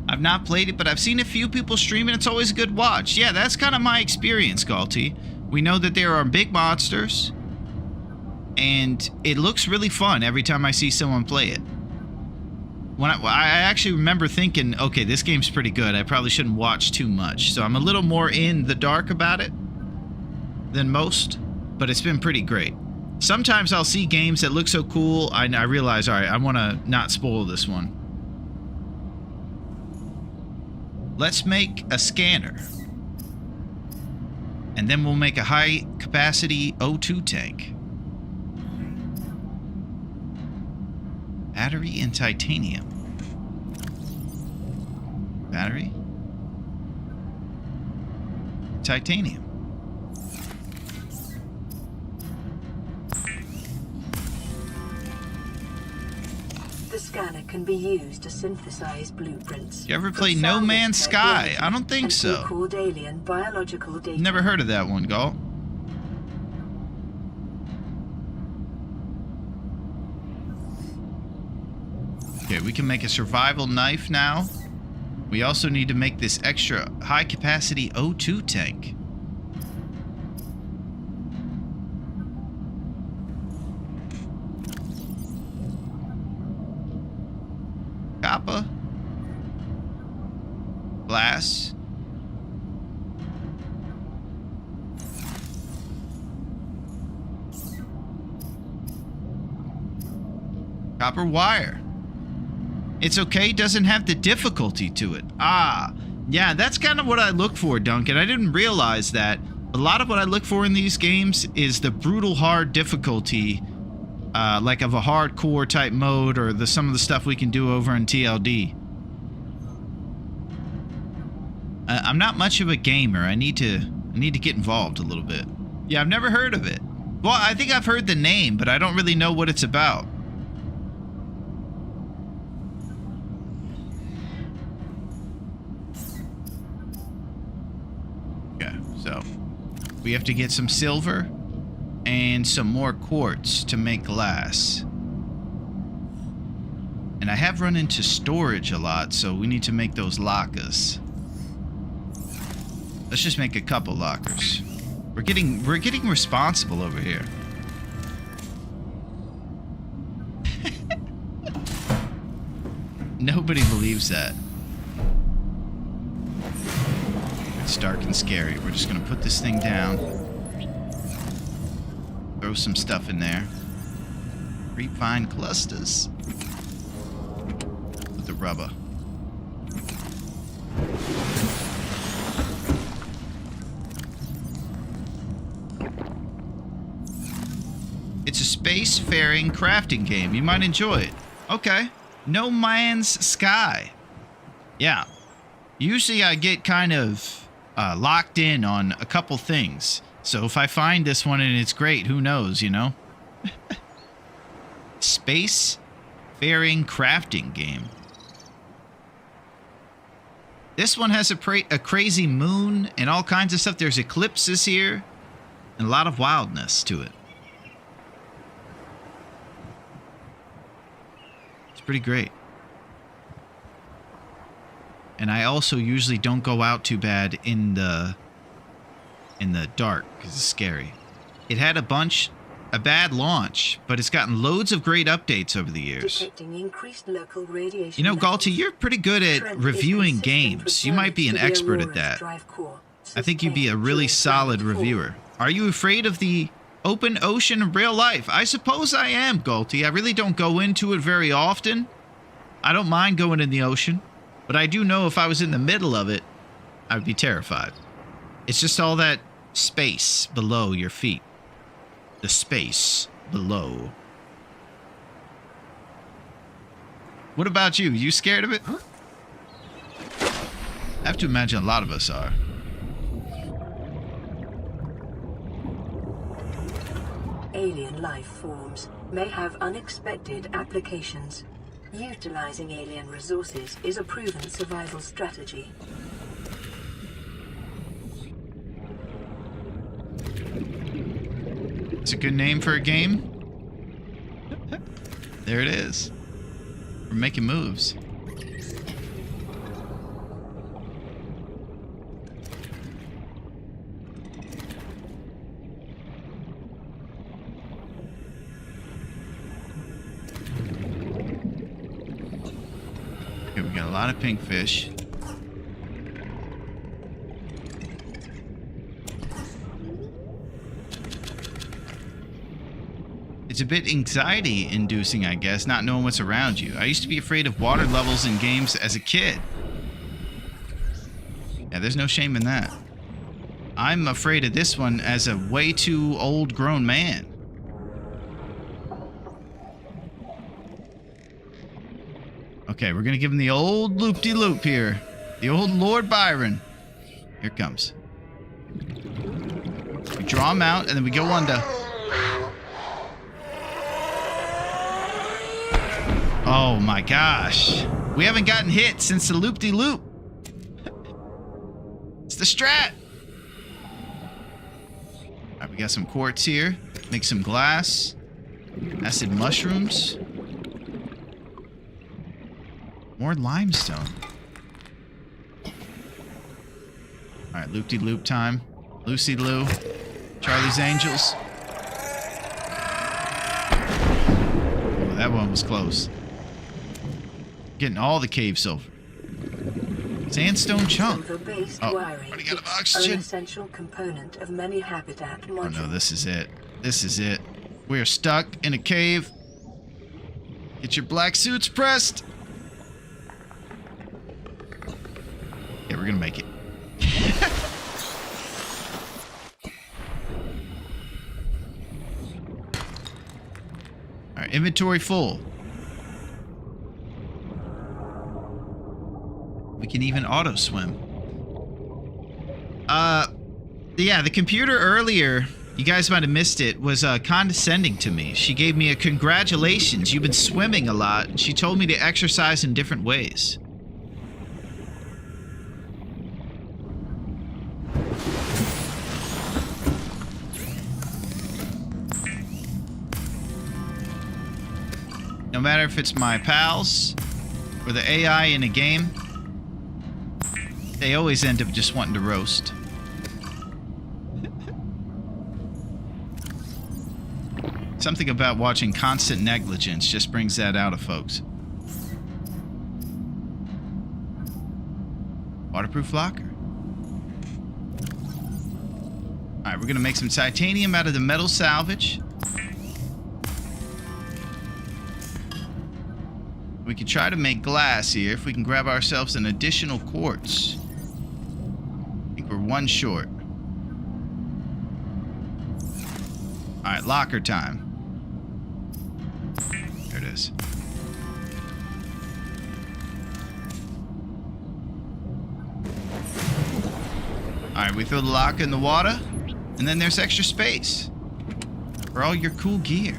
I've not played it, but I've seen a few people streaming. It's always a good watch. Yeah, that's kind of my experience, Galty. We know that there are big monsters, and it looks really fun every time I see someone play it. When I actually remember thinking, okay, this game's pretty good. I probably shouldn't watch too much. So I'm a little more in the dark about it than most, but it's been pretty great. Sometimes I'll see games that look so cool, I realize, all right, I want to not spoil this one. Let's make a scanner. And then we'll make a high-capacity O2 tank. Battery and titanium. Battery. Titanium. The scanner can be used to synthesize blueprints. You ever play No Man's Sky? I don't think so. Called alien biological data. Never heard of that one, Galt. Okay, we can make a survival knife now. We also need to make this extra high-capacity O2 tank. Copper. Glass. Copper wire. It's okay, doesn't have the difficulty to it. Ah, yeah, that's kind of what I look for, Duncan. I didn't realize that. A lot of what I look for in these games is the brutal hard difficulty, like of a hardcore type mode, or some of the stuff we can do over in TLD. I'm not much of a gamer. I need to get involved a little bit. Yeah, I've never heard of it. Well, I think I've heard the name, but I don't really know what it's about. We have to get some silver and some more quartz to make glass. And I have run into storage a lot, so we need to make those lockers. Let's just make a couple lockers. We're getting responsible over here. Nobody believes that. It's dark and scary. We're just gonna put this thing down. Throw some stuff in there. Refine clusters. With the rubber. It's a space-faring crafting game. You might enjoy it. Okay. No Man's Sky. Yeah. Usually I get kind of locked in on a couple things. So if I find this one and it's great, who knows, you know? Space-faring crafting game. This one has a crazy moon and all kinds of stuff. There's eclipses here and a lot of wildness to it. Pretty great. And I also usually don't go out too bad in the dark because it's scary. It had a bad launch, but it's gotten loads of great updates over the years. Increased local radiation. You know, Galti, you're pretty good at reviewing games. You might be an expert at that. I think you'd be a really solid reviewer. Are you afraid of the open ocean in real life? I suppose I am, Galti. I really don't go into it very often. I don't mind going in the ocean, but I do know if I was in the middle of it, I would be terrified. It's just all that space below your feet. The space below. What about you? You scared of it? I have to imagine a lot of us are. Alien life forms may have unexpected applications. Utilizing alien resources is a proven survival strategy. It's a good name for a game. There it is. We're making moves. Okay, we got a lot of pink fish. It's a bit anxiety-inducing, I guess, not knowing what's around you. I used to be afraid of water levels in games as a kid. Yeah, there's no shame in that. I'm afraid of this one as a way too old grown man. Okay, we're gonna give him the old loop-de-loop here. The old Lord Byron. Here it comes. We draw him out and then we go under. Oh my gosh. We haven't gotten hit since the loop-de-loop. It's the strat. Alright, we got some quartz here. Make some glass. Acid mushrooms. More limestone. Alright, loop-de-loop time. Lucy-Lou. Charlie's Angels. Oh, that one was close. Getting all the cave silver. Sandstone chunk. Oh, already got oxygen. An essential component of many habitat modules. Oh no, this is it. This is it. We are stuck in a cave. Get your black suits pressed. Yeah, we're gonna make it. Alright, inventory full. We can even auto swim. Yeah, the computer earlier, you guys might have missed it, was condescending to me. She gave me a congratulations, you've been swimming a lot. And she told me to exercise in different ways. No matter if it's my pals or the AI in a game, they always end up just wanting to roast. Something about watching constant negligence just brings that out of folks. Waterproof locker. Alright, we're gonna make some titanium out of the metal salvage. We can try to make glass here if we can grab ourselves an additional quartz. I think we're one short. Alright, locker time. There it is. Alright, we throw the locker in the water, and then there's extra space for all your cool gear.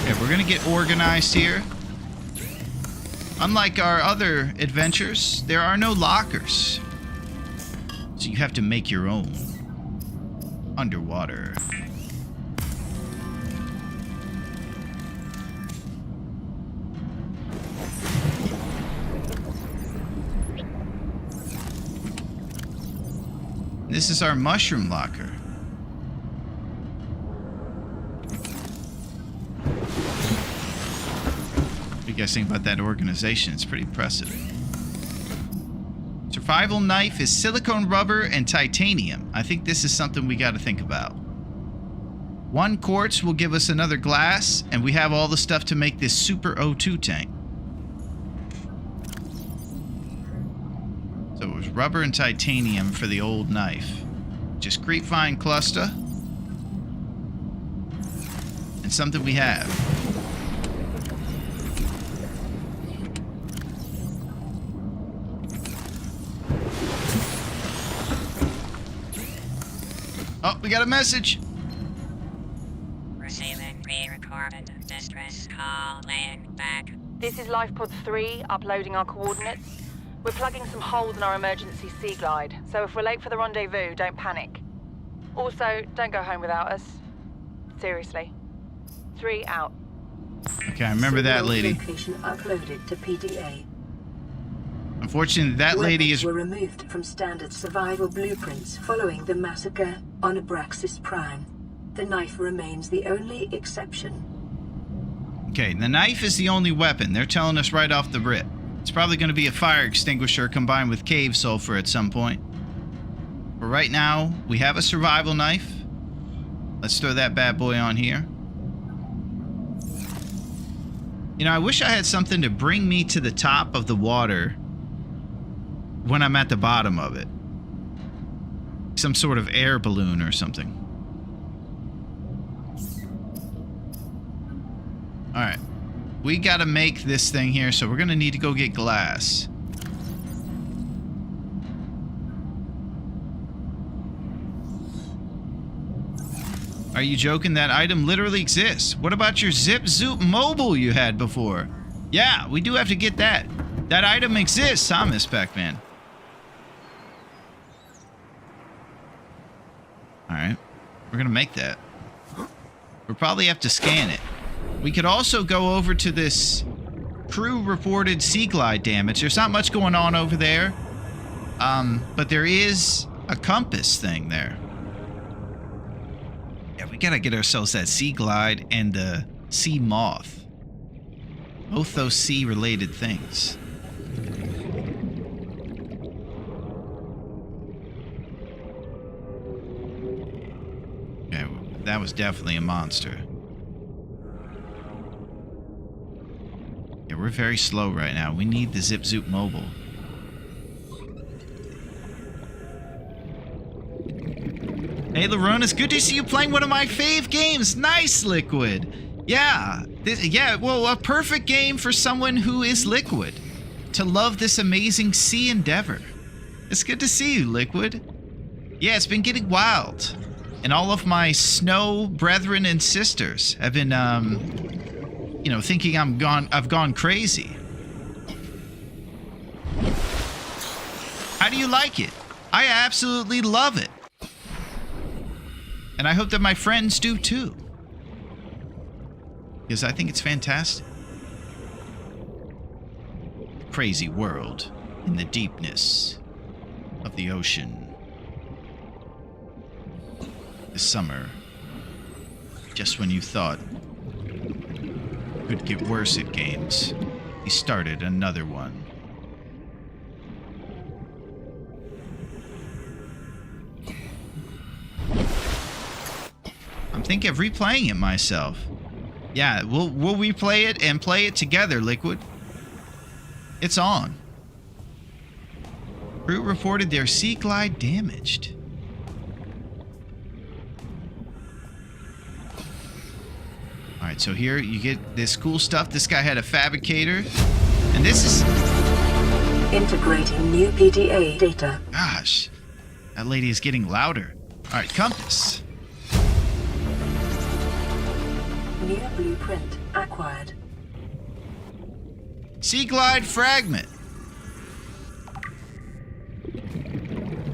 Okay, we're gonna get organized here. Unlike our other adventures, there are no lockers. So you have to make your own. Underwater. This is our mushroom locker. What do you guys think about that organization? It's pretty impressive. Survival knife is silicone rubber and titanium. I think this is something we got to think about. 1 quartz will give us another glass, and we have all the stuff to make this super O2 tank. So it was rubber and titanium for the old knife. Just grapevine cluster. And something we have. Oh, we got a message. Receiving pre-recorded distress call, laying back. This is LifePod 3, uploading our coordinates. We're plugging some holes in our emergency sea glide, so if we're late for the rendezvous, don't panic. Also, don't go home without us. Seriously. 3 out. Okay, I remember that lady. Location uploaded to PDA. Unfortunately, that lady is... were removed from standard survival blueprints following the massacre on Abraxas Prime. The knife remains the only exception. Okay, the knife is the only weapon. They're telling us right off the rip. It's probably going to be a fire extinguisher combined with cave sulfur at some point. But right now, we have a survival knife. Let's throw that bad boy on here. You know, I wish I had something to bring me to the top of the water when I'm at the bottom of it. Some sort of air balloon or something. Alright. We gotta make this thing here, so we're gonna need to go get glass. Are you joking? That item literally exists. What about your Zip Zoop mobile you had before? Yeah, we do have to get that. That item exists, huh, Miss Pac-Man? Alright. We're gonna make that. We'll probably have to scan it. We could also go over to this crew reported sea glide damage. There's not much going on over there. But there is a compass thing there. Yeah, we gotta get ourselves that sea glide and the sea moth. Both those sea related things. Okay, that was definitely a monster. Yeah, we're very slow right now. We need the Zip Zoop mobile. Hey, Larone, it's good to see you playing one of my fave games. Nice, Liquid. Yeah, well, a perfect game for someone who is Liquid. To love this amazing sea endeavor. It's good to see you, Liquid. Yeah, it's been getting wild. And all of my snow brethren and sisters have been, you know, thinking I've gone crazy. How do you like it? I absolutely love it. And I hope that my friends do too. Because I think it's fantastic. Crazy world in the deepness of the ocean. This summer, just when you thought it could get worse at games, he started another one. I'm thinking of replaying it myself. Yeah, we'll replay it and play it together, Liquid. It's on. Crew reported their Sea Glide damaged. Alright, so here you get this cool stuff. This guy had a fabricator. And this is... Integrating new PDA data. Gosh, that lady is getting louder. Alright, compass. New blueprint acquired. Sea Glide fragment.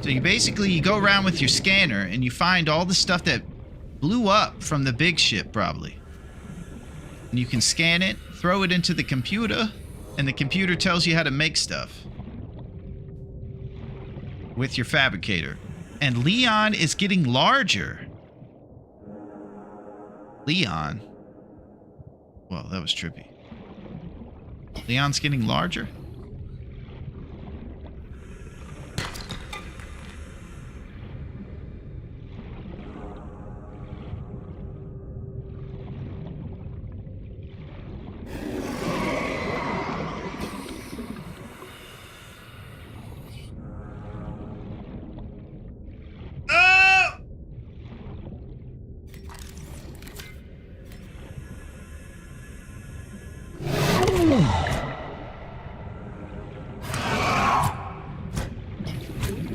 So you go around with your scanner and you find all the stuff that blew up from the big ship, probably. And you can scan it, throw it into the computer, and the computer tells you how to make stuff with your fabricator. And Leon is getting larger. Leon? Well, that was trippy. Leon's getting larger?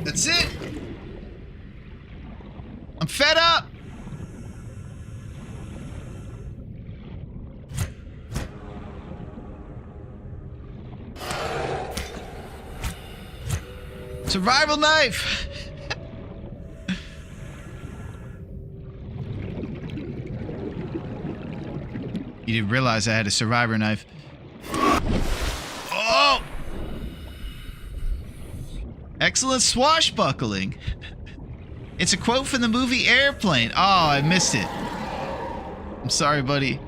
That's it. I'm fed up. Survival knife. You didn't realize I had a survivor knife. Oh! Excellent swashbuckling. It's a quote from the movie Airplane. Oh, I missed it. I'm sorry, buddy.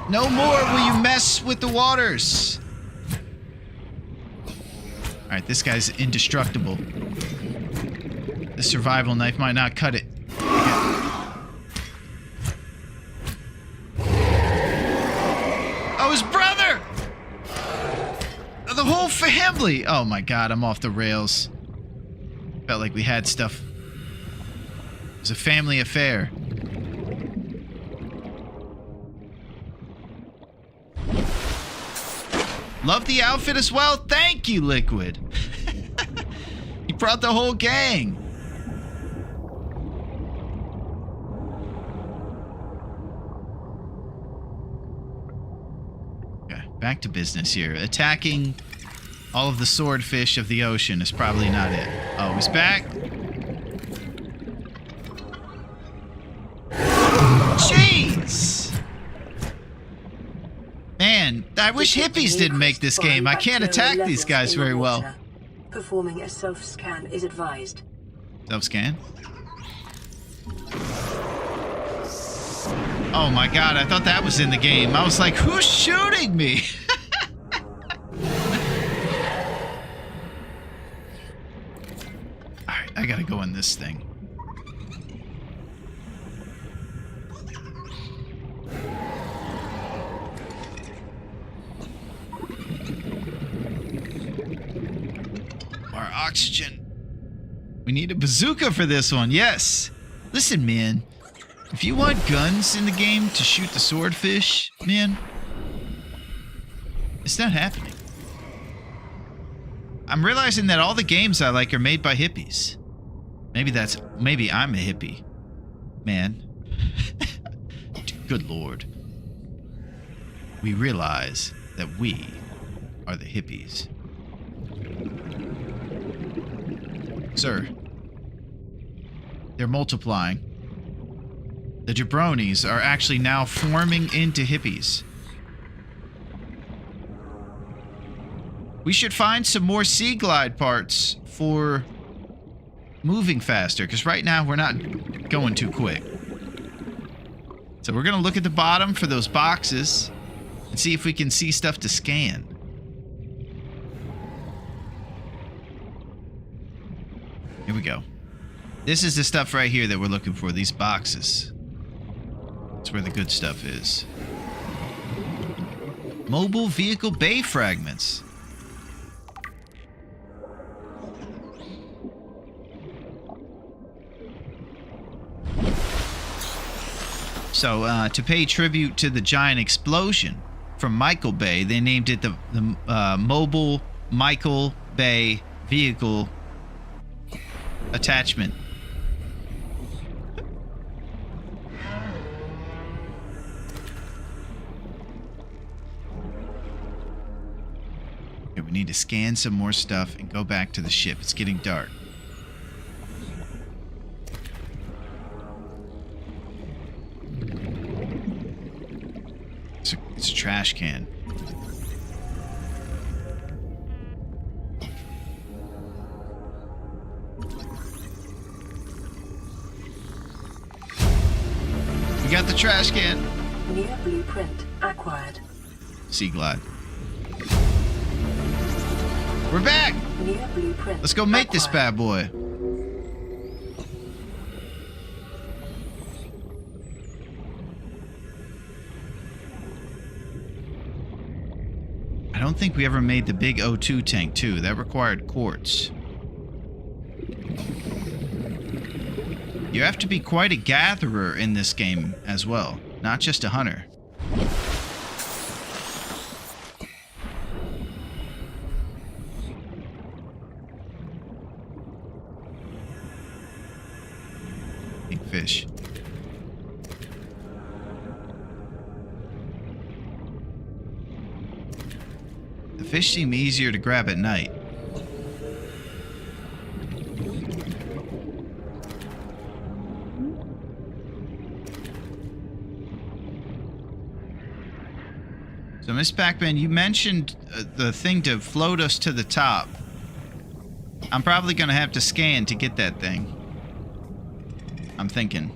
No more will you mess with the waters. Alright, this guy's indestructible. The survival knife might not cut it. Oh, his brother! The whole family! Oh my god, I'm off the rails. Felt like we had stuff. It was a family affair. Love the outfit as well. Thank you, Liquid. You brought the whole gang. Okay, back to business here. Attacking all of the swordfish of the ocean is probably not it. Oh, he's back. Jeez. Man, I wish hippies didn't make this game. I can't attack these guys very well. Performing a self-scan is advised. Self-scan? Oh my god, I thought that was in the game. I was like, who's shooting me? Alright, I gotta go in this thing. Oxygen. We need a bazooka for this one. Yes. Listen, man. If you want guns in the game to shoot the swordfish, man, it's not happening. I'm realizing that all the games I like are made by hippies. Maybe I'm a hippie. Man. Good Lord. We realize that we are the hippies. Sir. They're multiplying. The jabronis are actually now forming into hippies. We should find some more Sea Glide parts for moving faster, because right now we're not going too quick. So we're going to look at the bottom for those boxes and see if we can see stuff to scan. Here we go. This is the stuff right here that we're looking for, these boxes. That's where the good stuff is. Mobile vehicle bay fragments. So, to pay tribute to the giant explosion from Michael Bay, they named it the Mobile Michael Bay Vehicle Attachment. Okay, we need to scan some more stuff and go back to the ship. It's getting dark. It's a trash can. We got the trash can. New blueprint acquired. Sea Glide. We're back. New blueprint. Let's go make this bad boy. I don't think we ever made the big O2 tank too. That required quartz. You have to be quite a gatherer in this game as well, not just a hunter. Big fish. The fish seem easier to grab at night. So, Miss Pac-Man, you mentioned the thing to float us to the top. I'm probably going to have to scan to get that thing. I'm thinking.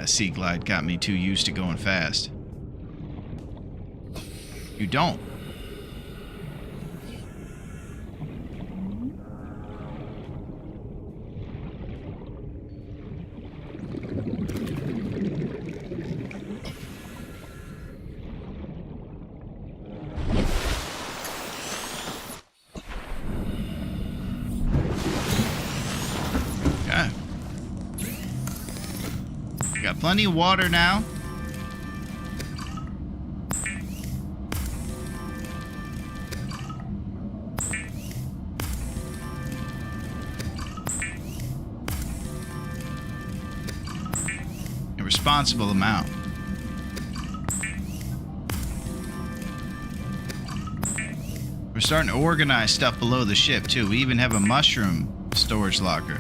Sea Glide got me too used to going fast. You don't. Got plenty of water now. A responsible amount. We're starting to organize stuff below the ship too. We even have a mushroom storage locker.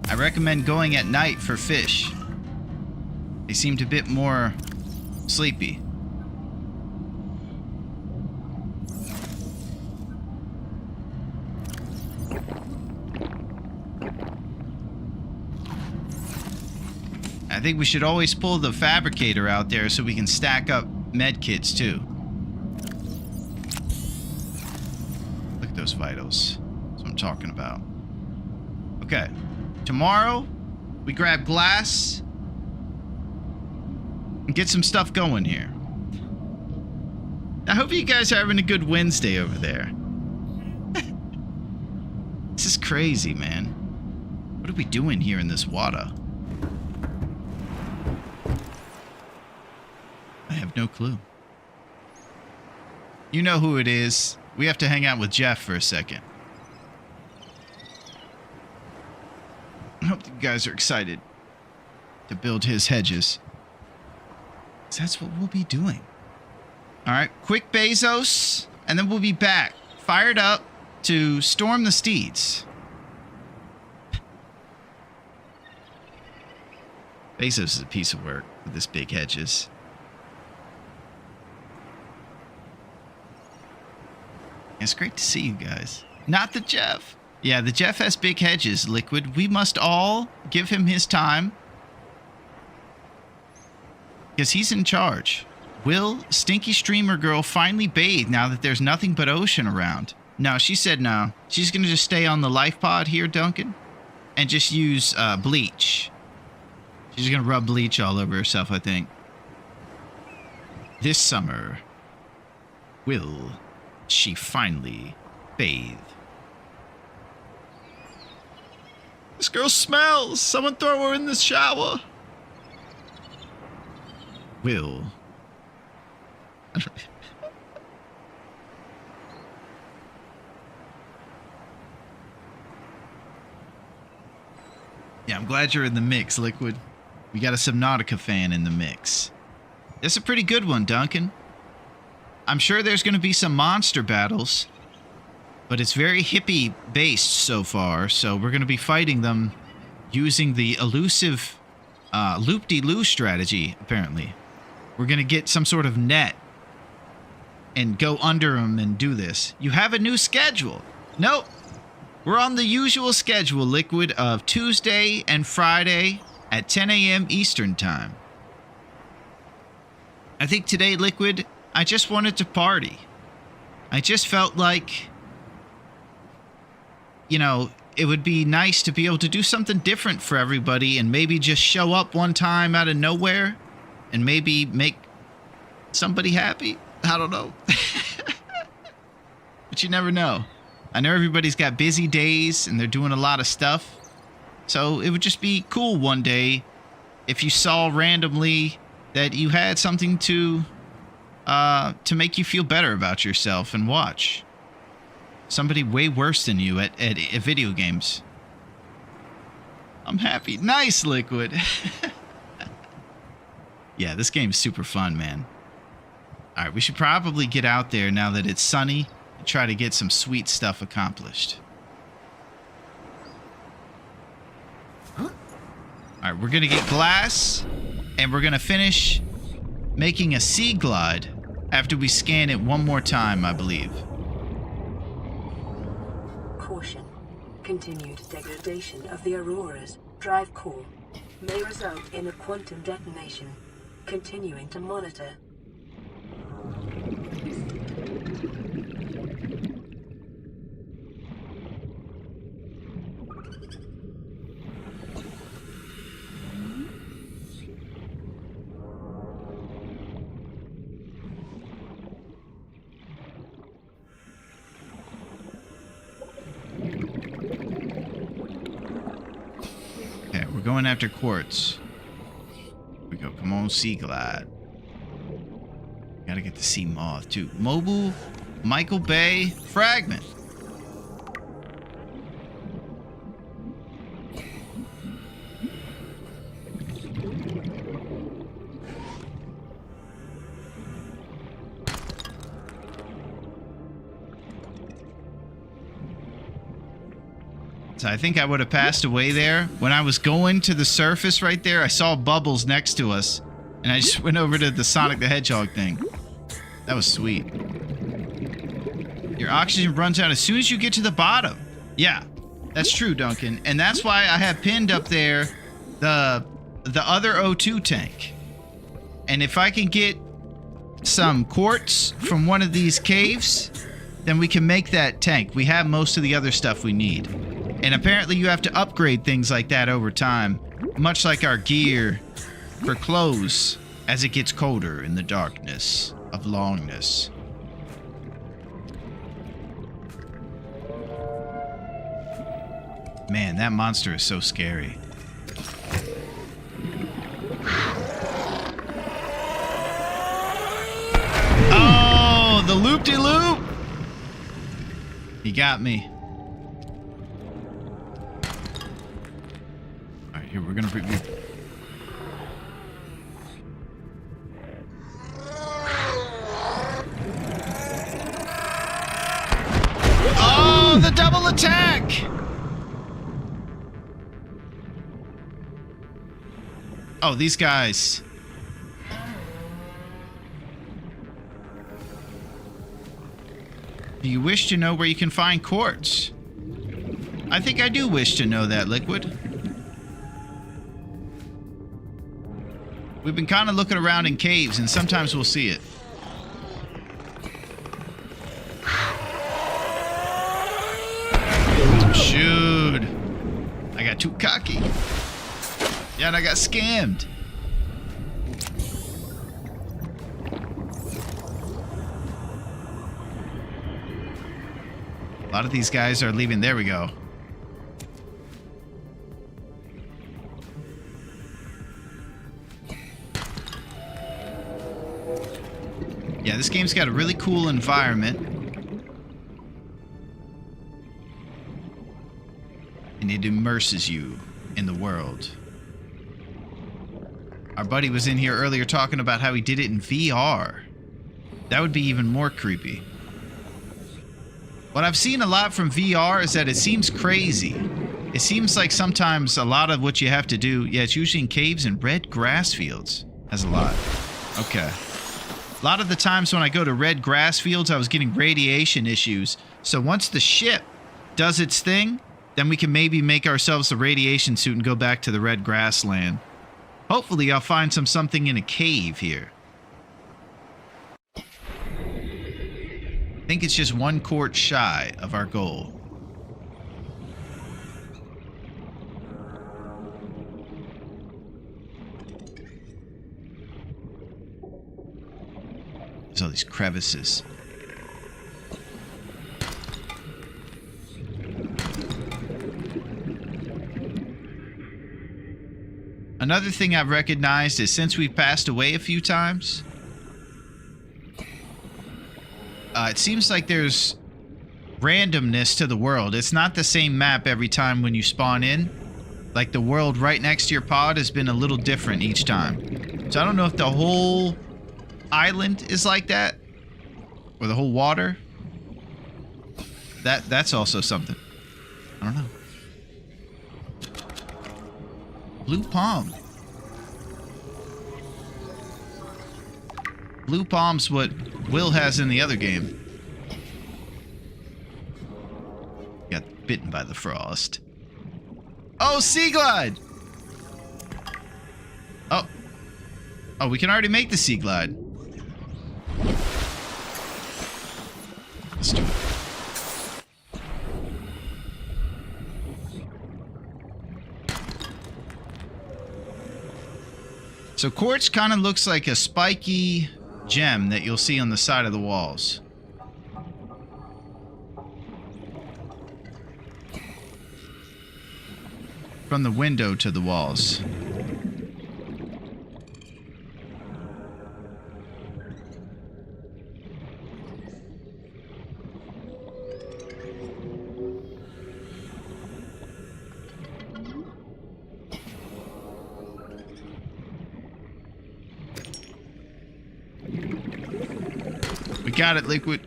I recommend going at night for fish. They seemed a bit more sleepy. I think we should always pull the fabricator out there so we can stack up med kits too. Look at those vitals. That's what I'm talking about. Okay. Tomorrow, we grab glass and get some stuff going here. I hope you guys are having a good Wednesday over there. This is crazy, man. What are we doing here in this water? I have no clue. You know who it is. We have to hang out with Jeff for a second. I hope you guys are excited to build his hedges. 'Cause that's what we'll be doing. All right, quick Bezos, and then we'll be back, fired up to storm the steeds. Bezos is a piece of work with this big hedges. It's great to see you guys. Not the Jeff. Yeah, the Jeff has big hedges, Liquid. We must all give him his time. Because he's in charge. Will Stinky Streamer Girl finally bathe now that there's nothing but ocean around? No, she said no. She's going to just stay on the life pod here, Duncan. And just use bleach. She's going to rub bleach all over herself, I think. This summer, will she finally bathe? This girl smells. Someone throw her in the shower. Will. Yeah, I'm glad you're in the mix, Liquid. We got a Subnautica fan in the mix. That's a pretty good one, Duncan. I'm sure there's going to be some monster battles, but it's very hippie-based so far, so we're going to be fighting them using the elusive loop-de-loo strategy, apparently. We're going to get some sort of net and go under them and do this. You have a new schedule. Nope. We're on the usual schedule, Liquid, of Tuesday and Friday at 10 a.m. Eastern Time. I think today, Liquid, I just wanted to party. I just felt like, you know, it would be nice to be able to do something different for everybody and maybe just show up one time out of nowhere and maybe make somebody happy. I don't know. But you never know. I know everybody's got busy days and they're doing a lot of stuff. So it would just be cool one day if you saw randomly that you had something to make you feel better about yourself and watch. Somebody way worse than you at video games. I'm happy. Nice, Liquid. Yeah, this game's super fun, man. All right, we should probably get out there now that it's sunny and try to get some sweet stuff accomplished. All right, we're going to get glass, and we're going to finish making a sea glide after we scan it one more time, I believe. Caution. Continued degradation of the Aurora's drive core may result in a quantum detonation. Continuing to monitor. Okay, we're going after quartz. We go. Come on, sea glide. Gotta get the sea moth too. Mobile, Michael Bay, fragment. So I think I would have passed away there. When I was going to the surface right there, I saw bubbles next to us. And I just went over to the Sonic the Hedgehog thing. That was sweet. Your oxygen runs out as soon as you get to the bottom. Yeah, that's true, Duncan. And that's why I have pinned up there the other O2 tank. And if I can get some quartz from one of these caves, then we can make that tank. We have most of the other stuff we need. And apparently you have to upgrade things like that over time, much like our gear for clothes as it gets colder in the darkness of longness. Man, that monster is so scary. Oh, the loop-de-loop! He got me. Alright, here, we're gonna bring... Oh, the double attack! Oh, these guys. Do you wish to know where you can find quartz? I think I do wish to know that, Liquid. We've been kind of looking around in caves, and sometimes we'll see it. Shoot. I got too cocky. Yeah, and I got scammed. A lot of these guys are leaving. There we go. Yeah, this game's got a really cool environment. And it immerses you in the world. Our buddy was in here earlier talking about how he did it in VR. That would be even more creepy. What I've seen a lot from VR is that it seems crazy. It seems like sometimes a lot of what you have to do, yeah, it's usually in caves and red grass fields. Has a lot. Okay. A lot of the times when I go to red grass fields, I was getting radiation issues. So once the ship does its thing, then we can maybe make ourselves a radiation suit and go back to the red grassland. Hopefully I'll find something in a cave here. I think it's just one quartz shy of our goal. There's all these crevices. Another thing I've recognized is since we've passed away a few times, it seems like there's randomness to the world. It's not the same map every time when you spawn in. Like the world right next to your pod has been a little different each time. So I don't know if the whole island is like that, or the whole water. That's also something. I don't know. Blue palm. Blue palm's what Will has in the other game. Got bitten by the frost. Oh, sea glide! Oh. Oh, we can already make the sea glide. Let's do it. So quartz kind of looks like a spiky gem that you'll see on the side of the walls. From the window to the walls. We got it, Liquid.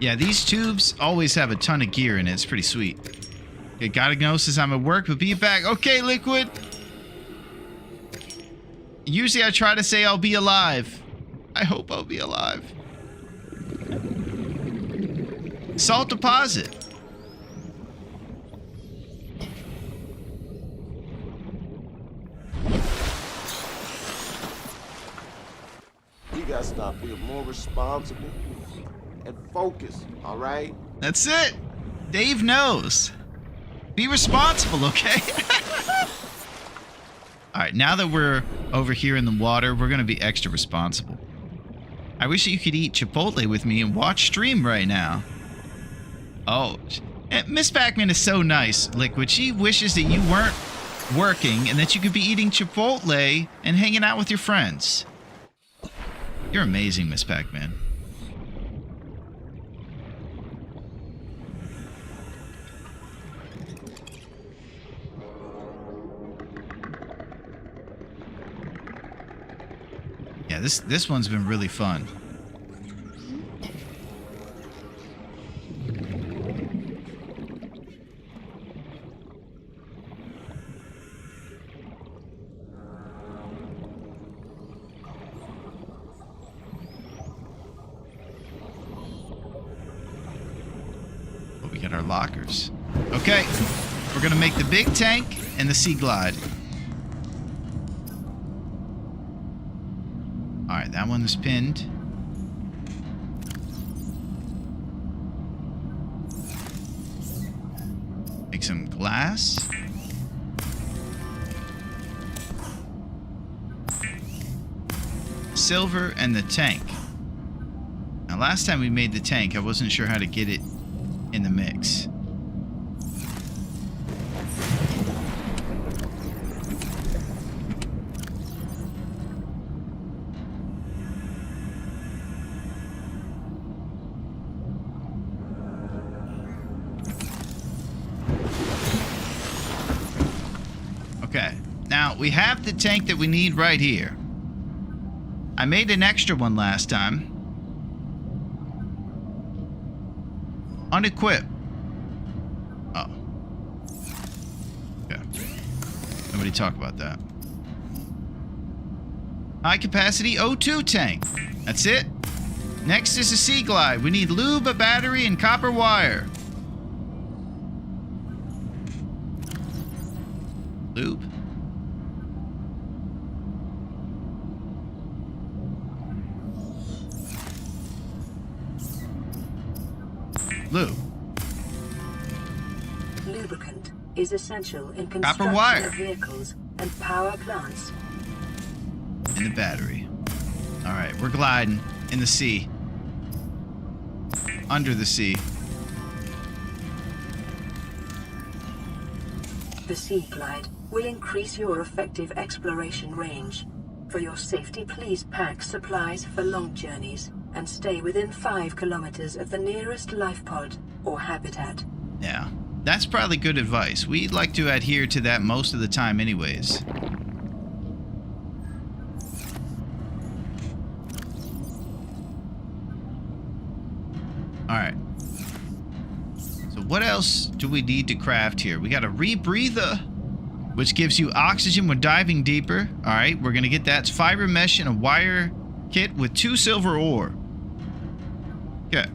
Yeah, these tubes always have a ton of gear in it. It's pretty sweet. Okay, gotta go since I'm at work, but be back. Okay, Liquid. Usually I try to say I'll be alive. I hope I'll be alive. Salt deposit. We gotta stop being more responsible and focus, all right? That's it. Dave knows. Be responsible, okay? All right, now that we're over here in the water, we're gonna be extra responsible. I wish you could eat Chipotle with me and watch stream right now. Oh, Miss Pac-Man is so nice, Liquid. She wishes that you weren't working and that you could be eating Chipotle and hanging out with your friends. You're amazing, Miss Pac-Man. Yeah, this one's been really fun. But we got our lockers. Okay, we're gonna make the big tank and the Sea Glide. Alright, that one is pinned. Make some glass. Silver and the tank. Now, last time we made the tank, I wasn't sure how to get it in the mix. Okay, now we have the tank that we need right here. I made an extra one last time. Unequip. Oh. Okay. Nobody talk about that. High capacity O2 tank. That's it. Next is a Sea Glide. We need lube, a battery, and copper wire. Lube. Lube. Lubricant is essential in Copper construction wire. of vehicles and power plants. And the battery. Alright, we're gliding in the sea. Under the sea. The Sea Glide will increase your effective exploration range. For your safety, please pack supplies for long journeys and stay within 5 kilometers of the nearest life pod or habitat. Yeah, that's probably good advice. We like to adhere to that most of the time anyways. Alright. So what else do we need to craft here? We got a rebreather, which gives you oxygen when diving deeper. Alright, we're going to get that. It's fiber mesh and a wire kit with 2 silver ore. Okay.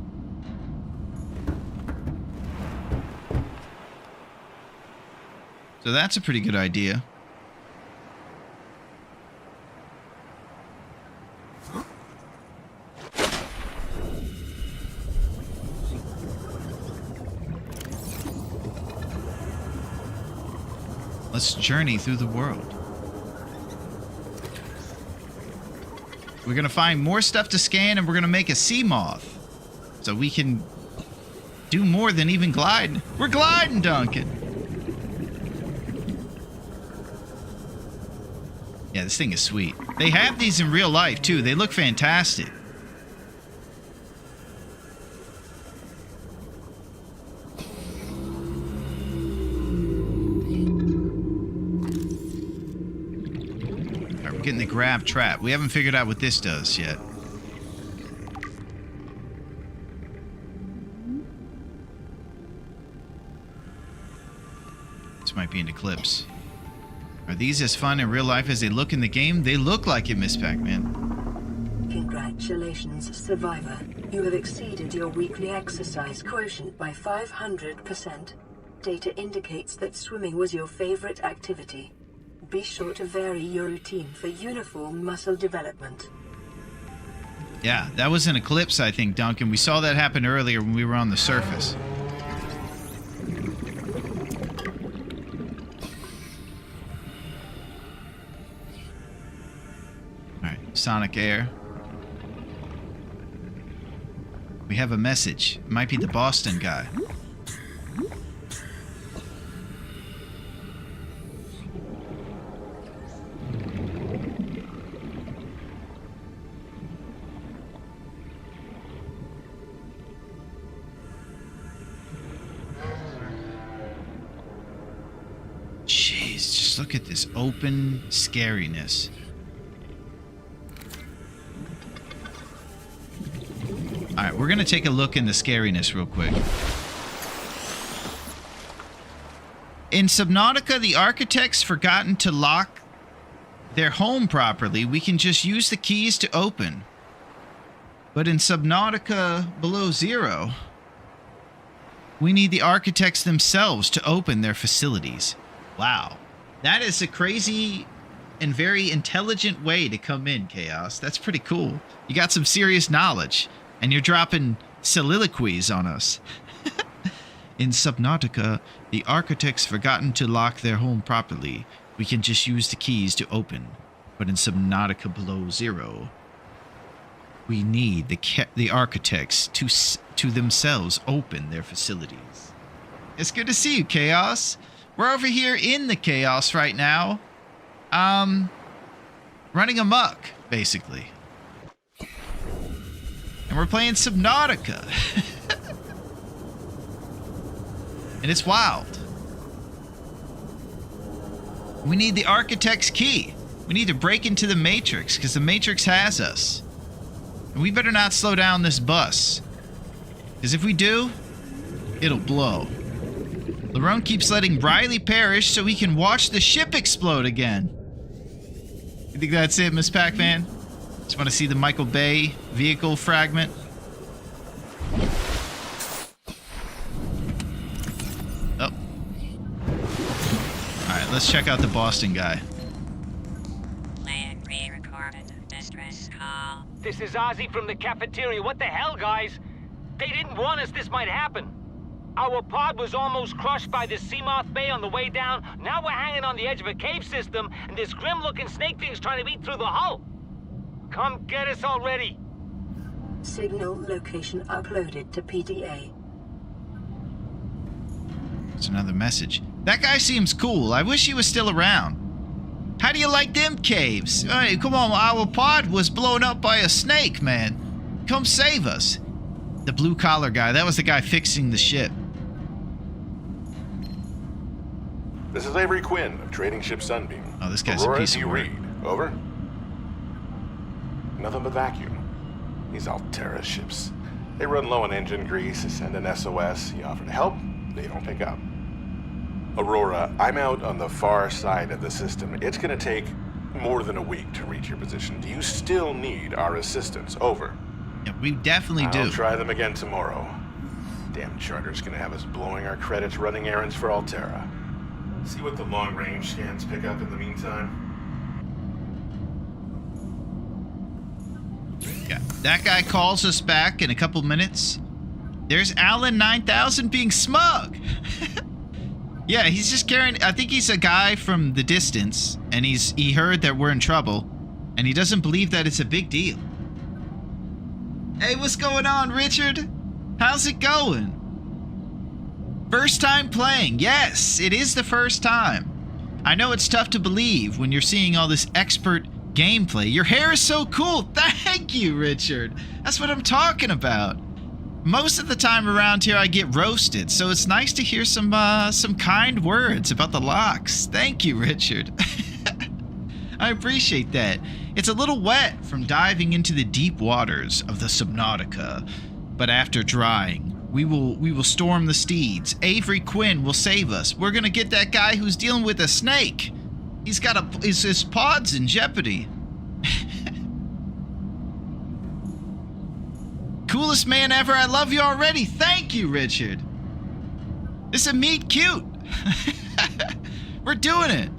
So that's a pretty good idea. Let's journey through the world. We're gonna find more stuff to scan, and we're gonna make a sea moth. So we can do more than even gliding. We're gliding, Duncan! Yeah, this thing is sweet. They have these in real life, too. They look fantastic. Alright, we're getting the grab trap. We haven't figured out what this does yet. Might be an eclipse. Are these as fun in real life as they look in the game? They look like it, Miss Pac-Man. Congratulations, Survivor. You have exceeded your weekly exercise quotient by 500%. Data indicates that swimming was your favorite activity. Be sure to vary your routine for uniform muscle development. Yeah, that was an eclipse, I think, Duncan. We saw that happen earlier when we were on the surface. Sonic Air. We have a message. It might be the Boston guy. Jeez, just look at this open scariness. right, we're going to take a look in the scariness real quick. In Subnautica, the architects forgotten to lock their home properly. We can just use the keys to open. But in Subnautica Below Zero, we need the architects themselves to open their facilities. Wow. That is a crazy and very intelligent way to come in, Chaos. That's pretty cool. You got some serious knowledge, and you're dropping soliloquies on us. In Subnautica, the architects forgotten to lock their home properly. We can just use the keys to open. But in Subnautica Below Zero, we need the architects to themselves open their facilities. It's good to see you, Chaos. We're over here in the Chaos right now. Running amok, basically. And we're playing Subnautica. And it's wild. We need the architect's key. We need to break into the Matrix, because the Matrix has us. And we better not slow down this bus. Because if we do, it'll blow. Larone keeps letting Riley perish so he can watch the ship explode again. You think that's it, Miss Pac-Man? Just want to see the Michael Bay vehicle fragment? Oh. Alright, let's check out the Boston guy. Plan re-recorded. Distress call. This is Ozzy from the cafeteria. What the hell, guys? They didn't warn us this might happen. Our pod was almost crushed by this Seamoth Bay on the way down. Now we're hanging on the edge of a cave system, and this grim-looking snake thing's trying to eat through the hull. Come get us already. Signal location uploaded to PDA. It's another message. That guy seems cool. I wish he was still around. How do you like them caves? Hey, come on, our pod was blown up by a snake, man. Come save us. The blue-collar guy, that was the guy fixing the ship. This is Avery Quinn of Trading Ship Sunbeam. Oh, this guy's Aurora, a piece do of you work. read? Over. Nothing but vacuum. These Altera ships. They run low on engine grease, send an SOS. You offer to help, they don't pick up. Aurora, I'm out on the far side of the system. It's gonna take more than a week to reach your position. Do you still need our assistance? Over. Yeah, we definitely do. I'll try them again tomorrow. Damn charter's gonna have us blowing our credits running errands for Altera. See what the long-range scans pick up in the meantime. Yeah, that guy calls us back in a couple minutes. There's Alan 9000 being smug. Yeah, he's just carrying... I think he's a guy from the distance, and he heard that we're in trouble, and he doesn't believe that it's a big deal. Hey, what's going on, Richard? How's it going? First time playing. Yes, it is the first time. I know it's tough to believe when you're seeing all this expert gameplay. Your hair is so cool. Thank you, Richard. That's what I'm talking about. Most of the time around here I get roasted, so it's nice to hear some kind words about the locks. Thank you, Richard. I appreciate that. It's a little wet from diving into the deep waters of the Subnautica, but after drying, we will storm the steeds. Avery Quinn will save us. We're gonna get that guy who's dealing with a snake. He's got his pod's in jeopardy. Coolest man ever. I love you already. Thank you, Richard. This is a meet cute. We're doing it.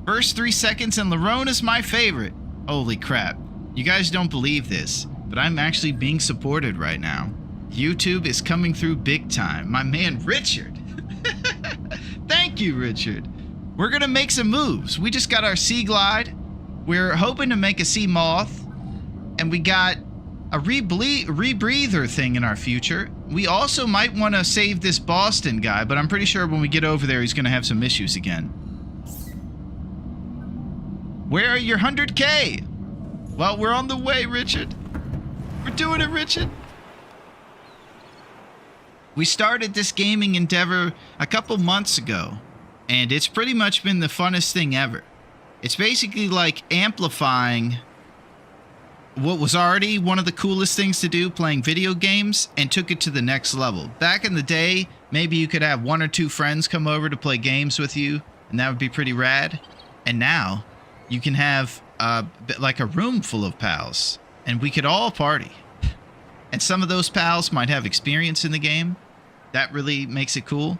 First 3 seconds and Larone is my favorite. Holy crap. You guys don't believe this, but I'm actually being supported right now. YouTube is coming through big time. My man, Richard. Thank you, Richard. We're gonna make some moves. We just got our Sea Glide. We're hoping to make a Sea Moth. And we got a rebreather thing in our future. We also might want to save this Boston guy, but I'm pretty sure when we get over there, he's going to have some issues again. Where are your 100K? Well, we're on the way, Richard. We're doing it, Richard. We started this gaming endeavor a couple months ago, and it's pretty much been the funnest thing ever. It's basically like amplifying what was already one of the coolest things to do, playing video games, and took it to the next level. Back in the day, maybe you could have 1 or 2 friends come over to play games with you, and that would be pretty rad. And now you can have like a room full of pals, and we could all party. And some of those pals might have experience in the game. That really makes it cool.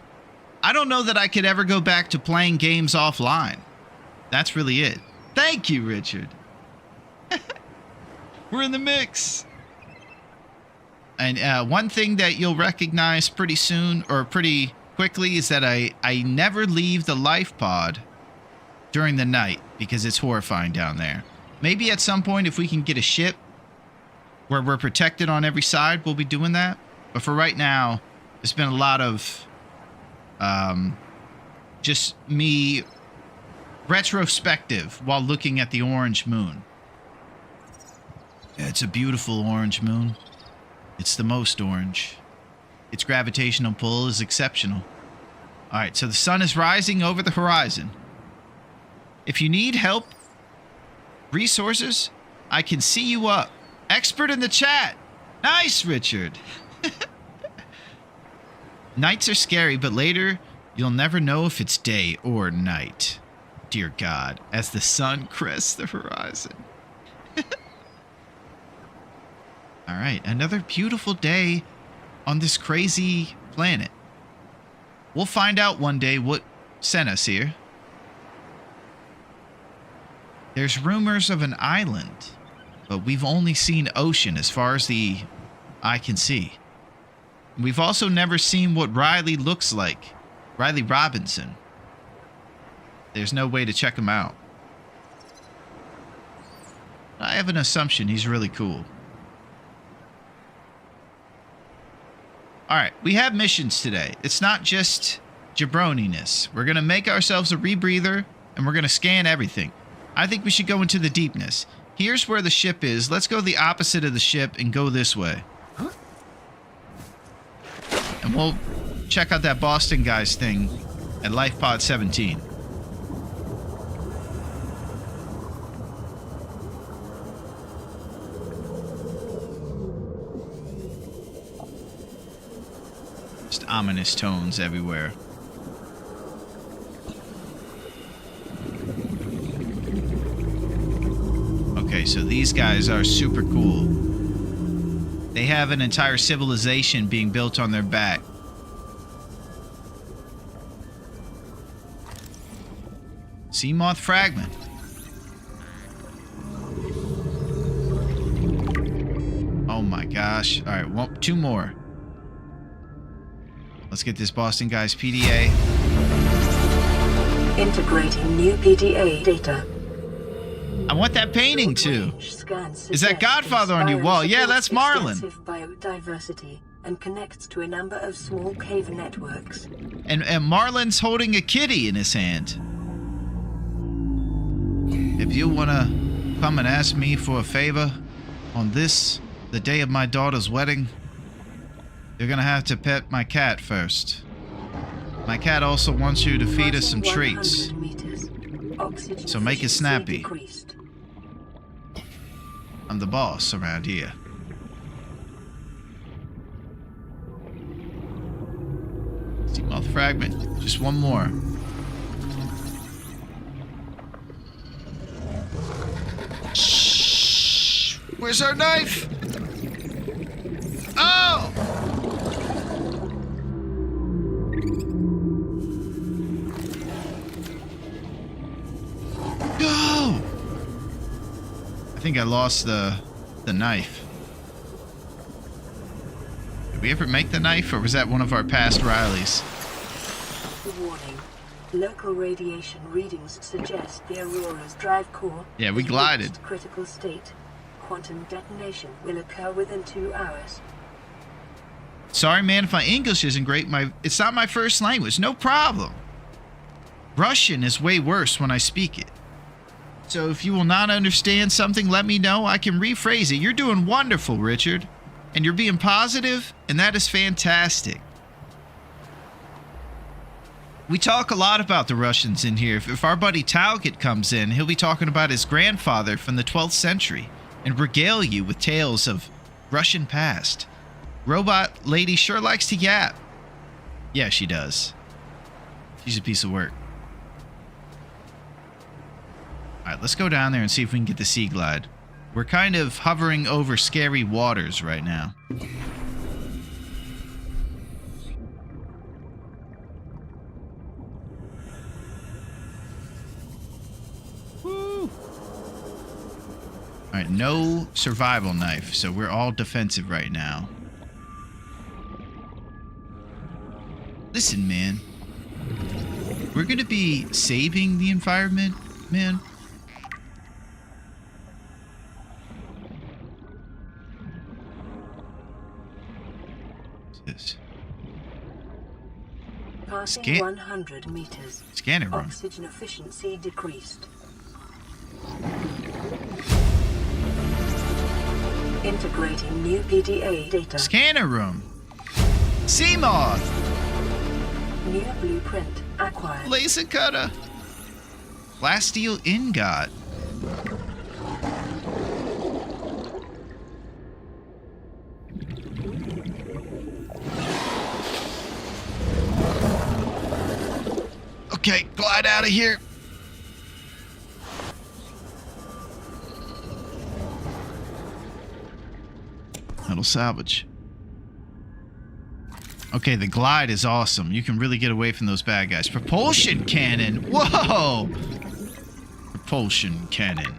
I don't know that I could ever go back to playing games offline. That's really it. Thank you, Richard. We're in the mix. And one thing that you'll recognize pretty soon, or pretty quickly, is that I never leave the life pod during the night because it's horrifying down there. Maybe at some point, if we can get a ship where we're protected on every side, we'll be doing that. But for right now, there's been a lot of just me retrospective while looking at the orange moon. Yeah, it's a beautiful orange moon. It's the most orange. Its gravitational pull is exceptional. All right, so the sun is rising over the horizon. If you need help, resources, I can see you up. Expert in the chat. Nice, Richard. Nights are scary, but later you'll never know if it's day or night. Dear God, as the sun crests the horizon. All right, another beautiful day on this crazy planet. We'll find out one day what sent us here. There's rumors of an island, but we've only seen ocean as far as the eye can see. We've also never seen what Riley looks like. Riley Robinson. There's no way to check him out. I have an assumption he's really cool. Alright, we have missions today. It's not just jabroniness. We're going to make ourselves a rebreather, and we're going to scan everything. I think we should go into the deepness. Here's where the ship is. Let's go the opposite of the ship and go this way. And we'll check out that Boston guy's thing at Life Pod 17. Just ominous tones everywhere. Okay, so these guys are super cool. They have an entire civilization being built on their back. Seamoth fragment. Oh my gosh. All right, 2 more. Let's get this Boston guy's PDA. Integrating new PDA data. I want that painting too. Is that Godfather on your wall? Yeah, that's Marlon. Biodiversity and connects to a number of small cave networks. And Marlon's holding a kitty in his hand. If you want to come and ask me for a favor on this, the day of my daughter's wedding, you're going to have to pet my cat first. My cat also wants you to feed us some treats. So make it snappy. I'm the boss around here. Seamoth fragment. Just 1 more. Shh! Where's our knife? Oh! Go! I think I lost the knife. Did we ever make the knife, or was that one of our past Rileys? Warning. Local radiation readings suggest the Aurora's drive core. Yeah, we glided. Critical state. Quantum detonation will occur within 2 hours. Sorry, man, if my English isn't great. It's not my first language. No problem. Russian is way worse when I speak it. So if you will not understand something, let me know. I can rephrase it. You're doing wonderful, Richard. And you're being positive, and that is fantastic. We talk a lot about the Russians in here. If our buddy Talcott comes in, he'll be talking about his grandfather from the 12th century. and regale you with tales of Russian past. Robot lady sure likes to yap. Yeah, she does. She's a piece of work. Alright, let's go down there and see if we can get the Sea Glide. We're kind of hovering over scary waters right now. Woo! Alright, no survival knife, so we're all defensive right now. Listen, man. We're gonna be saving the environment, man. What's this? Passing 100 meters. Scanner room. Oxygen efficiency decreased. Integrating new PDA data. Scanner room. Sea moth. New blueprint acquired. Laser cutter. Glass steel ingot. Okay, glide out of here. Metal salvage. Okay, the glide is awesome. You can really get away from those bad guys. Propulsion cannon. Whoa! Propulsion cannon.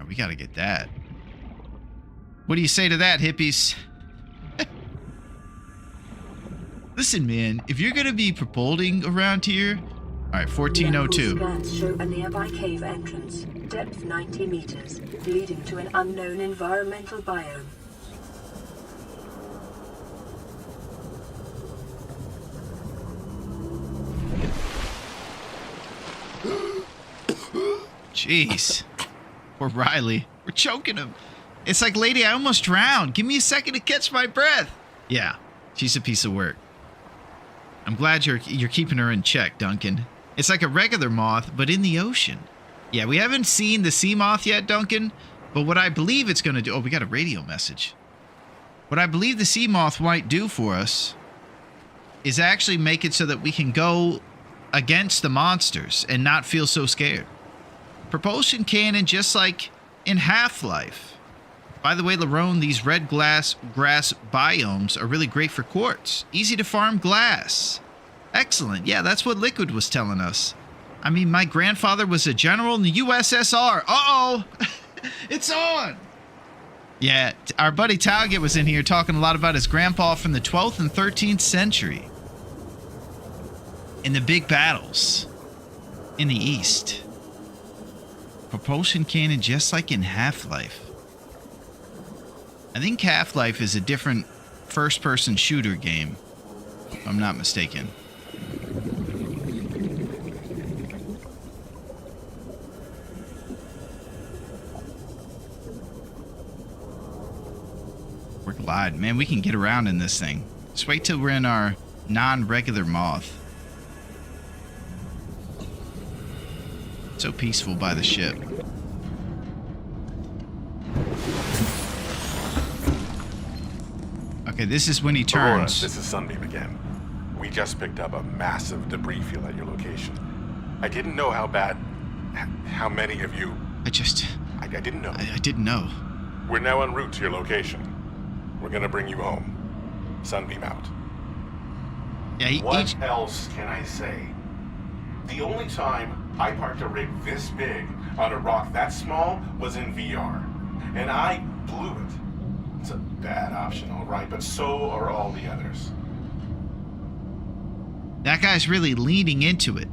Oh, we gotta get that. What do you say to that, hippies? Listen, man, if you're gonna be propulling around here... Alright, 1402. Scans show a nearby cave entrance. Depth 90 meters, leading to an unknown environmental biome. Jeez. Poor Riley. We're choking him. It's like, lady, I almost drowned. Give me a second to catch my breath. Yeah, she's a piece of work. I'm glad you're keeping her in check, Duncan. It's like a regular moth, but in the ocean. Yeah, we haven't seen the sea moth yet, Duncan, but what I believe it's going to do... Oh, we got a radio message. What I believe the sea moth might do for us is actually make it so that we can go against the monsters and not feel so scared. Propulsion cannon, just like in Half-Life. By the way, Larone, these red grass biomes are really great for quartz. Easy to farm glass. Excellent. Yeah, that's what Liquid was telling us. I mean, my grandfather was a general in the USSR. Uh-oh! It's on! Yeah, our buddy Talget was in here talking a lot about his grandpa from the 12th and 13th century. In the big battles. In the East. Propulsion cannon just like in Half-Life. I think Half-Life is a different first-person shooter game, if I'm not mistaken. We're gliding. Man, we can get around in this thing. Just wait till we're in our non-regular moth. So peaceful by the ship. Okay, this is when he Aurora, turns. this is Sunbeam again. We just picked up a massive debris field at your location. I didn't know how bad... how many of you... I didn't know. I didn't know. We're now en route to your location. We're gonna bring you home. Sunbeam out. Yeah, what else can I say? The only time I parked a rig this big on a rock that small was in VR. And I blew it. It's a bad option, all right, but so are all the others. That guy's really leaning into it.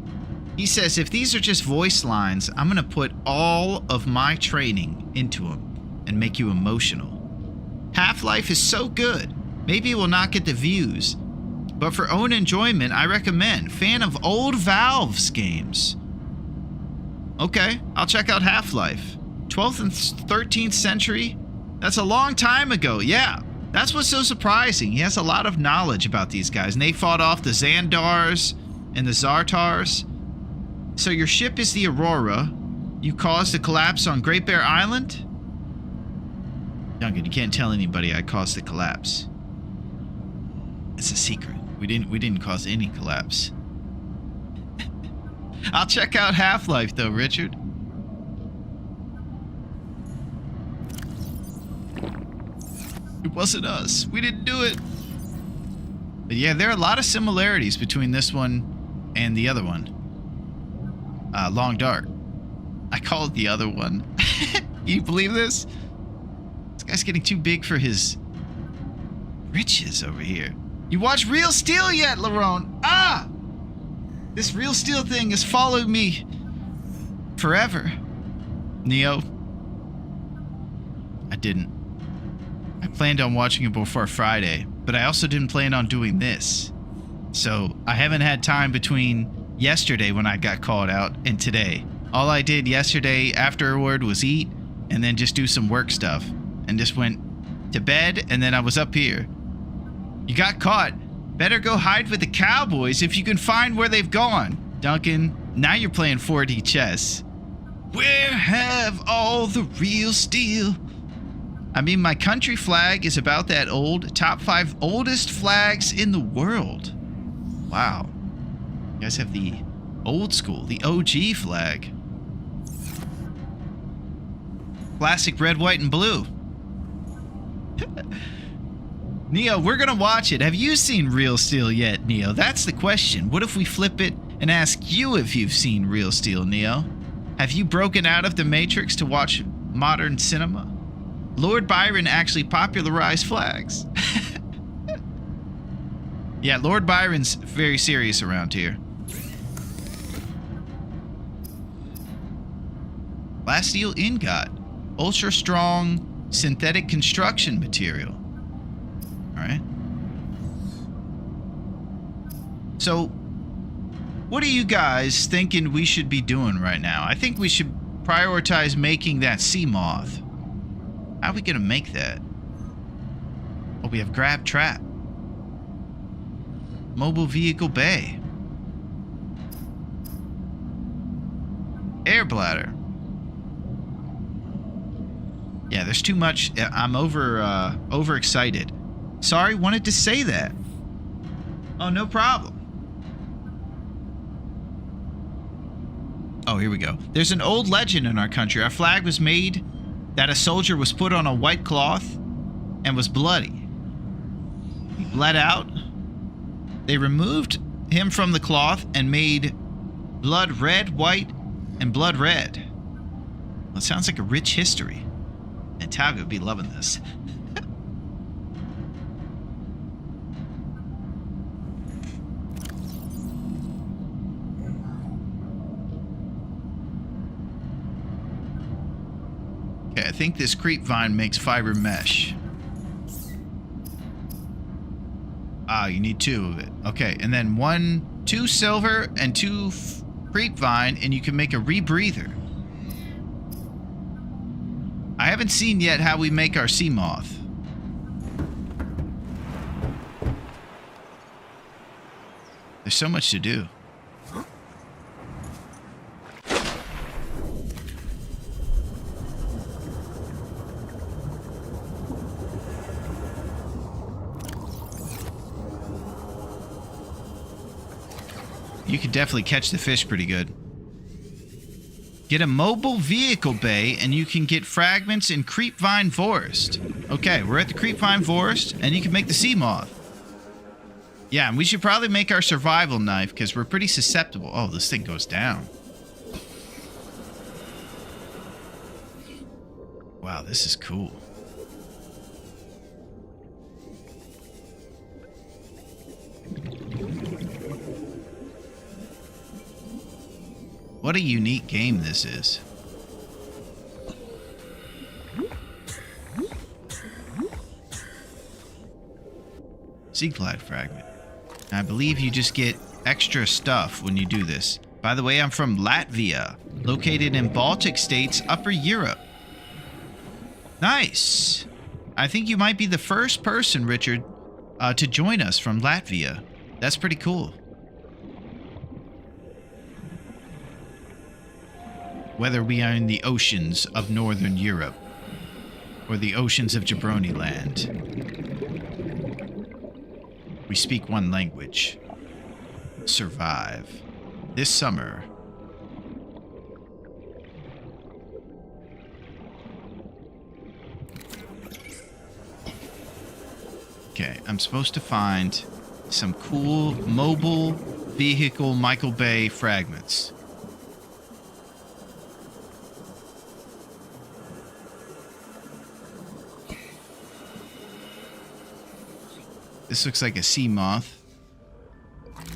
He says, if these are just voice lines, I'm going to put all of my training into them and make you emotional. Half-Life is so good. Maybe it will not get the views, but for own enjoyment, I recommend. Fan of old Valve's games. Okay, I'll check out Half-Life. 12th and 13th century? That's a long time ago, yeah. That's what's so surprising. He has a lot of knowledge about these guys, and they fought off the Xandars and the Zartars. So your ship is the Aurora. You caused the collapse on Great Bear Island? Duncan, you can't tell anybody I caused the collapse. It's a secret. We didn't cause any collapse. I'll check out Half-Life though, Richard. It wasn't us. We didn't do it. But yeah, there are a lot of similarities between this one and the other one. Long Dark. I call it the other one. You believe this? This guy's getting too big for his riches over here. You watch Real Steel yet, Larone? Ah! This Real Steel thing has followed me forever. Neo. I didn't. I planned on watching it before Friday, but I also didn't plan on doing this. So I haven't had time between yesterday when I got called out and today. All I did yesterday afterward was eat and then just do some work stuff and just went to bed, and then I was up here. You got caught. Better go hide with the cowboys if you can find where they've gone. Duncan, now you're playing 4D chess. Where have all the real steel? I mean, my country flag is about that old. Top 5 oldest flags in the world. Wow. You guys have the old school, the OG flag. Classic red, white, and blue. Neo, we're gonna watch it. Have you seen Real Steel yet, Neo? That's the question. What if we flip it and ask you if you've seen Real Steel, Neo? Have you broken out of the Matrix to watch modern cinema? Lord Byron actually popularized flags. Yeah, Lord Byron's very serious around here. Glass steel ingot. Ultra strong synthetic construction material. Alright. So, what are you guys thinking we should be doing right now? I think we should prioritize making that sea moth. How are we gonna make that? Oh, we have grab trap. Mobile vehicle bay. Air bladder. Yeah, there's too much. I'm overexcited. Sorry, wanted to say that. Oh, no problem. Oh, here we go. There's an old legend in our country. Our flag was made that a soldier was put on a white cloth and was bloody. He bled out. They removed him from the cloth and made blood red, white, and blood red. Well, it sounds like a rich history. And Tago would be loving this. Okay, I think this creep vine makes fiber mesh. Ah, you need 2 of it. Okay, and then 2 silver and 2 creep vine, and you can make a rebreather. I haven't seen yet how we make our sea moth. There's so much to do. You can definitely catch the fish pretty good. Get a mobile vehicle bay and you can get fragments in Creepvine Forest. Okay, we're at the Creepvine Forest and you can make the sea moth. Yeah, and we should probably make our survival knife because we're pretty susceptible. Oh, this thing goes down. Wow, this is cool. What a unique game this is. Sea glide fragment. I believe you just get extra stuff when you do this. By the way, I'm from Latvia, located in Baltic states, Upper Europe. Nice. I think you might be the first person, Richard, to join us from Latvia. That's pretty cool. whether we are in the oceans of Northern Europe or the oceans of Jabroni Land. We speak one language. Survive. This summer. Okay, I'm supposed to find some cool mobile vehicle Michael Bay fragments. This looks like a sea moth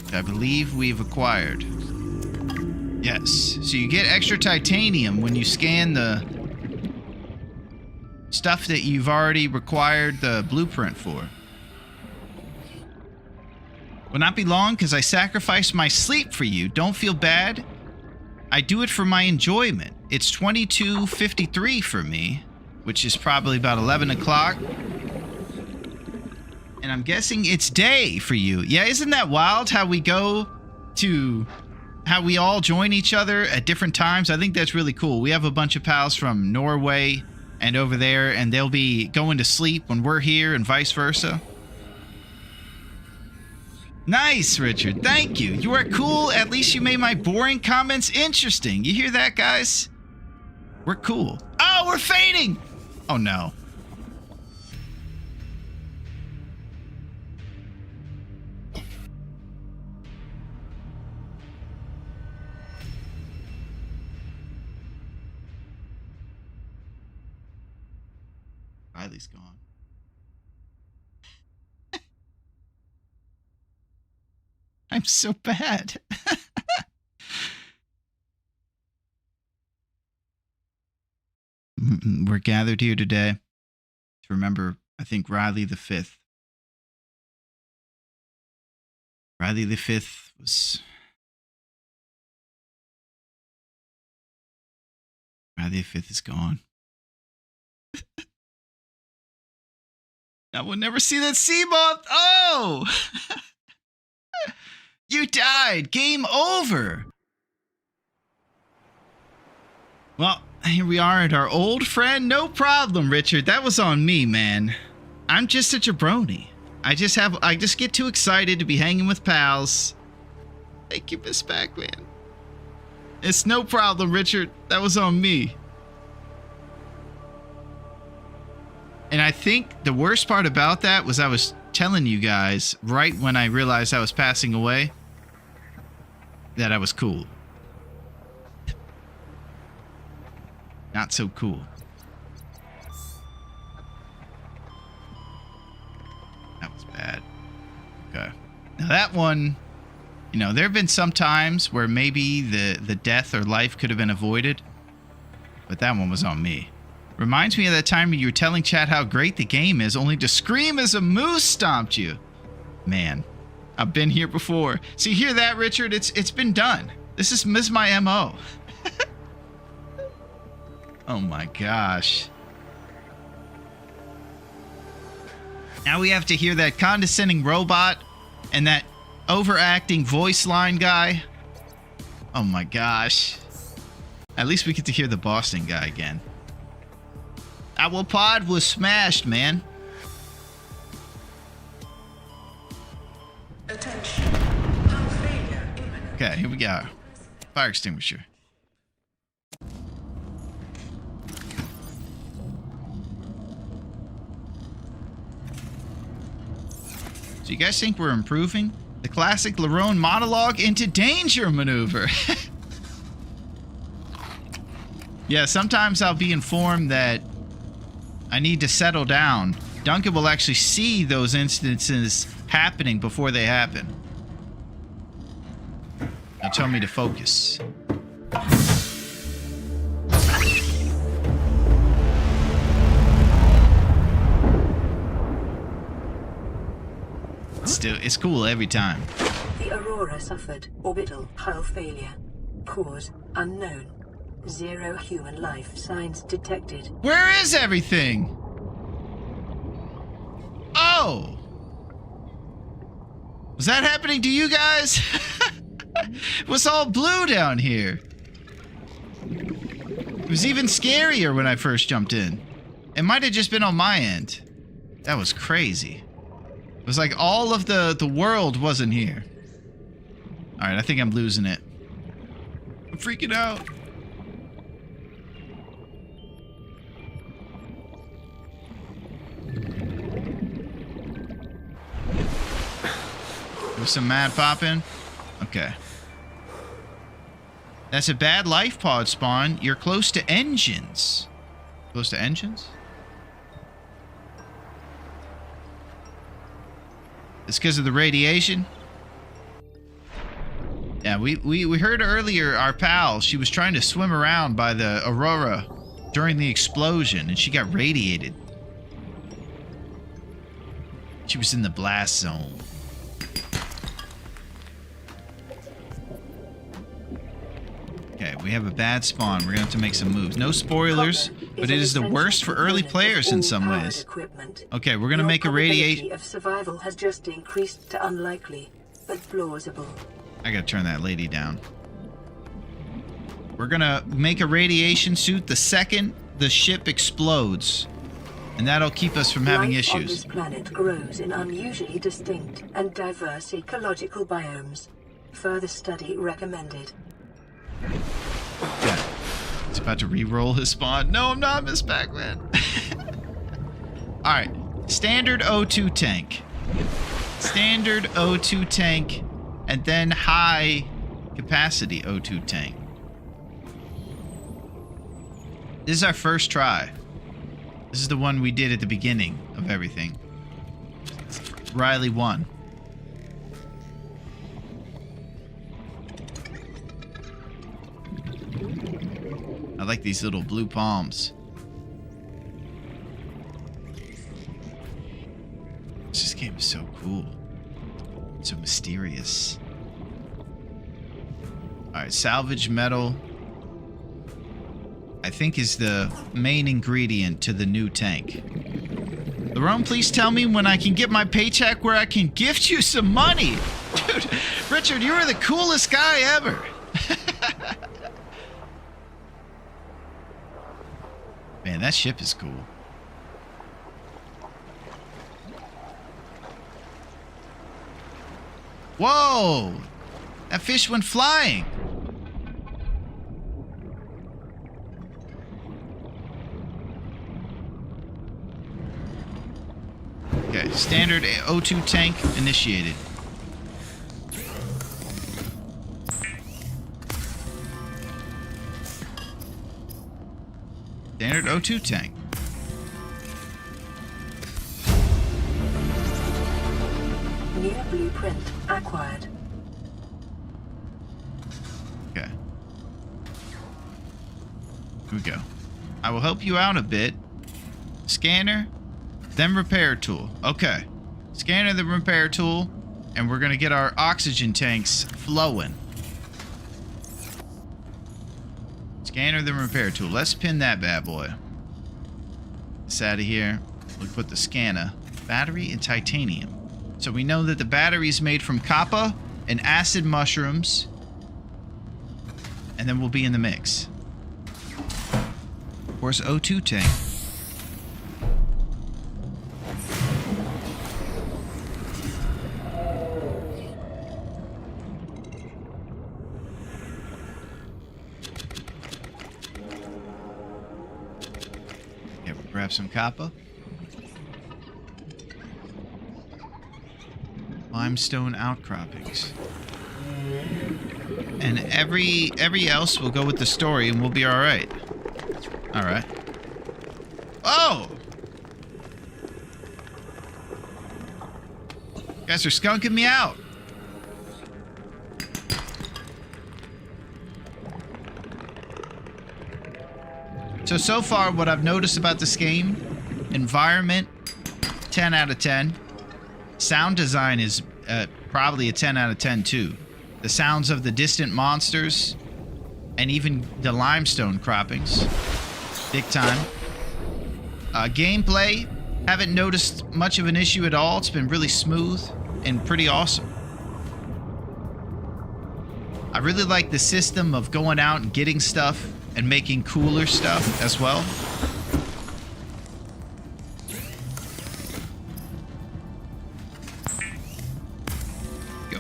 that I believe we've acquired. Yes, so you get extra titanium when you scan the stuff that you've already required the blueprint for. Will not be long because I sacrificed my sleep for you. Don't feel bad. I do it for my enjoyment. It's 22:53 for me, which is probably about 11 o'clock. And I'm guessing it's day for you. Yeah, isn't that wild how we all join each other at different times? I think that's really cool. We have a bunch of pals from Norway and over there, and they'll be going to sleep when we're here and vice versa. Nice, Richard. Thank you. You are cool. At least you made my boring comments interesting. You hear that, guys? We're cool. Oh, we're fading! Oh, no. Riley's gone. I'm so bad. We're gathered here today to remember, I think, Riley the Fifth. Riley the Fifth was... Riley the Fifth is gone. I will never see that sea moth. Oh! You died. Game over. Well, here we are at our old friend. No problem, Richard. That was on me, man. I'm just a jabroni. I just get too excited to be hanging with pals. Thank you, Miss Pac-Man. It's no problem, Richard. That was on me. And I think the worst part about that was I was telling you guys right when I realized I was passing away that I was cool. Not so cool. That was bad. Okay. Now that one, you know, there have been some times where maybe the death or life could have been avoided, but that one was on me. Reminds me of that time you were telling chat how great the game is, only to scream as a moose stomped you. Man, I've been here before. So you hear that, Richard? It's been done. This is my MO. Oh my gosh. Now we have to hear that condescending robot and that overacting voice line guy. Oh my gosh. At least we get to hear the Boston guy again. Our pod was smashed, man. Attention. Power failure imminent. Okay, here we go. Fire extinguisher. So you guys think we're improving? The classic Larone monologue into danger maneuver. Yeah, sometimes I'll be informed that I need to settle down. Duncan will actually see those instances happening before they happen. He'll tell me to focus. It's cool every time. The Aurora suffered orbital hull failure. Cause unknown. 0 human life signs detected. Where is everything? Oh! Was that happening to you guys? It was all blue down here. was even scarier when I first jumped in. It might have just been on my end. That was crazy. It was like all of the world wasn't here. All right, I think I'm losing it. I'm freaking out. There's some mad popping. Okay. That's a bad life pod spawn. You're close to engines. Close to engines? It's because of the radiation? Yeah, we heard earlier our pal, she was trying to swim around by the Aurora during the explosion and she got radiated. She was in the blast zone. Okay, we have a bad spawn. We're gonna have to make some moves. No spoilers, but it is the worst for early players in some ways. Okay, we're gonna make a radiation. Of survival has just increased to unlikely, but plausible. I gotta turn that lady down. We're gonna make a radiation suit the second the ship explodes, and that'll keep us from having Life on issues. this planet grows in unusually distinct and diverse ecological biomes. Further study recommended. Yeah. He's about to re-roll his spawn. No, I'm not, Miss Pac-Man. Alright. Standard O2 tank. Standard O2 tank. And then high capacity O2 tank. This is our first try. This is the one we did at the beginning of everything. Riley won. I like these little blue palms. This game is so cool. So mysterious. Alright, salvage metal, I think, is the main ingredient to the new tank. Larone, please tell me when I can get my paycheck where I can gift you some money. Dude, Richard, you are the coolest guy ever. Man, that ship is cool. Whoa! That fish went flying. Okay, standard O2 tank initiated. Standard O2 tank. New blueprint acquired. Okay. Here we go. I will help you out a bit. Scanner, then repair tool. Okay. Scanner, then repair tool, and we're gonna get our oxygen tanks flowing. Scanner, then repair tool. Let's pin that bad boy. It's out of here. We put the scanner. Battery and titanium. So we know that the battery is made from copper and acid mushrooms. And then we'll be in the mix. Of course, O2 tank. Yeah, we'll grab some copper. Limestone outcroppings. And every else will go with the story and we'll be alright. Alright. Oh! You guys are skunking me out. So far what I've noticed about this game, environment, 10 out of 10. Sound design is probably a 10 out of 10 too. The sounds of the distant monsters and even the limestone croppings. Big time. Gameplay, haven't noticed much of an issue at all. It's been really smooth and pretty awesome. I really like the system of going out and getting stuff and making cooler stuff as well. Go.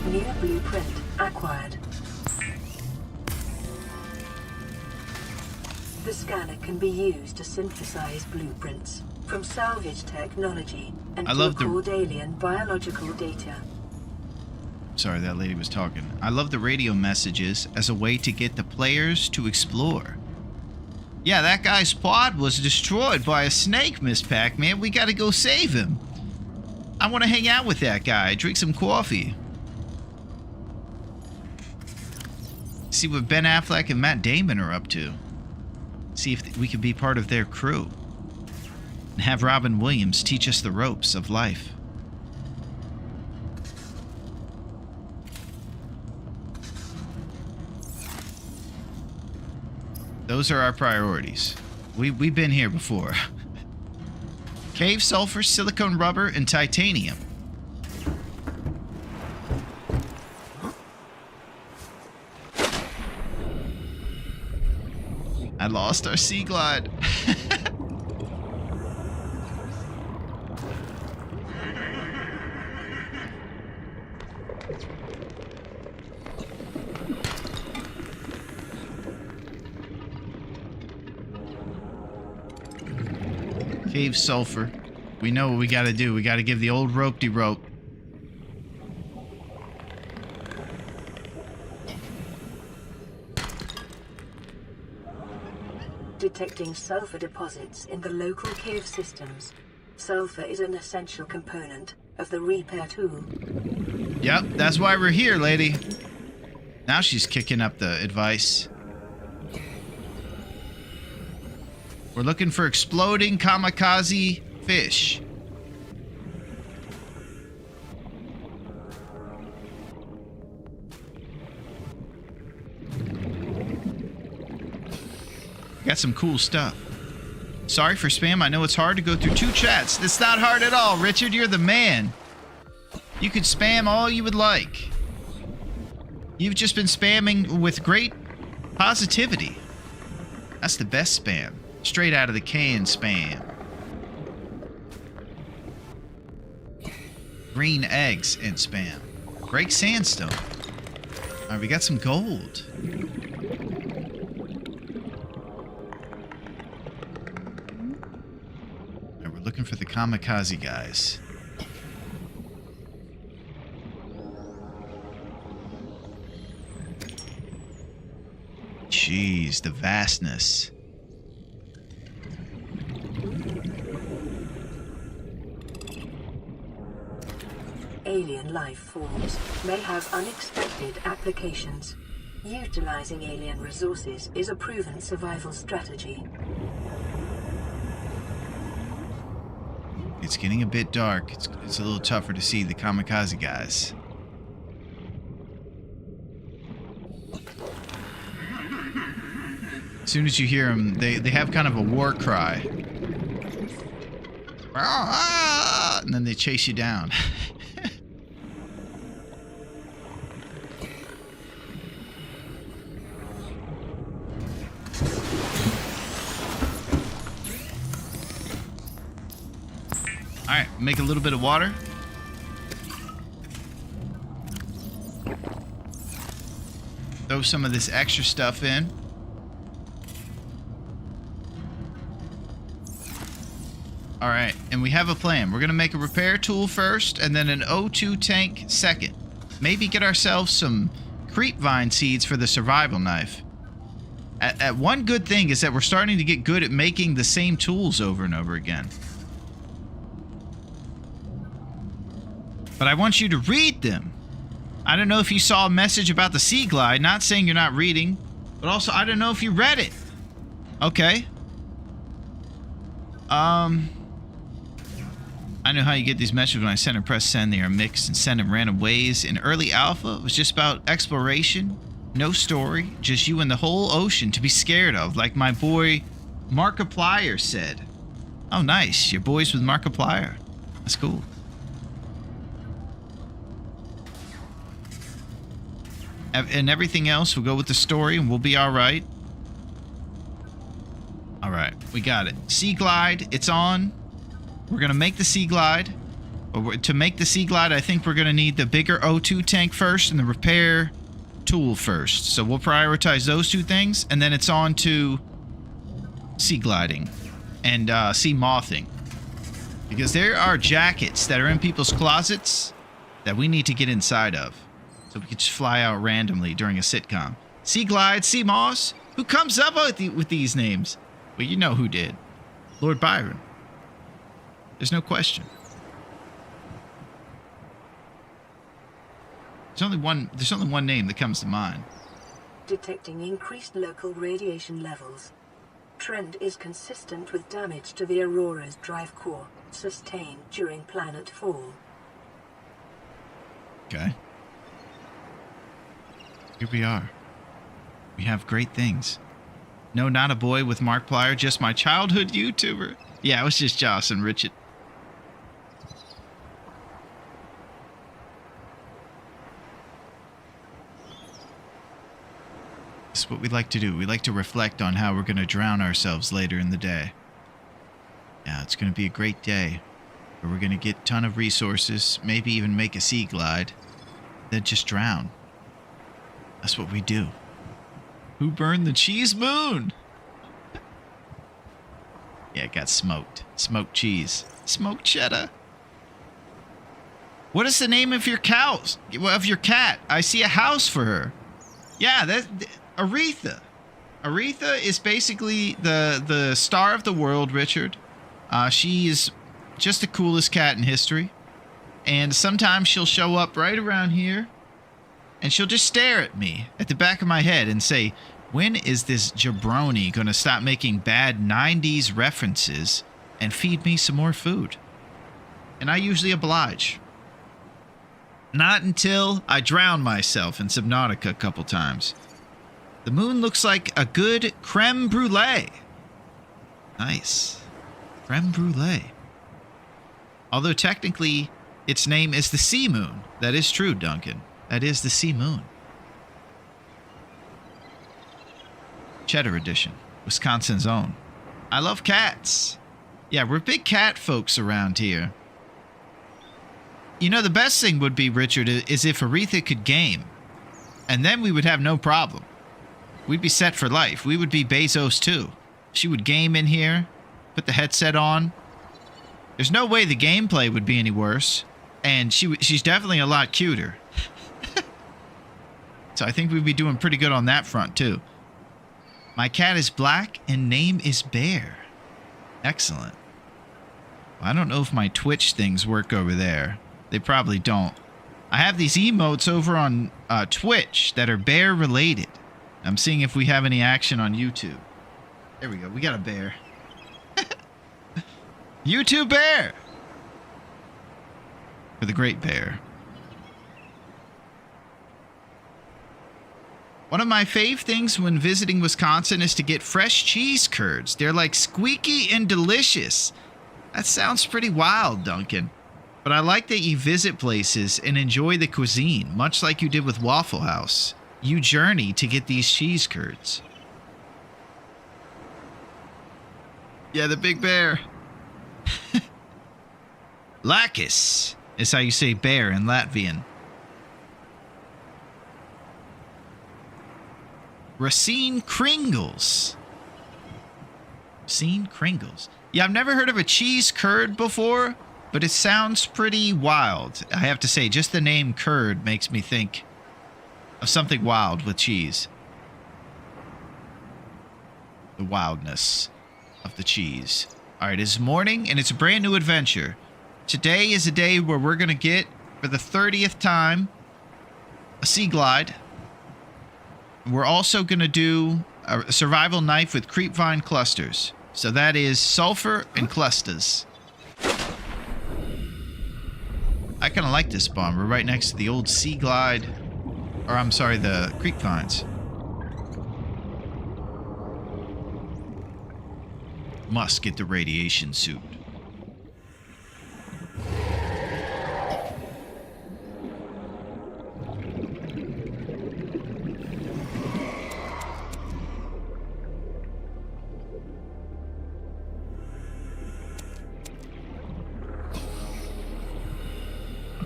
New blueprint acquired. The scanner can be used to synthesize blueprints from salvage technology and to record alien biological data. Sorry, that lady was talking. I love the radio messages as a way to get the players to explore. Yeah, that guy's pod was destroyed by a snake, Miss Pac-Man. We gotta go save him. I want to hang out with that guy, drink some coffee. See what Ben Affleck and Matt Damon are up to. See if we can be part of their crew. And have Robin Williams teach us the ropes of life. Those are our priorities. We've been here before. Cave sulfur, silicone rubber, and titanium. I lost our sea glide. Cave sulfur. We know what we gotta do. We gotta give the old rope-de-rope. Detecting sulfur deposits in the local cave systems. Sulfur is an essential component of the repair tool. Yep, that's why we're here, lady. Now she's kicking up the advice. We're looking for exploding kamikaze fish. Got some cool stuff. Sorry for spam. I know it's hard to go through 2 chats. It's not hard at all. Richard, you're the man. You could spam all you would like. You've just been spamming with great positivity. That's the best spam. Straight out of the can spam. Green eggs and spam. Break sandstone. Alright, we got some gold. Alright, we're looking for the kamikaze guys. Jeez, the vastness. Alien life forms may have unexpected applications. Utilizing alien resources is a proven survival strategy. It's getting a bit dark. It's a little tougher to see the kamikaze guys. As soon as you hear them, they have kind of a war cry. And then they chase you down. Alright, make a little bit of water. Throw some of this extra stuff in. Alright, and we have a plan. We're going to make a repair tool first, and then an O2 tank second. Maybe get ourselves some creepvine seeds for the survival knife. At one good thing is that we're starting to get good at making the same tools over and over again. But I want you to read them. I don't know if you saw a message about the Sea Glide, not saying you're not reading, but also I don't know if you read it. Okay. I know how you get these messages. When I send and press send, they are mixed and sent in random ways. In early alpha, it was just about exploration. No story, just you and the whole ocean to be scared of, like my boy Markiplier said. Oh, nice. You're boys with Markiplier. That's cool. And everything else will go with the story and we'll be all right. All right, we got it. Sea Glide, it's on. We're going to make the Sea Glide. To make the Sea Glide, I think we're going to need the bigger O2 tank first and the repair tool first. So we'll prioritize those two things, and then it's on to sea gliding and sea mothing. Because there are jackets that are in people's closets that we need to get inside of. So we can just fly out randomly during a sitcom. Sea Glide, Sea Moss? Who comes up with these names? Well, you know who did. Lord Byron. There's no question. There's only one name that comes to mind. Detecting increased local radiation levels. Trend is consistent with damage to the Aurora's drive core sustained during planet fall. Okay. Here we are. We have great things. No, not a boy with Markiplier, just my childhood YouTuber. Yeah, it was just Joss and Richard. This is what we like to do. We like to reflect on how we're going to drown ourselves later in the day. Yeah, it's going to be a great day. Where we're going to get a ton of resources, maybe even make a sea glide, then just drown. That's what we do. Who burned the cheese moon? Yeah, it got smoked. Smoked cheese. Smoked cheddar. What is the name of your cows? Of your cat? I see a house for her. Yeah, that's Aretha. Aretha is basically the star of the world, Richard. She is just the coolest cat in history. And sometimes she'll show up right around here. And she'll just stare at me at the back of my head and say, when is this jabroni going to stop making bad 90s references and feed me some more food? And I usually oblige. Not until I drown myself in Subnautica a couple times. The moon looks like a good creme brulee. Nice. Creme brulee. Although technically its name is the Sea Moon. That is true, Duncan. That is the Sea Moon. Cheddar Edition. Wisconsin's own. I love cats. Yeah, we're big cat folks around here. You know, the best thing would be, Richard, is if Aretha could game. And then we would have no problem. We'd be set for life. We would be Bezos too. She would game in here, put the headset on. There's no way the gameplay would be any worse. And she's definitely a lot cuter. So I think we'd be doing pretty good on that front too. My cat is black and name is Bear. Excellent. Well, I don't know if my Twitch things work over there. They probably don't. I have these emotes over on Twitch that are bear related. I'm seeing if we have any action on YouTube. There we go. We got a bear. YouTube bear! For the Great Bear. One of my fave things when visiting Wisconsin is to get fresh cheese curds. They're like squeaky and delicious. That sounds pretty wild, Duncan. But I like that you visit places and enjoy the cuisine, much like you did with Waffle House. You journey to get these cheese curds. Yeah, the big bear. Lakis is how you say bear in Latvian. Racine Kringles. Racine Kringles. Yeah, I've never heard of a cheese curd before, but it sounds pretty wild. I have to say, just the name curd makes me think of something wild with cheese. The wildness of the cheese. All right, it's morning and it's a brand new adventure. Today is a day where we're going to get, for the 30th time, a sea glide. We're also going to do a survival knife with creepvine clusters. So that is sulfur and clusters. I kind of like this spawn. We're right next to the old sea glide. Or I'm sorry, the creepvines. Must get the radiation suit.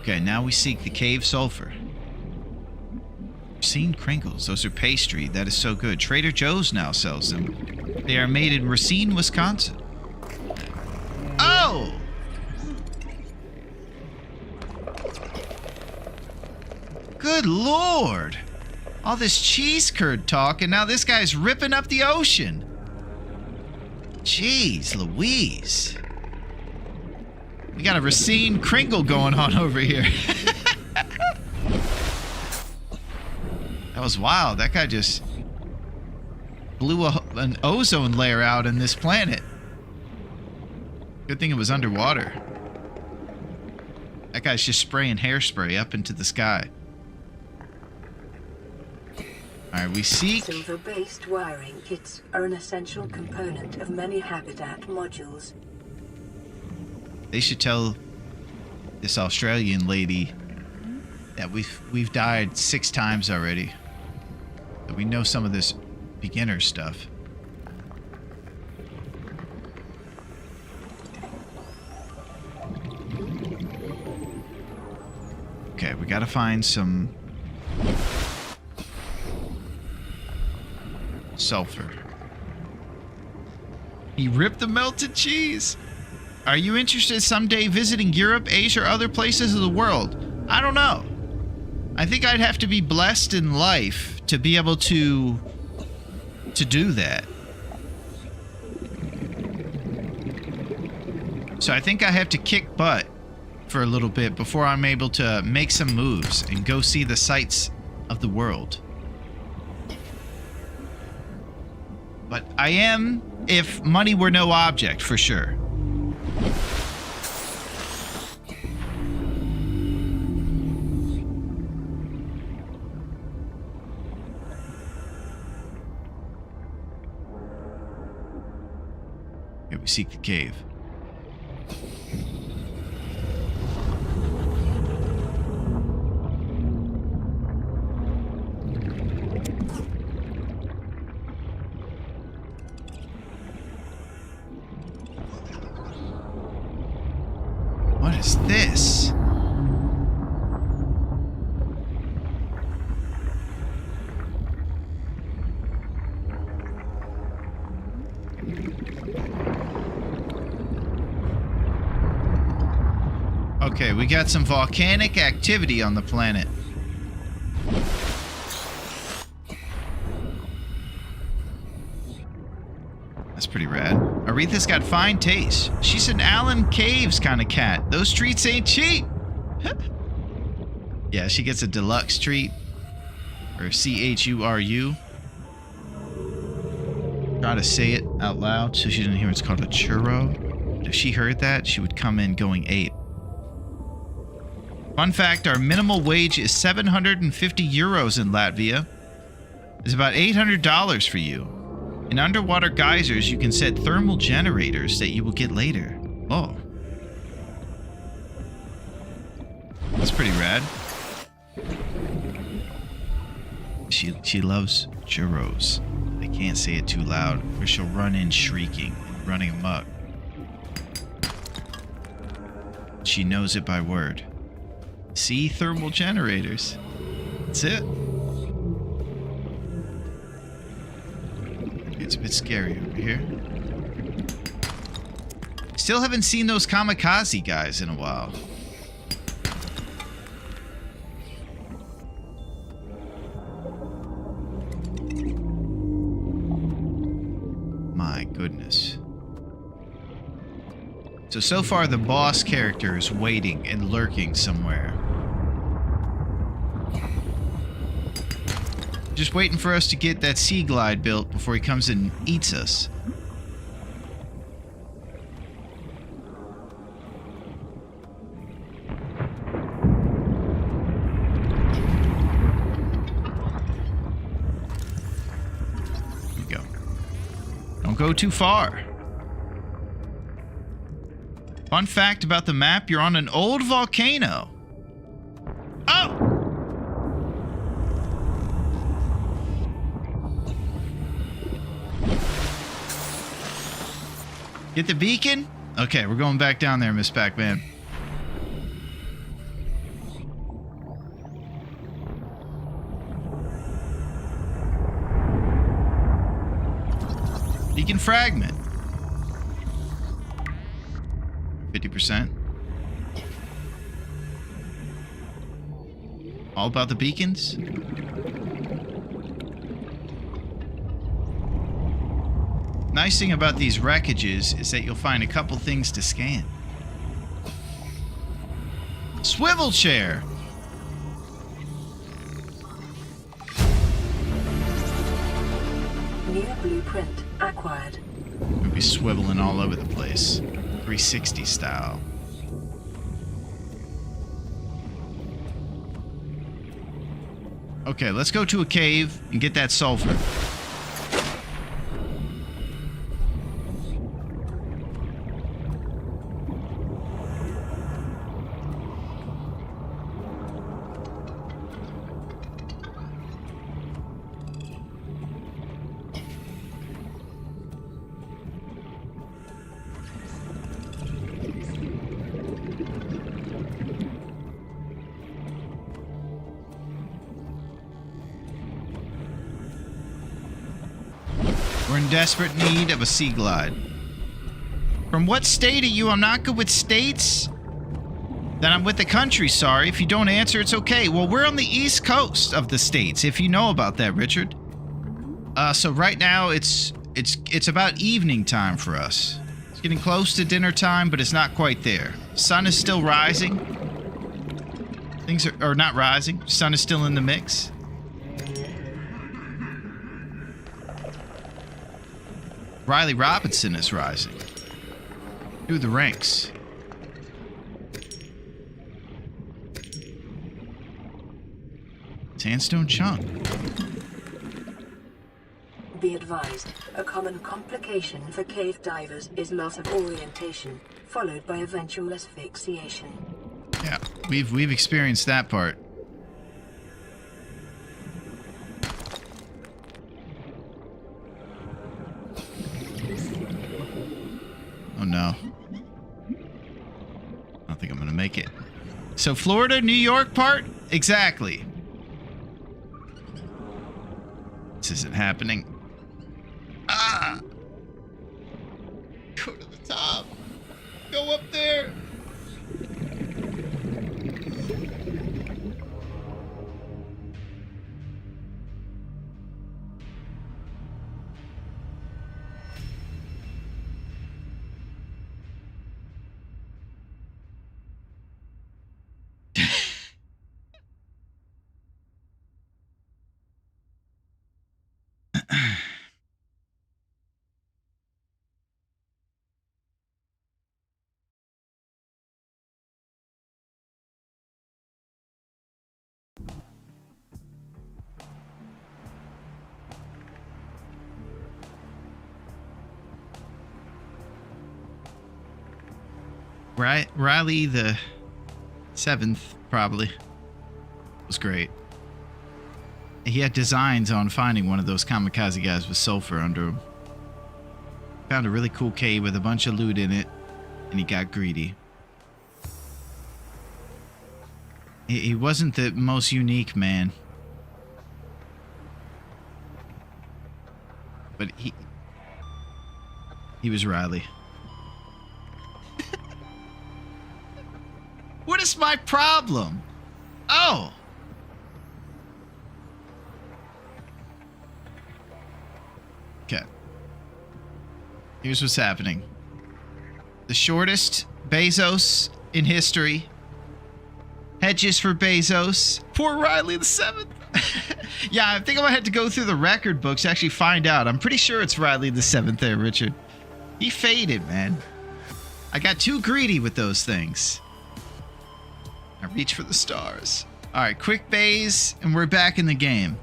Okay, now we seek the cave sulfur. Racine Kringles. Those are pastry. That is so good. Trader Joe's now sells them. They are made in Racine, Wisconsin. Oh! Good Lord! All this cheese curd talk, and now this guy's ripping up the ocean. Jeez Louise. We got a Racine Kringle going on over here. That was wild. That guy just blew an ozone layer out in this planet. Good thing it was underwater. That guy's just spraying hairspray up into the sky. Alright, we seek... Silver-based wiring kits are an essential component of many habitat modules. They should tell this Australian lady that we've died 6 times already. That we know some of this beginner stuff. Okay, we gotta find some sulfur. He ripped the melted cheese. Are you interested someday visiting Europe, Asia, or other places of the world? I don't know. I think I'd have to be blessed in life to be able to do that. So I think I have to kick butt for a little bit before I'm able to make some moves and go see the sights of the world. But I am, if money were no object, for sure. Here we seek the cave. What is this? Okay, we got some volcanic activity on the planet. That's pretty rad. Aretha's got fine taste. She's an Allen Caves kind of cat. Those treats ain't cheap. Yeah, she gets a deluxe treat. Or C-H-U-R-U. Try to say it out loud so she didn't hear it's called a churro. If she heard that, she would come in going 8. Fun fact, our minimal wage is 750 euros in Latvia. It's about $800 for you. In underwater geysers, you can set thermal generators that you will get later. Oh. That's pretty rad. She loves churros. I can't say it too loud, or she'll run in shrieking and running amok. She knows it by word. See thermal generators. That's it. It's a bit scary over here. Still haven't seen those kamikaze guys in a while. My goodness. So far the boss character is waiting and lurking somewhere. Just waiting for us to get that sea glide built before he comes and eats us. Here we go. Don't go too far. Fun fact about the map, you're on an old volcano. Oh! Get the beacon? Okay, we're going back down there, Miss Pac-Man. Beacon fragment. 50%. All about the beacons? Nice thing about these wreckages is that you'll find a couple things to scan. Swivel chair! New blueprint acquired. We'll be swiveling all over the place. 360 style. Okay, let's go to a cave and get that sulfur. We're in desperate need of a sea glide. From what state are you? I'm not good with states. Then I'm with the country, sorry. If you don't answer, it's okay. Well, we're on the east coast of the states, if you know about that, Richard. So right now, it's about evening time for us. It's getting close to dinner time, but it's not quite there. Sun is still rising. Things are not rising. Sun is still in the mix. Riley Robinson is rising through the ranks. Sandstone chunk. Be advised, a common complication for cave divers is loss of orientation, followed by eventual asphyxiation. Yeah, we've experienced that part. Oh no. I don't think I'm gonna make it. So Florida, New York part? Exactly. This isn't happening. Ah! Go to the top. Go up there. Riley the 7th probably was great. He had designs on finding one of those kamikaze guys with sulfur under him. Found a really cool cave with a bunch of loot in it, and he got greedy. He wasn't the most unique man, but he was Riley. What is my problem? Oh. Okay. Here's what's happening. The shortest Bezos in history. Hedges for Bezos. Poor Riley the 7th. Yeah, I think I'm gonna have to go through the record books to actually find out. I'm pretty sure it's Riley the 7th there, Richard. He faded, man. I got too greedy with those things. I reach for the stars. All right, quick bays, and we're back in the game.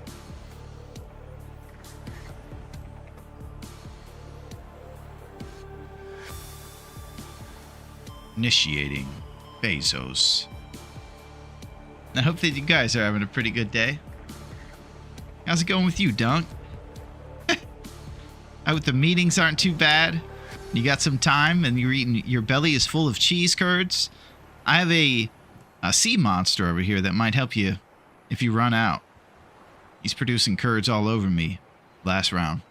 Initiating Bezos. I hope that you guys are having a pretty good day. How's it going with you, Dunk? I hope the meetings aren't too bad. You got some time, and you're eating. Your belly is full of cheese curds. I have a sea monster over here that might help you if you run out. He's producing curds all over me last round.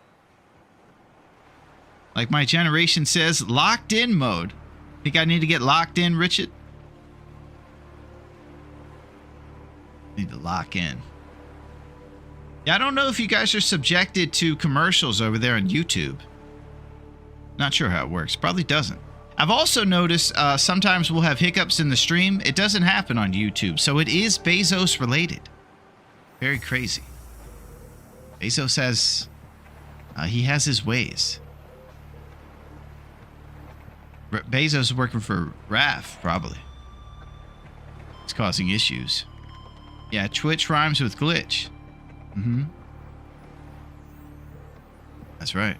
Like my generation says, locked in mode. Think I need to get locked in, Richard? Need to lock in. Yeah, I don't know if you guys are subjected to commercials over there on YouTube. Not sure how it works. Probably doesn't. I've also noticed sometimes we'll have hiccups in the stream. It doesn't happen on YouTube, so it is Bezos related. Very crazy. Bezos has... he has his ways. Bezos is working for Raph, probably. It's causing issues. Yeah, Twitch rhymes with glitch. Mm-hmm. That's right.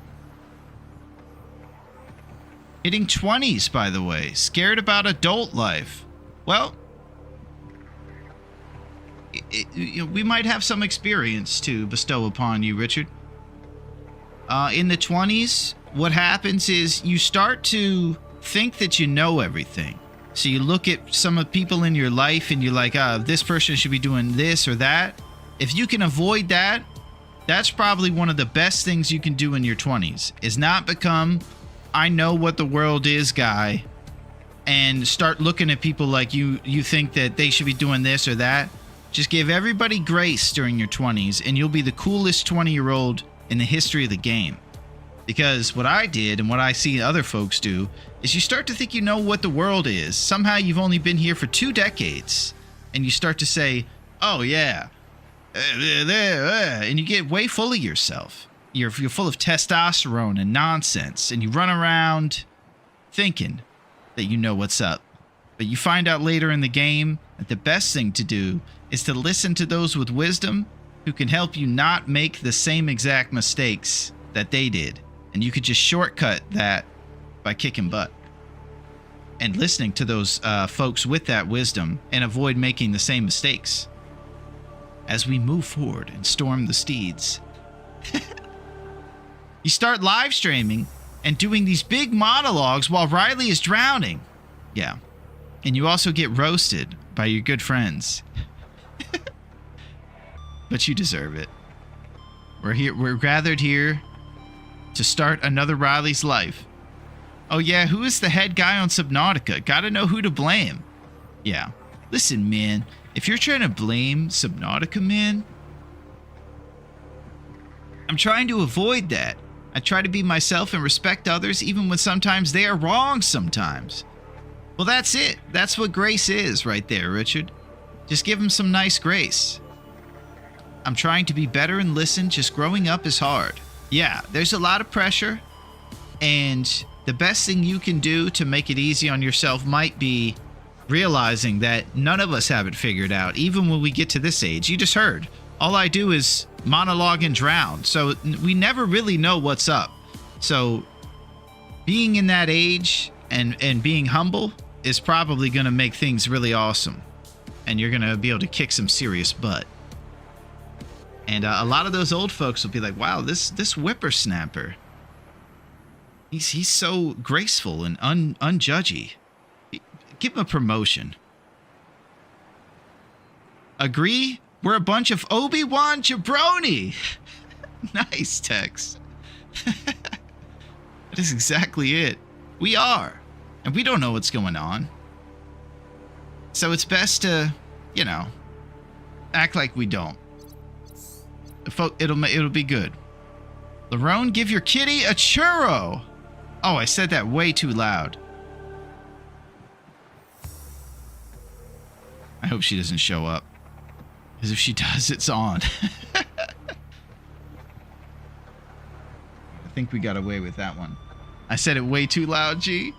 Hitting 20s, by the way. Scared about adult life. Well, we might have some experience to bestow upon you, Richard. In the 20s, what happens is you start to think that you know everything. So you look at some of the people in your life and you're like, this person should be doing this or that. If you can avoid that, that's probably one of the best things you can do in your 20s, is not become, I know what the world is guy, and start looking at people like you think that they should be doing this or that. Just give everybody grace during your 20s, and you'll be the coolest 20-year-old in the history of the game. Because what I did and what I see other folks do is you start to think you know what the world is. Somehow you've only been here for 2 decades, and you start to say, oh yeah, and you get way full of yourself. You're full of testosterone and nonsense, and you run around thinking that you know what's up. But you find out later in the game that the best thing to do is to listen to those with wisdom who can help you not make the same exact mistakes that they did. And you could just shortcut that by kicking butt and listening to those folks with that wisdom and avoid making the same mistakes. As we move forward and storm the steeds, you start live streaming and doing these big monologues while Riley is drowning. Yeah. And you also get roasted by your good friends. But you deserve it. We're gathered here to start another Riley's life. Oh yeah, who is the head guy on Subnautica? Gotta know who to blame. Yeah. Listen, man. If you're trying to blame Subnautica, man, I'm trying to avoid that. I try to be myself and respect others even when sometimes they are wrong sometimes. Well, that's it. That's what grace is right there, Richard. Just give them some nice grace. I'm trying to be better and listen. Just growing up is hard. Yeah, there's a lot of pressure. And the best thing you can do to make it easy on yourself might be realizing that none of us have it figured out, even when we get to this age. You just heard. All I do is monologue and drown. So we never really know what's up. So being in that age and being humble is probably going to make things really awesome. And you're going to be able to kick some serious butt. And a lot of those old folks will be like, wow, this whippersnapper, he's so graceful and unjudgy. Give him a promotion. Agree? We're a bunch of Obi-Wan jabroni. Nice, Tex. That is exactly it. We are. And we don't know what's going on. So it's best to, act like we don't. It'll be good. Larone, give your kitty a churro. Oh, I said that way too loud. I hope she doesn't show up. Because if she does, it's on. I think we got away with that one. I said it way too loud, G.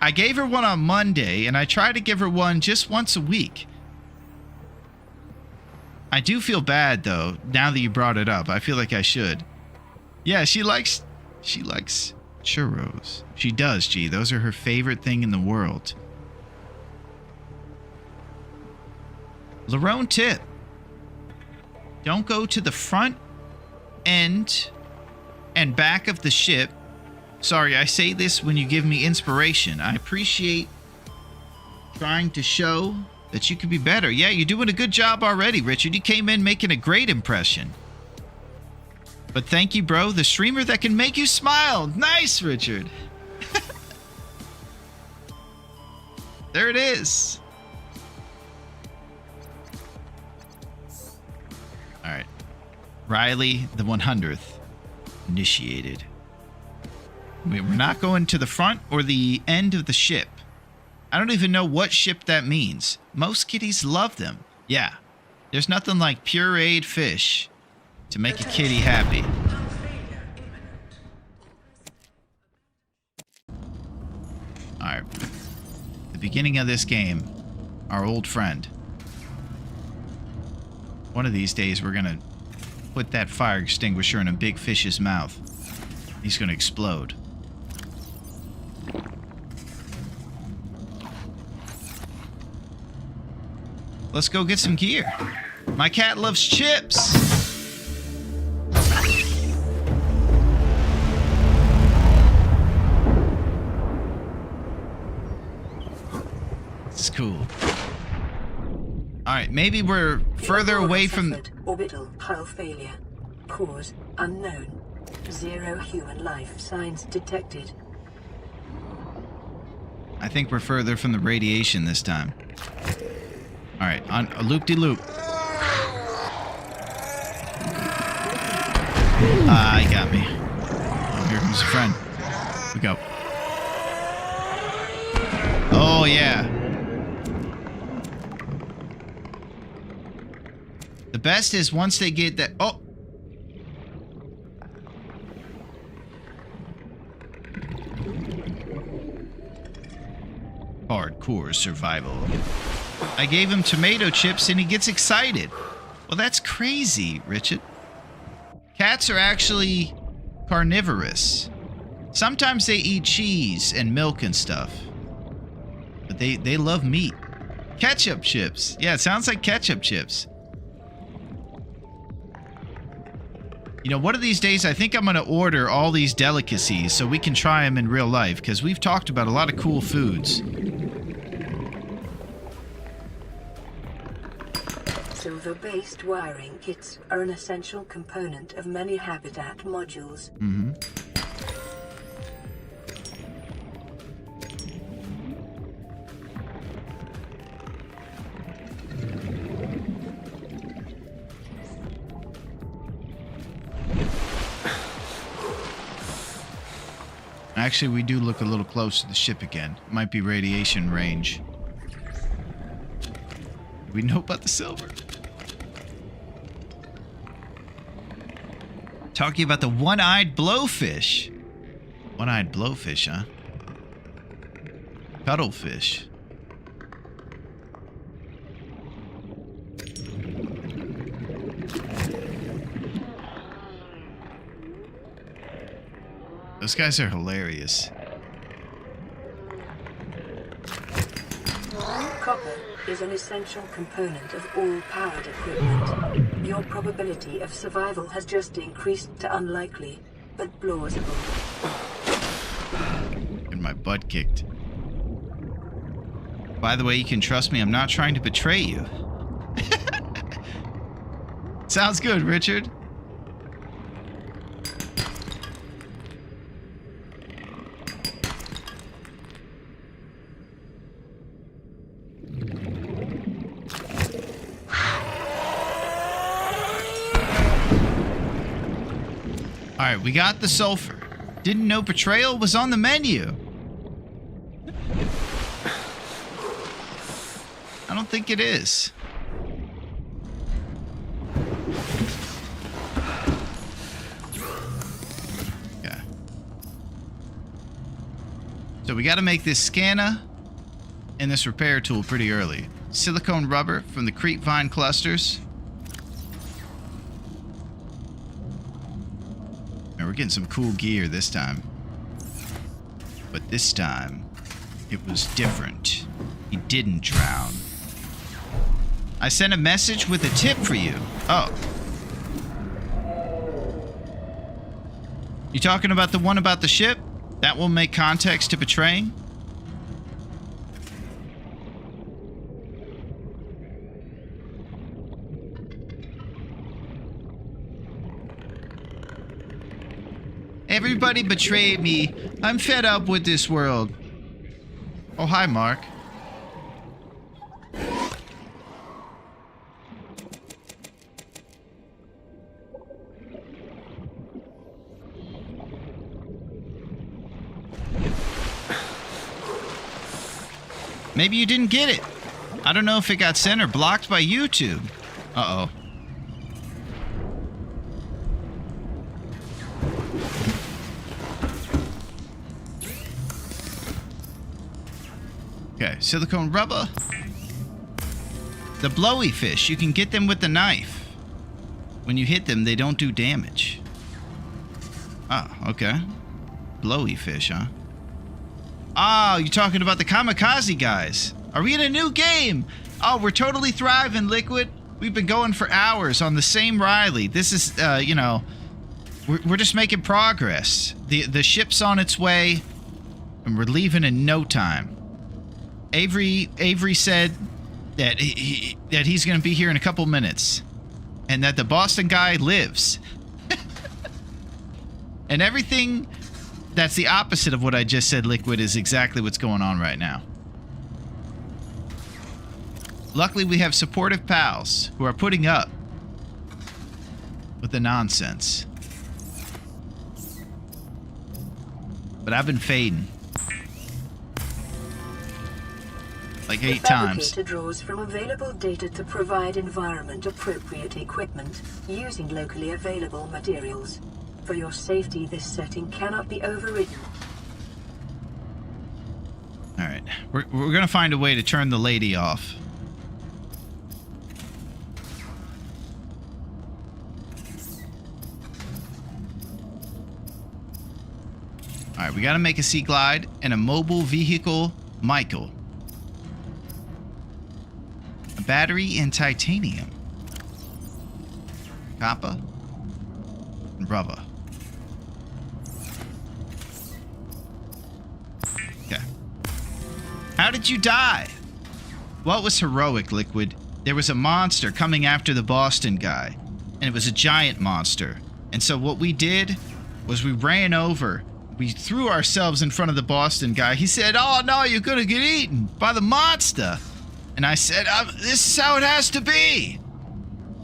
I gave her one on Monday, and I try to give her one just once a week. I do feel bad, though, now that you brought it up. I feel like I should. Yeah, she likes churros. She does, G. Those are her favorite thing in the world. Larone tip. Don't go to the front end and back of the ship. Sorry, I say this when you give me inspiration. I appreciate trying to show that you could be better. Yeah, you're doing a good job already, Richard. You came in making a great impression. But thank you, bro. The streamer that can make you smile. Nice, Richard. There it is. All right. Riley, the 100th. Initiated. We're not going to the front or the end of the ship. I don't even know what ship that means. Most kitties love them. Yeah. There's nothing like pureed fish to make a kitty happy. Alright. The beginning of this game, our old friend. One of these days we're gonna put that fire extinguisher in a big fish's mouth. He's gonna explode. Let's go get some gear. My cat loves chips. This is cool. All right, maybe we're further away from... Orbital hull failure. Cause unknown. 0 human life signs detected. I think we're further from the radiation this time. All right, on a loop-de-loop. He got me. Oh, here comes a friend. We go. Oh, yeah. The best is once they get that... Oh! Hardcore survival. I gave him tomato chips and he gets excited. Well, that's crazy, Richard. Cats are actually carnivorous. Sometimes they eat cheese and milk and stuff. But they love meat. Ketchup chips. Yeah, it sounds like ketchup chips. You know, one of these days, I think I'm going to order all these delicacies so we can try them in real life, because we've talked about a lot of cool foods. Silver-based wiring kits are an essential component of many habitat modules. Mm-hmm. Actually, we do look a little close to the ship again. Might be radiation range. We know about the silver. Talking about the one-eyed blowfish. One-eyed blowfish, huh? Cuttlefish. Those guys are hilarious. Copper is an essential component of all powered equipment. Your probability of survival has just increased to unlikely, but plausible. And my butt kicked. By the way, you can trust me, I'm not trying to betray you. Sounds good, Richard. Alright, we got the sulfur. Didn't know betrayal was on the menu. I don't think it is. Yeah. So we got to make this scanner and this repair tool pretty early. Silicone rubber from the creep vine clusters. And we're getting some cool gear this time. But this time, it was different. He didn't drown. I sent a message with a tip for you. Oh. You talking about the one about the ship? That will make context to betraying? Everybody betrayed me. I'm fed up with this world. Oh, hi, Mark. Maybe you didn't get it. I don't know if it got sent or blocked by YouTube. Uh-oh. Okay, silicone rubber. The blowy fish, you can get them with the knife. When you hit them, they don't do damage. Oh, okay. Blowy fish, huh? Oh, you're talking about the kamikaze guys. Are we in a new game? Oh, we're totally thriving, Liquid. We've been going for hours on the same Riley. This is, you know, we're just making progress. The ship's on its way, and we're leaving in no time. Avery said that he's going to be here in a couple minutes, and that the Boston guy lives. And everything that's the opposite of what I just said, Liquid, is exactly what's going on right now. Luckily, we have supportive pals who are putting up with the nonsense. But I've been fading. Like 8 times. The fabricator draws from available data to provide environment-appropriate equipment using locally available materials. For your safety, this setting cannot be overridden. Alright, we're gonna find a way to turn the lady off. Alright, we gotta make a sea glide and a mobile vehicle, Michael. A battery and titanium. Copper and rubber. Okay. How did you die? What was heroic, Liquid? There was a monster coming after the Boston guy, and it was a giant monster. And so what we did was we ran over. We threw ourselves in front of the Boston guy. He said, "Oh no, you're gonna get eaten by the monster." And I said, "This is how it has to be."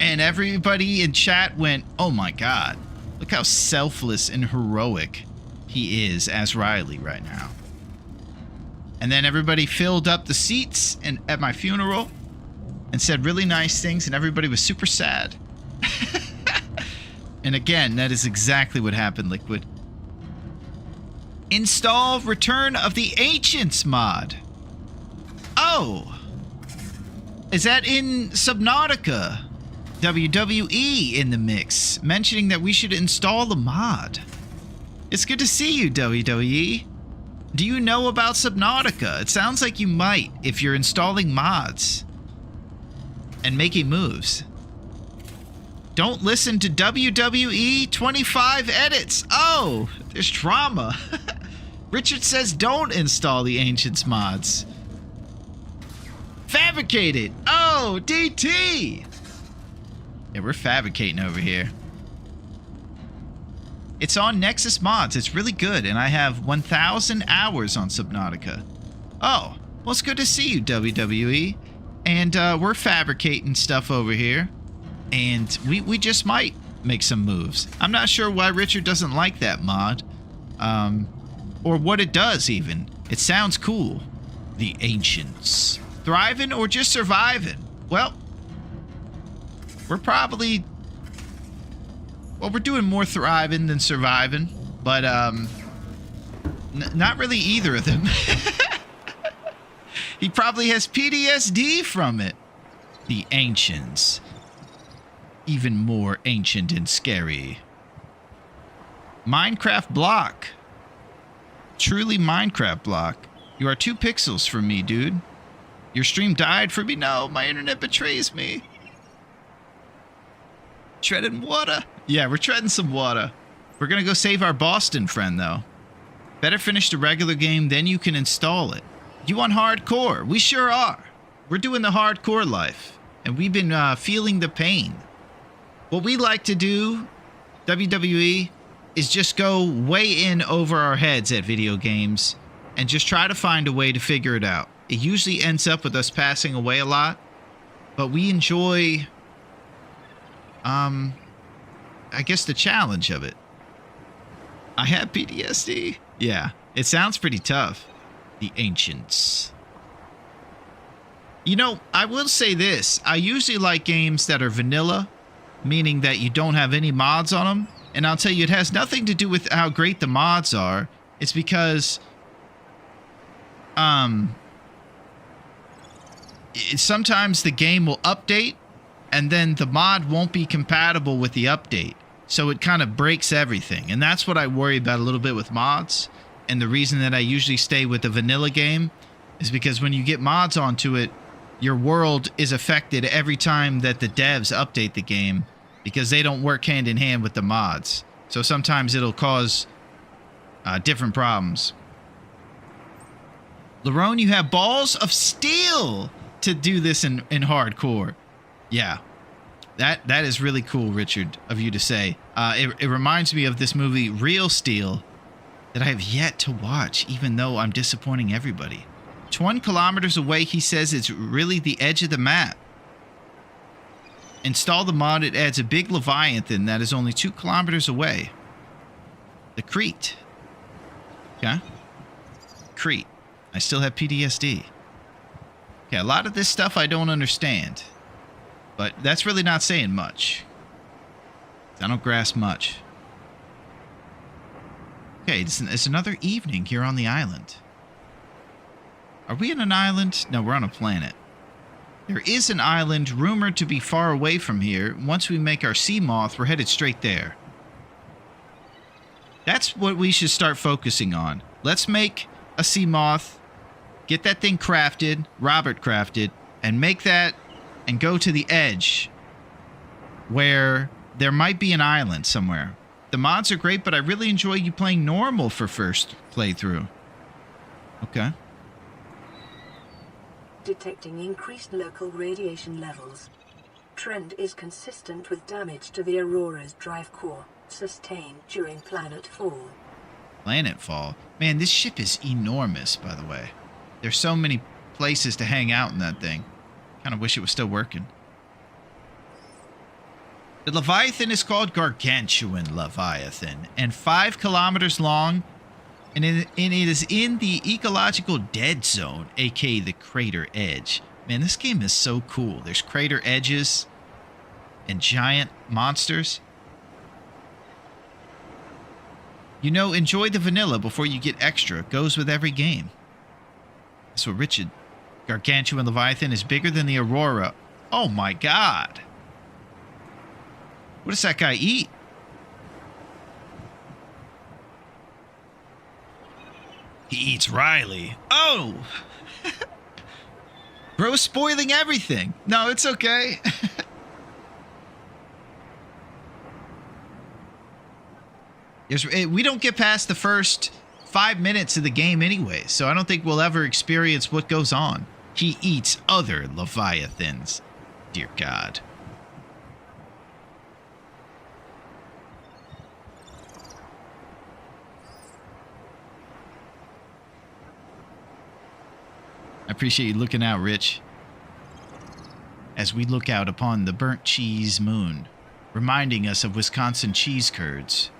And everybody in chat went, "Oh my god, look how selfless and heroic he is as Riley right now." And then everybody filled up the seats and at my funeral and said really nice things, and everybody was super sad. And again, that is exactly what happened, Liquid. Install Return of the Ancients mod. Oh. Is that in Subnautica? WWE in the mix, mentioning that we should install the mod. It's good to see you, WWE. Do you know about Subnautica? It sounds like you might if you're installing mods and making moves. Don't listen to WWE 25 edits. Oh, there's drama. Richard says don't install the Ancients mods. Fabricated. Oh, DT. Yeah, we're fabricating over here. It's on Nexus Mods. It's really good, and I have 1,000 hours on Subnautica. Oh, well, it's good to see you, WWE. And we're fabricating stuff over here, and we just might make some moves. I'm not sure why Richard doesn't like that mod, or what it does even. It sounds cool. The Ancients. Thriving or just surviving? Well, we're probably... Well, we're doing more thriving than surviving, but not really either of them. He probably has PTSD from it. The Ancients. Even more ancient and scary. Minecraft block. Truly Minecraft block. You are 2 pixels from me, dude. Your stream died for me? No, my internet betrays me. Treading water. Yeah, we're treading some water. We're gonna go save our Boston friend, though. Better finish the regular game, then you can install it. You want hardcore? We sure are. We're doing the hardcore life, and we've been feeling the pain. What we like to do, WWE, is just go way in over our heads at video games and just try to find a way to figure it out. It usually ends up with us passing away a lot, but we enjoy, I guess, the challenge of it. I have PTSD. Yeah, it sounds pretty tough. The Ancients. You know, I will say this. I usually like games that are vanilla, meaning that you don't have any mods on them. And I'll tell you, it has nothing to do with how great the mods are. It's because sometimes the game will update and then the mod won't be compatible with the update. So it kind of breaks everything. And that's what I worry about a little bit with mods. And the reason that I usually stay with the vanilla game is because when you get mods onto it, your world is affected every time that the devs update the game because they don't work hand in hand with the mods. So sometimes it'll cause different problems. Larone, you have balls of steel to do this in hardcore. Yeah. That is really cool, Richard, of you to say. It reminds me of this movie, Real Steel, that I have yet to watch, even though I'm disappointing everybody. 20 kilometers away, he says it's really the edge of the map. Install the mod, it adds a big Leviathan that is only 2 kilometers away. The Crete. Okay. Crete. I still have PTSD. Okay, a lot of this stuff I don't understand. But that's really not saying much. I don't grasp much. Okay, it's another evening here on the island. Are we on an island? No, we're on a planet. There is an island rumored to be far away from here. Once we make our sea moth, we're headed straight there. That's what we should start focusing on. Let's make a sea moth, get that thing crafted, Robert crafted, and make that and go to the edge where there might be an island somewhere. The mods are great, but I really enjoy you playing normal for first playthrough. Okay. Detecting increased local radiation levels. Trend is consistent with damage to the Aurora's drive core, sustained during planetfall. Planetfall? Man, this ship is enormous, by the way. There's so many places to hang out in that thing. Kind of wish it was still working. The Leviathan is called Gargantuan Leviathan, and 5 kilometers long, and it is in the ecological dead zone, aka the crater edge. Man, this game is so cool. There's crater edges and giant monsters. You know, enjoy the vanilla before you get extra. It goes with every game. That's what Richard. Gargantuan Leviathan is bigger than the Aurora. Oh my god. What does that guy eat? He eats Riley. Oh! Bro's spoiling everything. No, it's okay. We don't get past the first 5 minutes of the game anyway, so I don't think we'll ever experience what goes on. He eats other Leviathans. Dear God. I appreciate you looking out, Rich. As we look out upon the burnt cheese moon, reminding us of Wisconsin cheese curds.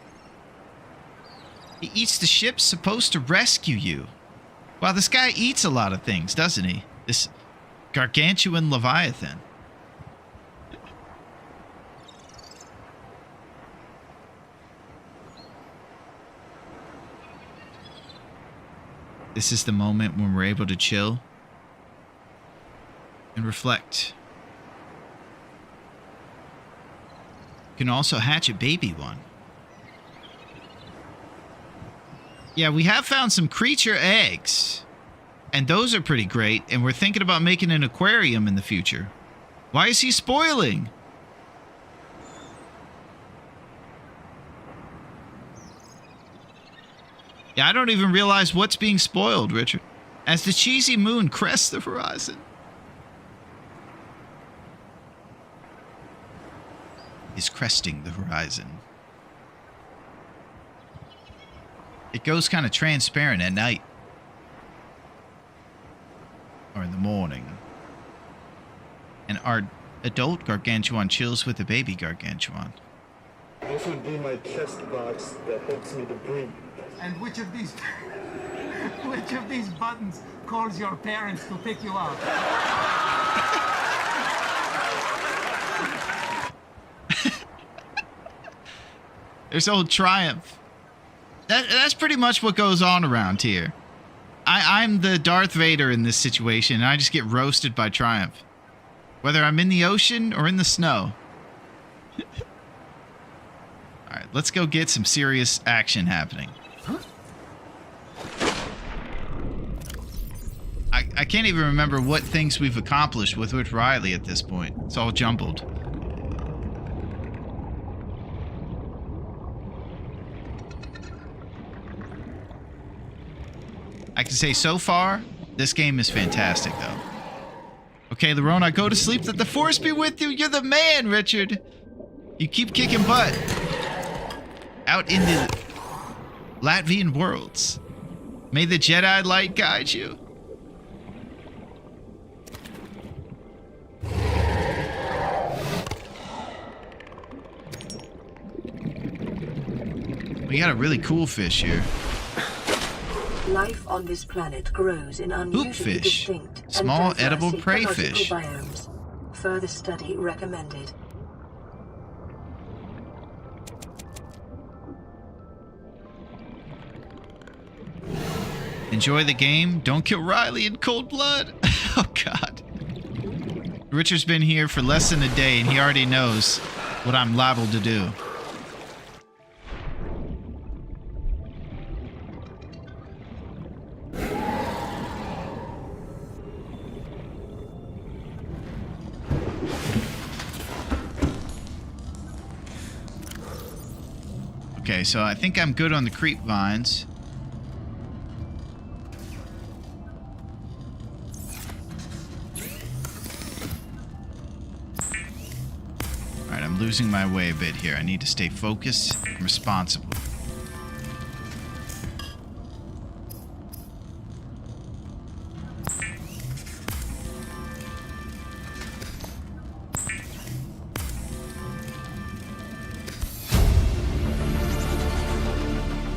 He eats the ship supposed to rescue you. Wow, this guy eats a lot of things, doesn't he? This Gargantuan Leviathan. This is the moment when we're able to chill and reflect. You can also hatch a baby one. Yeah, we have found some creature eggs. And those are pretty great. And we're thinking about making an aquarium in the future. Why is he spoiling? Yeah, I don't even realize what's being spoiled, Richard. As the cheesy moon crests the horizon. Is cresting the horizon. It goes kind of transparent at night. Or in the morning. And our adult gargantuan chills with the baby gargantuan. This would be my chest box that helps me to breathe. And which of these buttons calls your parents to pick you up? There's old Triumph. That's pretty much what goes on around here. I'm the Darth Vader in this situation, and I just get roasted by Triumph. Whether I'm in the ocean or in the snow. Alright, let's go get some serious action happening. I can't even remember what things we've accomplished with Riley at this point. It's all jumbled. I can say so far, this game is fantastic, though. Okay, Larone, go to sleep. Let the force be with you. You're the man, Richard. You keep kicking butt. Out in the Latvian worlds. May the Jedi light guide you. We got a really cool fish here. Life on this planet grows in unusually Hoopfish. distinct and Small diverse edible prey ecological fish. biomes. Further study recommended. Enjoy the game. Don't kill Riley in cold blood. Oh, God. Richard's been here for less than a day, and he already knows what I'm liable to do. Okay, so I think I'm good on the creep vines. Alright, I'm losing my way a bit here. I need to stay focused and responsible.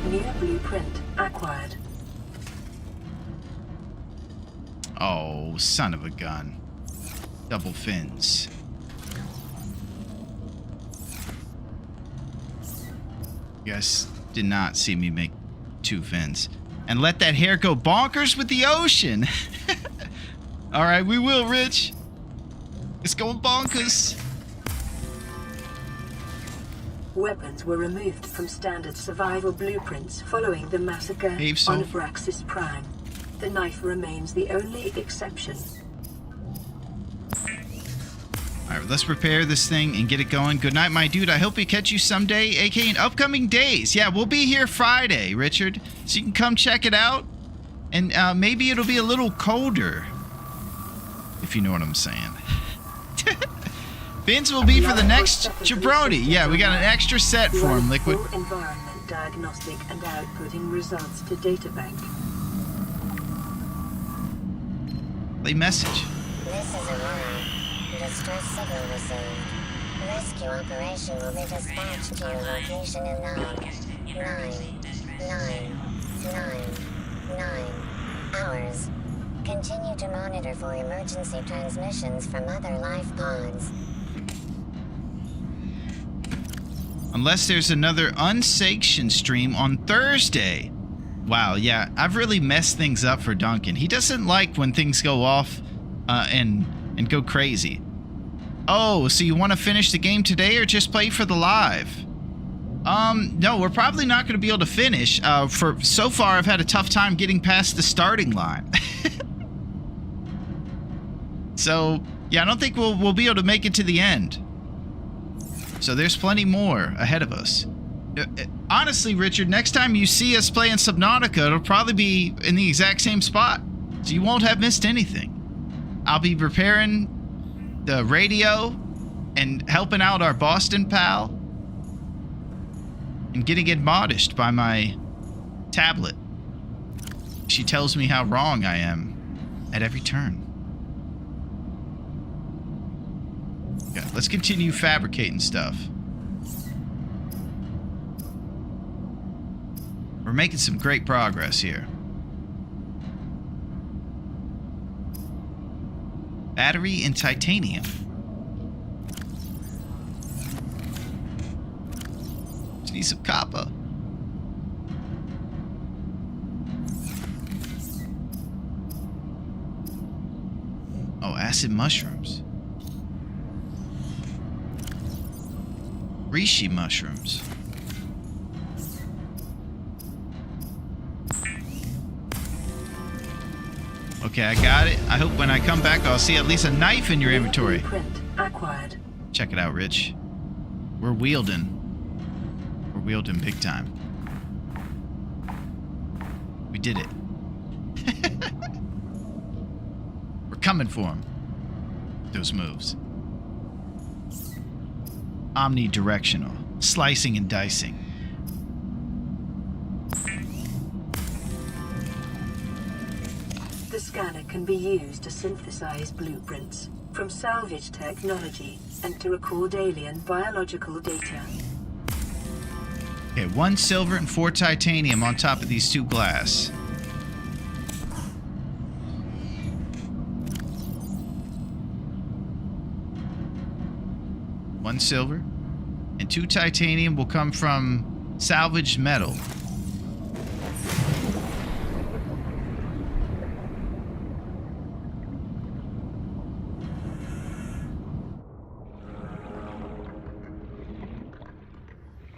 New blueprint acquired. Oh, son of a gun. Double fins. You guys did not see me make 2 fins. And let that hair go bonkers with the ocean. Alright, we will, Rich. It's going bonkers. Weapons were removed from standard survival blueprints following the massacre on Abraxas Prime. The knife remains the only exception. Alright, let's prepare this thing and get it going. Good night, my dude. I hope we catch you someday, aka in upcoming days. Yeah, we'll be here Friday, Richard. So you can come check it out. And maybe it'll be a little colder. If you know what I'm saying. Fins will be for the next jabroni. Yeah, we got an extra set for him, Liquid. Full environment diagnostic and outputting results to databank. Play message. This is Aurora. Distress signal received. Rescue operation will be dispatched to your location in 9 hours. Continue to monitor for emergency transmissions from other life pods. Unless there's another unsanctioned stream on Thursday. Wow, yeah, I've really messed things up for Duncan. He doesn't like when things go off and go crazy. Oh, so you want to finish the game today or just play for the live? No, we're probably not going to be able to finish. For so far, I've had a tough time getting past the starting line. So, yeah, I don't think we'll be able to make it to the end. So there's plenty more ahead of us. Honestly, Richard, next time you see us playing Subnautica, it'll probably be in the exact same spot. So you won't have missed anything. I'll be repairing the radio and helping out our Boston pal. And getting admonished by my tablet. She tells me how wrong I am at every turn. Okay, let's continue fabricating stuff. We're making some great progress here. Battery and titanium. Just need some copper. Oh, acid mushrooms. Reishi mushrooms. Okay, I got it. I hope when I come back, I'll see at least a knife in your inventory. Blueprint acquired. Check it out, Rich. We're wielding. We're wielding big time. We did it. We're coming for him. Those moves. Omnidirectional. Slicing and dicing. The scanner can be used to synthesize blueprints from salvage technology and to record alien biological data. Okay, 1 silver and 4 titanium on top of these 2 glass. One silver and 2 titanium will come from salvaged metal.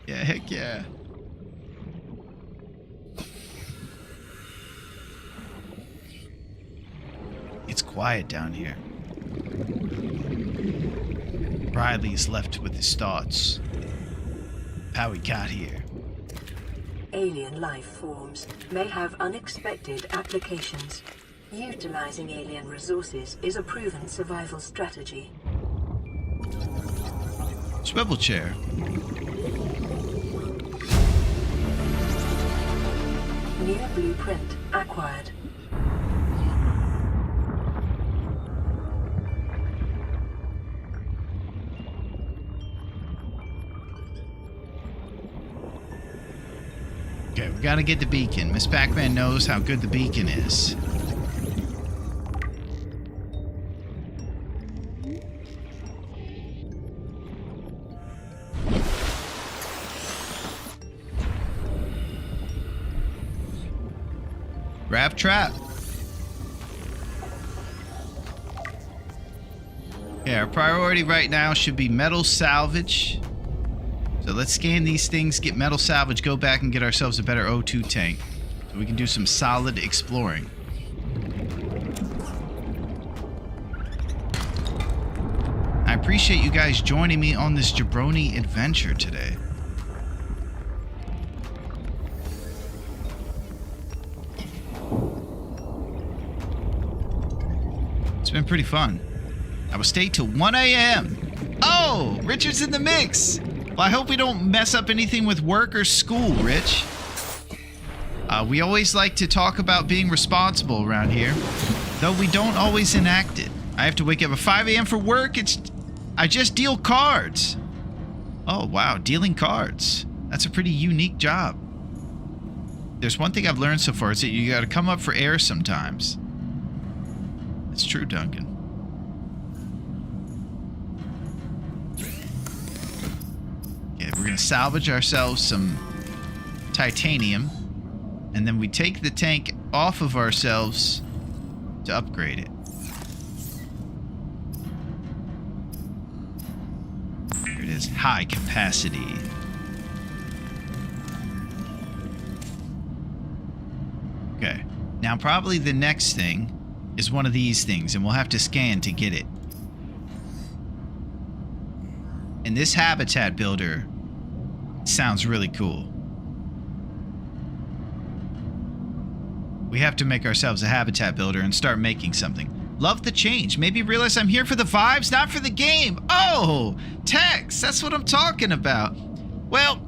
Yeah, heck yeah. It's quiet down here. Riley's left with his thoughts. How he got here. Alien life forms may have unexpected applications. Utilizing alien resources is a proven survival strategy. Swivel chair. New blueprint acquired. Okay, we gotta get the beacon. Miss Pac-Man knows how good the beacon is. Grab trap. Okay, our priority right now should be metal salvage. So let's scan these things, get metal salvage, go back and get ourselves a better O2 tank. So we can do some solid exploring. I appreciate you guys joining me on this jabroni adventure today. It's been pretty fun. I will stay till 1 a.m. Oh, Richard's in the mix. Well, I hope we don't mess up anything with work or school, Rich. We always like to talk about being responsible around here, though we don't always enact it. I have to wake up at 5 a.m. for work. I just deal cards. Oh, wow, dealing cards. That's a pretty unique job. There's one thing I've learned so far, is that you gotta come up for air sometimes. It's true, Duncan. Okay, we're gonna salvage ourselves some titanium, and then we take the tank off of ourselves to upgrade it. Here it is, high capacity. Okay, now probably the next thing is one of these things, and we'll have to scan to get it. And this habitat builder sounds really cool. We have to make ourselves a habitat builder and start making something. Love the change. Maybe realize I'm here for the vibes, not for the game. Oh, Tex, that's what I'm talking about. Well,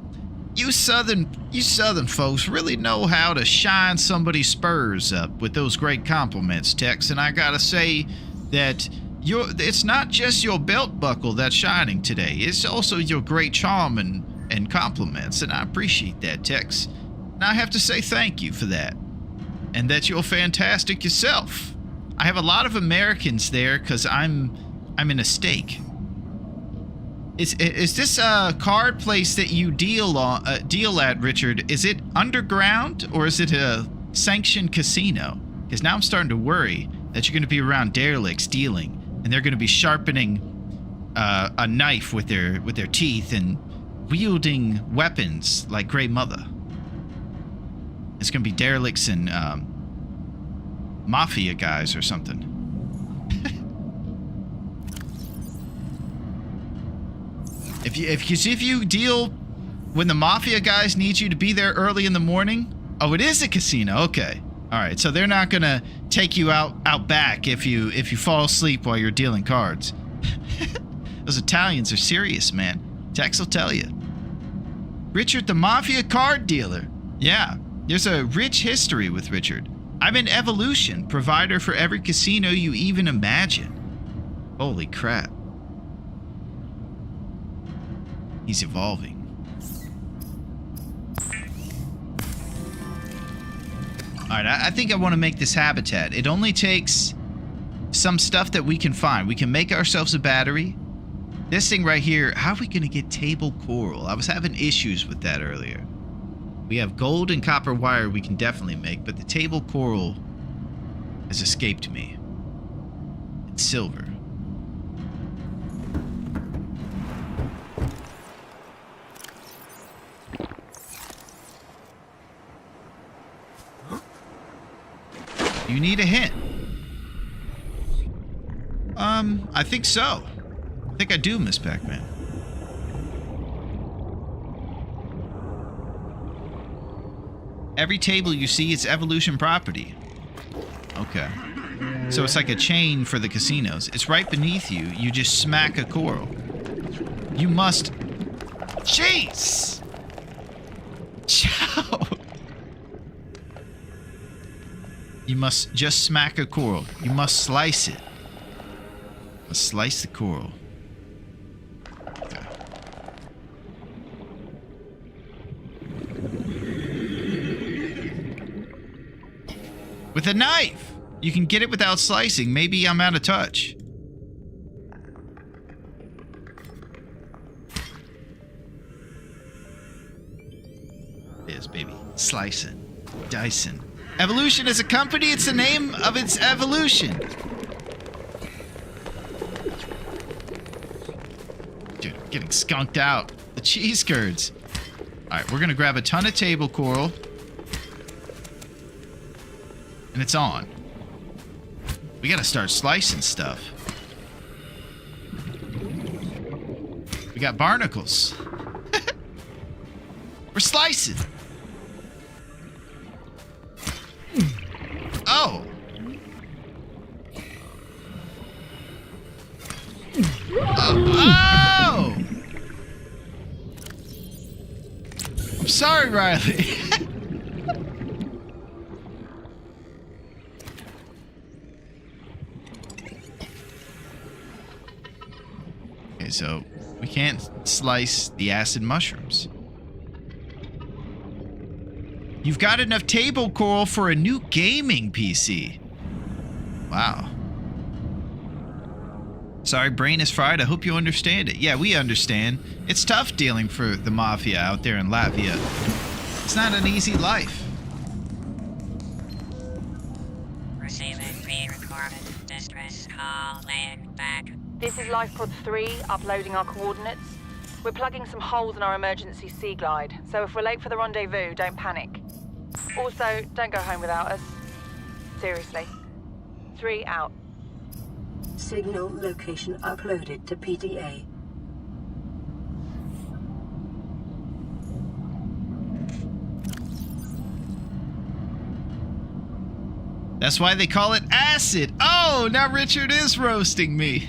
You southern folks really know how to shine somebody's spurs up with those great compliments, Tex. And I gotta say that it's not just your belt buckle that's shining today. It's also your great charm and compliments, and I appreciate that, Tex. And I have to say thank you for that. And that you're fantastic yourself. I have a lot of Americans there because I'm in a stake. Is this a card place that you deal at, Richard? Is it underground or is it a sanctioned casino? Because now I'm starting to worry that you're going to be around derelicts dealing, and they're going to be sharpening a knife with their teeth and wielding weapons like Grey Mother. It's going to be derelicts and mafia guys or something. If you deal when the mafia guys need you to be there early in the morning. Oh, it is a casino. Okay. All right. So they're not going to take you out back if you fall asleep while you're dealing cards. Those Italians are serious, man. Tex will tell you. Richard, the mafia card dealer. Yeah. There's a rich history with Richard. I'm an evolution provider for every casino you even imagine. Holy crap. He's evolving. Alright, I think I want to make this habitat. It only takes some stuff that we can find. We can make ourselves a battery. This thing right here, how are we going to get table coral? I was having issues with that earlier. We have gold and copper wire we can definitely make, but the table coral has escaped me. It's silver. You need a hint. I think so. I think I do, Miss Pac-Man. Every table you see is evolution property. Okay. So it's like a chain for the casinos. It's right beneath you. You just smack a coral. You must... Jeez! Ciao! You must just smack a coral. You must slice it. Slice the coral. Okay. With a knife! You can get it without slicing. Maybe I'm out of touch. Yes, baby. Slicing. Dicing. Evolution is a company. It's the name of its evolution. Dude, getting skunked out. The cheese curds. All right, we're going to grab a ton of table coral. And it's on. We got to start slicing stuff. We got barnacles. We're slicing. Oh. Oh! I'm sorry, Riley. Okay, so we can't slice the acid mushrooms. You've got enough table coral for a new gaming PC. Wow. Sorry, brain is fried. I hope you understand it. Yeah, we understand. It's tough dealing for the mafia out there in Latvia. It's not an easy life. Receiving pre-recorded distress call laying back. This is Lifepod 3, uploading our coordinates. We're plugging some holes in our emergency sea glide, so if we're late for the rendezvous, don't panic. Also, don't go home without us. Seriously. 3 out. Signal location uploaded to PDA. That's why they call it acid. Oh, now Richard is roasting me.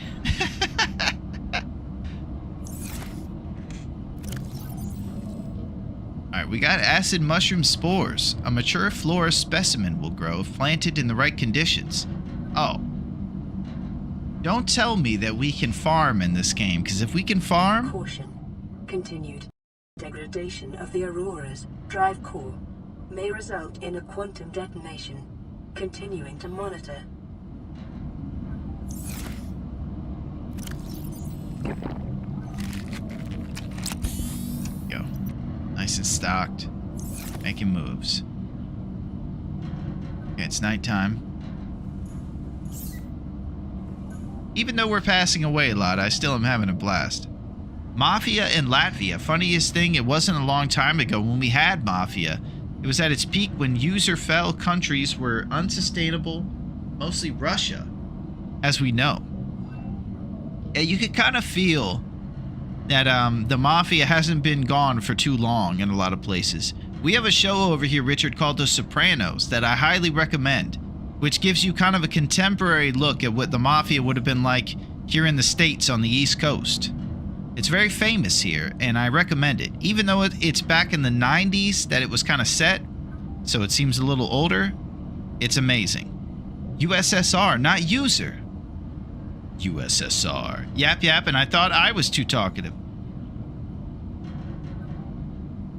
Alright, we got acid mushroom spores. A mature flora specimen will grow if planted in the right conditions. Oh. Don't tell me that we can farm in this game, because if we can farm... Caution. Continued degradation of the Aurora's drive core may result in a quantum detonation. Continuing to monitor. Go. Nice and stocked. Making moves. Okay, it's nighttime. Even though we're passing away a lot, I still am having a blast. Mafia in Latvia. Funniest thing, it wasn't a long time ago when we had Mafia. It was at its peak when user-fell countries were unsustainable, mostly Russia, as we know. Yeah, you could kind of feel that the Mafia hasn't been gone for too long in a lot of places. We have a show over here, Richard, called The Sopranos that I highly recommend, which gives you kind of a contemporary look at what the Mafia would have been like here in the States on the East Coast. It's very famous here, and I recommend it. Even though it's back in the 90s that it was kind of set, so it seems a little older, it's amazing. USSR, not user. USSR. Yap yap, and I thought I was too talkative.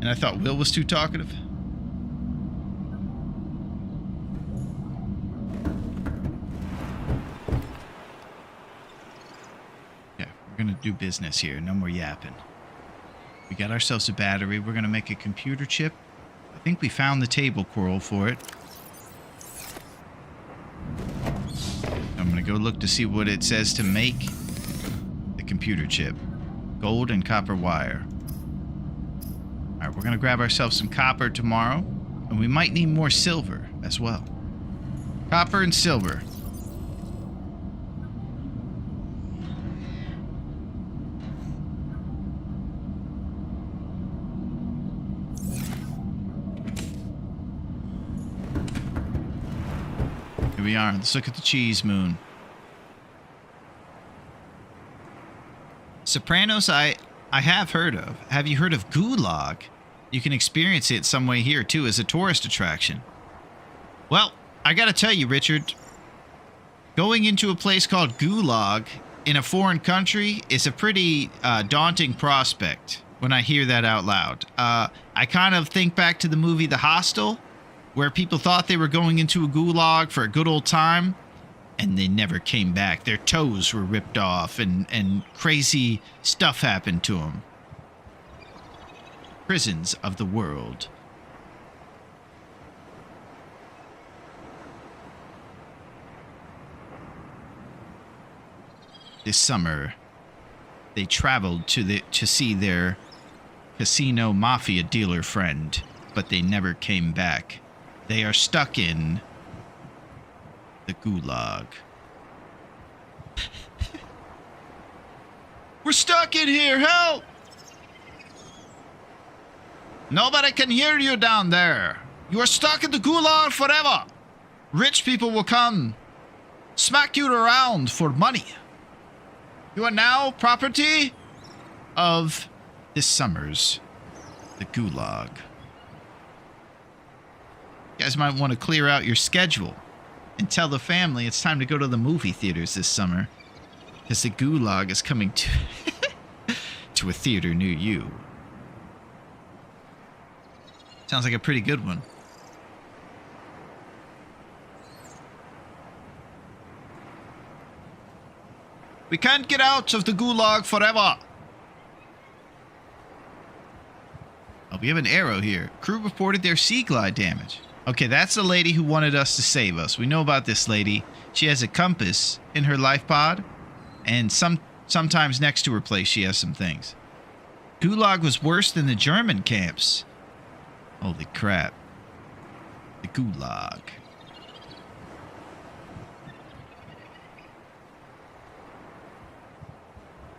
And I thought Will was too talkative. Gonna do business here. No more yapping. We got ourselves a battery. We're gonna make a computer chip. I think we found the table coral for it. I'm gonna go look to see what it says to make the computer chip. Gold and copper wire. Alright, we're gonna grab ourselves some copper tomorrow. And we might need more silver as well. Copper and silver. Here we are. Let's look at the cheese moon. Sopranos, I have heard of. Have you heard of Gulag? You can experience it some way here, too, as a tourist attraction. Well, I gotta tell you, Richard, going into a place called Gulag in a foreign country is a pretty daunting prospect when I hear that out loud. I kind of think back to the movie The Hostel, where people thought they were going into a gulag for a good old time, and they never came back. Their toes were ripped off, and crazy stuff happened to them. Prisons of the world. This summer, they traveled to see their casino mafia dealer friend, but they never came back. They are stuck in the gulag. We're stuck in here, help! Nobody can hear you down there. You are stuck in the gulag forever. Rich people will come, smack you around for money. You are now property of this summer's the gulag. You guys might want to clear out your schedule and tell the family it's time to go to the movie theaters this summer, because the gulag is coming to to a theater near you. Sounds like a pretty good one. We can't get out of the gulag forever. Oh, we have an arrow here. Crew reported their sea glide damage. Okay, that's the lady who wanted us to save us. We know about this lady. She has a compass in her life pod, and sometimes next to her place she has some things. Gulag was worse than the German camps. Holy crap. The gulag.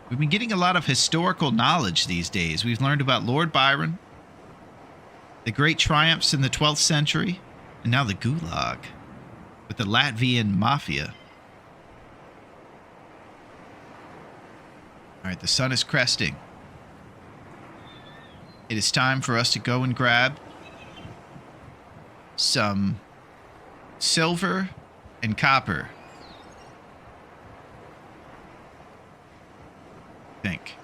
We've been getting a lot of historical knowledge these days. We've learned about Lord Byron, the great triumphs in the 12th century, and now the Gulag with the Latvian mafia. All right, the sun is cresting. it is time for us to go and grab some silver and copper. I think.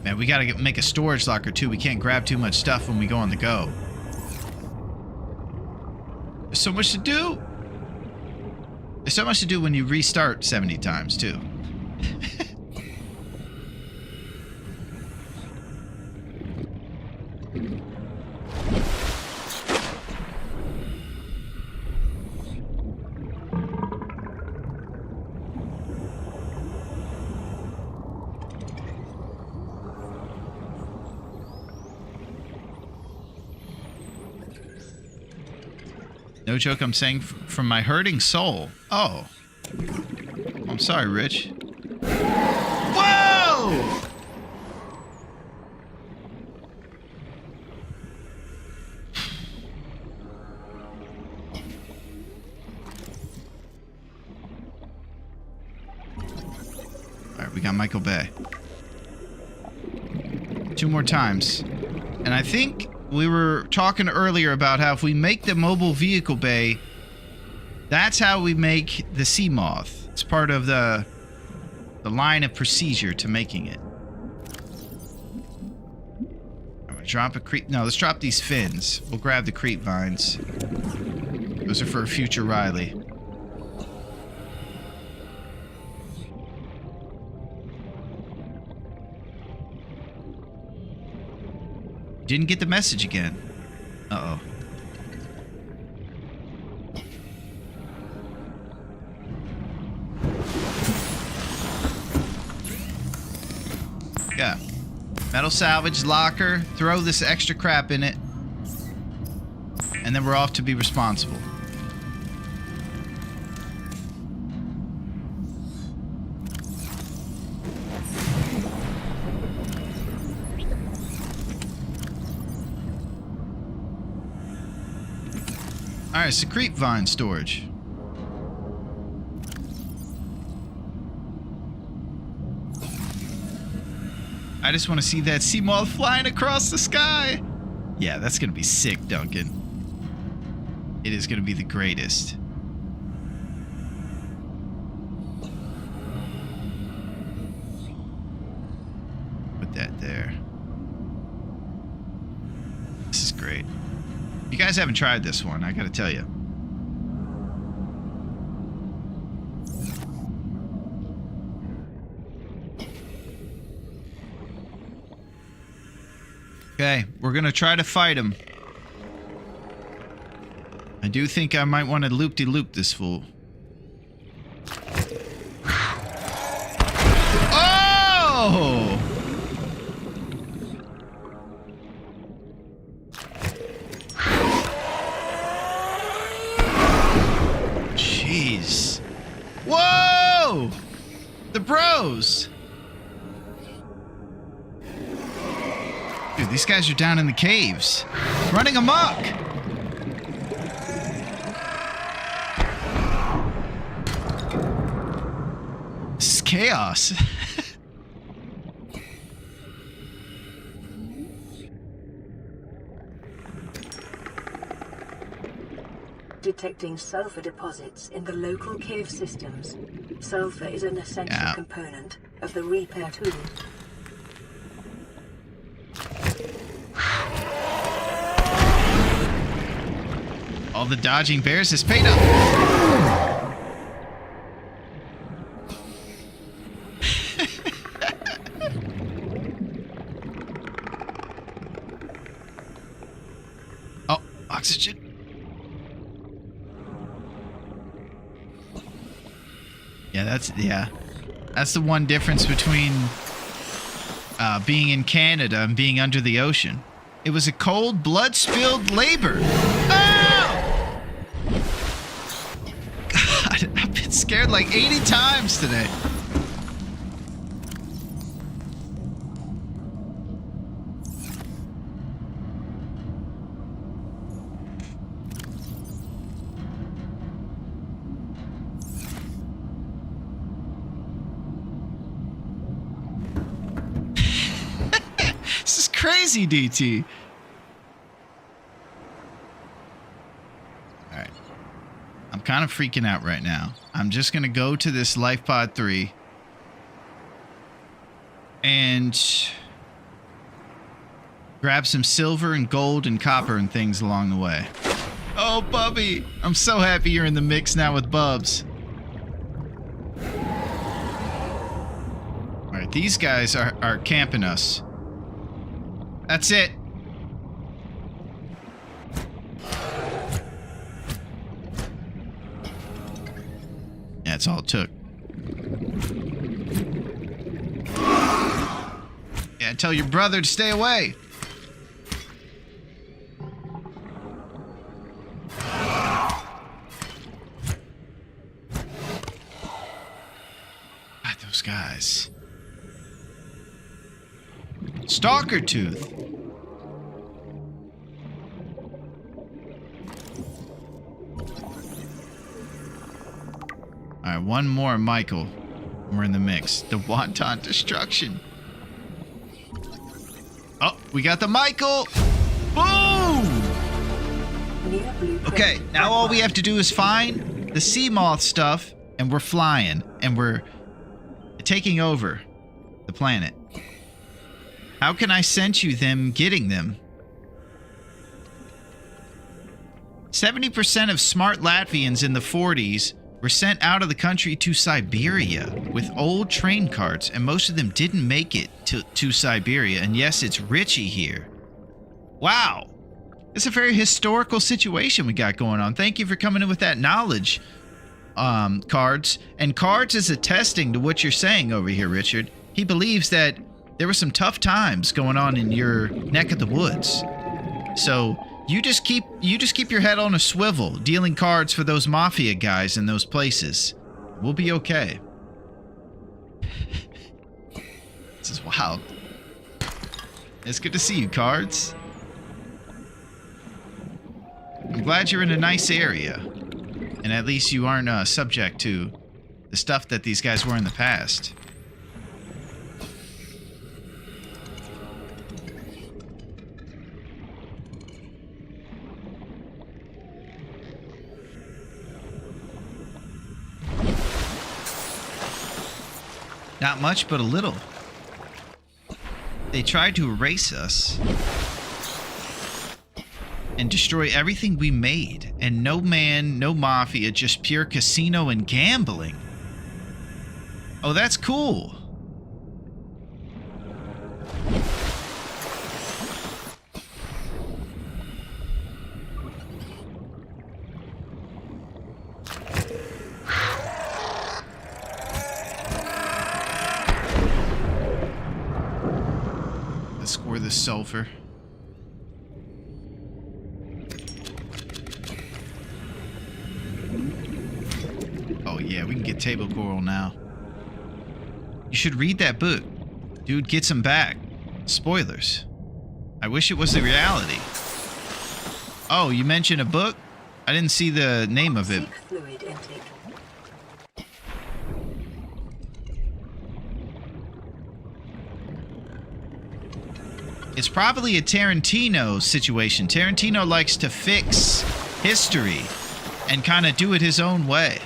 Man, we gotta make a storage locker too. We can't grab too much stuff when we go on the go. There's so much to do. There's so much to do when you restart 70 times too. No joke, I'm saying from my hurting soul. Oh. I'm sorry, Rich. Whoa! Alright, we got Michael Bay. 2 more times. And I think we were talking earlier about how if we make the mobile vehicle bay, that's how we make the sea moth. It's part of the line of procedure to making it. I'm gonna drop a creep. No, let's drop these fins. We'll grab the creep vines. Those are for a future Riley. Didn't get the message again. Uh-oh. Yeah. Metal salvage locker. Throw this extra crap in it. And then we're off to be responsible. Alright, it's a creep vine storage. I just want to see that sea moth flying across the sky. Yeah, that's going to be sick, Duncan. It is going to be the greatest. Put that there. This is great. You guys haven't tried this one, I gotta tell you. Okay, we're gonna try to fight him. I do think I might want to loop-de-loop this fool. Oh! Jeez. Whoa! The bros! Dude, these guys are down in the caves. Running amok! This is chaos. Detecting sulfur deposits in the local cave systems. Sulfur is an essential component of the repair tool. All the dodging bears has paid up. Oh, oxygen. That's the one difference between being in Canada and being under the ocean. It was a cold, blood-spilled labor. Oh! God, I've been scared like 80 times today. easy, DT. All right. I'm kind of freaking out right now. I'm just going to go to this Life Pod 3 and grab some silver and gold and copper and things along the way. Oh, Bubby. I'm so happy you're in the mix now with Bubs. All right, these guys are camping us. That's it. That's all it took. Yeah, tell your brother to stay away. God, those guys. Stalker Tooth. All right, one more, Michael. We're in the mix. The Wonton Destruction. Oh, we got the Michael. Boom! Okay, now all we have to do is find the sea moth stuff, and we're flying, and we're taking over the planet. How can I send you them getting them? 70% of smart Latvians in the 40s were sent out of the country to Siberia with old train carts, and most of them didn't make it to Siberia. And yes, it's Richie here. Wow. It's a very historical situation we got going on. Thank you for coming in with that knowledge, Cards. And Cards is attesting to what you're saying over here, Richard. He believes that there were some tough times going on in your neck of the woods. So you just keep your head on a swivel, dealing cards for those mafia guys in those places. We'll be okay. This is wild. It's good to see you, Cards. I'm glad you're in a nice area, and at least you aren't subject to the stuff that these guys were in the past. Not much, but a little. They tried to erase us and destroy everything we made. And no man, no mafia, just pure casino and gambling. Oh, that's cool. Let's score the sulfur. Oh yeah, we can get table coral now. You should read that book. Dude gets him back. Spoilers. I wish it was the reality. Oh, you mentioned a book? I didn't see the name of it. Fluid intake. It's probably a Tarantino situation. Tarantino likes to fix history and kind of do it his own way.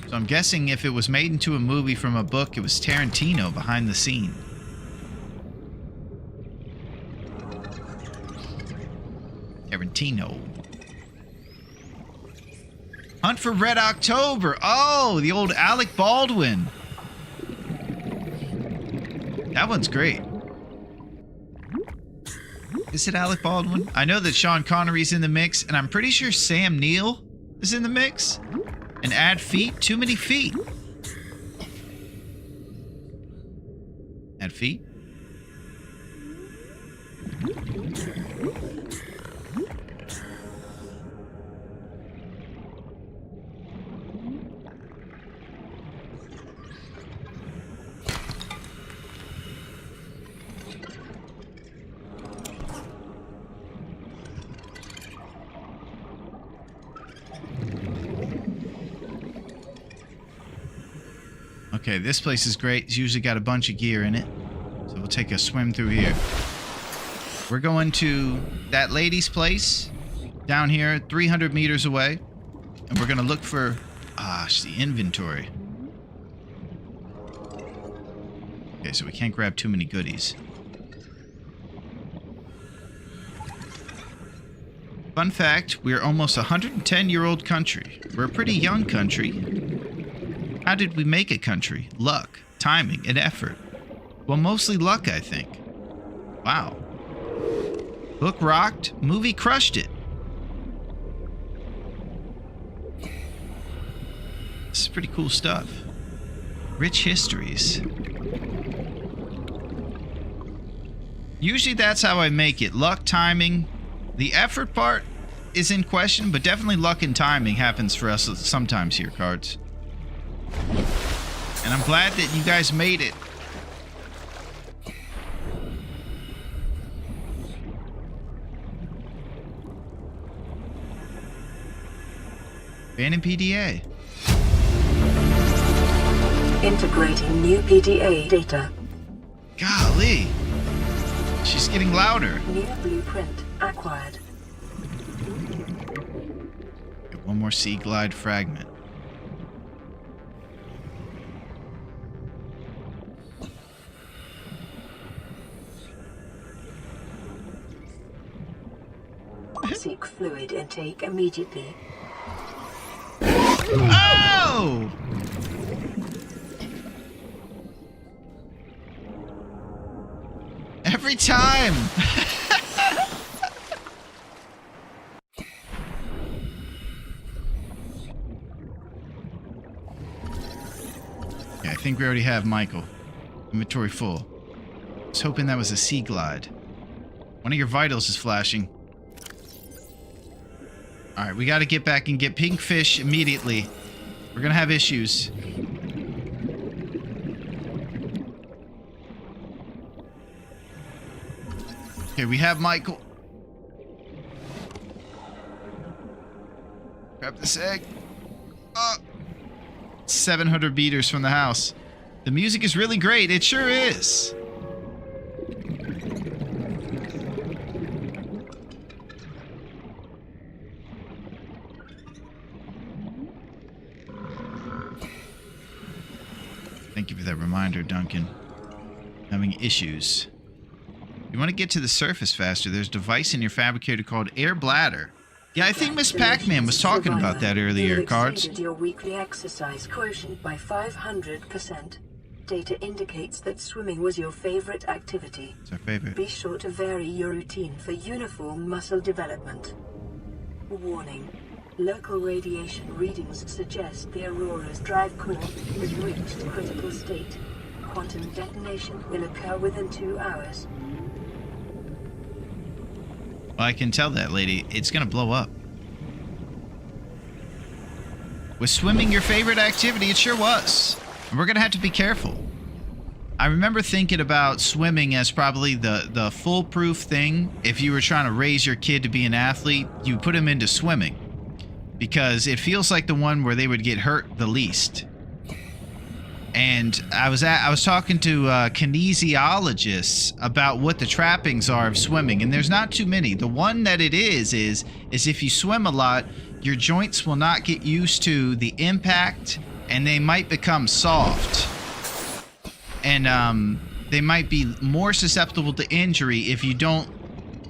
So I'm guessing if it was made into a movie from a book, it was Tarantino behind the scene. Tarantino. Hunt for Red October. Oh, the old Alec Baldwin. That one's great. Is it Alec Baldwin? I know that Sean Connery's in the mix, and I'm pretty sure Sam Neill is in the mix. And add feet? Too many feet. Add feet? Okay, this place is great. It's usually got a bunch of gear in it. So we'll take a swim through here. We're going to that lady's place down here, 300 meters away. And we're going to look for... it's the inventory. Okay, so we can't grab too many goodies. Fun fact, we're almost a 110-year-old country. We're a pretty young country. How did we make a country? Luck, timing, and effort. Well, mostly luck, I think. Wow. Book rocked, movie crushed it. This is pretty cool stuff. Rich histories. Usually that's how I make it. Luck, timing. The effort part is in question, but definitely luck and timing happens for us sometimes here, cards. And I'm glad that you guys made it. Abandoned PDA. Integrating new PDA data. Golly. She's getting louder. New blueprint acquired. Get one more Sea Glide fragment. Seek fluid intake immediately. Oh! Every time! Okay, I think we already have Michael. Inventory full. I was hoping that was a Sea Glide. One of your vitals is flashing. Alright, we gotta get back and get pink fish immediately. We're gonna have issues. Okay, we have Michael. Grab this egg. 700 meters from the house. The music is really great. It sure is. Thank you for that reminder, Duncan. Having issues. You want to get to the surface faster, there's a device in your fabricator called Air Bladder. Yeah, I think Miss Pac-Man was talking about that earlier, Cards. You exceeded your weekly exercise quotient by 500%. Data indicates that swimming was your favorite activity. It's our favorite. Be sure to vary your routine for uniform muscle development. Warning. Local radiation readings suggest the Aurora's drive core has reached critical state. Quantum detonation will occur within 2 hours. Well, I can tell that, lady. It's gonna blow up. Was swimming your favorite activity? It sure was. And we're gonna have to be careful. I remember thinking about swimming as probably the foolproof thing. If you were trying to raise your kid to be an athlete, you put him into swimming. Because it feels like the one where they would get hurt the least. And I was talking to kinesiologists about what the trappings are of swimming, and there's not too many. The one that it is if you swim a lot, your joints will not get used to the impact, and they might become soft. And they might be more susceptible to injury if you don't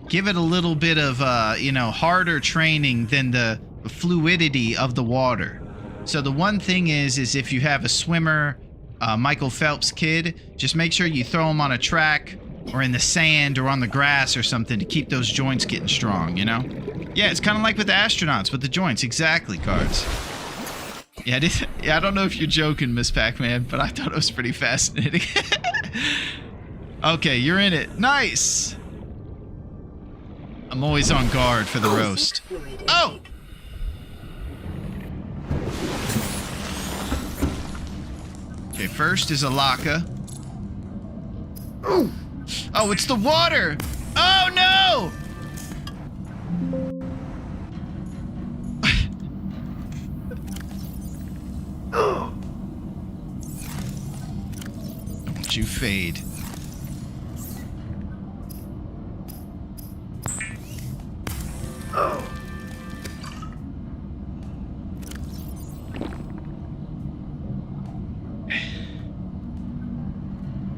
give it a little bit of harder training than the fluidity of the water. So the one thing is if you have a swimmer, Michael Phelps kid, just make sure you throw him on a track or in the sand or on the grass or something to keep those joints getting strong, you know? Yeah, it's kind of like with the astronauts with the joints. Exactly, Cards. Yeah, I don't know if you're joking, Miss Pac-Man, but I thought it was pretty fascinating. Okay, you're in it. Nice! I'm always on guard for the roast. Oh! Okay, first is Alaka. Oh, it's the water! Oh, no! fade.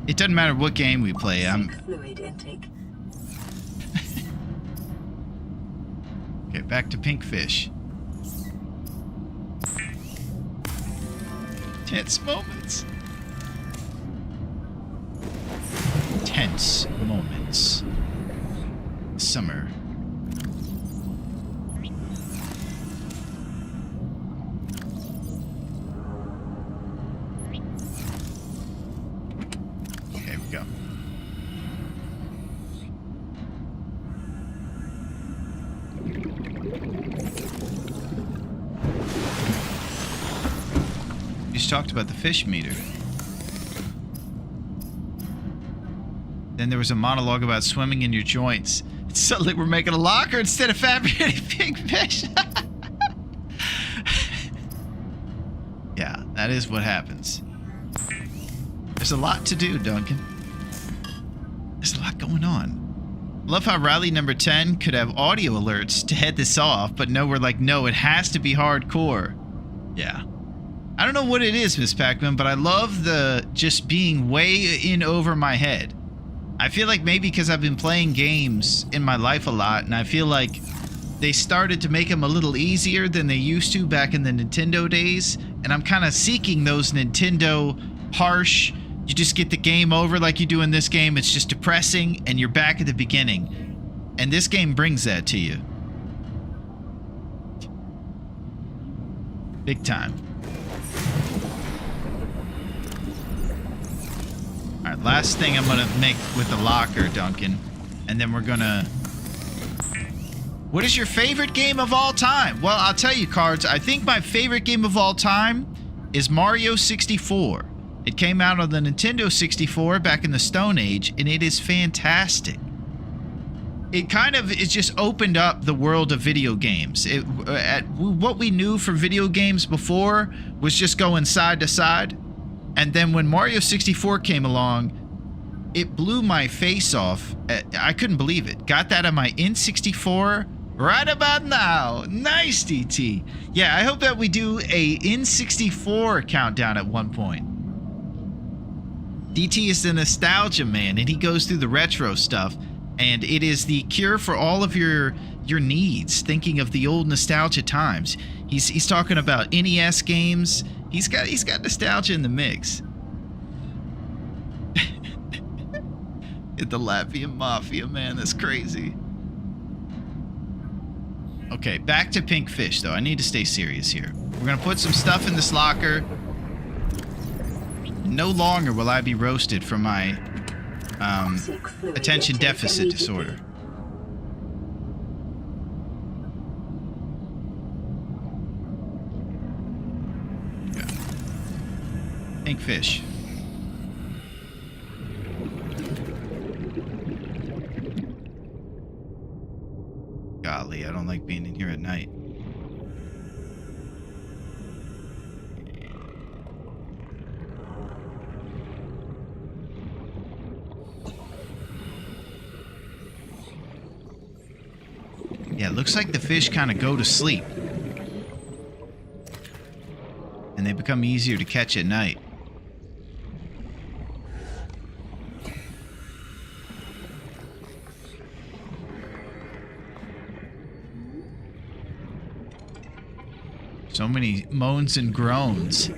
It doesn't matter what game we play. Fluid intake. Okay, back to pink fish. Tense moments. Tense moments. Summer. There we go. You just talked about the fish meter. Then there was a monologue about swimming in your joints. Suddenly we're making a locker instead of fabricating pink fish. Yeah, that is what happens. There's a lot to do, Duncan. There's a lot going on. Love how Rally number 10 could have audio alerts to head this off, but no, we're like, no, it has to be hardcore. Yeah. I don't know what it is, Miss Pac-Man, but I love the just being way in over my head. I feel like maybe because I've been playing games in my life a lot, and I feel like they started to make them a little easier than they used to back in the Nintendo days, and I'm kind of seeking those Nintendo harsh, you just get the game over like you do in this game, it's just depressing, and you're back at the beginning. And this game brings that to you. Big time. Alright, last thing I'm gonna make with the locker, Duncan. And then we're gonna... What is your favorite game of all time? Well, I'll tell you, Cards. I think my favorite game of all time is Mario 64. It came out on the Nintendo 64 back in the Stone Age, and it is fantastic. It kind of is just opened up the world of video games. What we knew from video games before was just going side to side. And then when Mario 64 came along, it blew my face off. I couldn't believe it. Got that on my N64 right about now. Nice, DT. Yeah, I hope that we do a N64 countdown at one point. DT is the nostalgia man, and he goes through the retro stuff. And it is the cure for all of your needs, thinking of the old nostalgia times. He's talking about NES games. He's got nostalgia in the mix. The Latvian Mafia, man, that's crazy. Okay, back to pink fish, though. I need to stay serious here. We're gonna put some stuff in this locker. No longer will I be roasted for my attention deficit disorder. Yeah. Pink fish. Golly, I don't like being in here at night. Yeah, it looks like the fish kind of go to sleep. And they become easier to catch at night. So many moans and groans.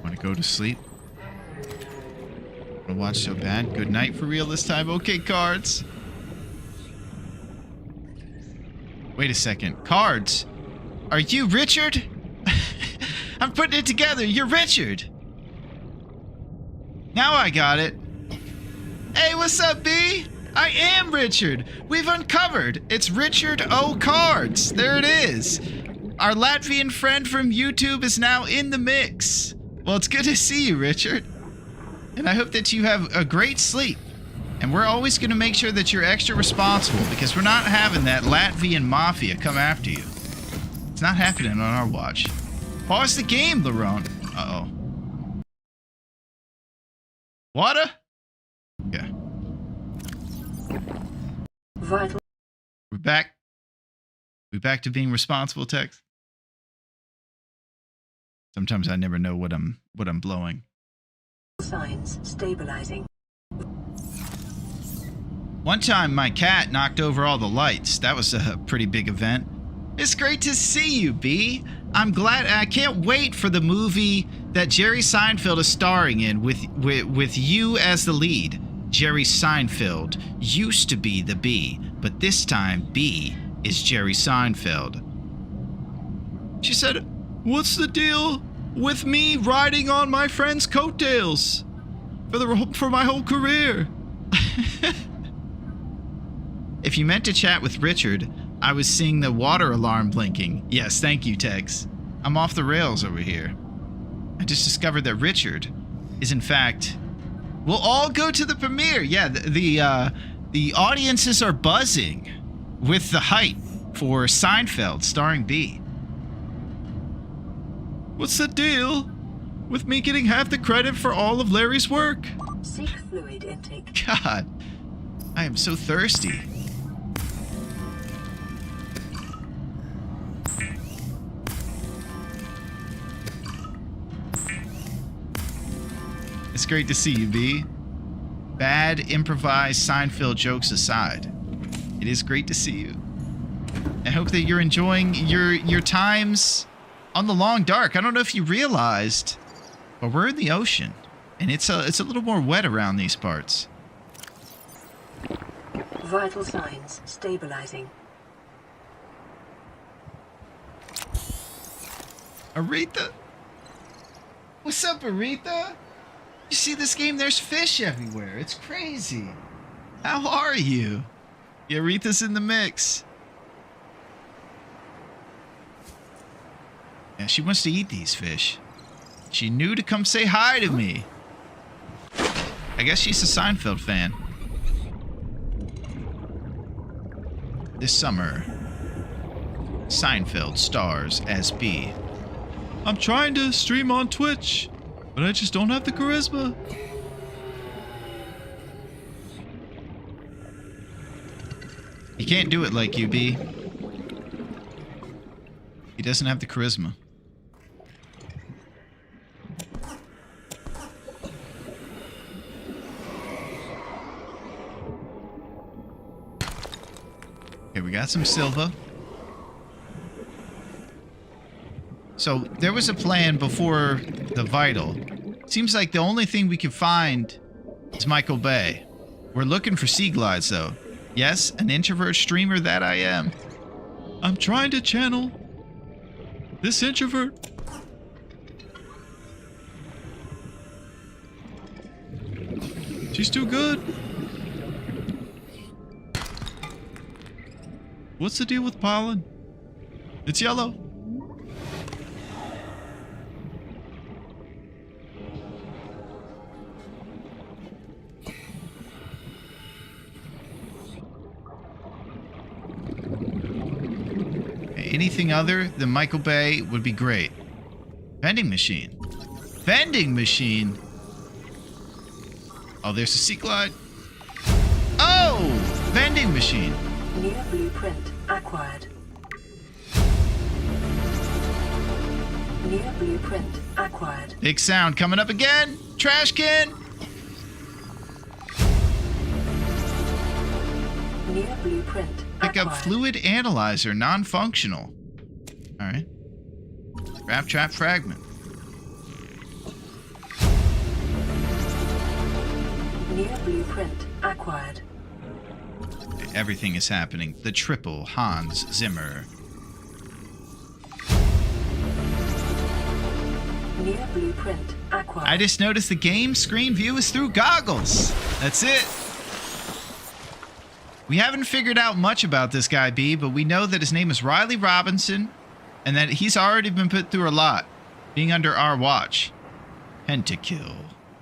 Want to go to sleep? Want to watch so bad? Good night for real this time. Okay, Cards. Wait a second. Cards. Are you Richard? I'm putting it together. You're Richard. Now I got it. Hey, what's up, B? I am Richard. We've uncovered. It's Richard O. Cards. There it is. Our Latvian friend from YouTube is now in the mix. Well, it's good to see you, Richard. And I hope that you have a great sleep. And we're always going to make sure that you're extra responsible because we're not having that Latvian mafia come after you. It's not happening on our watch. Pause the game, Larone. Uh-oh. Water? Yeah. Vital. We're back. We're back to being responsible, Tex. Sometimes I never know what I'm blowing. Signs stabilizing. One time my cat knocked over all the lights. That was a pretty big event. It's great to see you, B. I'm glad. I can't wait for the movie that Jerry Seinfeld is starring in with you as the lead. Jerry Seinfeld used to be the B, but this time B is Jerry Seinfeld. She said, "What's the deal with me riding on my friend's coattails for my whole career?" If you meant to chat with Richard, I was seeing the water alarm blinking. Yes, thank you, Tex. I'm off the rails over here. I just discovered that Richard is, in fact... We'll all go to the premiere. Yeah, the audiences are buzzing with the hype for Seinfeld starring B. What's the deal with me getting half the credit for all of Larry's work? Seek fluid intake. God, I am so thirsty. It's great to see you, B. Bad improvised Seinfeld jokes aside, it is great to see you. I hope that you're enjoying your times on the Long Dark. I don't know if you realized, but we're in the ocean, and it's a little more wet around these parts. Vital signs stabilizing. Aretha? What's up, Aretha? You see this game? There's fish everywhere. It's crazy. How are you? Yeah, Aretha's in the mix. Yeah, she wants to eat these fish. She knew to come say hi to me. I guess she's a Seinfeld fan. This summer, Seinfeld stars as B. I'm trying to stream on Twitch, but I just don't have the charisma. He can't do it like you, B. He doesn't have the charisma. Okay, we got some silver. So there was a plan before the Vital. Seems like the only thing we can find is Michael Bay. We're looking for sea glides, though. Yes, an introvert streamer that I am. I'm trying to channel this introvert. She's too good. What's the deal with pollen? It's yellow. Anything other than Michael Bay would be great. Vending machine. Vending machine? Oh, there's a sea glide. Oh! Vending machine. New blueprint acquired. New blueprint acquired. Big sound coming up again. Trash can. New blueprint Pick up fluid analyzer, non-functional. All right. Wrap trap fragment. New blueprint acquired. Everything is happening. The triple Hans Zimmer. New blueprint acquired. I just noticed the game screen view is through goggles. That's it. We haven't figured out much about this guy, B, but we know that his name is Riley Robinson and that he's already been put through a lot, being under our watch. Pentakill.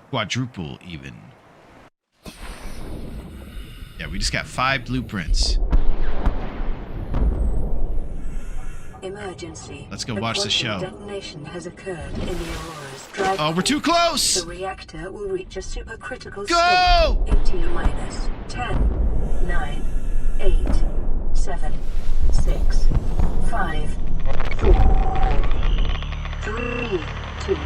Quadruple, even. Yeah, we just got 5 blueprints. Emergency. Let's go watch the show. Detonation has occurred in the Aurora's drive. Oh, we're too close! The reactor will reach a supercritical Go! state in T-minus 10, 9, 8, 7, 6, 5, 4, 3, 2.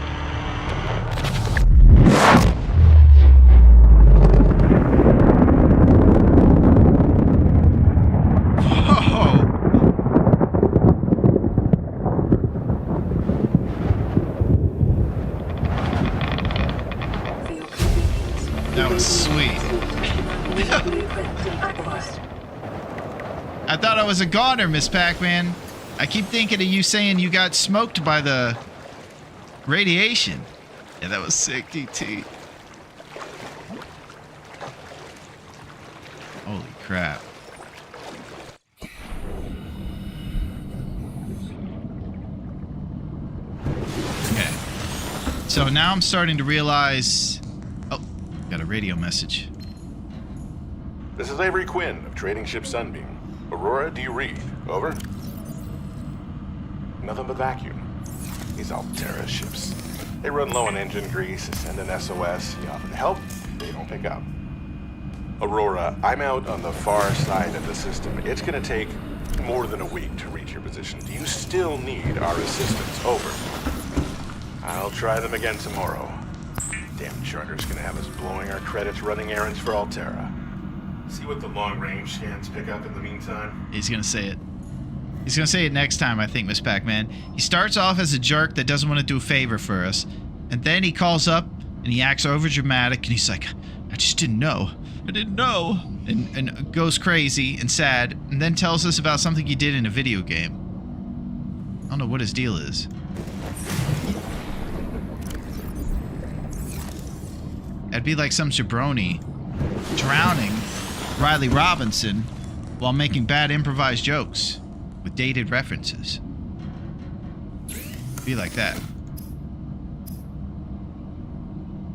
That was sweet. I thought I was a goner, Miss Pac-Man. I keep thinking of you saying you got smoked by the radiation. Yeah, that was sick, DT. Holy crap. Okay. So now I'm starting to realize... Oh, got a radio message. This is Avery Quinn of Trading Ship Sunbeam. Aurora, do you read? Over. Nothing but vacuum. These Altera ships. They run low on engine grease, send an SOS. You offer to help, they don't pick up. Aurora, I'm out on the far side of the system. It's gonna take more than a week to reach your position. Do you still need our assistance? Over. I'll try them again tomorrow. Damn charter's gonna have us blowing our credits running errands for Altera. See what the long-range scans pick up in the meantime? He's gonna say it. He's gonna say it next time, I think, Miss Pac-Man. He starts off as a jerk that doesn't want to do a favor for us. And then he calls up and he acts over-dramatic and he's like, I just didn't know. I didn't know. And goes crazy and sad and then tells us about something he did in a video game. I don't know what his deal is. That'd be like some jabroni drowning Riley Robinson while making bad improvised jokes with dated references. Be like that.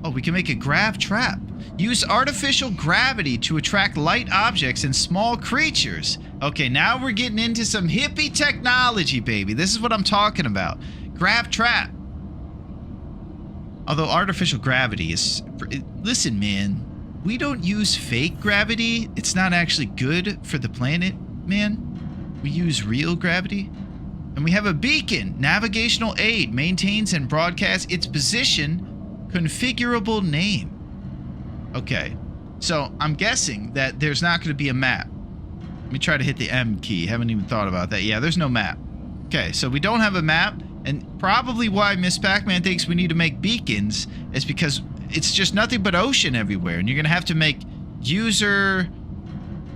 Oh, we can make a grav trap. Use artificial gravity to attract light objects and small creatures. Okay, now we're getting into some hippie technology, baby. This is what I'm talking about. Grav trap. Although artificial gravity is... Listen, man. We don't use fake gravity. It's not actually good for the planet, man. We use real gravity. And we have a beacon. Navigational aid maintains and broadcasts its position. Configurable name. Okay. So I'm guessing that there's not going to be a map. Let me try to hit the M key. Haven't even thought about that. Yeah, there's no map. Okay, so we don't have a map. And probably why Miss Pac-Man thinks we need to make beacons is because it's just nothing but ocean everywhere. And you're going to have to make user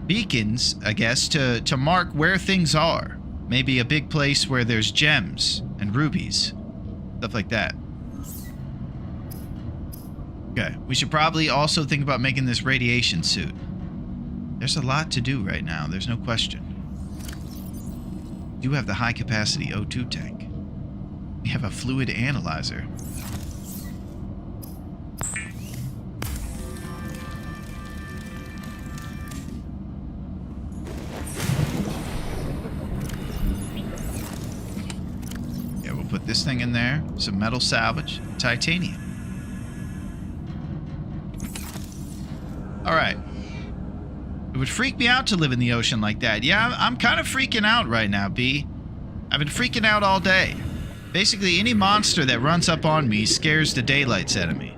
beacons, I guess, to mark where things are. Maybe a big place where there's gems and rubies. Stuff like that. Okay, we should probably also think about making this radiation suit. There's a lot to do right now, there's no question. We do have the high-capacity O2 tank. We have a fluid analyzer. Yeah, we'll put this thing in there, some metal salvage, titanium. Alright. It would freak me out to live in the ocean like that. Yeah, I'm kind of freaking out right now, B. I've been freaking out all day. Basically, any monster that runs up on me scares the daylights out of me.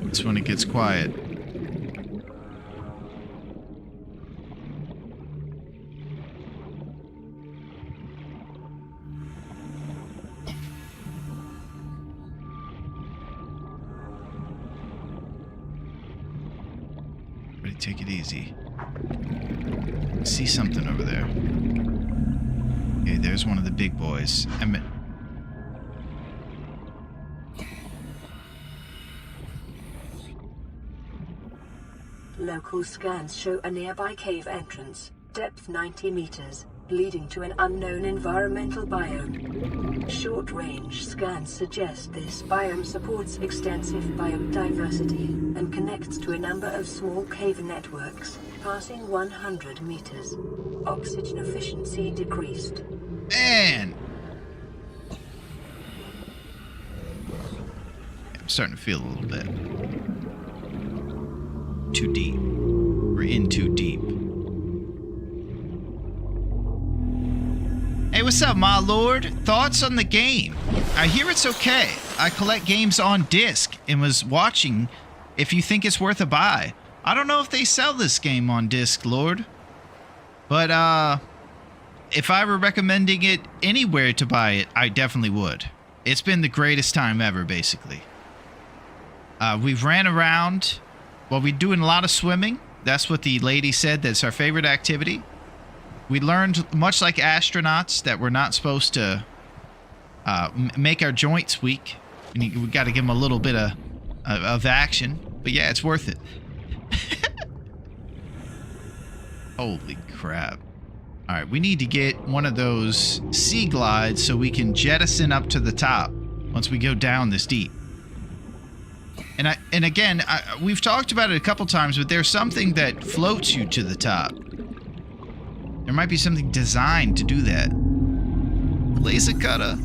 It's when it gets quiet. Take it easy. I see something over there. Okay, there's one of the big boys. Local scans show a nearby cave entrance, depth 90 meters, leading to an unknown environmental biome. Short-range scans suggest this biome supports extensive biodiversity and connects to a number of small cave networks, passing 100 meters. Oxygen efficiency decreased. Man! I'm starting to feel a little bit too deep. We're in too deep. Hey, what's up, my lord? Thoughts on the game? I hear it's okay. I collect games on disc and was watching if you think it's worth a buy. I don't know if they sell this game on disc, lord. But, if I were recommending it anywhere to buy it, I definitely would. It's been the greatest time ever, basically. We've ran around. Well, we're doing a lot of swimming. That's what the lady said. That's our favorite activity. We learned, much like astronauts, that we're not supposed to make our joints weak. We got to give them a little bit of action. But yeah, it's worth it. Holy crap. All right, we need to get one of those sea glides so we can jettison up to the top once we go down this deep. And again, we've talked about it a couple times, but there's something that floats you to the top. There might be something designed to do that. Laser cutter.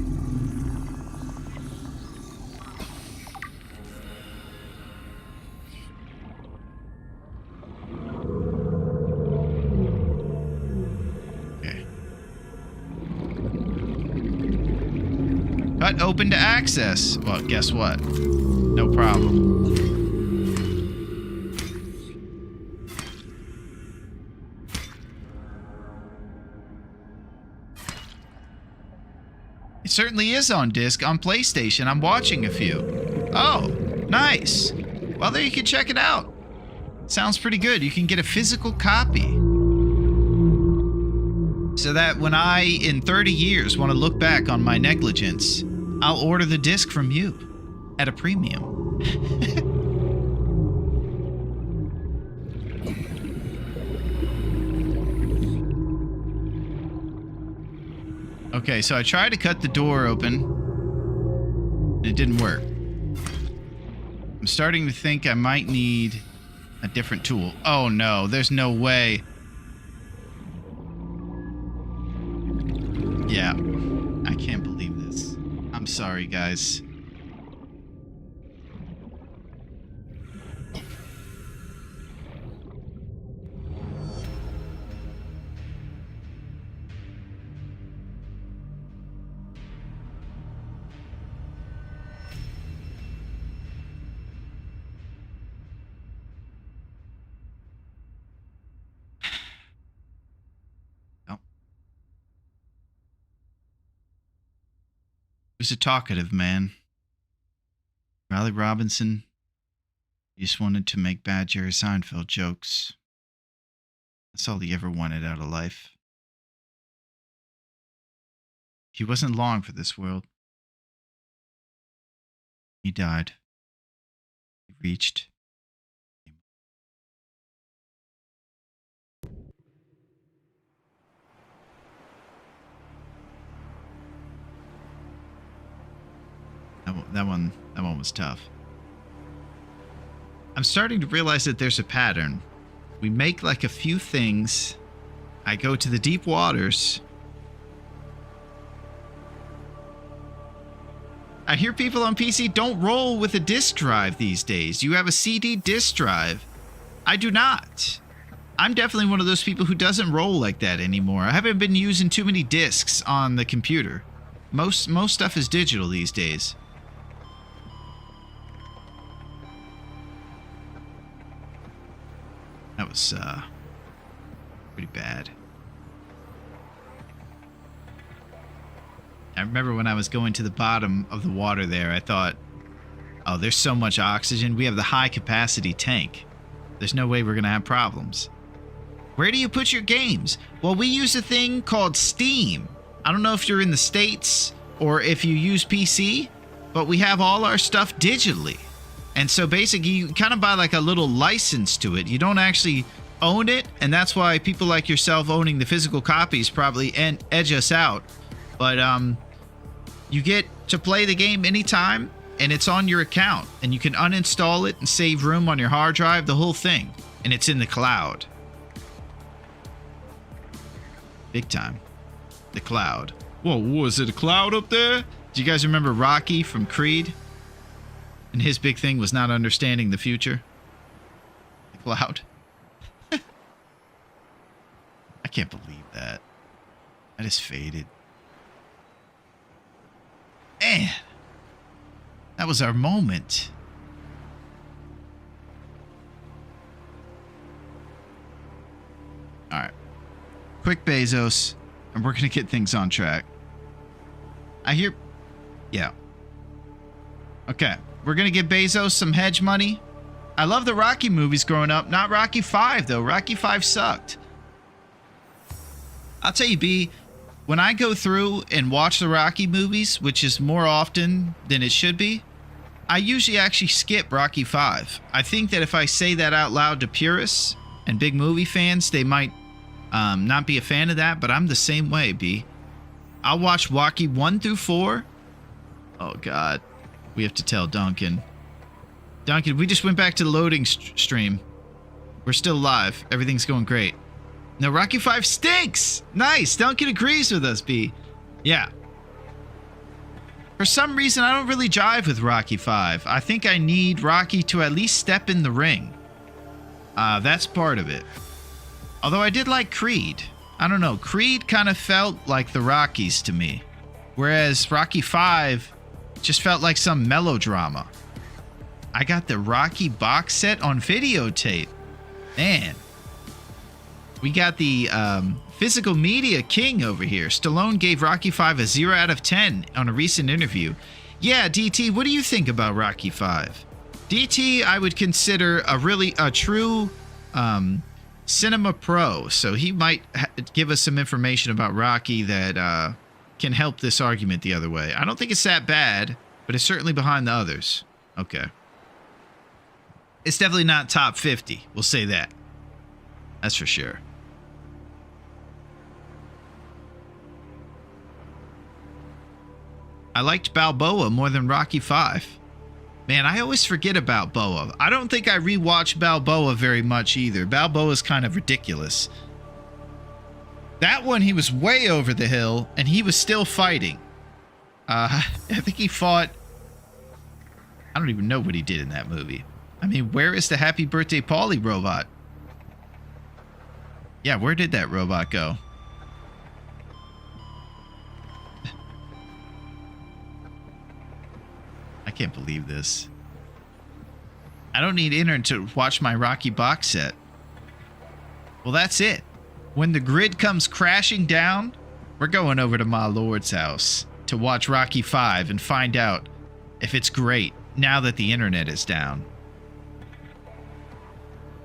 Okay. Cut open to access. Well, guess what? No problem. It certainly is on disc on PlayStation. I'm watching a few. Oh, nice. Well, there you can check it out. Sounds pretty good. You can get a physical copy. So that when I, in 30 years, want to look back on my negligence, I'll order the disc from you. At a premium. Okay, so I tried to cut the door open. And it didn't work. I'm starting to think I might need a different tool. Oh no, there's no way. Yeah, I can't believe this. I'm sorry, guys. He was a talkative man. Riley Robinson. He just wanted to make bad Jerry Seinfeld jokes. That's all he ever wanted out of life. He wasn't long for this world. He died. He reached. That one was tough. I'm starting to realize that there's a pattern. We make like a few things. I go to the deep waters. I hear people on PC don't roll with a disk drive these days. You have a CD disk drive. I do not. I'm definitely one of those people who doesn't roll like that anymore. I haven't been using too many discs on the computer. Most stuff is digital these days. That was pretty bad. I remember when I was going to the bottom of the water there, I thought, oh, there's so much oxygen. We have the high capacity tank. There's no way we're going to have problems. Where do you put your games? Well, we use a thing called Steam. I don't know if you're in the States or if you use PC, but we have all our stuff digitally. And so basically you kind of buy like a little license to it. You don't actually own it, and that's why people like yourself owning the physical copies probably edge us out. But you get to play the game anytime, and it's on your account, and you can uninstall it and save room on your hard drive, the whole thing, and it's in the cloud. Big time. The cloud. Whoa, was it a cloud up there? Do you guys remember Rocky from Creed? And his big thing was not understanding the future. The cloud. I can't believe that. I just faded. Man. That was our moment. All right. Quick Bezos, and we're going to get things on track. I hear... Yeah. Okay. We're going to give Bezos some hedge money. I love the Rocky movies growing up. Not Rocky 5, though. Rocky 5 sucked. I'll tell you, B, when I go through and watch the Rocky movies, which is more often than it should be, I usually actually skip Rocky 5. I think that if I say that out loud to purists and big movie fans, they might not be a fan of that, but I'm the same way, B. I'll watch Rocky 1 through 4. Oh, God. We have to tell Duncan. Duncan, we just went back to the loading stream. We're still live. Everything's going great. No, Rocky 5 stinks! Nice! Duncan agrees with us, B. Yeah. For some reason, I don't really jive with Rocky 5. I think I need Rocky to at least step in the ring. That's part of it. Although I did like Creed. I don't know. Creed kind of felt like the Rockies to me. Whereas Rocky 5 just felt like some melodrama. I got the Rocky box set on videotape. Man. We got the physical media king over here. Stallone gave Rocky 5 a 0 out of 10 on a recent interview. Yeah, DT, what do you think about Rocky 5? DT, I would consider a true cinema pro. So he might give us some information about Rocky that can help this argument the other way. I don't think it's that bad, but it's certainly behind the others. Okay. It's definitely not top 50. We'll say that. That's for sure. I liked Balboa more than Rocky 5. Man, I always forget about Boa. I don't think I rewatched Balboa very much either. Balboa's kind of ridiculous. That one, he was way over the hill, and he was still fighting. I think he fought... I don't even know what he did in that movie. I mean, where is the Happy Birthday Paulie robot? Yeah, where did that robot go? I can't believe this. I don't need internet to watch my Rocky box set. Well, that's it. When the grid comes crashing down, we're going over to my lord's house to watch Rocky 5 and find out if it's great now that the internet is down.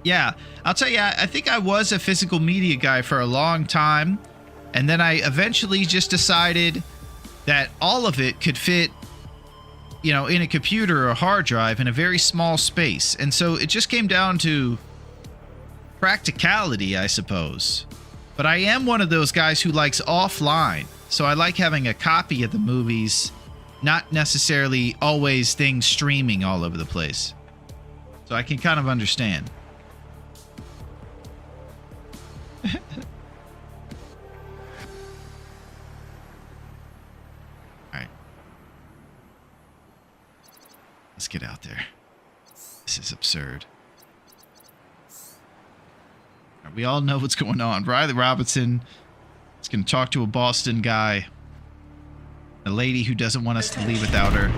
Yeah, I'll tell you, I think I was a physical media guy for a long time, and then I eventually just decided that all of it could fit, you know, in a computer or a hard drive in a very small space. And so it just came down to practicality, I suppose. But I am one of those guys who likes offline. So I like having a copy of the movies, not necessarily always things streaming all over the place. So I can kind of understand. Alright. Let's get out there. This is absurd. We all know what's going on. Riley Robinson is going to talk to a Boston guy. A lady who doesn't want us to leave without her.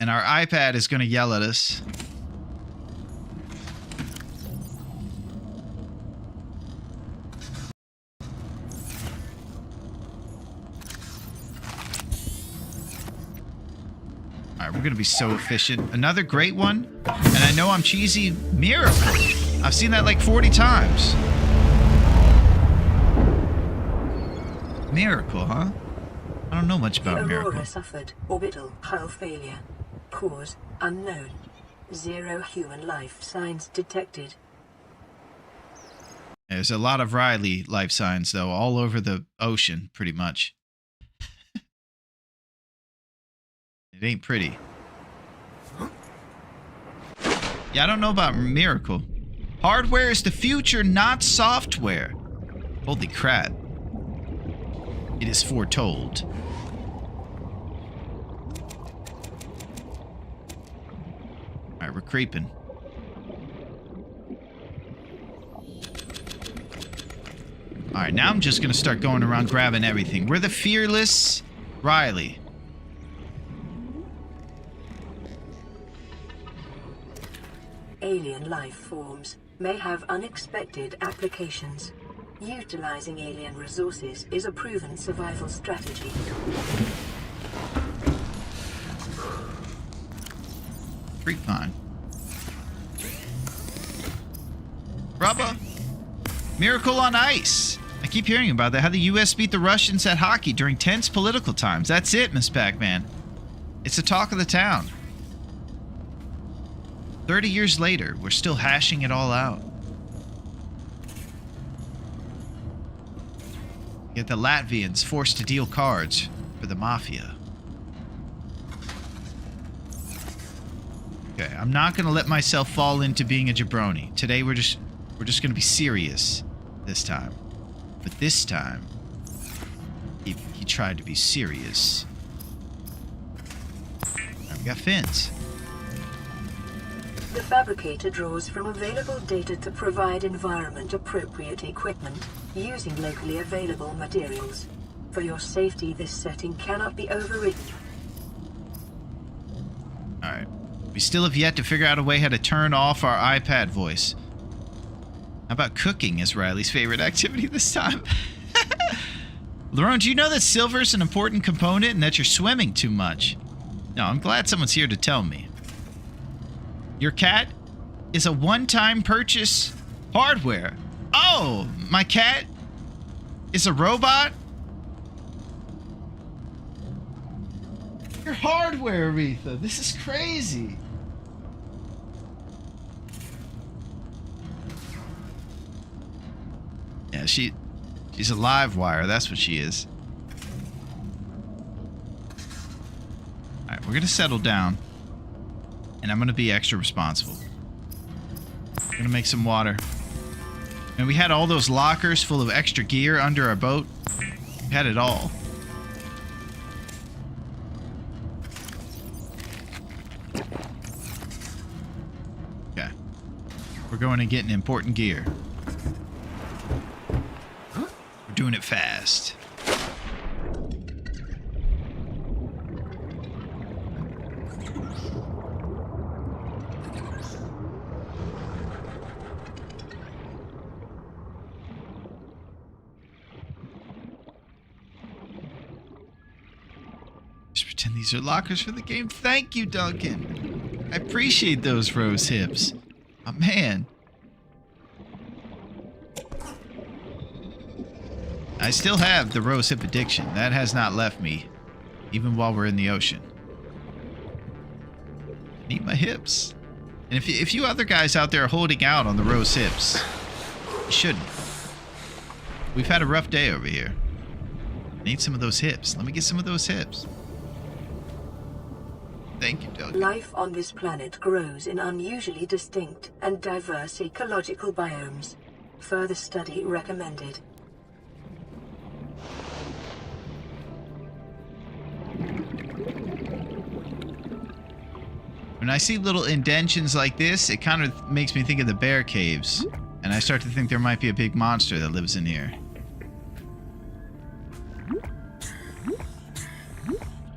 And our iPad is going to yell at us. Alright, we're going to be so efficient. Another great one. And I know I'm cheesy. Miracle. I've seen that like 40 times. Miracle, huh? I don't know much about Aurora Miracle. suffered orbital hull failure. Cause unknown. 0 human life signs detected. There's a lot of Riley life signs, though, all over the ocean, pretty much. It ain't pretty. Yeah, I don't know about Miracle. Hardware is the future, not software. Holy crap. It is foretold. Alright, we're creeping. Alright, now I'm just gonna start going around grabbing everything. We're the fearless Riley. Alien life forms may have unexpected applications. Utilizing alien resources is a proven survival strategy. Freak fine. Rubba. Miracle on ice. I keep hearing about that. How the U.S. beat the Russians at hockey during tense political times. That's it, Miss Pac-Man. It's the talk of the town. 30 years later, we're still hashing it all out. Yet the Latvians forced to deal cards for the mafia. Okay, I'm not gonna let myself fall into being a jabroni. Today we're just gonna be serious this time. But this time, he tried to be serious. Right, we got fins. The fabricator draws from available data to provide environment-appropriate equipment using locally available materials. For your safety, this setting cannot be overridden. Alright. We still have yet to figure out a way how to turn off our iPad voice. How about cooking is Riley's favorite activity this time? Larone, do you know that silver is an important component and that you're swimming too much? No, I'm glad someone's here to tell me. Your cat is a one-time purchase hardware. Oh, my cat is a robot? Your hardware, Aretha. This is crazy. Yeah, she's a live wire. That's what she is. All right, we're going to settle down. And I'm going to be extra responsible. I'm going to make some water. And we had all those lockers full of extra gear under our boat. We had it all. Okay. We're going to get an important gear. We're doing it fast. Pretend these are lockers for the game. Thank you, Duncan. I appreciate those rose hips. Oh, man. I still have the rose hip addiction. That has not left me, even while we're in the ocean. I need my hips. And if you other guys out there are holding out on the rose hips, you shouldn't. We've had a rough day over here. I need some of those hips. Let me get some of those hips. Thank you, Doug. Life on this planet grows in unusually distinct and diverse ecological biomes. Further study recommended. When I see little indentions like this, it kind of makes me think of the bear caves. And I start to think there might be a big monster that lives in here.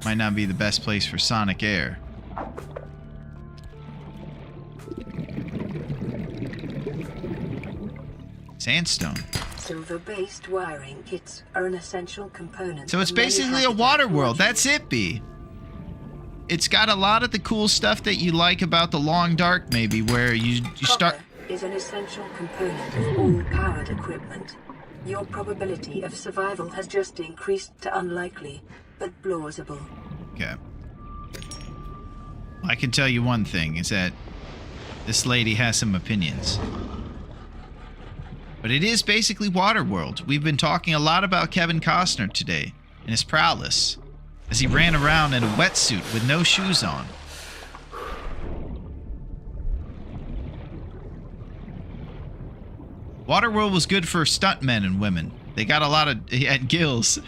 Might not be the best place for sonic air. Sandstone. Silver-based wiring kits are an essential component. So it's basically a water world. That's it, B. It's got a lot of the cool stuff that you like about the Long Dark, maybe, where you start... Copper is an essential component of all powered equipment. Your probability of survival has just increased to unlikely, but plausible. Okay. I can tell you one thing, is that this lady has some opinions. But it is basically Waterworld. We've been talking a lot about Kevin Costner today and his prowess as he ran around in a wetsuit with no shoes on. Waterworld was good for stuntmen and women. They got a lot of... He had gills.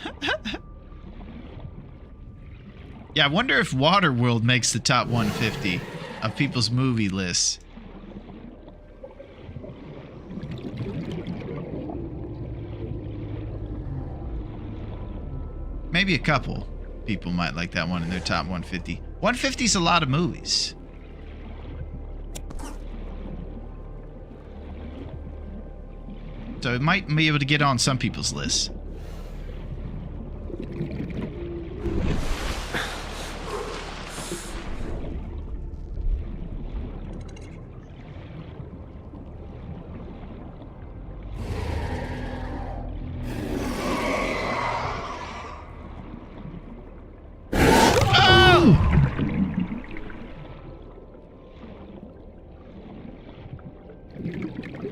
Yeah, I wonder if Waterworld makes the top 150 of people's movie lists. Maybe a couple people might like that one in their top 150. 150 is a lot of movies. So it might be able to get on some people's lists.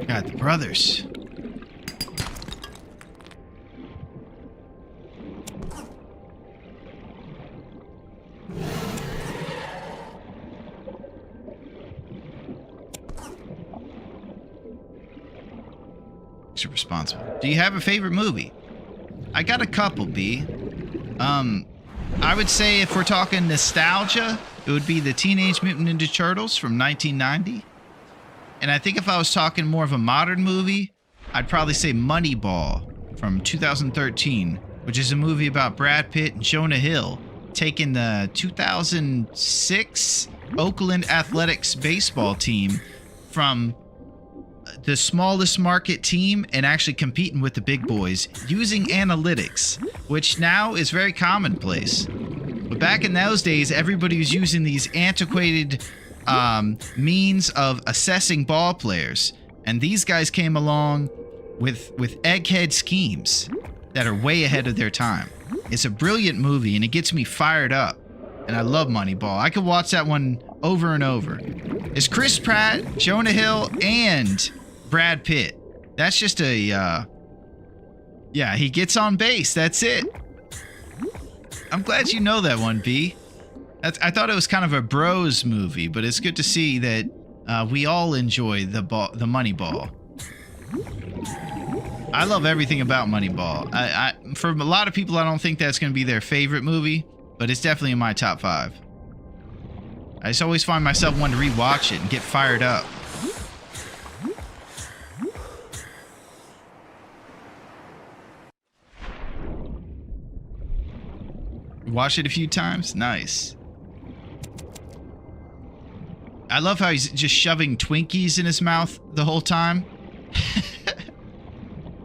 God, the brothers. You're responsible. Do you have a favorite movie? I got a couple, B. I would say if we're talking nostalgia, it would be the Teenage Mutant Ninja Turtles from 1990. And I think if I was talking more of a modern movie, I'd probably say Moneyball from 2013, which is a movie about Brad Pitt and Jonah Hill taking the 2006 Oakland Athletics baseball team from the smallest market team and actually competing with the big boys using analytics, which now is very commonplace. But back in those days, everybody was using these antiquated means of assessing ball players, and these guys came along with egghead schemes that are way ahead of their time. It's a brilliant movie, and it gets me fired up, and I love Moneyball. I could watch that one over and over. It's Chris Pratt, Jonah Hill, and Brad Pitt. That's just a yeah, he gets on base. That's it. I'm glad you know that one, B. I thought it was kind of a bros movie, but it's good to see that we all enjoy the Moneyball. I love everything about Moneyball. For a lot of people, I don't think that's going to be their favorite movie, but it's definitely in my top 5. I just always find myself wanting to rewatch it and get fired up. Watch it a few times? Nice. I love how he's just shoving Twinkies in his mouth the whole time.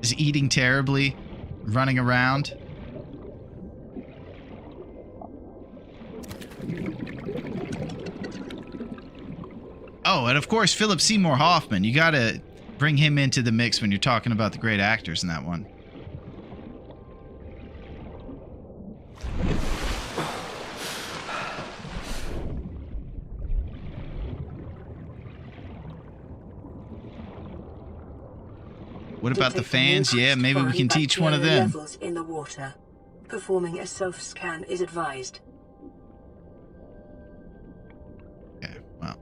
He's eating terribly, running around. Oh, and of course, Philip Seymour Hoffman. You gotta bring him into the mix when you're talking about the great actors in that one. What about the fans? Yeah, maybe we can teach one of them. Levels in the water. Performing a self-scan is advised. Okay, well,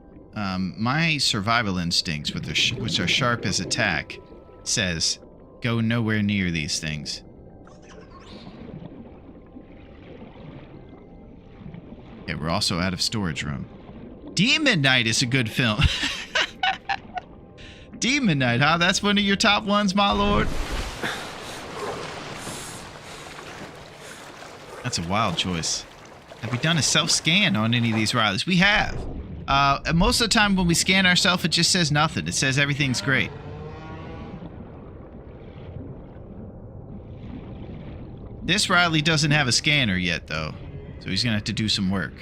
my survival instincts, which are sharp as attack, says go nowhere near these things. Okay, we're also out of storage room. Demon Knight is a good film. Demon Knight, huh? That's one of your top ones, my lord? That's a wild choice. Have we done a self-scan on any of these Rileys? We have. Most of the time when we scan ourselves, it just says nothing. It says everything's great. This Riley doesn't have a scanner yet, though. So he's going to have to do some work.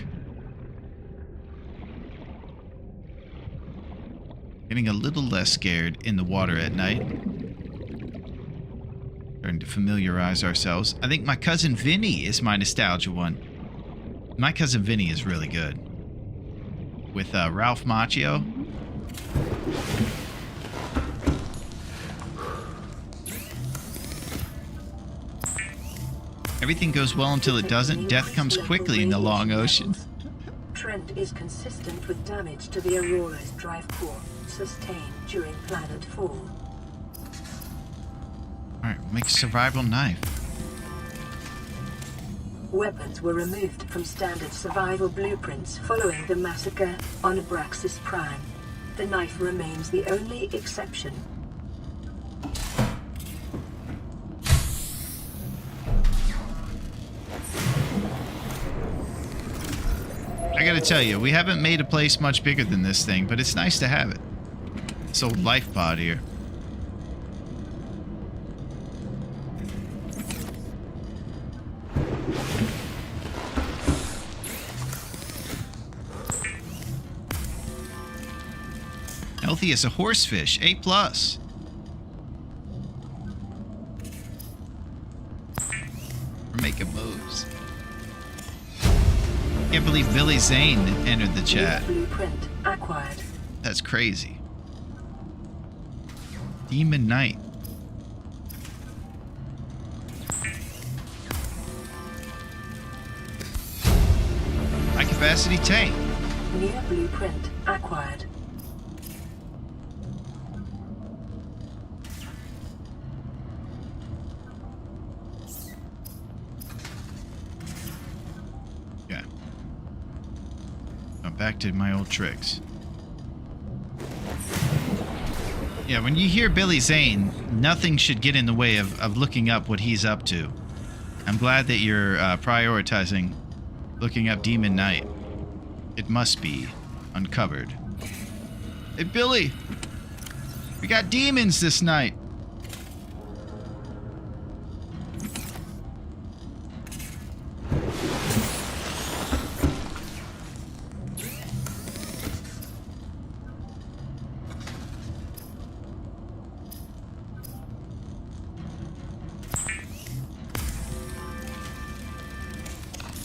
Getting a little less scared in the water at night. Starting to familiarize ourselves. I think My Cousin Vinny is my nostalgia one. My Cousin Vinny is really good. with Ralph Macchio. Everything goes well until it doesn't. Death comes quickly in the long ocean. Trend is consistent with damage to the Aurora's drive core sustained during planet fall. Alright, we'll make a survival knife. Weapons were removed from standard survival blueprints following the massacre on Abraxas Prime. The knife remains the only exception. I gotta tell you, we haven't made a place much bigger than this thing, but it's nice to have it. This old life pod here. Healthy as a horsefish, A+. We're making moves. Can't believe Billy Zane entered the chat. Blueprint acquired. That's crazy. Demon Knight. High capacity tank. New blueprint acquired. Yeah. Now back to my old tricks. Yeah, when you hear Billy Zane, nothing should get in the way of looking up what he's up to. I'm glad that you're prioritizing looking up Demon Knight. It must be uncovered. Hey, Billy! We got demons this night!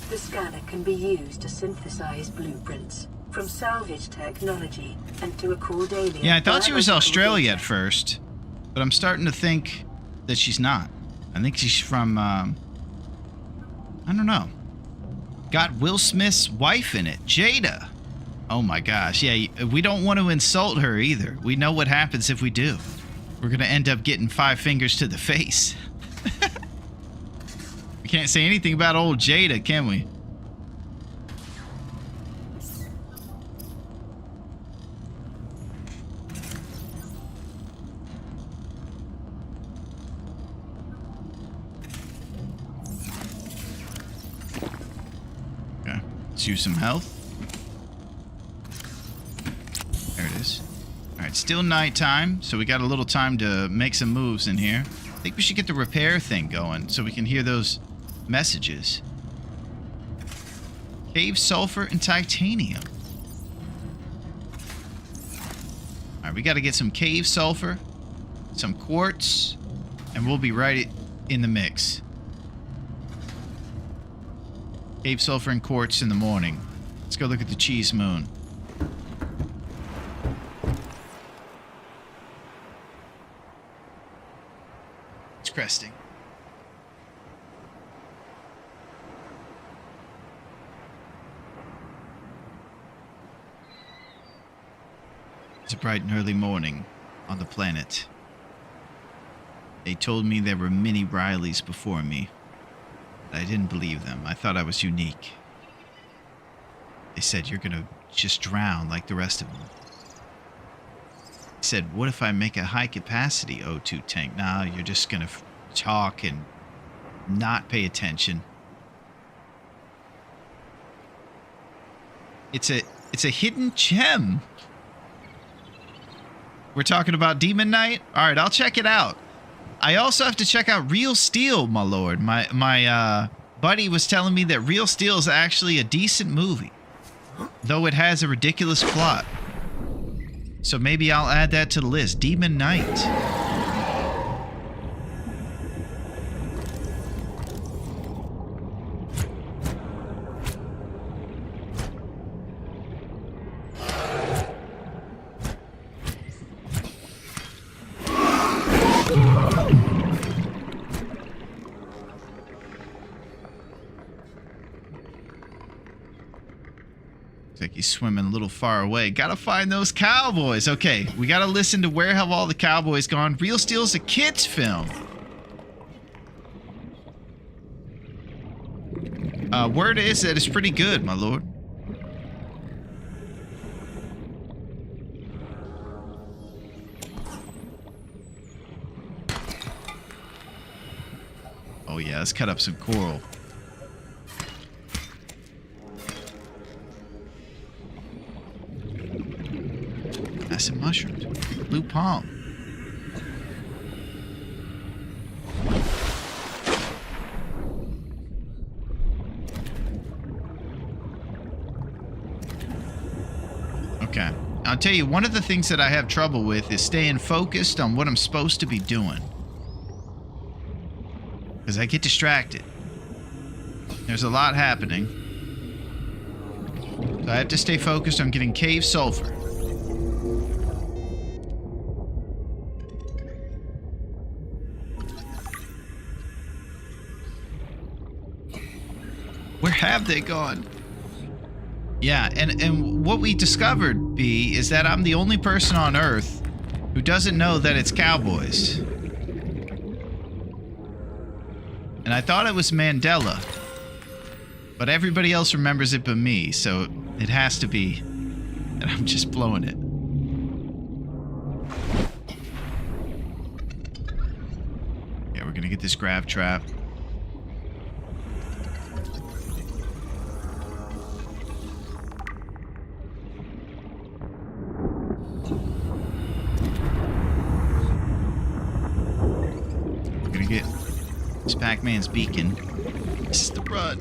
The scanner can be used to synthesize blueprints from salvage technology and to a Cordalian. Yeah, I thought she was biological Australia at data. first, but I'm starting to think that she's not. I think she's from, I don't know. Got Will Smith's wife in it, Jada. Oh my gosh, yeah, we don't want to insult her either. We know what happens if we do. We're gonna end up getting 5 fingers to the face. We can't say anything about old Jada, can we? Okay, let's use some health. There it is. Alright, still nighttime, so we got a little time to make some moves in here. I think we should get the repair thing going so we can hear those messages. Cave sulfur and titanium. Alright, we got to get some cave sulfur, some quartz, and we'll be right in the mix. Cave sulfur and quartz in the morning. Let's go look at the cheese moon. It's cresting. It's a bright and early morning on the planet. They told me there were many Rileys before me. I didn't believe them. I thought I was unique. They said, you're gonna just drown like the rest of them. I said, what if I make a high-capacity O2 tank? Nah, you're just gonna talk and not pay attention. It's a hidden gem. We're talking about Demon Knight? Alright, I'll check it out. I also have to check out Real Steel, my lord. My buddy was telling me that Real Steel is actually a decent movie, though it has a ridiculous plot. So maybe I'll add that to the list. Demon Knight. He's swimming a little far away. Gotta find those cowboys. Okay, we gotta listen to Where Have All the Cowboys Gone? Real Steel's a kid's film. Word is that it's pretty good, my lord. Oh yeah, let's cut up some coral. Acid mushrooms. Blue palm. Okay. I'll tell you, one of the things that I have trouble with is staying focused on what I'm supposed to be doing. Because I get distracted. There's a lot happening. So I have to stay focused on getting cave sulfur. Where have they gone? Yeah, and what we discovered, B, is that I'm the only person on Earth who doesn't know that it's cowboys. And I thought it was Mandela. But everybody else remembers it but me, so it has to be that I'm just blowing it. Yeah, we're gonna get this grab trap. Pac-Man's beacon. This is the run.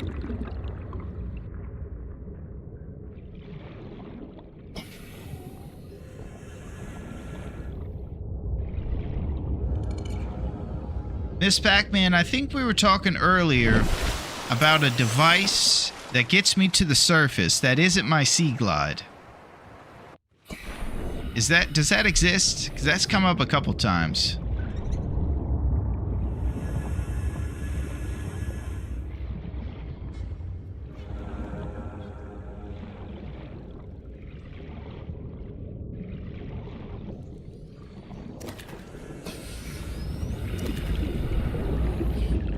Miss Pac-Man, I think we were talking earlier about a device that gets me to the surface that isn't my sea glide. Does that exist? Because that's come up a couple times.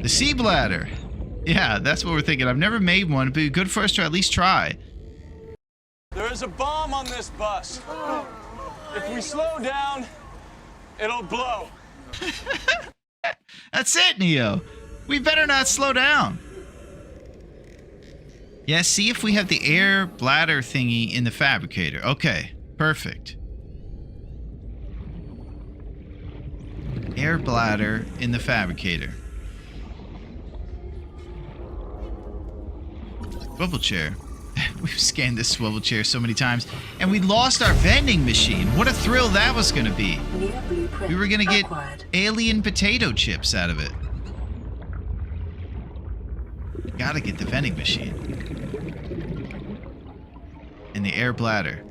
The sea bladder. Yeah, that's what we're thinking. I've never made one. It'd be good for us to at least try. There is a bomb on this bus. If we slow down, it'll blow. That's it, Neo. We better not slow down. Yeah, see if we have the air bladder thingy in the fabricator. Okay, perfect. Air bladder in the fabricator. Swivel chair. We've scanned this swivel chair so many times. And we lost our vending machine. What a thrill that was going to be. We were going to get alien potato chips out of it. Gotta get the vending machine. And the air bladder.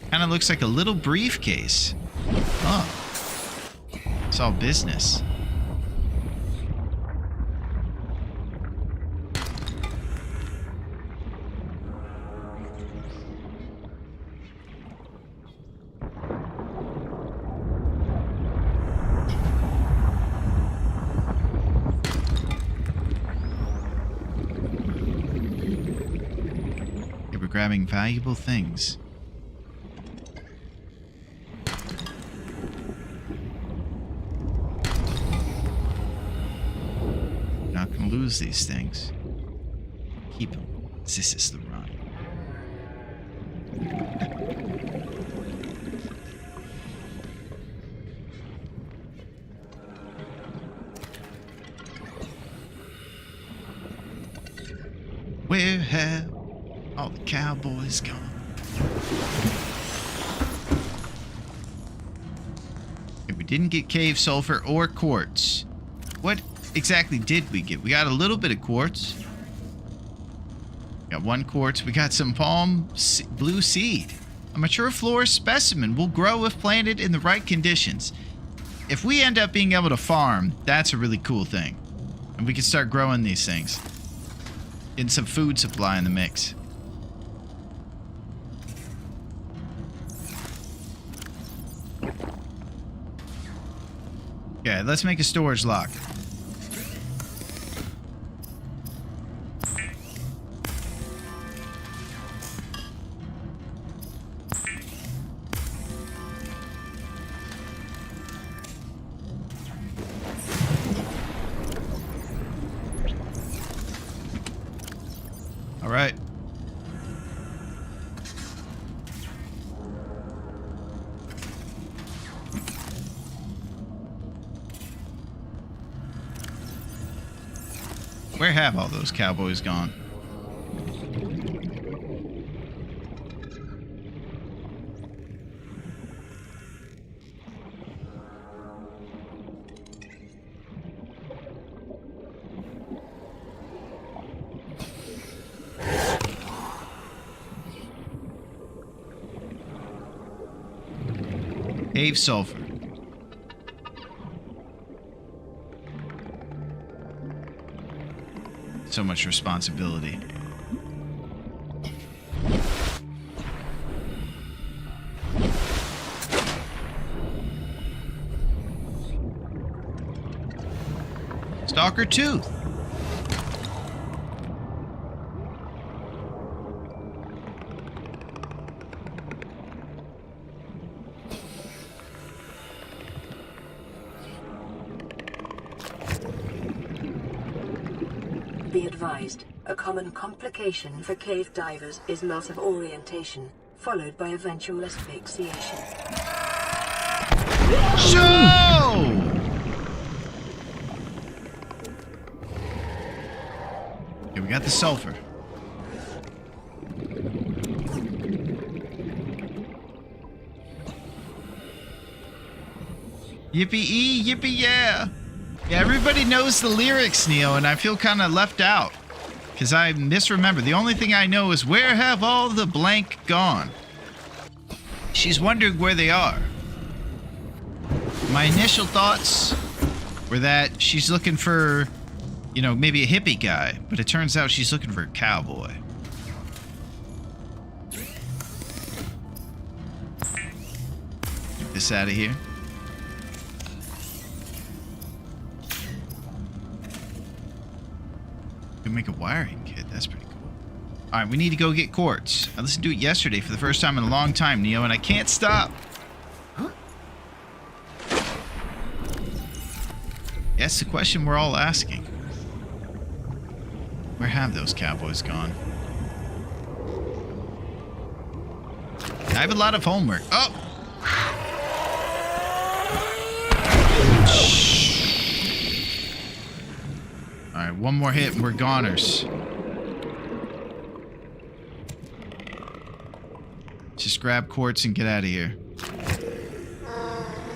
Kind of looks like a little briefcase. Oh. It's all business. Grabbing valuable things. Not gonna lose these things. Keep them. This is the run. Where have all the cowboys gone? Okay, we didn't get cave sulfur or quartz. What exactly did we get? We got a little bit of quartz. Got one quartz. We got some blue seed. A mature floor specimen will grow if planted in the right conditions. If we end up being able to farm, that's a really cool thing. And we can start growing these things. Getting some food supply in the mix. Okay, let's make a storage lock. All right. Where have all those cowboys gone? Cave sulfur. So much responsibility. Stalker tooth. Be advised, a common complication for cave divers is loss of orientation, followed by eventual asphyxiation. Show! Okay, we got the sulfur. Yippee-ee, yippee-yeah! Yeah, everybody knows the lyrics, Neo, and I feel kind of left out. Because I misremember. The only thing I know is, where have all the blank gone? She's wondering where they are. My initial thoughts were that she's looking for, you know, maybe a hippie guy. But it turns out she's looking for a cowboy. Get this out of here. Make a wiring kit. That's pretty cool. All right, we need to go get quartz. I listened to it yesterday for the first time in a long time, Neo, and I can't stop. Huh? That's the question we're all asking. Where have those cowboys gone? I have a lot of homework. Oh! Alright, one more hit and we're goners. Just grab quartz and get out of here.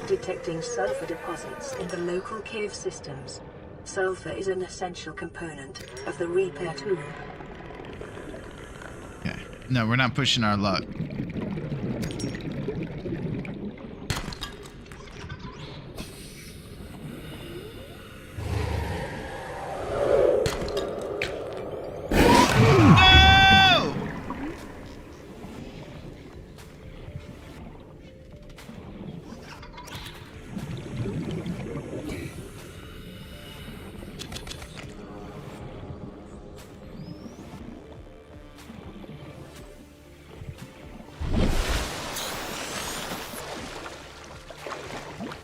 Detecting sulfur deposits in the local cave systems. Sulfur is an essential component of the repair tool. Okay. No, we're not pushing our luck.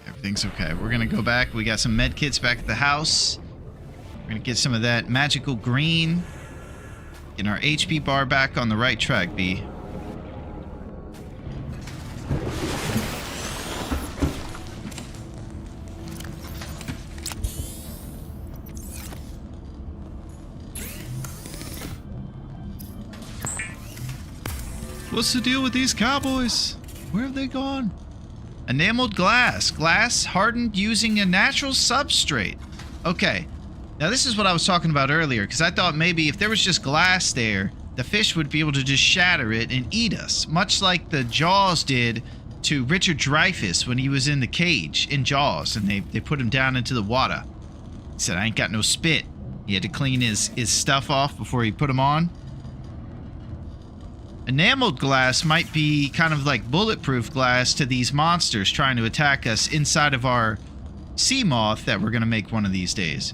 Everything's okay. We're gonna go back. We got some med kits back at the house. We're gonna get some of that magical green. Get our HP bar back on the right track, B. What's the deal with these cowboys? Where have they gone? Enameled glass. Glass hardened using a natural substrate. Okay. Now this is what I was talking about earlier, because I thought maybe if there was just glass there, the fish would be able to just shatter it and eat us. Much like the Jaws did to Richard Dreyfuss when he was in the cage in Jaws, and they put him down into the water. He said, I ain't got no spit. He had to clean his stuff off before he put him on. Enameled glass might be kind of like bulletproof glass to these monsters trying to attack us inside of our sea moth that we're going to make one of these days.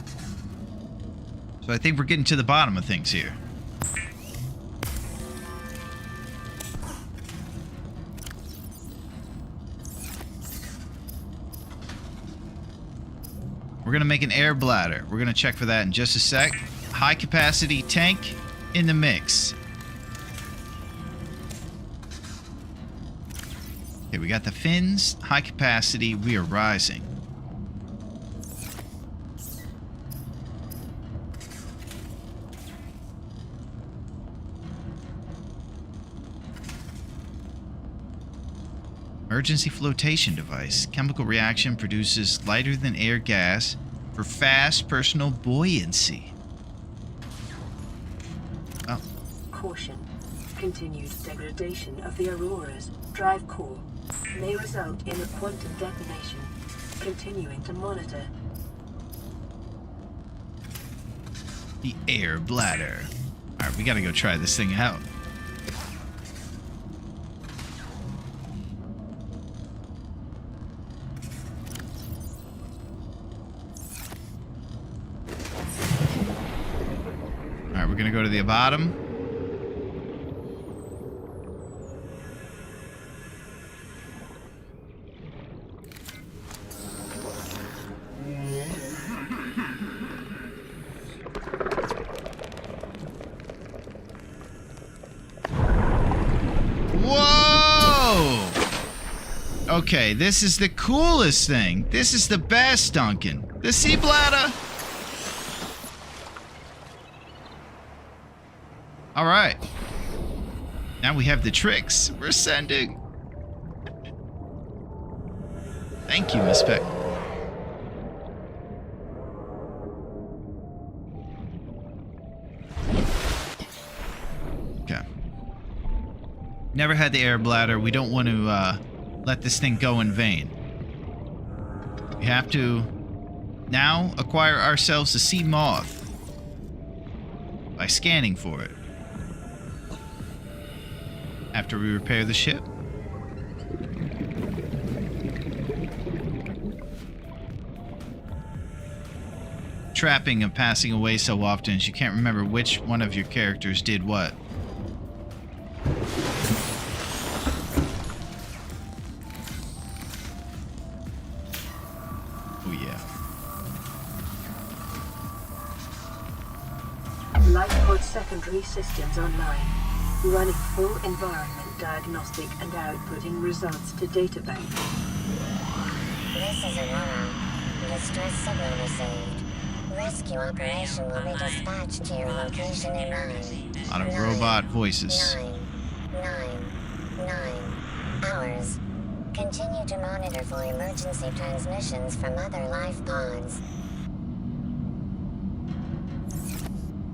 So I think we're getting to the bottom of things here. We're going to make an air bladder. We're going to check for that in just a sec. High capacity tank in the mix. Okay, we got the fins. High capacity. We are rising. Emergency flotation device. Chemical reaction produces lighter than air gas for fast personal buoyancy. Oh. Caution. Continued degradation of the Aurora's drive core may result in a quantum detonation. Continuing to monitor. The air bladder. Alright, we gotta go try this thing out. Alright, we're gonna go to the bottom. Whoa! Okay, this is the coolest thing. This is the best, Duncan. The sea bladder. All right. Now we have the tricks. We're sending. Thank you, Miss Peck. Okay. Never had the air bladder. We don't want to let this thing go in vain. We have to now acquire ourselves a sea moth by scanning for it. After we repair the ship. Trapping and passing away so often you can't remember which one of your characters did what. Oh yeah. Lifepod secondary systems online. Running full environment diagnostic and outputting results to databank. This is Aurora. Distress signal received. Rescue operation will be dispatched to your location in 9. A lot of robot voices. 9 hours. Continue to monitor for emergency transmissions from other life pods.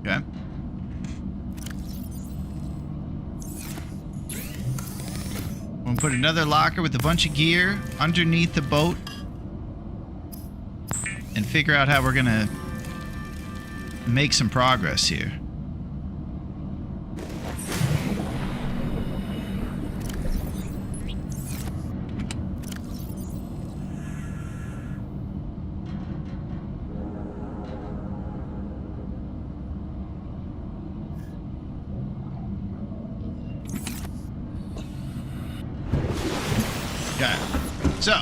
Okay. We'll put another locker with a bunch of gear underneath the boat and figure out how we're gonna make some progress here. Okay, so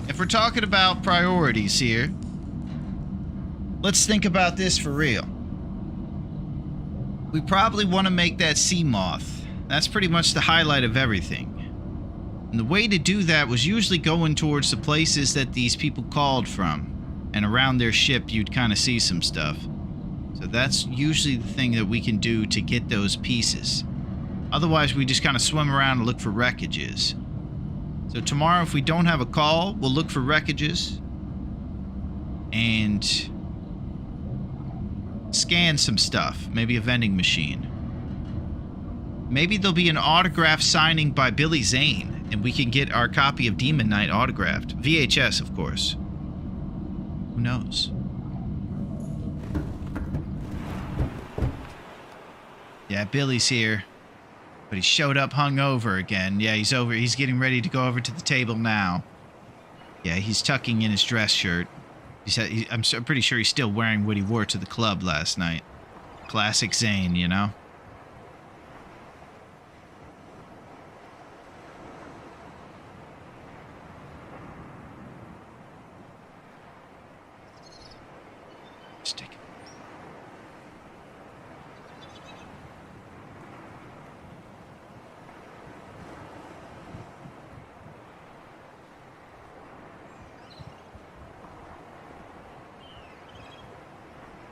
if we're talking about priorities here, let's think about this for real. We probably want to make that sea moth. That's pretty much the highlight of everything. And the way to do that was usually going towards the places that these people called from. And around their ship, you'd kind of see some stuff. So that's usually the thing that we can do to get those pieces. Otherwise, we just kind of swim around and look for wreckages. So tomorrow, if we don't have a call, we'll look for wreckages. And scan some stuff. Maybe a vending machine. Maybe there'll be an autograph signing by Billy Zane, and we can get our copy of Demon Knight autographed. VHS, of course. Who knows? Yeah, Billy's here. But he showed up hungover again. Yeah, he's over. He's getting ready to go over to the table now. Yeah, he's tucking in his dress shirt. I'm pretty sure he's still wearing what he wore to the club last night. Classic Zane, you know? Stick it.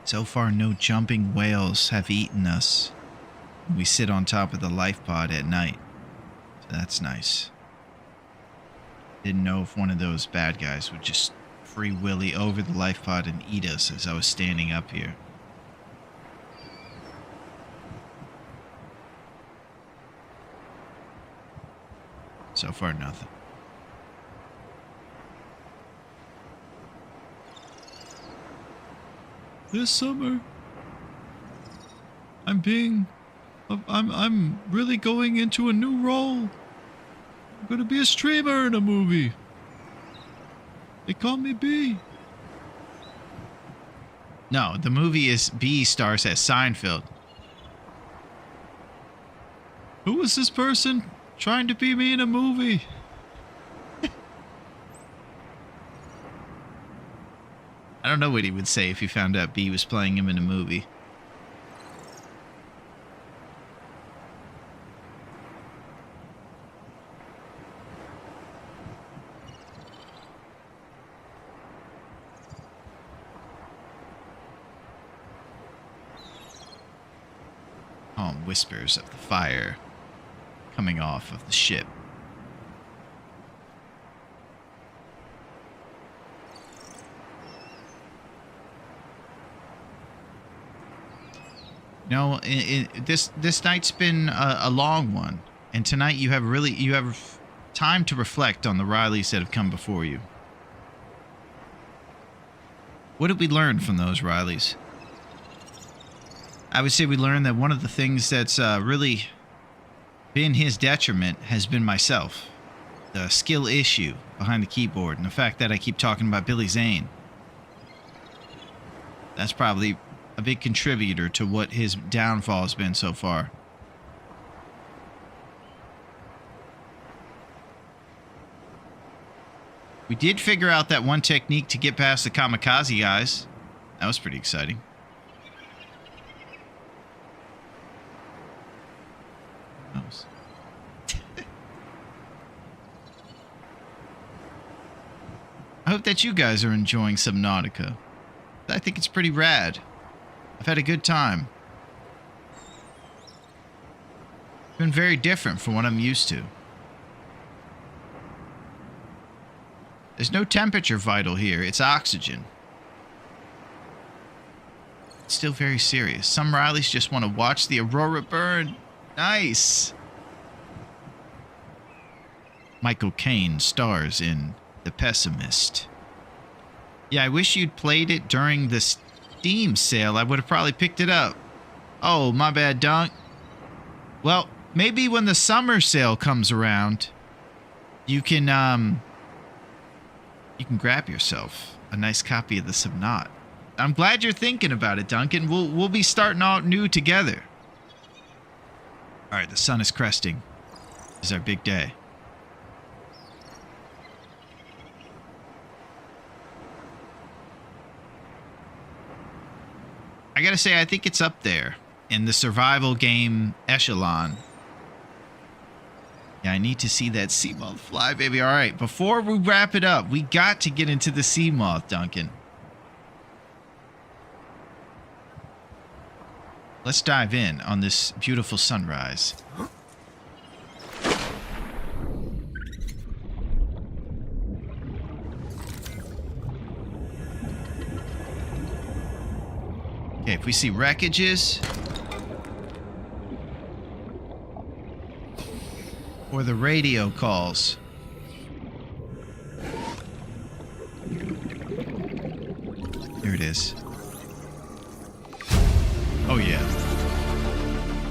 So far, no jumping whales have eaten us. We sit on top of the life pod at night. So that's nice. Didn't know if one of those bad guys would just free willy over the life pod and eat us as I was standing up here. So far, nothing. This summer, I'm really going into a new role. I'm gonna be a streamer in a movie. They call me B. No, the movie is B stars as Seinfeld. Who was this person trying to be me in a movie? I don't know what he would say if he found out B was playing him in a movie. Calm whispers of the fire coming off of the ship. No, this night's been a long one, and tonight you have time to reflect on the Rileys that have come before you. What did we learn from those Rileys? I would say we learned that one of the things that's really been his detriment has been myself. The skill issue behind the keyboard, and the fact that I keep talking about Billy Zane. That's probably a big contributor to what his downfall has been so far. We did figure out that one technique to get past the kamikaze guys. That was pretty exciting. I hope that you guys are enjoying Subnautica. I think it's pretty rad. I've had a good time. It's been very different from what I'm used to. There's no temperature vital here. It's oxygen. It's still very serious. Some Rileys just want to watch the aurora burn. Nice. Michael Caine stars in The Pessimist. Yeah, I wish you'd played it during the Steam sale. I would have probably picked it up. Oh, my bad, Dunk. Well, maybe when the summer sale comes around, you can grab yourself a nice copy of the Subnaut. I'm glad you're thinking about it, Duncan. We'll be starting out new together. All right, the sun is cresting. This is our big day. I gotta say, I think it's up there in the survival game echelon. Yeah, I need to see that sea moth fly, baby. All right, before we wrap it up, we got to get into the sea moth, Duncan. Let's dive in on this beautiful sunrise. Okay, if we see wreckages or the radio calls. Here it is. Oh yeah.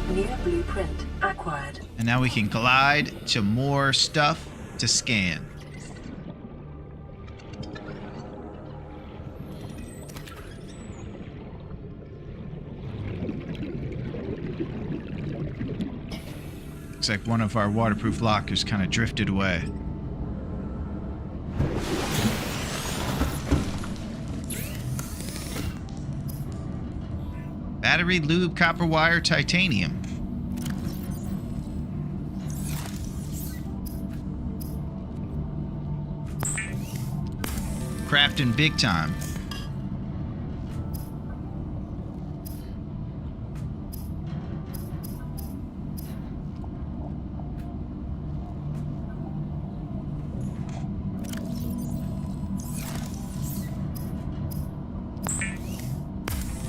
New blueprint acquired. And now we can glide to more stuff to scan. Looks like one of our waterproof lockers kind of drifted away. Battery, lube, copper wire, titanium. Crafting big time.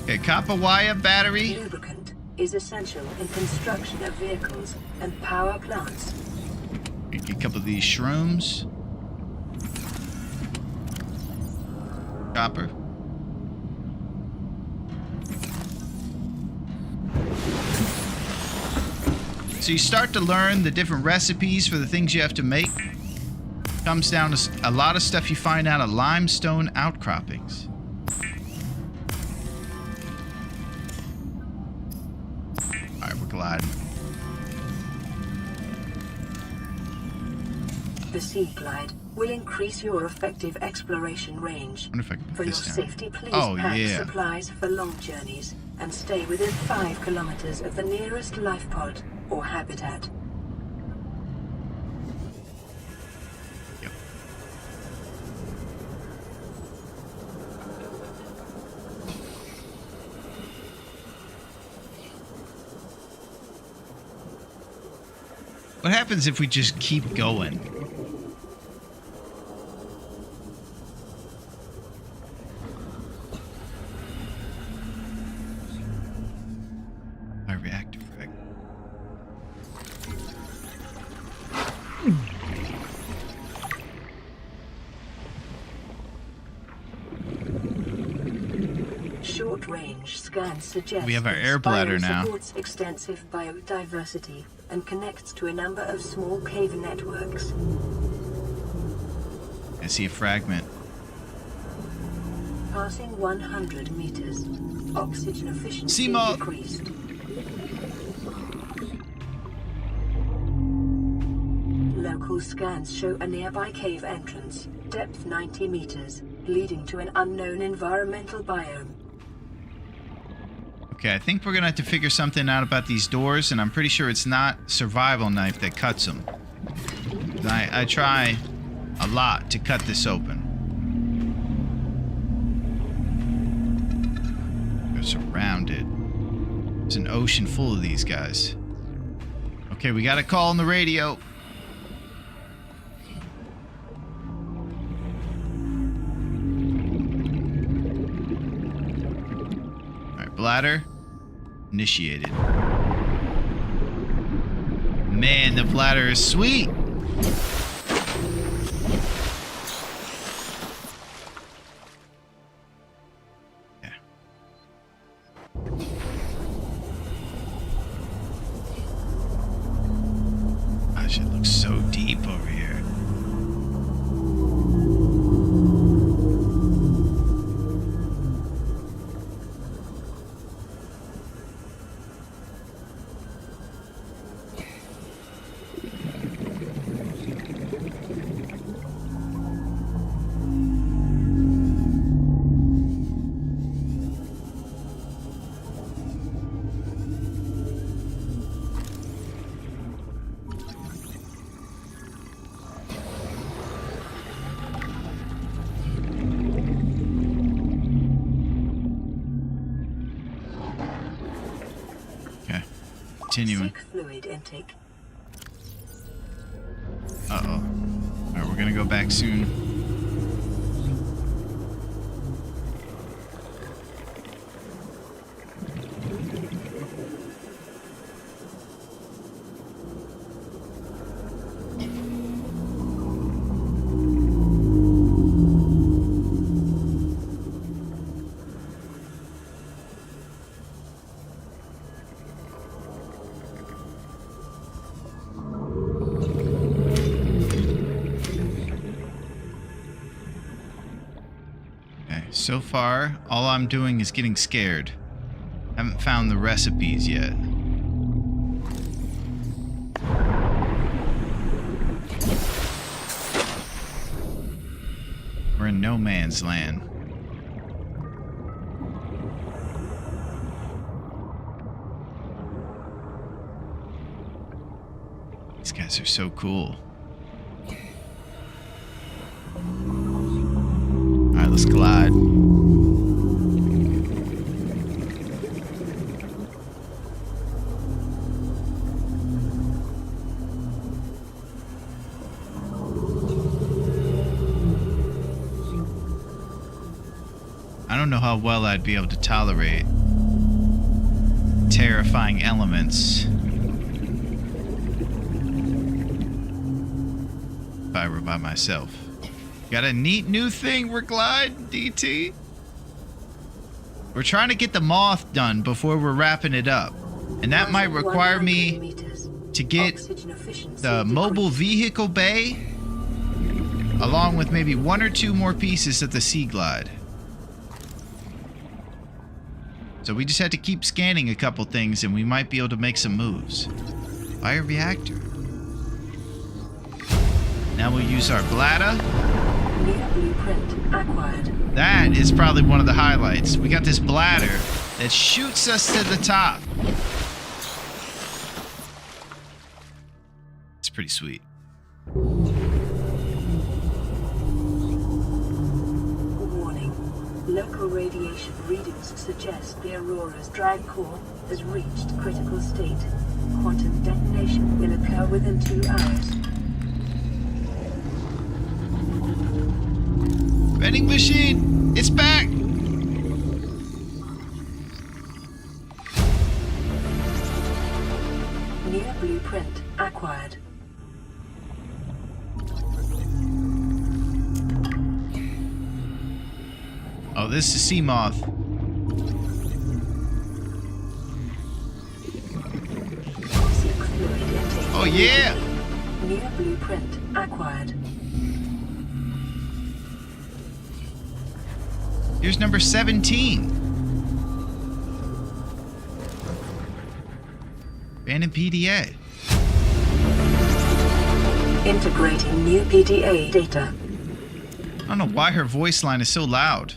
Okay, copper wire, battery. Lubricant is essential in construction of vehicles and power plants. A couple of these shrooms. Copper. So you start to learn the different recipes for the things you have to make. Comes down to a lot of stuff you find out of limestone outcroppings. Alright, we're gliding. The Sea Glide will increase your effective exploration range. I wonder if I can put For your this down. safety, please pack supplies for long journeys and stay within 5 kilometers of the nearest life pod or habitat. Yep. What happens if we just keep going? Reactor fragment. Short-range scans suggest We have our that air bladder Spiro now. supports extensive biodiversity and connects to a number of small cave networks. I see a fragment. Passing 100 meters, oxygen efficiency Seamoth. decreased. Local scans show a nearby cave entrance, depth 90 meters, leading to an unknown environmental biome. Okay, I think we're gonna have to figure something out about these doors, and I'm pretty sure it's not survival knife that cuts them. I try a lot to cut this open. We're surrounded. There's an ocean full of these guys. Okay, we got a call on the radio. Alright, bladder initiated. Man, the bladder is sweet. Yeah. Gosh, it looks so deep over here. Continuing. Seek fluid intake. Uh-oh. Alright, we're gonna go back soon. So far, all I'm doing is getting scared. Haven't found the recipes yet. in no man's land. These guys are so cool. Alright, let's glide. I don't know how well I'd be able to tolerate terrifying elements if I were by myself. Got a neat new thing we're gliding, DT. We're trying to get the moth done before we're wrapping it up. And that might require me to get the mobile vehicle bay along with maybe 1 or 2 more pieces of the Sea Glide. So we just had to keep scanning a couple things and we might be able to make some moves. Bioreactor. Now we'll use our bladder. New blueprint acquired. That is probably one of the highlights. We got this bladder that shoots us to the top. It's pretty sweet. Warning. Local radiation readings suggest the Aurora's drive core has reached critical state. Quantum detonation will occur within 2 hours. Vending machine! It's back! New blueprint acquired. Oh, this is sea moth. Oh yeah! New blueprint acquired. Here's number 17. Abandoned PDA. Integrating new PDA data. I don't know why her voice line is so loud.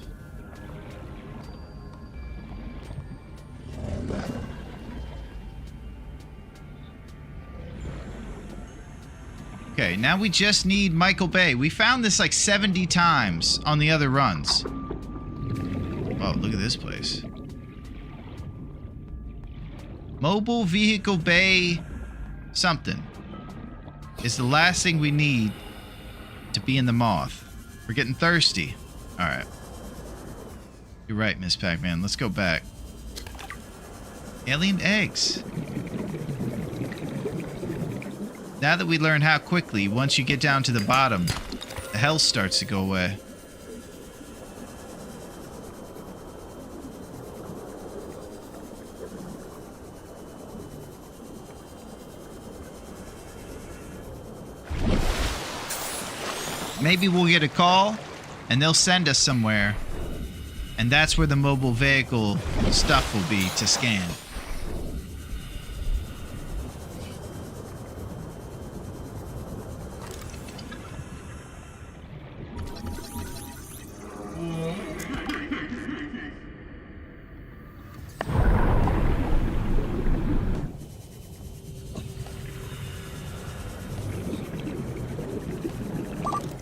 Okay, now we just need Michael Bay. We found this like 70 times on the other runs. Oh, look at this place. Mobile vehicle bay something is the last thing we need to be in the moth. We're getting thirsty. Alright. You're right, Miss Pac-Man. Let's go back. Alien eggs. Now that we learn how quickly, once you get down to the bottom, the health starts to go away. Maybe we'll get a call and they'll send us somewhere, and that's where the mobile vehicle stuff will be to scan.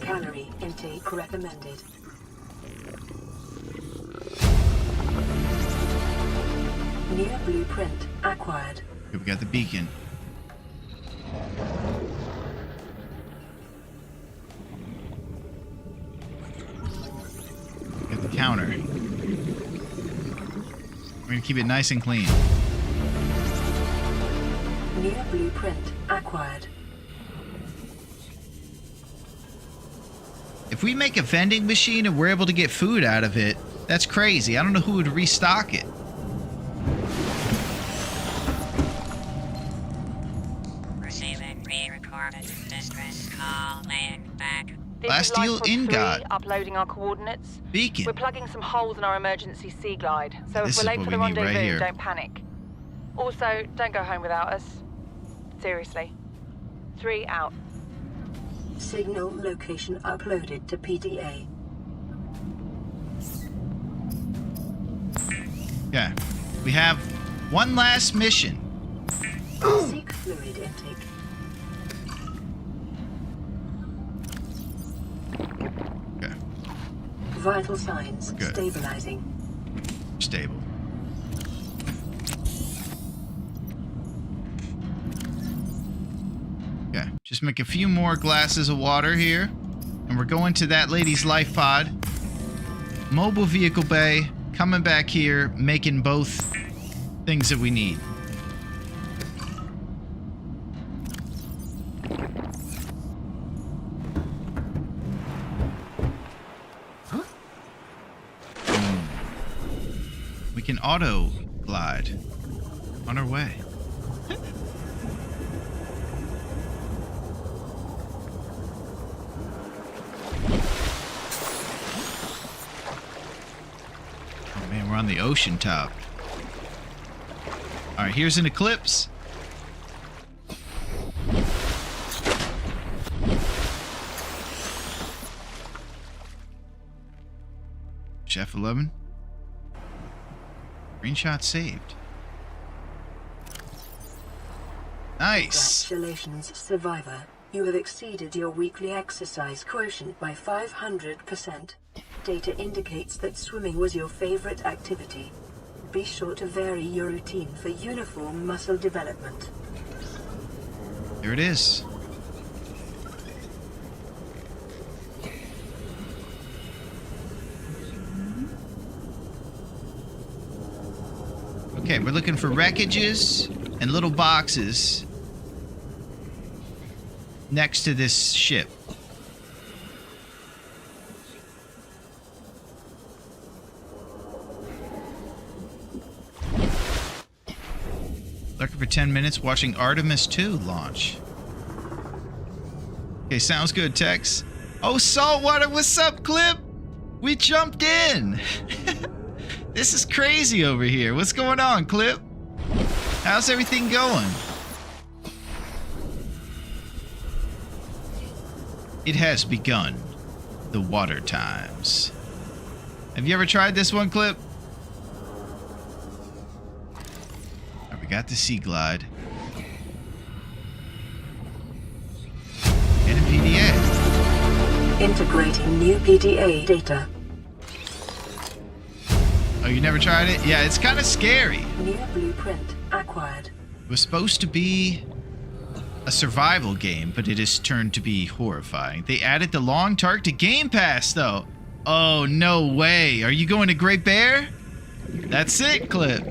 Calorie intake recommended. New blueprint acquired. Here we got the beacon. Got the counter. We're gonna keep it nice and clean. New blueprint acquired. If we make a vending machine and we're able to get food out of it, that's crazy. I don't know who would restock it. Receiving pre-recorded distress call, laying back. This is Bastille Life Pod 3, Ingot. uploading our coordinates. Beacon. We're plugging some holes in our emergency sea glide, so This if we're is late what for the we need right rendezvous, here. don't panic. Also, don't go home without us. Seriously. 3 out. Signal location uploaded to PDA. Okay. We have one last mission. Seek fluid intake. Okay. Vital signs Good. stabilizing. Stable. Okay. Just make a few more glasses of water here. And we're going to that lady's life pod. Mobile vehicle bay. Coming back here, making both things that we need. We can auto glide on our way. Oh man, we're on the ocean top. All right, here's an eclipse. Chef 11. Screenshot saved. Nice. Congratulations, survivor. You have exceeded your weekly exercise quotient by 500%. Data indicates that swimming was your favorite activity. Be sure to vary your routine for uniform muscle development. There it is. Okay, we're looking for wreckages and little boxes next to this ship. Looking for 10 minutes watching Artemis 2 launch. Okay, sounds good, Tex. Oh, Saltwater, what's up, Clip? We jumped in. This is crazy over here. What's going on, Clip? How's everything going? It has begun. The water times. Have you ever tried this one, Clip? Alright, we got the Sea Glide. And a PDA. Integrating new PDA data. Oh, you never tried it? Yeah, it's kind of scary. New blueprint acquired. It was supposed to be a survival game, but it has turned to be horrifying. They added the Long Tark to Game Pass, though. Oh, no way. Are you going to Great Bear? That's it, Clip.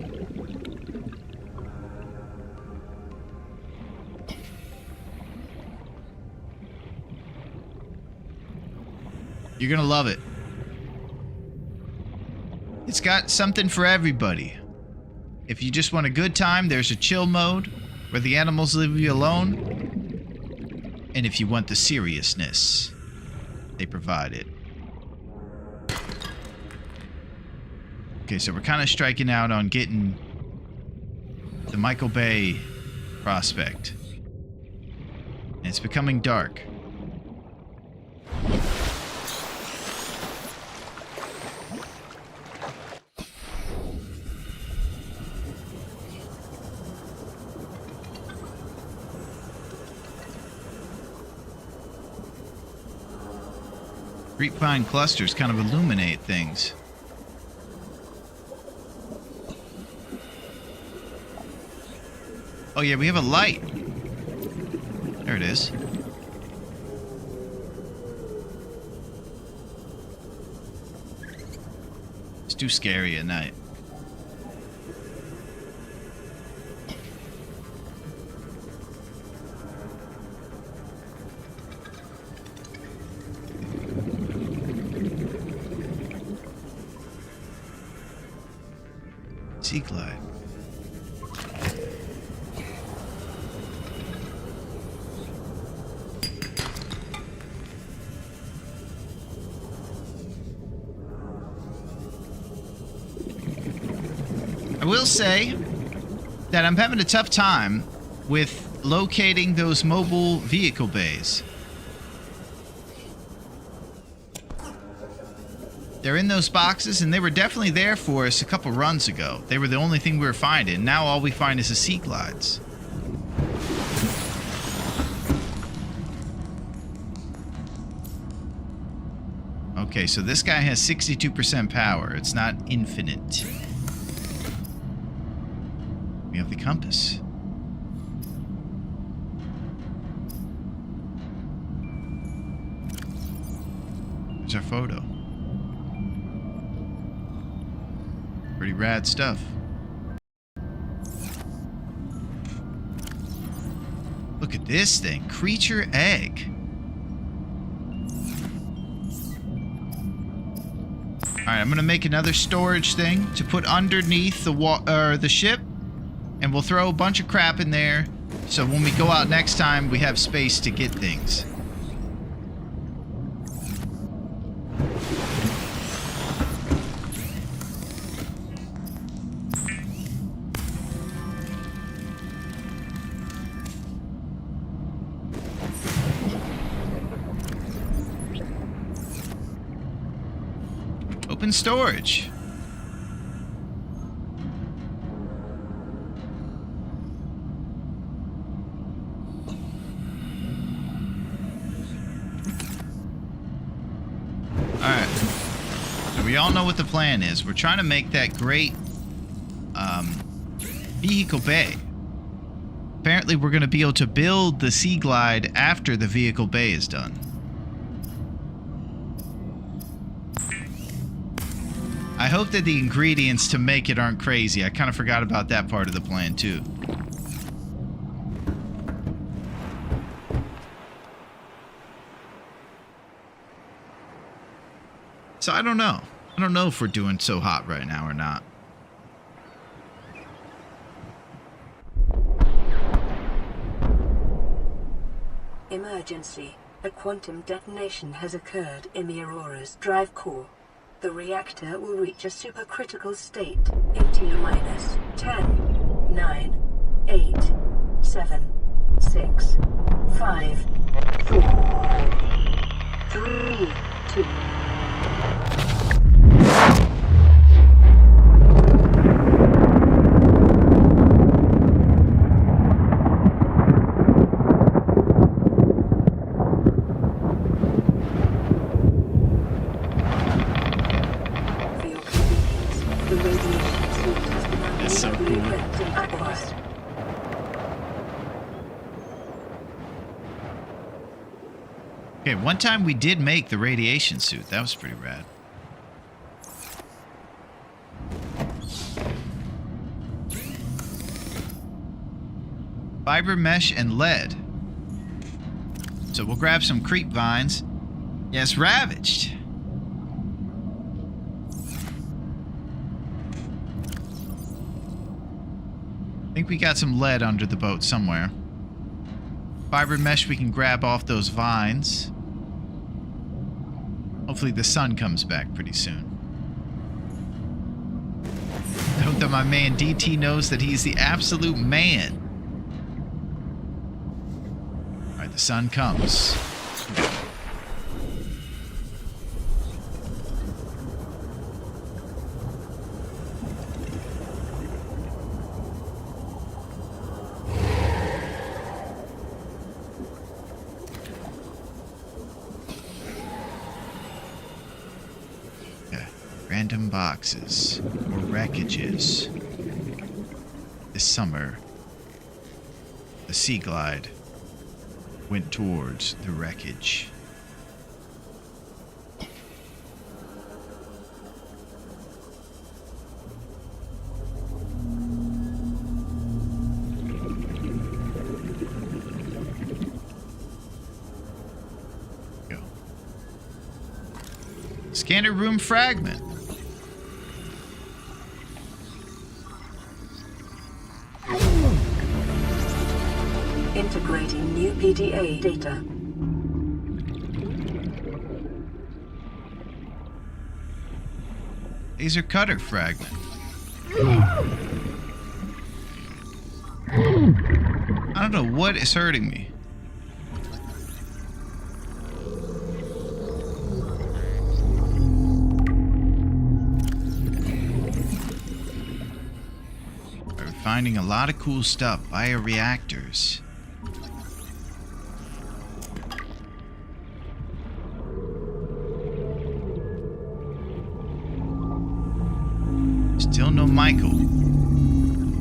You're gonna love it. It's got something for everybody. If you just want a good time, there's a chill mode where the animals leave you alone. And if you want the seriousness, they provide it. Okay, so we're kind of striking out on getting the Michael Bay prospect. And it's becoming dark. Creepvine clusters kind of illuminate things. Oh yeah, we have a light. There it is. It's too scary at night. Sea Glide. I will say that I'm having a tough time with locating those mobile vehicle bays. They're in those boxes, and they were definitely there for us a couple runs ago. They were the only thing we were finding. Now all we find is the sea glides. Okay, so this guy has 62% power. It's not infinite. We have the compass. There's our photo. Pretty rad stuff. Look at this thing. Creature egg. Alright, I'm gonna make another storage thing to put underneath the ship. And we'll throw a bunch of crap in there. So when we go out next time, we have space to get things. Open storage. Alright. So we all know what the plan is. We're trying to make that great vehicle bay. Apparently we're going to be able to build the Sea Glide after the vehicle bay is done. I hope that the ingredients to make it aren't crazy. I kind of forgot about that part of the plan too. So I don't know. I don't know if we're doing so hot right now or not. Emergency. A quantum detonation has occurred in the Aurora's drive core. The reactor will reach a supercritical state in T-minus 10, 9, 8, 7, 6, 5, 4, 3, 2. That's so cool. Okay, one time we did make the radiation suit. That was pretty rad. Fiber mesh and lead. So we'll grab some creep vines. Yes, ravaged. I think we got some lead under the boat somewhere. Fiber mesh we can grab off those vines. Hopefully the sun comes back pretty soon. I hope that my man DT knows that he's the absolute man. Alright, the sun comes. Random boxes or wreckages. This summer, the Sea Glide went towards the wreckage. Go. Scanner room fragment. Integrating new PDA data. Laser cutter fragment. I don't know what is hurting me. Finding a lot of cool stuff. Bioreactors. Still no Michael.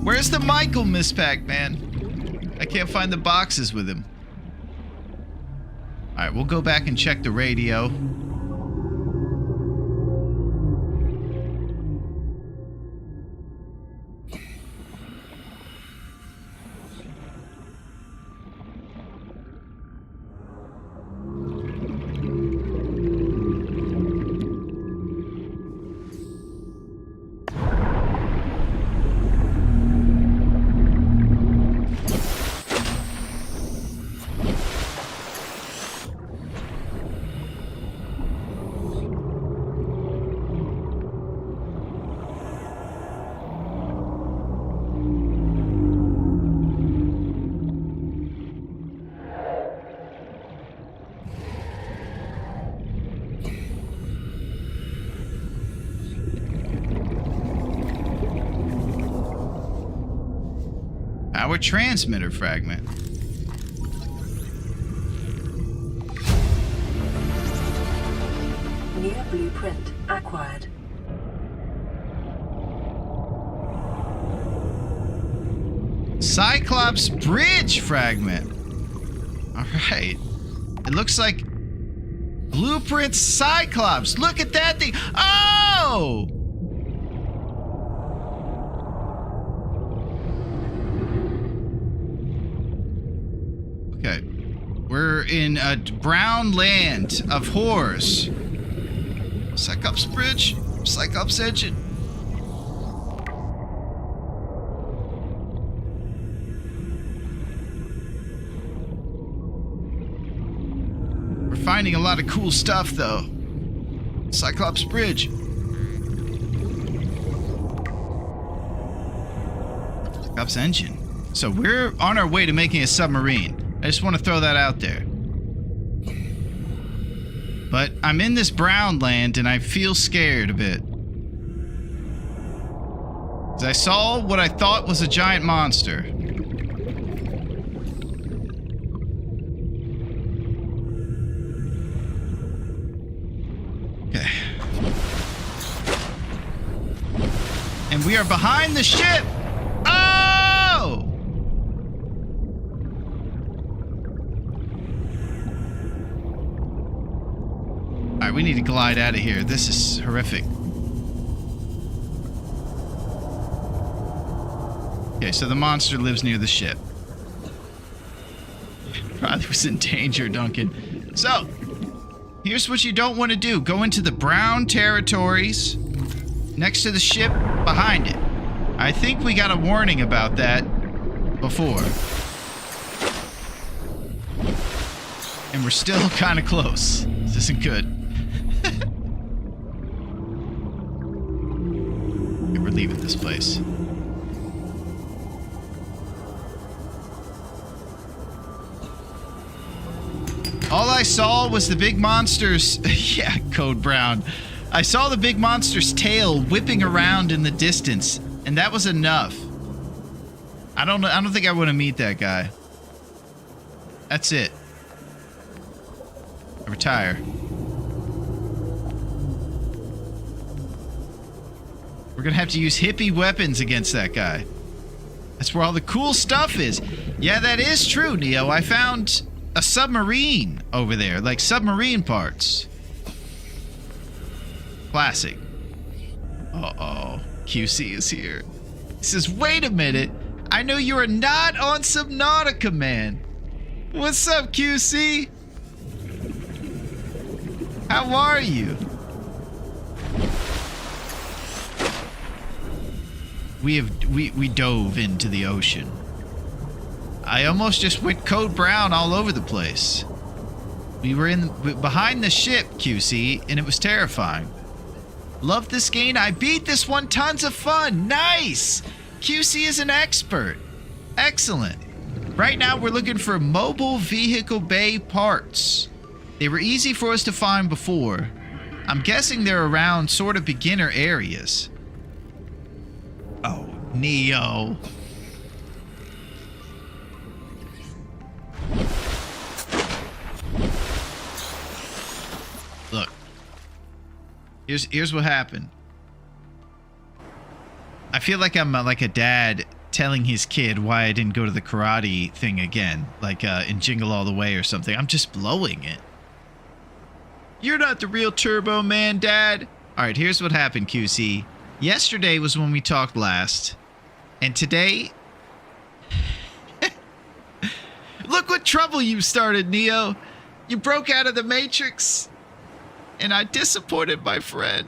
Where's the Michael, Miss Pac-Man? I can't find the boxes with him. Alright, we'll go back and check the radio. Power transmitter fragment. New blueprint acquired. Cyclops bridge fragment. All right. It looks like blueprint Cyclops. Look at that thing. Oh! Okay. We're in a brown land of horrors. Cyclops bridge. Cyclops engine. Finding a lot of cool stuff, though. Cyclops Bridge. Cyclops engine. So we're on our way to making a submarine. I just want to throw that out there. But I'm in this brown land and I feel scared a bit. 'Cause I saw what I thought was a giant monster. Okay. And we are behind the ship! Oh! Alright, we need to glide out of here. This is horrific. Okay, so the monster lives near the ship. Probably was in danger, Duncan. So, here's what you don't want to do. Go into the brown territories next to the ship behind it. I think we got a warning about that before. And we're still kind of close. This isn't good. Okay, we're leaving this place. All I saw was the big monster's... yeah, Code Brown. I saw the big monster's tail whipping around in the distance, and that was enough. I don't think I want to meet that guy. That's it. I retire. We're gonna have to use hippie weapons against that guy. That's where all the cool stuff is. Yeah, that is true, Neo. I found a submarine over there, like submarine parts. Classic. Uh-oh. QC is here. He says, wait a minute. I know you are not on Subnautica, man. What's up, QC? How are you? We dove into the ocean. I almost just went Code Brown all over the place. We were behind the ship, QC, and it was terrifying. Love this game. I beat this one. Tons of fun. Nice. QC is an expert. Excellent. Right now, we're looking for mobile vehicle bay parts. They were easy for us to find before. I'm guessing they're around sort of beginner areas. Oh, Neo. Here's what happened. I feel like I'm like a dad telling his kid why I didn't go to the karate thing again, like in Jingle All the Way or something. I'm just blowing it. You're not the real Turbo Man, Dad. All right, here's what happened, QC. Yesterday was when we talked last, and today... Look what trouble you started, Neo. You broke out of the Matrix, and I disappointed my friend.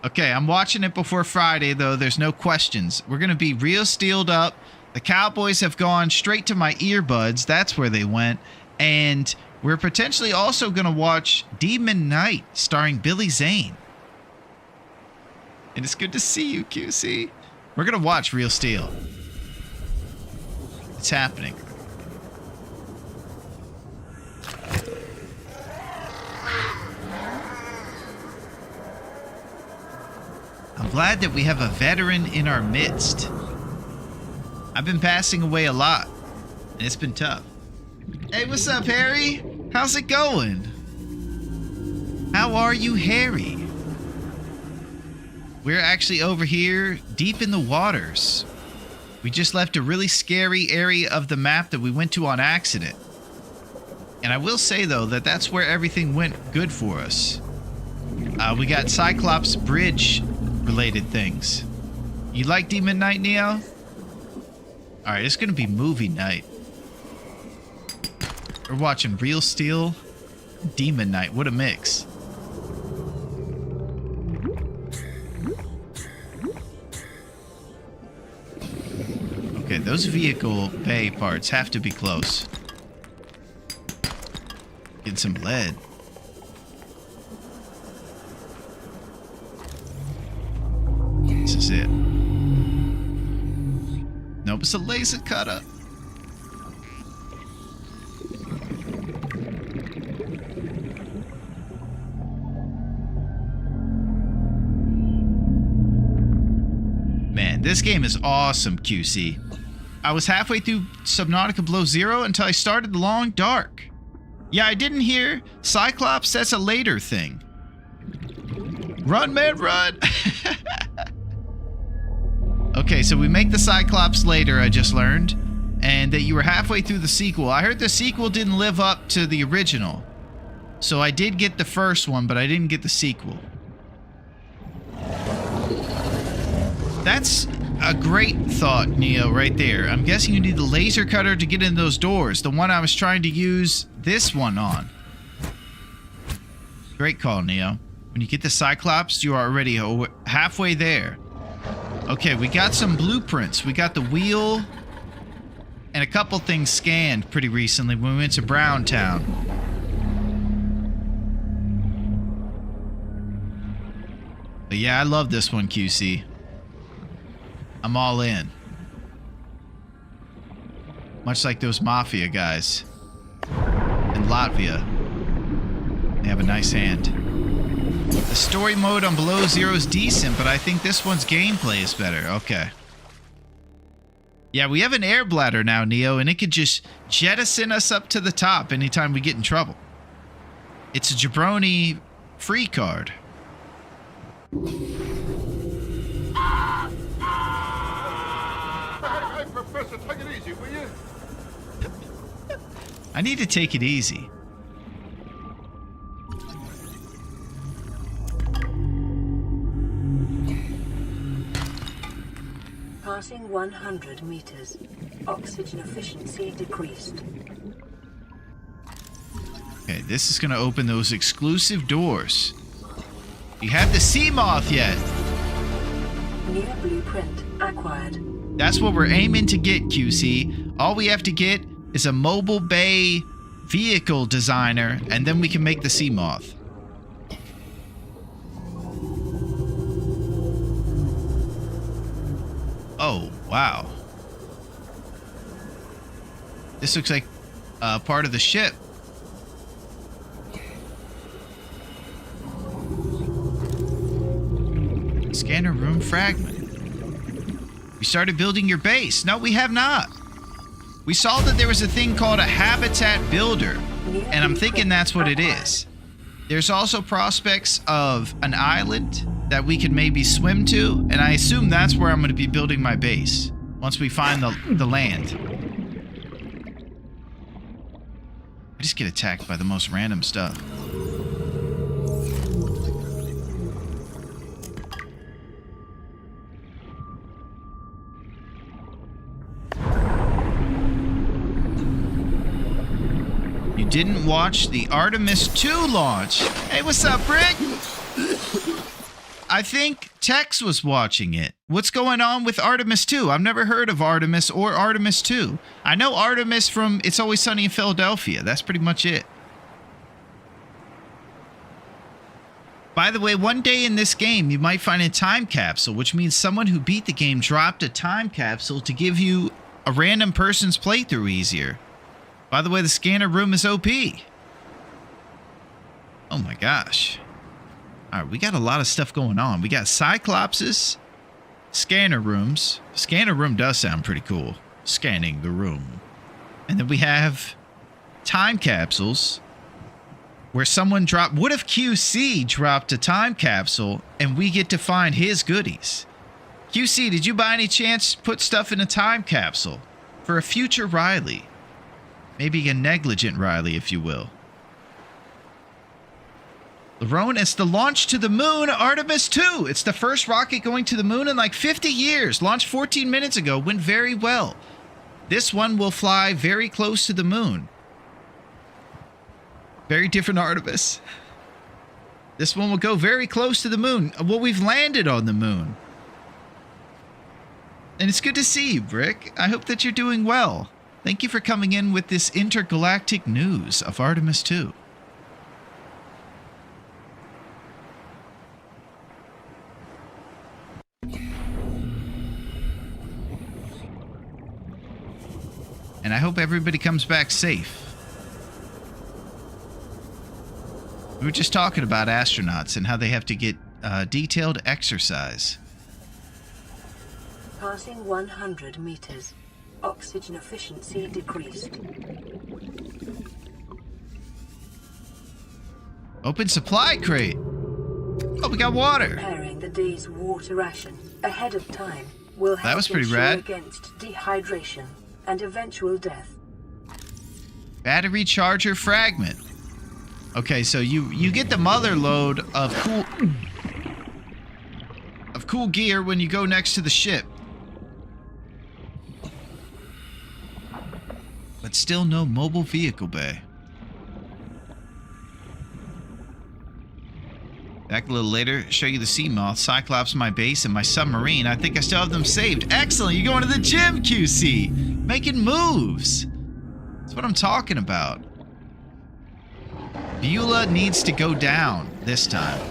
Okay, I'm watching it before Friday, though. There's no questions. We're going to be real steeled up. The Cowboys have gone straight to my earbuds. That's where they went. And we're potentially also going to watch Demon Knight, starring Billy Zane. And it's good to see you, QC. We're going to watch Real Steel. It's happening. I'm glad that we have a veteran in our midst. I've been passing away a lot, and it's been tough. Hey, what's up, Harry? How's it going? How are you, Harry? We're actually over here, deep in the waters. We just left a really scary area of the map that we went to on accident. And I will say, though, that that's where everything went good for us. We got Cyclops Bridge related things. You like Demon Knight, Neo? Alright, it's gonna be movie night. We're watching Real Steel, Demon Knight. What a mix. Okay, those vehicle bay parts have to be close. Get some lead. This is it. Nope, it's a laser cutter. Man, this game is awesome, QC. I was halfway through Subnautica Below Zero until I started the Long Dark. Yeah, I didn't hear Cyclops, that's a later thing. Run, man, run! Okay, so we make the Cyclops later, I just learned. And that you were halfway through the sequel. I heard the sequel didn't live up to the original. So I did get the first one, but I didn't get the sequel. That's a great thought, Neo, right there. I'm guessing you need the laser cutter to get in those doors. The one I was trying to use this one on. Great call, Neo. When you get the Cyclops, you are already halfway there. Okay, we got some blueprints. We got the wheel and a couple things scanned pretty recently when we went to Browntown. But yeah, I love this one, QC. I'm all in. Much like those Mafia guys in Latvia. They have a nice hand. The story mode on Below Zero is decent, but I think this one's gameplay is better. Okay. Yeah, we have an air bladder now, Neo, and it could just jettison us up to the top anytime we get in trouble. It's a jabroni free card. Hey, Professor, take it easy, will you? I need to take it easy. Passing 100 meters. Oxygen efficiency decreased. Okay, this is going to open those exclusive doors. You have the sea moth yet? New blueprint acquired. That's what we're aiming to get, QC. All we have to get is a mobile bay vehicle designer, and then we can make the sea moth. Oh, wow. This looks like part of the ship. Scanner room fragment. We started building your base. No, we have not. We saw that there was a thing called a habitat builder, and I'm thinking that's what it is. There's also prospects of an island that we could maybe swim to, and I assume that's where I'm going to be building my base once we find the land. I just get attacked by the most random stuff. You didn't watch the Artemis 2 launch. Hey, what's up, Rick? I think Tex was watching it. What's going on with Artemis 2? I've never heard of Artemis or Artemis 2. I know Artemis from It's Always Sunny in Philadelphia. That's pretty much it. By the way, one day in this game, you might find a time capsule, which means someone who beat the game dropped a time capsule to give you a random person's playthrough easier. By the way, the scanner room is OP. Oh my gosh. All right, we got a lot of stuff going on. We got Cyclopses, scanner rooms. Scanner room does sound pretty cool. Scanning the room. And then we have time capsules where someone dropped... What if QC dropped a time capsule and we get to find his goodies? QC, did you by any chance put stuff in a time capsule for a future Riley? Maybe a negligent Riley, if you will. Larone, it's the launch to the moon, Artemis 2. It's the first rocket going to the moon in like 50 years. Launched 14 minutes ago. Went very well. This one will fly very close to the moon. Very different Artemis. This one will go very close to the moon. Well, we've landed on the moon. And it's good to see you, Brick. I hope that you're doing well. Thank you for coming in with this intergalactic news of Artemis 2. And I hope everybody comes back safe. We were just talking about astronauts and how they have to get detailed exercise. Passing 100 meters. Oxygen efficiency decreased. Open supply crate. Oh, we got water. Preparing the day's water ration ahead of time will help that was pretty ensure rad. Against dehydration and eventual death. Battery charger fragment. Okay, so you get the mother load of cool gear when you go next to the ship. But still no mobile vehicle bay. Back a little later, show you the sea moth, Cyclops, my base, and my submarine. I think I still have them saved. Excellent, you're going to the gym, QC. Making moves. That's what I'm talking about. Beulah needs to go down this time.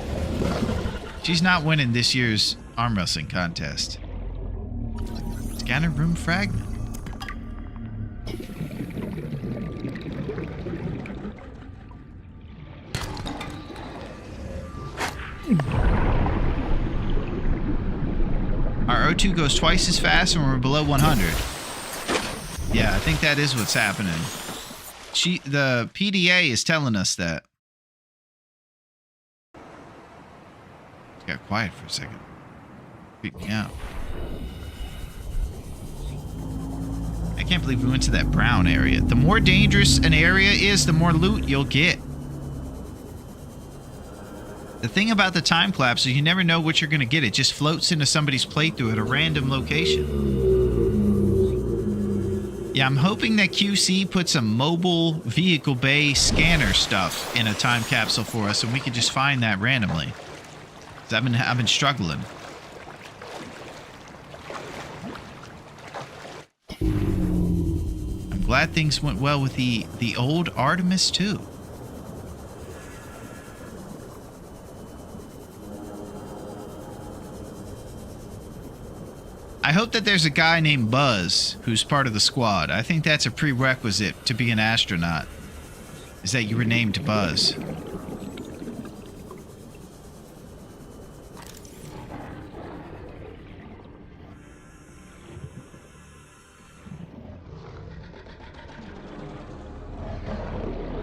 She's not winning this year's arm wrestling contest. Scanner room fragment. Our O2 goes twice as fast when we're below 100. Yeah, I think that is what's happening. The PDA is telling us that. It got quiet for a second. Freaked me out. I can't believe we went to that brown area. The more dangerous an area is, the more loot you'll get. The thing about the time collapse is you never know what you're going to get. It just floats into somebody's playthrough at a random location. Yeah, I'm hoping that QC puts some mobile vehicle bay scanner stuff in a time capsule for us, and we could just find that randomly. 'Cause I've been struggling. I'm glad things went well with the old Artemis 2. I hope that there's a guy named Buzz who's part of the squad. I think that's a prerequisite to be an astronaut, is that you were named Buzz.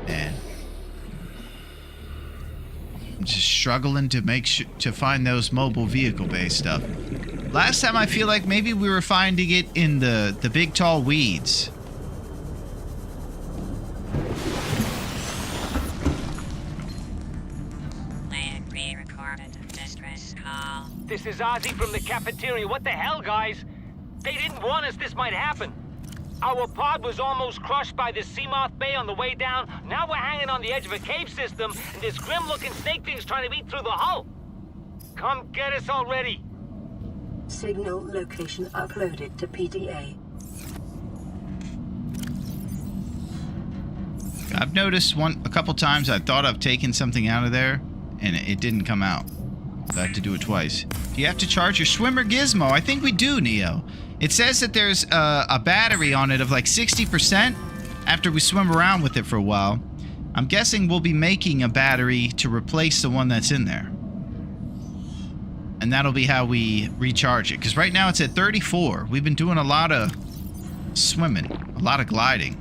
Man. struggling to to find those mobile vehicle base stuff. Last time I feel like maybe we were finding it in the big tall weeds. This is Ozzy from the cafeteria. What the hell, guys? They didn't warn us this might happen. Our pod was almost crushed by this Seamoth Bay on the way down. Now we're hanging on the edge of a cave system, and this grim-looking snake thing's trying to eat through the hull. Come get us already. Signal location uploaded to PDA. I've noticed a couple times I thought I've taken something out of there, and it didn't come out. So I had to do it twice. Do you have to charge your swimmer gizmo? I think we do, Neo. It says that there's a battery on it of like 60% after we swim around with it for a while. I'm guessing we'll be making a battery to replace the one that's in there. And that'll be how we recharge it. Because right now it's at 34. We've been doing a lot of swimming, a lot of gliding.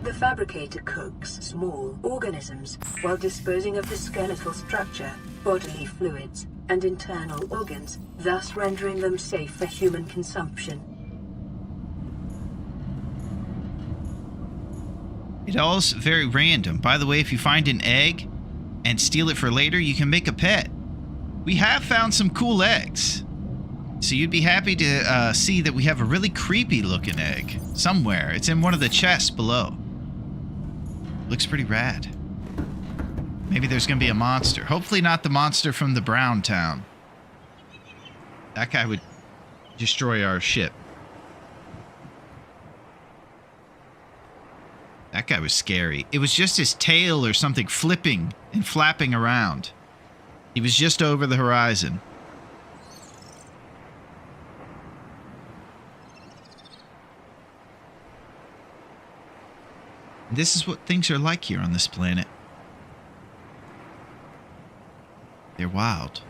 The fabricator cooks small organisms while disposing of the skeletal structure, bodily fluids, and internal organs, thus rendering them safe for human consumption. It all's very random. By the way, if you find an egg and steal it for later, you can make a pet. We have found some cool eggs. So you'd be happy to see that we have a really creepy looking egg somewhere. It's in one of the chests below. Looks pretty rad. Maybe there's gonna be a monster. Hopefully not the monster from the Brown Town. That guy would destroy our ship. That guy was scary. It was just his tail or something flipping and flapping around. He was just over the horizon. This is what things are like here on this planet. They're wild.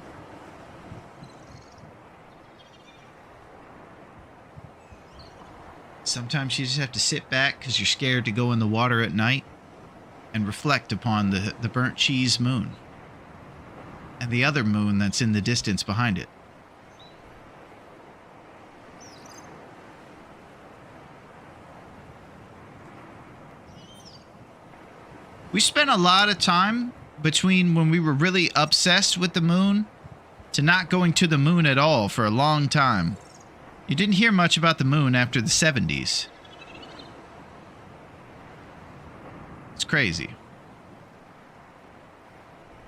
Sometimes you just have to sit back because you're scared to go in the water at night and reflect upon the burnt cheese moon and the other moon that's in the distance behind it. We spent a lot of time between when we were really obsessed with the moon to not going to the moon at all for a long time. You didn't hear much about the moon after the 70s. It's crazy.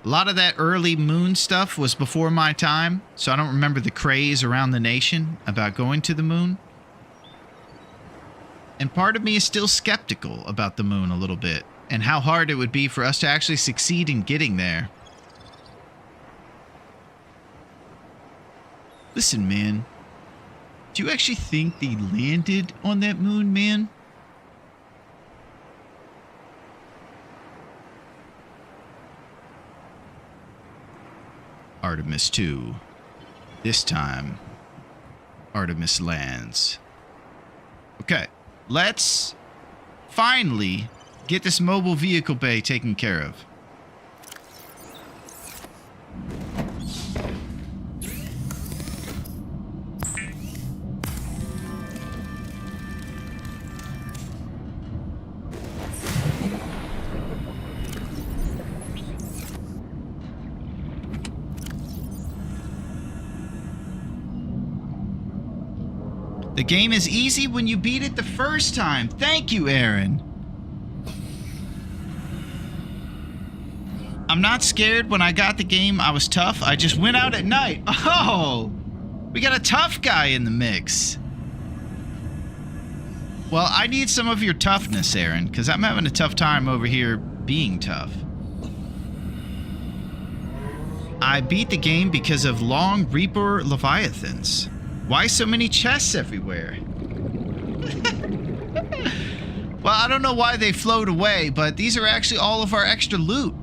A lot of that early moon stuff was before my time, so I don't remember the craze around the nation about going to the moon. And part of me is still skeptical about the moon a little bit, and how hard it would be for us to actually succeed in getting there. Listen, man. Do you actually think they landed on that moon, man? Artemis 2. This time, Artemis lands. Okay, let's finally get this mobile vehicle bay taken care of. The game is easy when you beat it the first time. Thank you, Aaron. I'm not scared. When I got the game, I was tough. I just went out at night. Oh, we got a tough guy in the mix. Well, I need some of your toughness, Aaron, because I'm having a tough time over here being tough. I beat the game because of long Reaper Leviathans. Why so many chests everywhere? Well, I don't know why they float away, but these are actually all of our extra loot.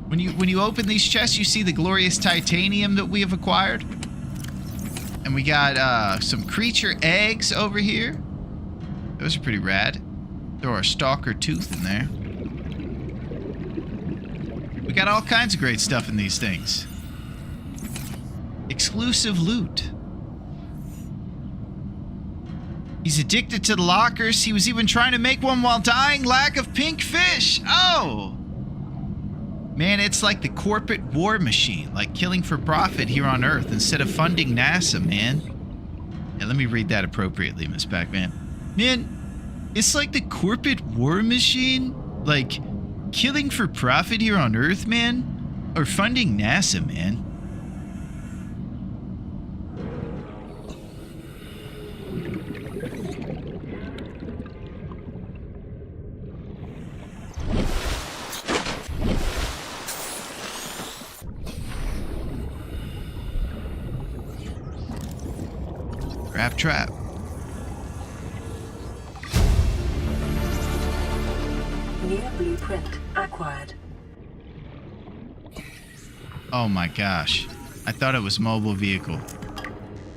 When you open these chests, you see the glorious titanium that we have acquired. And we got some creature eggs over here. Those are pretty rad. Throw our stalker tooth in there. We got all kinds of great stuff in these things. Exclusive loot. He's addicted to the lockers. He was even trying to make one while dying. Lack of pink fish. Oh! Man, it's like the corporate war machine. Like killing for profit here on Earth instead of funding NASA, man. Yeah, let me read that appropriately, Miss Pac-Man. Man, it's like the corporate war machine. Like killing for profit here on Earth, man. Or funding NASA, man. Trap. New blueprint acquired. Oh my gosh. I thought it was mobile vehicle.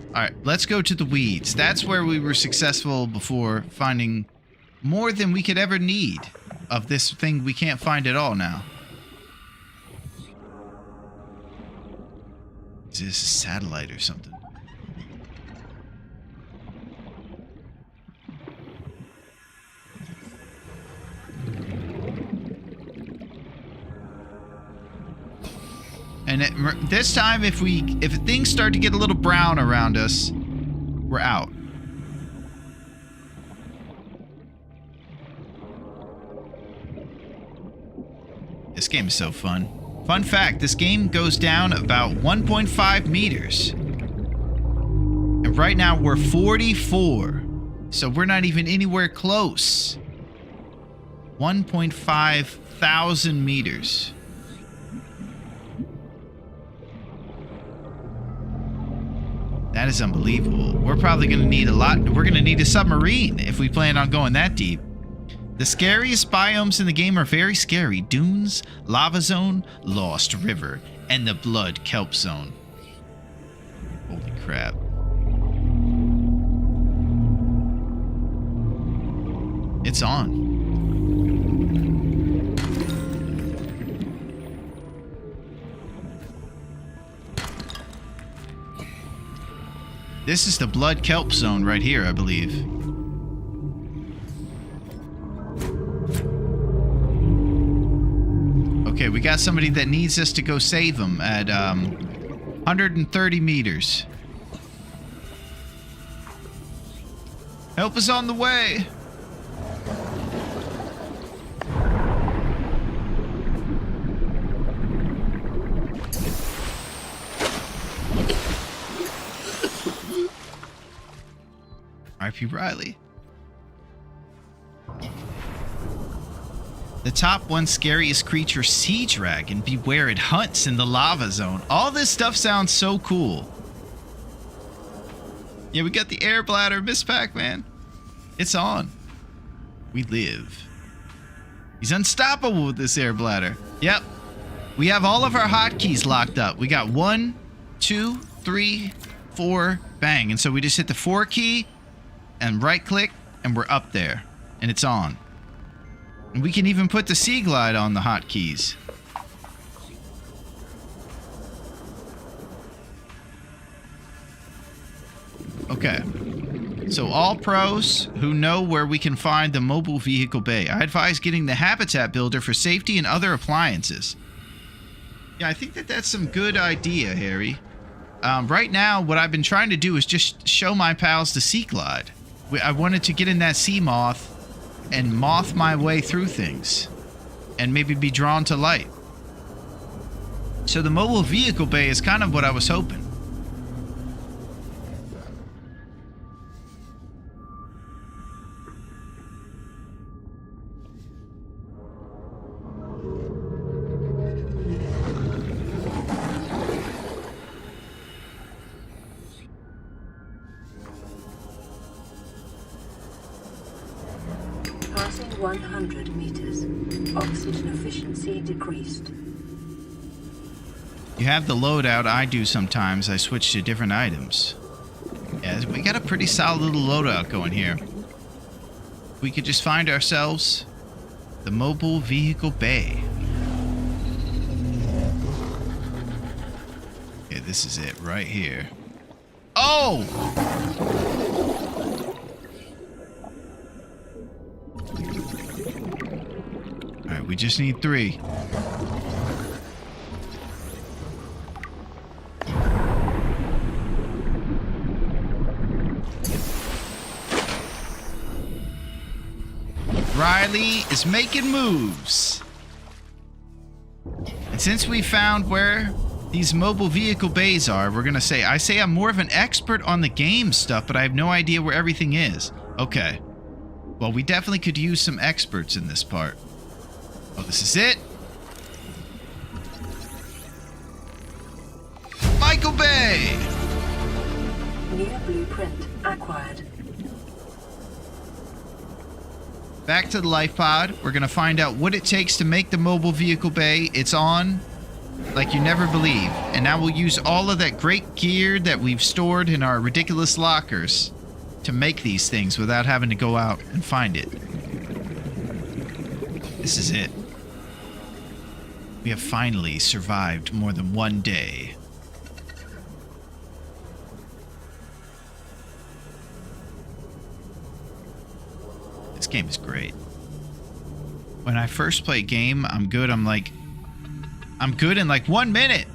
Alright, let's go to the weeds. That's where we were successful before, finding more than we could ever need of this thing we can't find at all now. Is this a satellite or something? And this time, if things start to get a little brown around us, we're out. This game is so fun. Fun fact, this game goes down about 1.5 meters. And right now we're 44. So we're not even anywhere close. 1.5 thousand meters. That is unbelievable. We're probably going to need a lot. We're going to need a submarine if we plan on going that deep. The scariest biomes in the game are very scary. Dunes, Lava Zone, Lost River, and the Blood Kelp Zone. Holy crap. It's on. This is the Blood Kelp Zone right here, I believe. Okay, we got somebody that needs us to go save them at 130 meters. Help is on the way. R.I.P. Riley. The top one scariest creature, Sea Dragon. Beware, it hunts in the lava zone. All this stuff sounds so cool. Yeah, we got the air bladder, Miss Pac-Man. It's on. We live. He's unstoppable with this air bladder. Yep. We have all of our hotkeys locked up. We got 1, 2, 3, 4, bang. And so we just hit the 4 key and right click and we're up there. And it's on. And we can even put the Sea Glide on the hotkeys. Okay. So all pros who know where we can find the mobile vehicle bay, I advise getting the habitat builder for safety and other appliances. Yeah, I think that's some good idea, Harry. Right now, what I've been trying to do is just show my pals the Sea Glide. I wanted to get in that sea moth and moth my way through things and maybe be drawn to light. So the mobile vehicle bay is kind of what I was hoping. Passing 100 meters. Oxygen efficiency decreased. You have the loadout. I do sometimes. I switch to different items. Yeah, we got a pretty solid little loadout going here. we could just find ourselves the mobile vehicle bay. Okay, this is it right here. Oh! Alright, we just need 3. Riley is making moves. And since we found where these mobile vehicle bays are, we're gonna say, I say I'm more of an expert on the game stuff, but I have no idea where everything is. Okay. Well, we definitely could use some experts in this part. Oh, this is it. Michael Bay! New blueprint acquired. Back to the life pod. We're gonna find out what it takes to make the mobile vehicle bay. It's on like you never believe. And now we'll use all of that great gear that we've stored in our ridiculous lockers to make these things without having to go out and find it. This is it. We have finally survived more than one day. This game is great. When I first play a game, I'm good. I'm good in like 1 minute.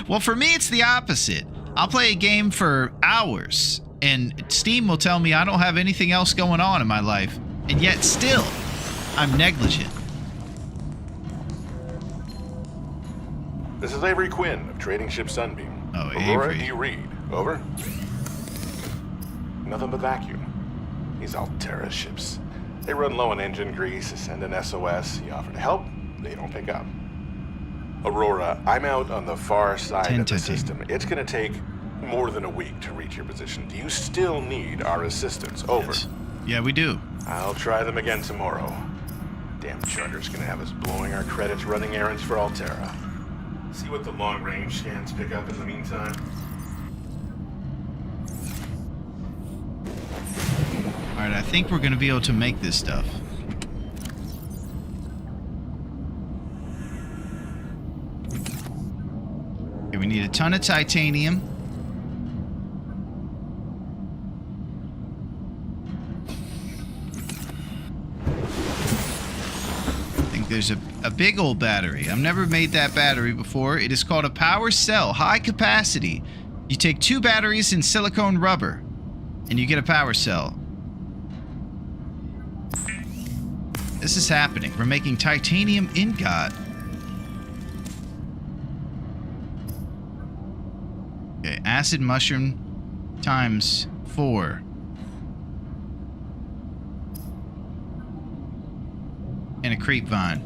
Well, for me, it's the opposite. I'll play a game for hours, and Steam will tell me I don't have anything else going on in my life, and yet still, I'm negligent. This is Avery Quinn of Trading Ship Sunbeam. Oh, Aurora Avery. E. Reed. Over. Nothing but vacuum. These Altera ships. They run low on engine grease, send an SOS. You offer to help, they don't pick up. Aurora, I'm out on the far side of the system. It's gonna take more than a week to reach your position. Do you still need our assistance? Over. Yes. Yeah, we do. I'll try them again tomorrow. Damn charter's gonna have us blowing our credits running errands for Altera. See what the long-range scans pick up in the meantime. Alright, I think we're gonna be able to make this stuff. Okay, we need a ton of titanium. I think there's a big old battery. I've never made that battery before. It is called a power cell, high capacity. You take 2 batteries in silicone rubber, and you get a power cell. This is happening. We're making titanium ingot. Okay, acid mushroom times 4. And a creep vine.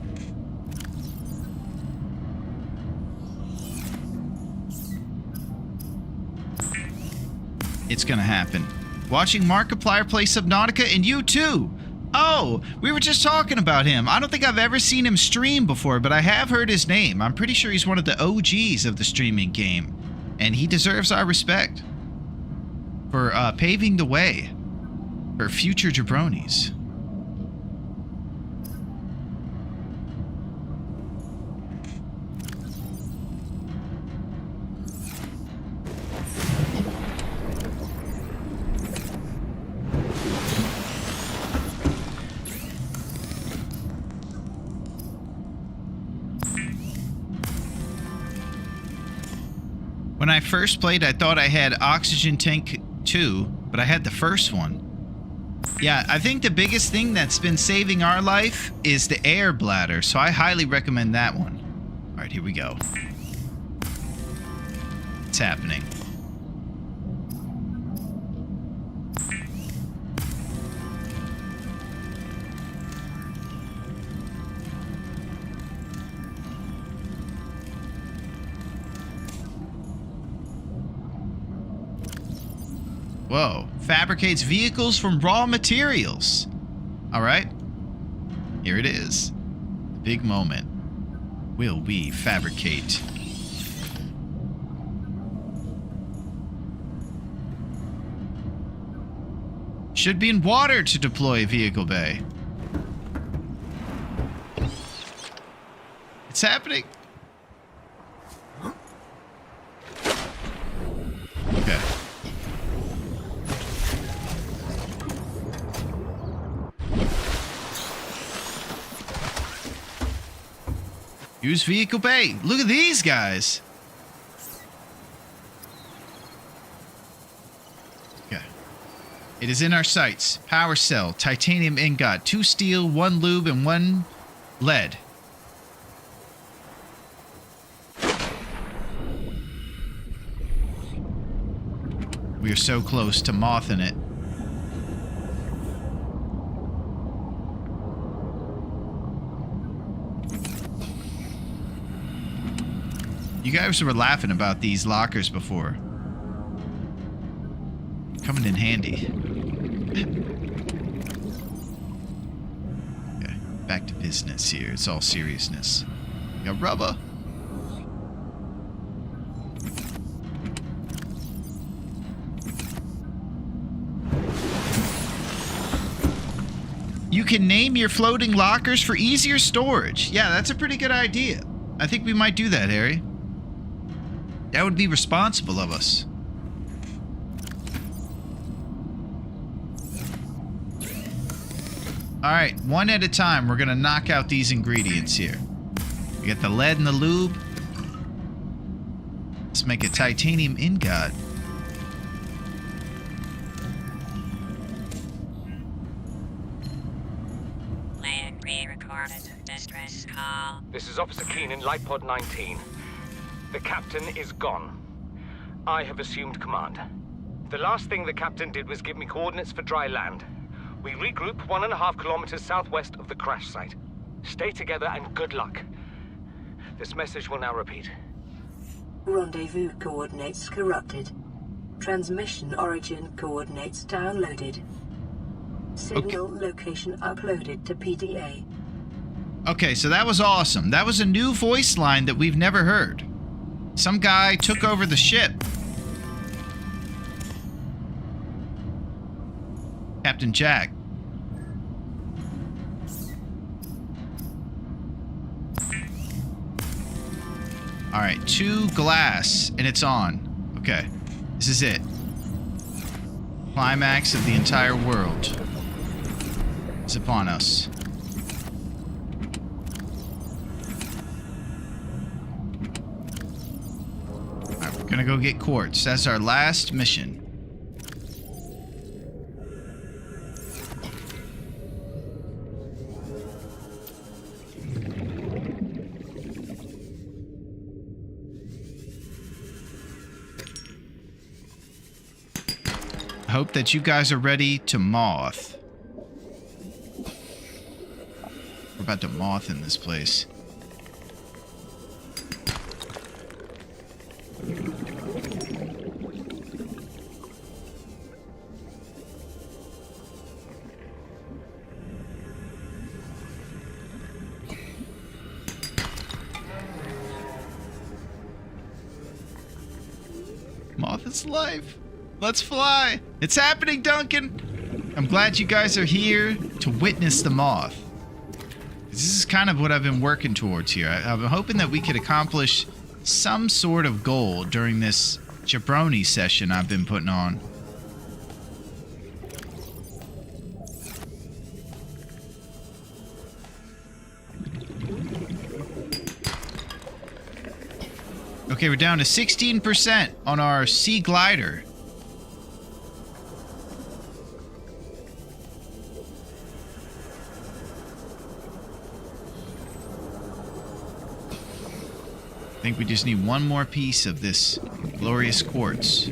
It's gonna happen. Watching Markiplier play Subnautica, and you too! Oh, we were just talking about him. I don't think I've ever seen him stream before, but I have heard his name. I'm pretty sure he's one of the OGs of the streaming game. And he deserves our respect for paving the way for future jabronis. When I first played, I thought I had Oxygen Tank 2, but I had the first one. Yeah, I think the biggest thing that's been saving our life is the air bladder, so I highly recommend that one. All right, here we go. It's happening. Whoa. Fabricates vehicles from raw materials. All right. Here it is. The big moment. Will we fabricate? Should be in water to deploy vehicle bay. It's happening. Okay. Use vehicle bay. Look at these guys. Okay. It is in our sights. Power cell, titanium ingot, 2 steel, 1 lube, and 1 lead. We are so close to mothing it. You guys were laughing about these lockers before. Coming in handy. Okay, back to business here. It's all seriousness. We got rubber. You can name your floating lockers for easier storage. Yeah, that's a pretty good idea. I think we might do that, Harry. That would be responsible of us. Alright, one at a time, we're gonna knock out these ingredients here. We got the lead and the lube. Let's make a titanium ingot. Land re-recorded. Distress call. This is Officer Keenan, Light Pod 19. The captain is gone. I have assumed command. The last thing the captain did was give me coordinates for dry land. We regroup 1.5 kilometers southwest of the crash site. Stay together and good luck. This message will now repeat. Rendezvous coordinates corrupted. Transmission origin coordinates downloaded. Signal location uploaded to PDA. Okay, so that was awesome. That was a new voice line that we've never heard. Some guy took over the ship. Captain Jack. Alright, 2 glass, and it's on. Okay, this is it. Climax of the entire world is upon us. Alright, we're gonna go get quartz. That's our last mission. Hope that you guys are ready to moth. We're about to moth in this place. Moth is life. Let's fly. It's happening, Duncan. I'm glad you guys are here to witness the moth. This is kind of what I've been working towards here. I'm hoping that we could accomplish some sort of goal during this jabroni session I've been putting on. Okay, we're down to 16% on our sea glider. I think we just need one more piece of this glorious quartz.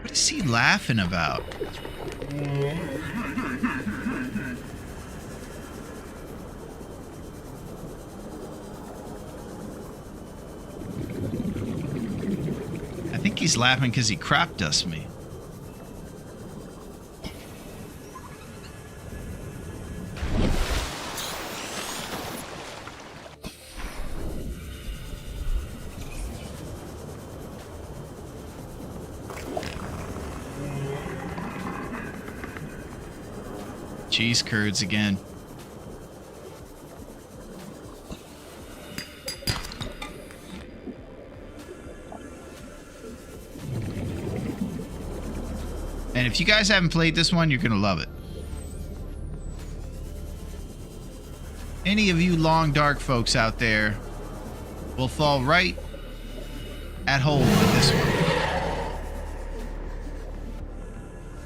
What is he laughing about? I think he's laughing because he crop dusted me. Cheese curds again. And if you guys haven't played this one, you're going to love it. Any of you long dark folks out there will fall right at home with this one.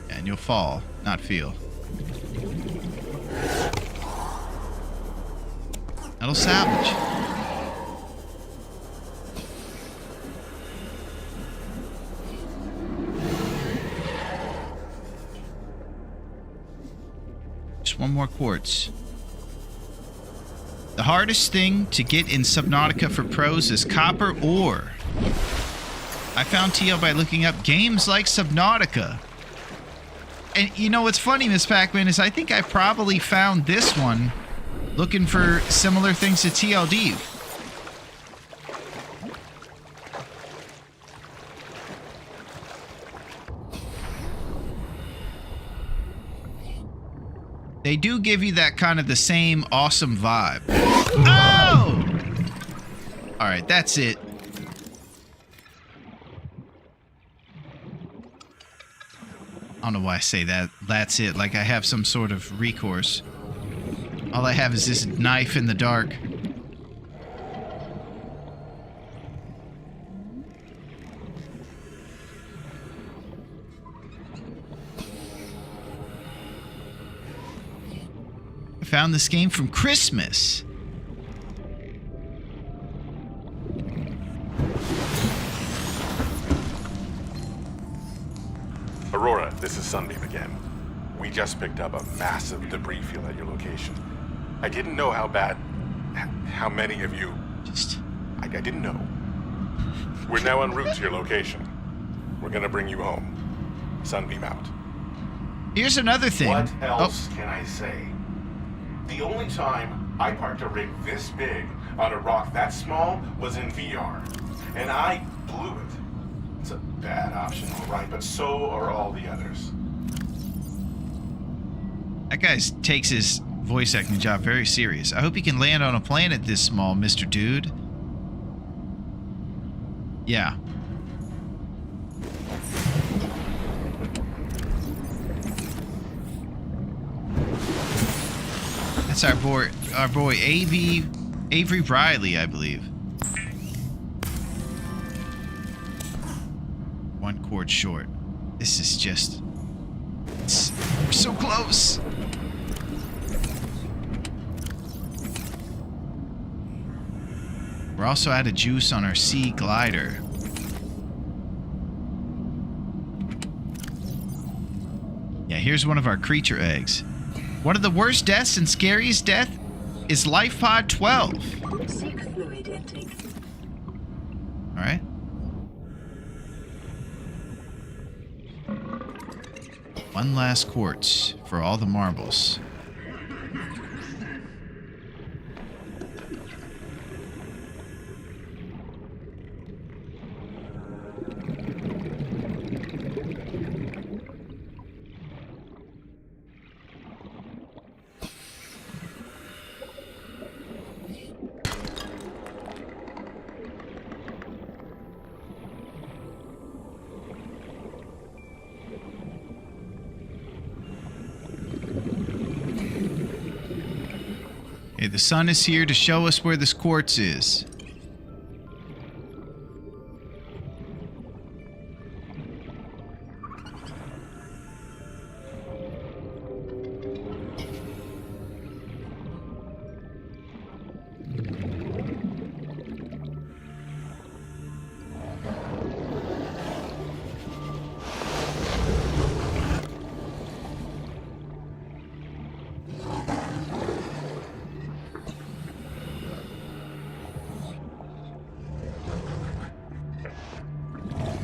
And you'll fall, not feel. That'll salvage. Just one more quartz. The hardest thing to get in Subnautica for pros is copper ore. I found TL by looking up games like Subnautica. And you know what's funny, Miss Pac-Man, is I think I probably found this one looking for similar things to TLD. They do give you that kind of the same awesome vibe. Oh! Alright, that's it. I don't know why I say that. That's it. Like I have some sort of recourse. All I have is this knife in the dark. I found this game from Christmas. Aurora, this is Sunbeam again. We just picked up a massive debris field at your location. I didn't know how many of you... I didn't know. We're now en route to your location. We're gonna bring you home. Sunbeam out. Here's another thing. What else can I say? The only time I parked a rig this big on a rock that small was in VR. And I blew it. It's a bad option, all right, but so are all the others. That guy takes his voice acting job very serious. I hope he can land on a planet this small, Mr. Dude. Yeah. That's our boy Avery Briley, I believe. One chord short. This is just... we're so close. We're also out of juice on our sea glider. Yeah, here's one of our creature eggs. One of the worst deaths and scariest death is Life Pod 12. Seek fluid intake. All right. One last quartz for all the marbles. Okay, the sun is here to show us where this quartz is.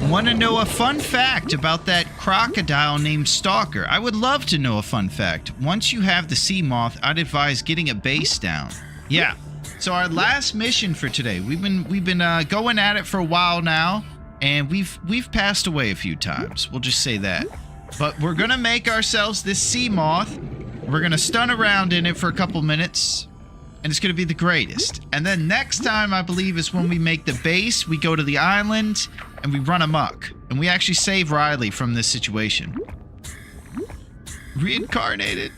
Want to know a fun fact about that crocodile named Stalker? I would love to know a fun fact. Once you have the sea moth, I'd advise getting a base down. Yeah. So our last mission for today, we've been going at it for a while now, and we've passed away a few times. We'll just say that. But we're gonna make ourselves this sea moth, We're going to stun around in it for a couple minutes. And it's going to be the greatest. And then next time, I believe, is when we make the base. We go to the island and we run amok. And we actually save Riley from this situation. Reincarnated.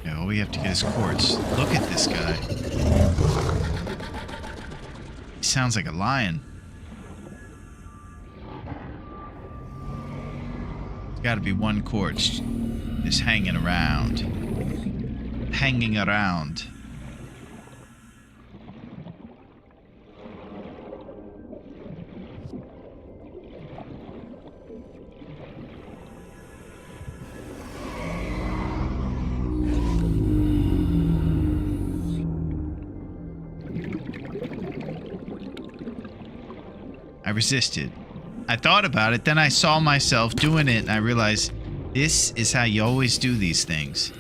Yeah, all we have to get is quartz. Look at this guy. He sounds like a lion. There's got to be one quartz just hanging around. Hanging around. I resisted. I thought about it, then I saw myself doing it, and I realized this is how you always do these things.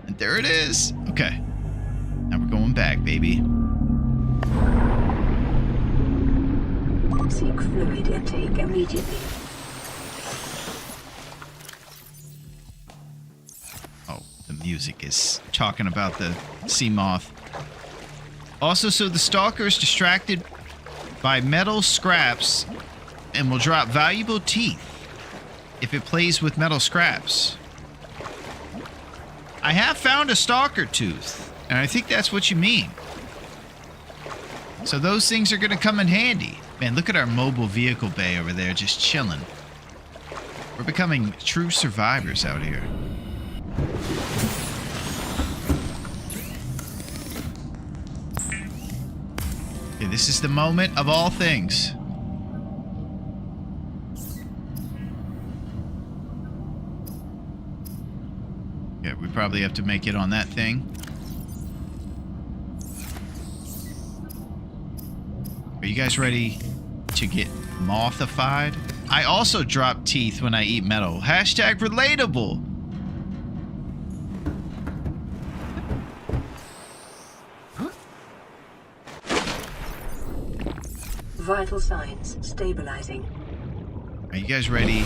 And there it is. Okay. Now we're going back, baby. Seek fluid intake immediately. Oh, the music is talking about the sea moth. Also, so the stalker is distracted by metal scraps and will drop valuable teeth if it plays with metal scraps. I have found a stalker tooth, and I think that's what you mean. So those things are going to come in handy. Man, look at our mobile vehicle bay over there just chilling. We're becoming true survivors out here. Okay, this is the moment of all things. Yeah, we probably have to make it on that thing. Are you guys ready to get mothified? I also drop teeth when I eat metal. Hashtag relatable. Vital signs stabilizing. Are you guys ready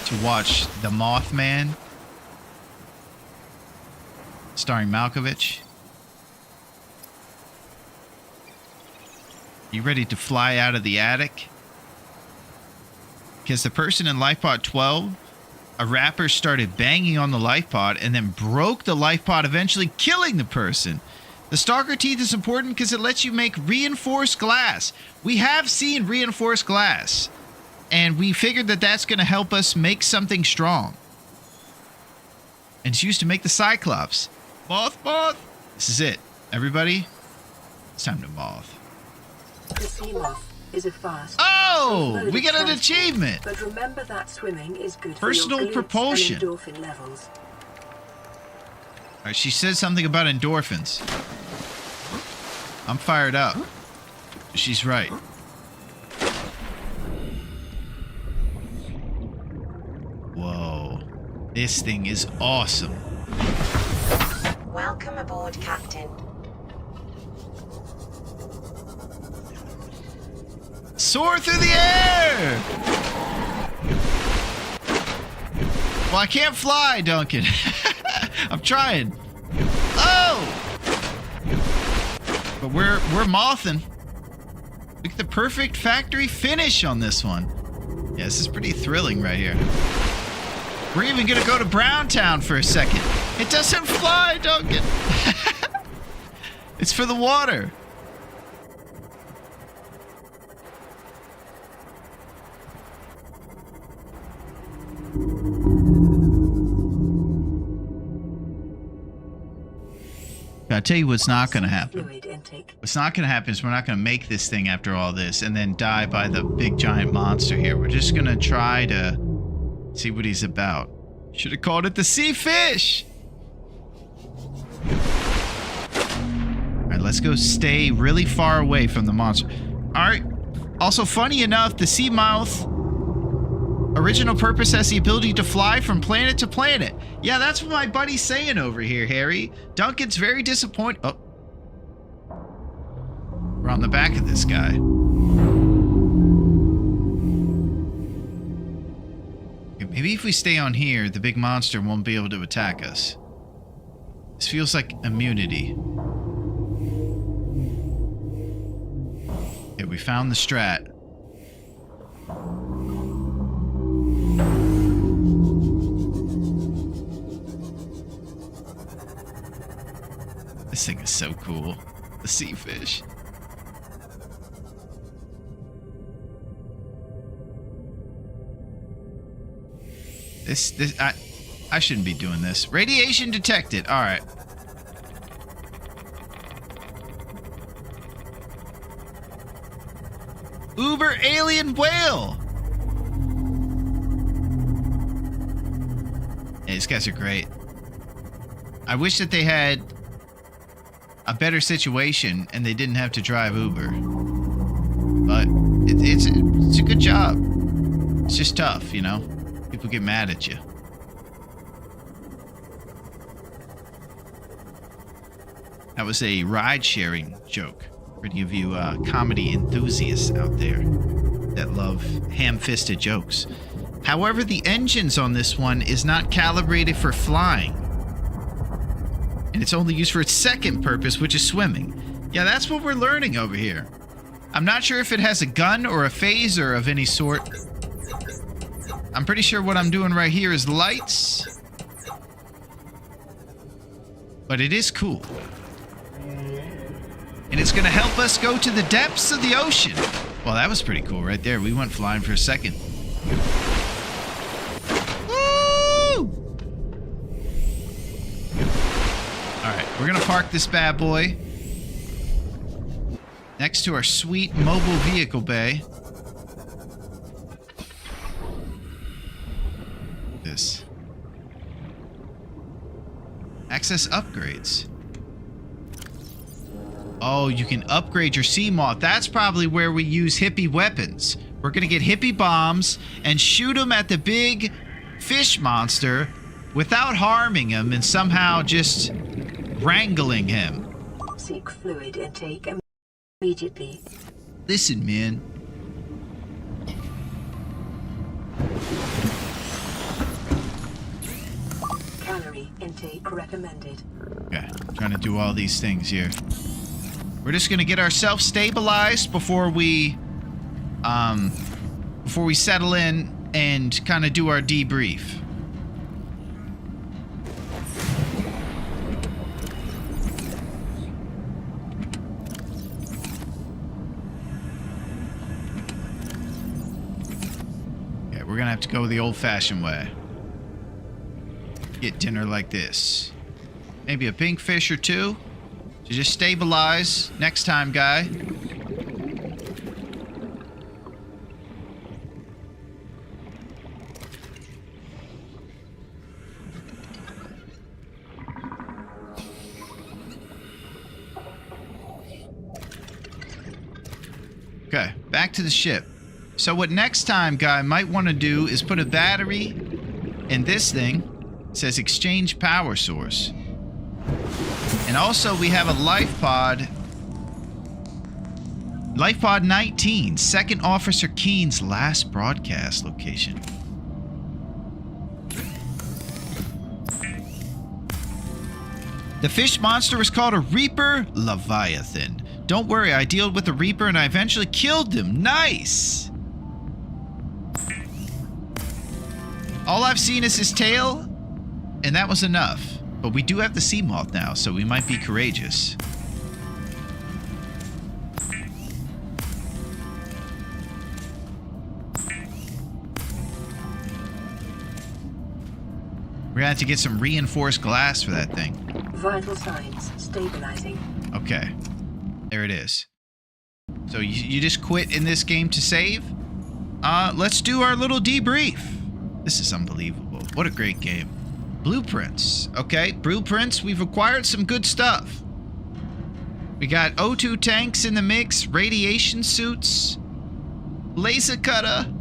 to watch The Mothman? Starring Malkovich. You ready to fly out of the attic? Because the person in life pod 12, a rapper started banging on the life pod and then broke the life pod, eventually killing the person. The stalker teeth is important because it lets you make reinforced glass. We have seen reinforced glass, and we figured that that's going to help us make something strong. And it's used to make the Cyclops. Moth, moth! This is it. Everybody, it's time to moth. The sea moth is a fast. Oh! We got an achievement! But remember that swimming is good Personal for your propulsion. and endorphin levels. Alright, she said something about endorphins. I'm fired up. She's right. Whoa. This thing is awesome. Welcome aboard, Captain. Soar through the air! Well, I can't fly, Duncan. I'm trying. Oh! But we're mothing. Look at the perfect factory finish on this one. Yeah, this is pretty thrilling right here. We're even gonna go to Browntown for a second. It doesn't fly, Duncan. It's for the water. I'll tell you what's not going to happen. What's not going to happen is we're not going to make this thing after all this and then die by the big giant monster here. We're just going to try to see what he's about. Should have called it the sea fish. All right, let's go stay really far away from the monster. All right. Also, funny enough, the sea mouth original purpose has the ability to fly from planet to planet. Yeah, that's what my buddy's saying over here, Harry. Duncan's very disappointed. Oh, We're on the back of this guy. Okay, maybe if we stay on here, the big monster won't be able to attack us. This feels like immunity. Okay, we found the strat. This thing is so cool. The sea fish. I shouldn't be doing this. Radiation detected. All right. Uber alien whale. Yeah, these guys are great. I wish that they had a better situation and they didn't have to drive Uber. But it's a good job. It's just tough, you know? People get mad at you. That was a ride-sharing joke for any of you comedy enthusiasts out there that love ham-fisted jokes. However, the engines on this one is not calibrated for flying. And it's only used for its second purpose, which is swimming. Yeah, that's what we're learning over here. I'm not sure if it has a gun or a phaser of any sort. I'm pretty sure what I'm doing right here is lights. But it is cool. And it's going to help us go to the depths of the ocean. Well, that was pretty cool right there. We went flying for a second. Woo! Alright, we're going to park this bad boy next to our sweet mobile vehicle bay. This. Access upgrades. Oh, you can upgrade your sea moth. That's probably where we use hippie weapons. We're gonna get hippie bombs and shoot them at the big fish monster without harming him and somehow just wrangling him. Seek fluid intake immediately. Listen, man. Calorie intake recommended. Okay, trying to do all these things here. We're just gonna get ourselves stabilized before we settle in and kind of do our debrief. Okay, we're gonna have to go the old-fashioned way. Get dinner like this. Maybe a pink fish or two. To just stabilize next time, guy. Okay, back to the ship. So what next time guy might want to do is put a battery in this thing. It says exchange power source. And also we have a life pod. Life pod 19, Second Officer Keen's last broadcast location. The fish monster is called a Reaper Leviathan. Don't worry, I dealt with the Reaper and I eventually killed him. Nice! All I've seen is his tail, and that was enough. But we do have the sea moth now, so we might be courageous. We're gonna have to get some reinforced glass for that thing. Vital signs stabilizing. Okay. There it is. So you just quit in this game to save? Let's do our little debrief. This is unbelievable. What a great game. Blueprints. Okay, blueprints. We've acquired some good stuff. We got O2 tanks in the mix, radiation suits, laser cutter,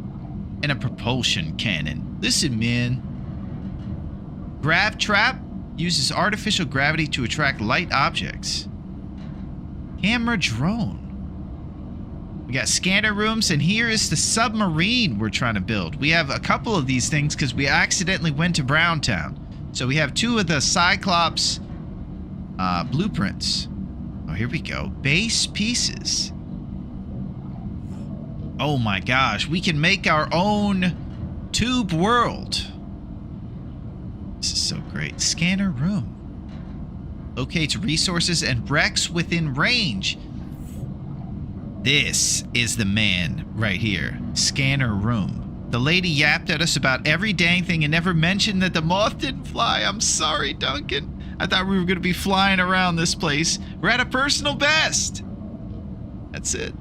and a propulsion cannon. Listen, man. Grav trap uses artificial gravity to attract light objects. Camera drone. We got scanner rooms, and here is the submarine we're trying to build. We have a couple of these things because we accidentally went to Browntown. So we have 2 of the Cyclops blueprints. Oh, here we go. Base pieces. Oh my gosh, we can make our own tube world. This is so great. Scanner room. Locates resources and wrecks within range. This is the man right here. Scanner room. The lady yapped at us about every dang thing and never mentioned that the moth didn't fly. I'm sorry, Duncan. I thought we were going to be flying around this place. We're at a personal best. That's it.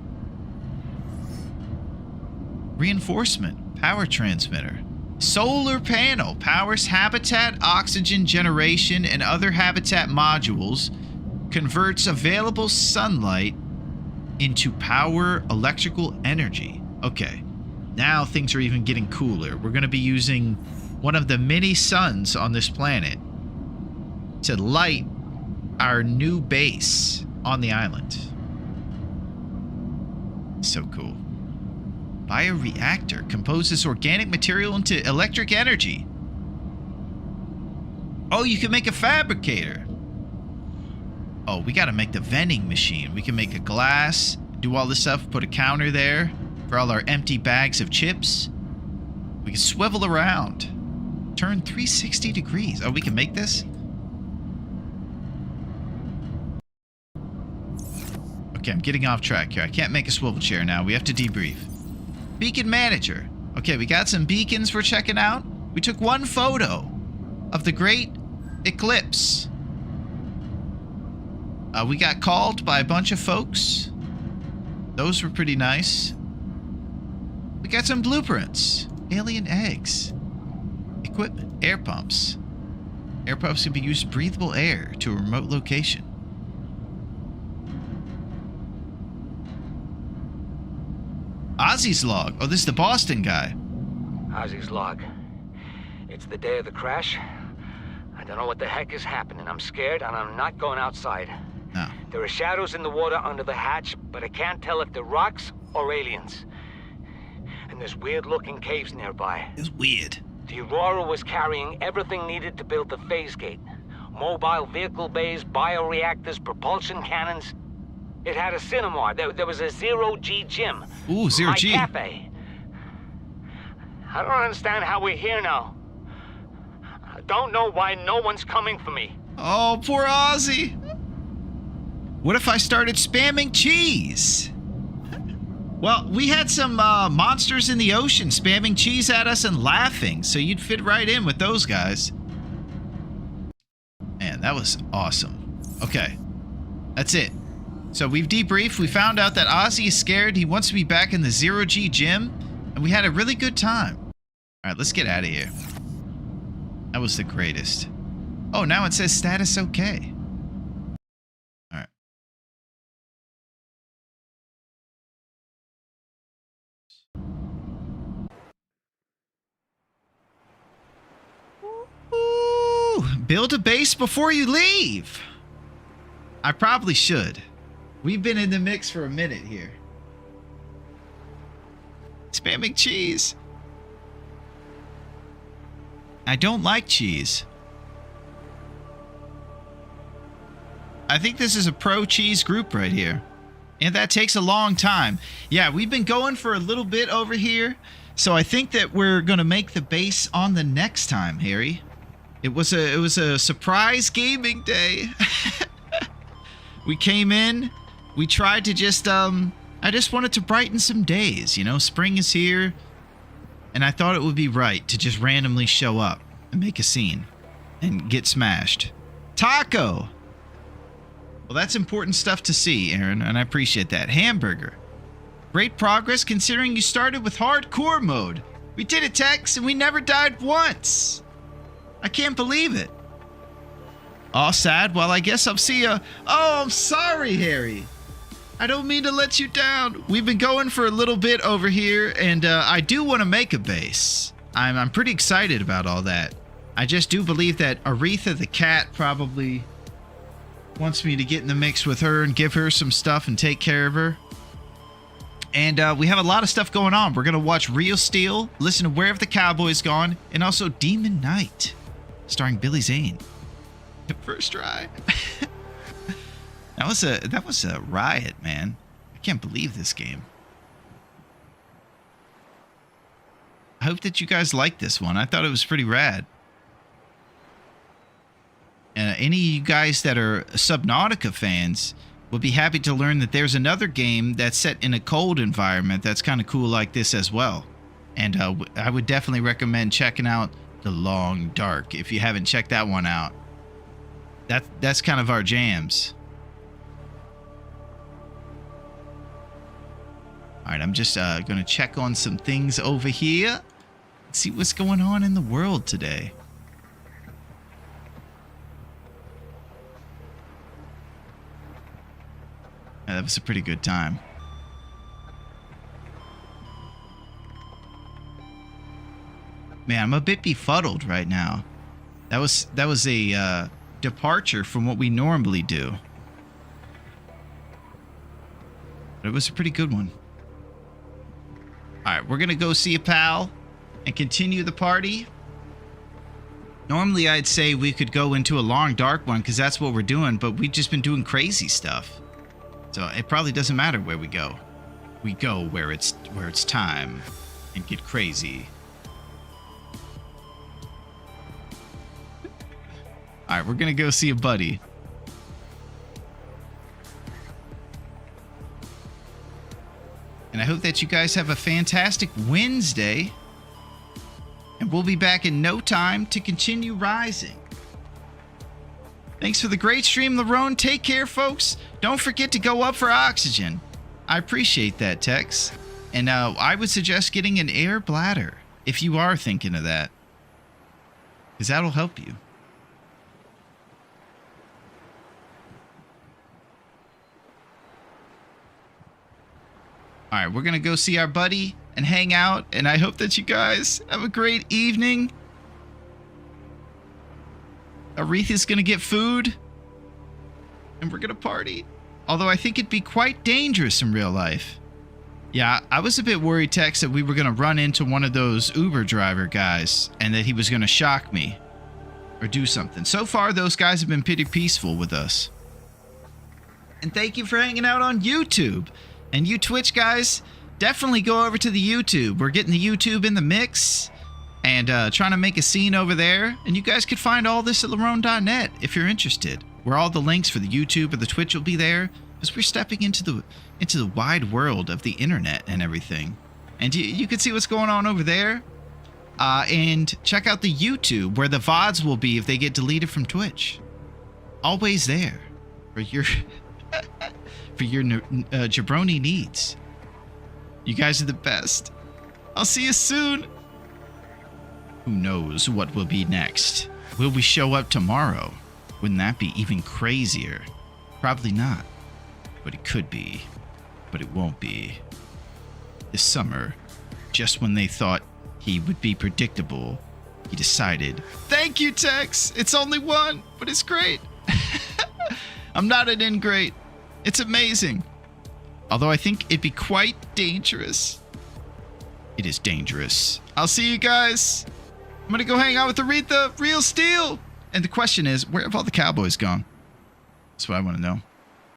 Reinforcement. Power transmitter. Solar panel. Powers habitat, oxygen generation, and other habitat modules. Converts available sunlight into power electrical energy. Okay. Now things are even getting cooler. We're going to be using one of the many suns on this planet to light our new base on the island. So cool. Bioreactor composes organic material into electric energy. Oh, you can make a fabricator. Oh, we got to make the vending machine. We can make a glass, do all this stuff, put a counter there for all our empty bags of chips. We can swivel around. Turn 360 degrees. Oh, we can make this? Okay, I'm getting off track here. I can't make a swivel chair now. We have to debrief. Beacon manager. Okay, we got some beacons we're checking out. We took one photo of the great eclipse. We got called by a bunch of folks. Those were pretty nice. We got some blueprints. Alien eggs. Equipment. Air pumps. Air pumps can be used to breathable air to a remote location. Ozzy's log. Oh, this is the Boston guy. Ozzy's log. It's the day of the crash. I don't know what the heck is happening. I'm scared and I'm not going outside. No. There are shadows in the water under the hatch, but I can't tell if they're rocks or aliens. And there's weird-looking caves nearby. It's weird. The Aurora was carrying everything needed to build the phase gate. Mobile vehicle bays, bioreactors, propulsion cannons. It had a cinema. There was a zero-G gym. Ooh, zero-G. My cafe. I don't understand how we're here now. I don't know why no one's coming for me. Oh, poor Ozzy. What if I started spamming cheese? Well, we had some monsters in the ocean spamming cheese at us and laughing, so you'd fit right in with those guys. Man, that was awesome. Okay, that's it. So we've debriefed. We found out that Ozzy is scared. He wants to be back in the zero-G gym, and we had a really good time. All right, let's get out of here. That was the greatest. Oh, now it says status okay. All right. Ooh, build a base before you leave. I probably should. We've been in the mix for a minute here. Spamming cheese. I don't like cheese. I think this is a pro-cheese group right here. And that takes a long time. Yeah, we've been going for a little bit over here. So I think that we're going to make the base on the next time, Harry. It was a surprise gaming day. We came in. We tried to just, I just wanted to brighten some days, you know? Spring is here. And I thought it would be right to just randomly show up and make a scene and get smashed. Taco! Well, that's important stuff to see, Aaron, and I appreciate that. Hamburger. Great progress considering you started with hardcore mode. We did it, Tex, and we never died once. I can't believe it. All sad? Well, I guess I'll see ya. Oh, I'm sorry, Harry. I don't mean to let you down. We've been going for a little bit over here, and I do want to make a base. I'm pretty excited about all that. I just do believe that Aretha the cat probably wants me to get in the mix with her and give her some stuff and take care of her. And we have a lot of stuff going on. We're going to watch Real Steel, listen to Where Have the Cowboys Gone, and also Demon Knight, starring Billy Zane. First try. That was a riot, man. I can't believe this game. I hope that you guys like this one. I thought it was pretty rad. And any of you guys that are Subnautica fans will be happy to learn that there's another game that's set in a cold environment that's kind of cool like this as well. And I would definitely recommend checking out The Long Dark if you haven't checked that one out. That's kind of our jams. All right, I'm just going to check on some things over here. See what's going on in the world today. Yeah, that was a pretty good time. Man, I'm a bit befuddled right now. That was a departure from what we normally do. But it was a pretty good one. All right, we're going to go see a pal and continue the party. Normally, I'd say we could go into a long, dark one because that's what we're doing, but we've just been doing crazy stuff. So it probably doesn't matter where we go. We go where it's time and get crazy. All right, we're going to go see a buddy. And I hope that you guys have a fantastic Wednesday. And we'll be back in no time to continue rising. Thanks for the great stream, Larone. Take care, folks. Don't forget to go up for oxygen. I appreciate that, Tex. And I would suggest getting an air bladder if you are thinking of that. Because that'll help you. All right, we're going to go see our buddy and hang out. And I hope that you guys have a great evening. Aretha's going to get food. And we're going to party. Although I think it'd be quite dangerous in real life. Yeah, I was a bit worried, Tex, that we were going to run into one of those Uber driver guys. And that he was going to shock me. Or do something. So far, those guys have been pretty peaceful with us. And thank you for hanging out on YouTube. And you Twitch guys, definitely go over to the YouTube. We're getting the YouTube in the mix and trying to make a scene over there. And you guys could find all this at Larone.net if you're interested. Where all the links for the YouTube or the Twitch will be there. Because we're stepping into the wide world of the internet and everything. And you can see what's going on over there. And check out the YouTube where the VODs will be if they get deleted from Twitch. Always there for your... for your jabroni needs. You guys are the best. I'll see you soon. Who knows what will be next? Will we show up tomorrow? Wouldn't that be even crazier? Probably not. But it could be. But it won't be. This summer, just when they thought he would be predictable, he decided, thank you, Tex. It's only one, but it's great. I'm not an ingrate. It's amazing. Although I think it'd be quite dangerous. It is dangerous. I'll see you guys. I'm going to go hang out with Aretha, Real Steel. And the question is, where have all the cowboys gone? That's what I want to know.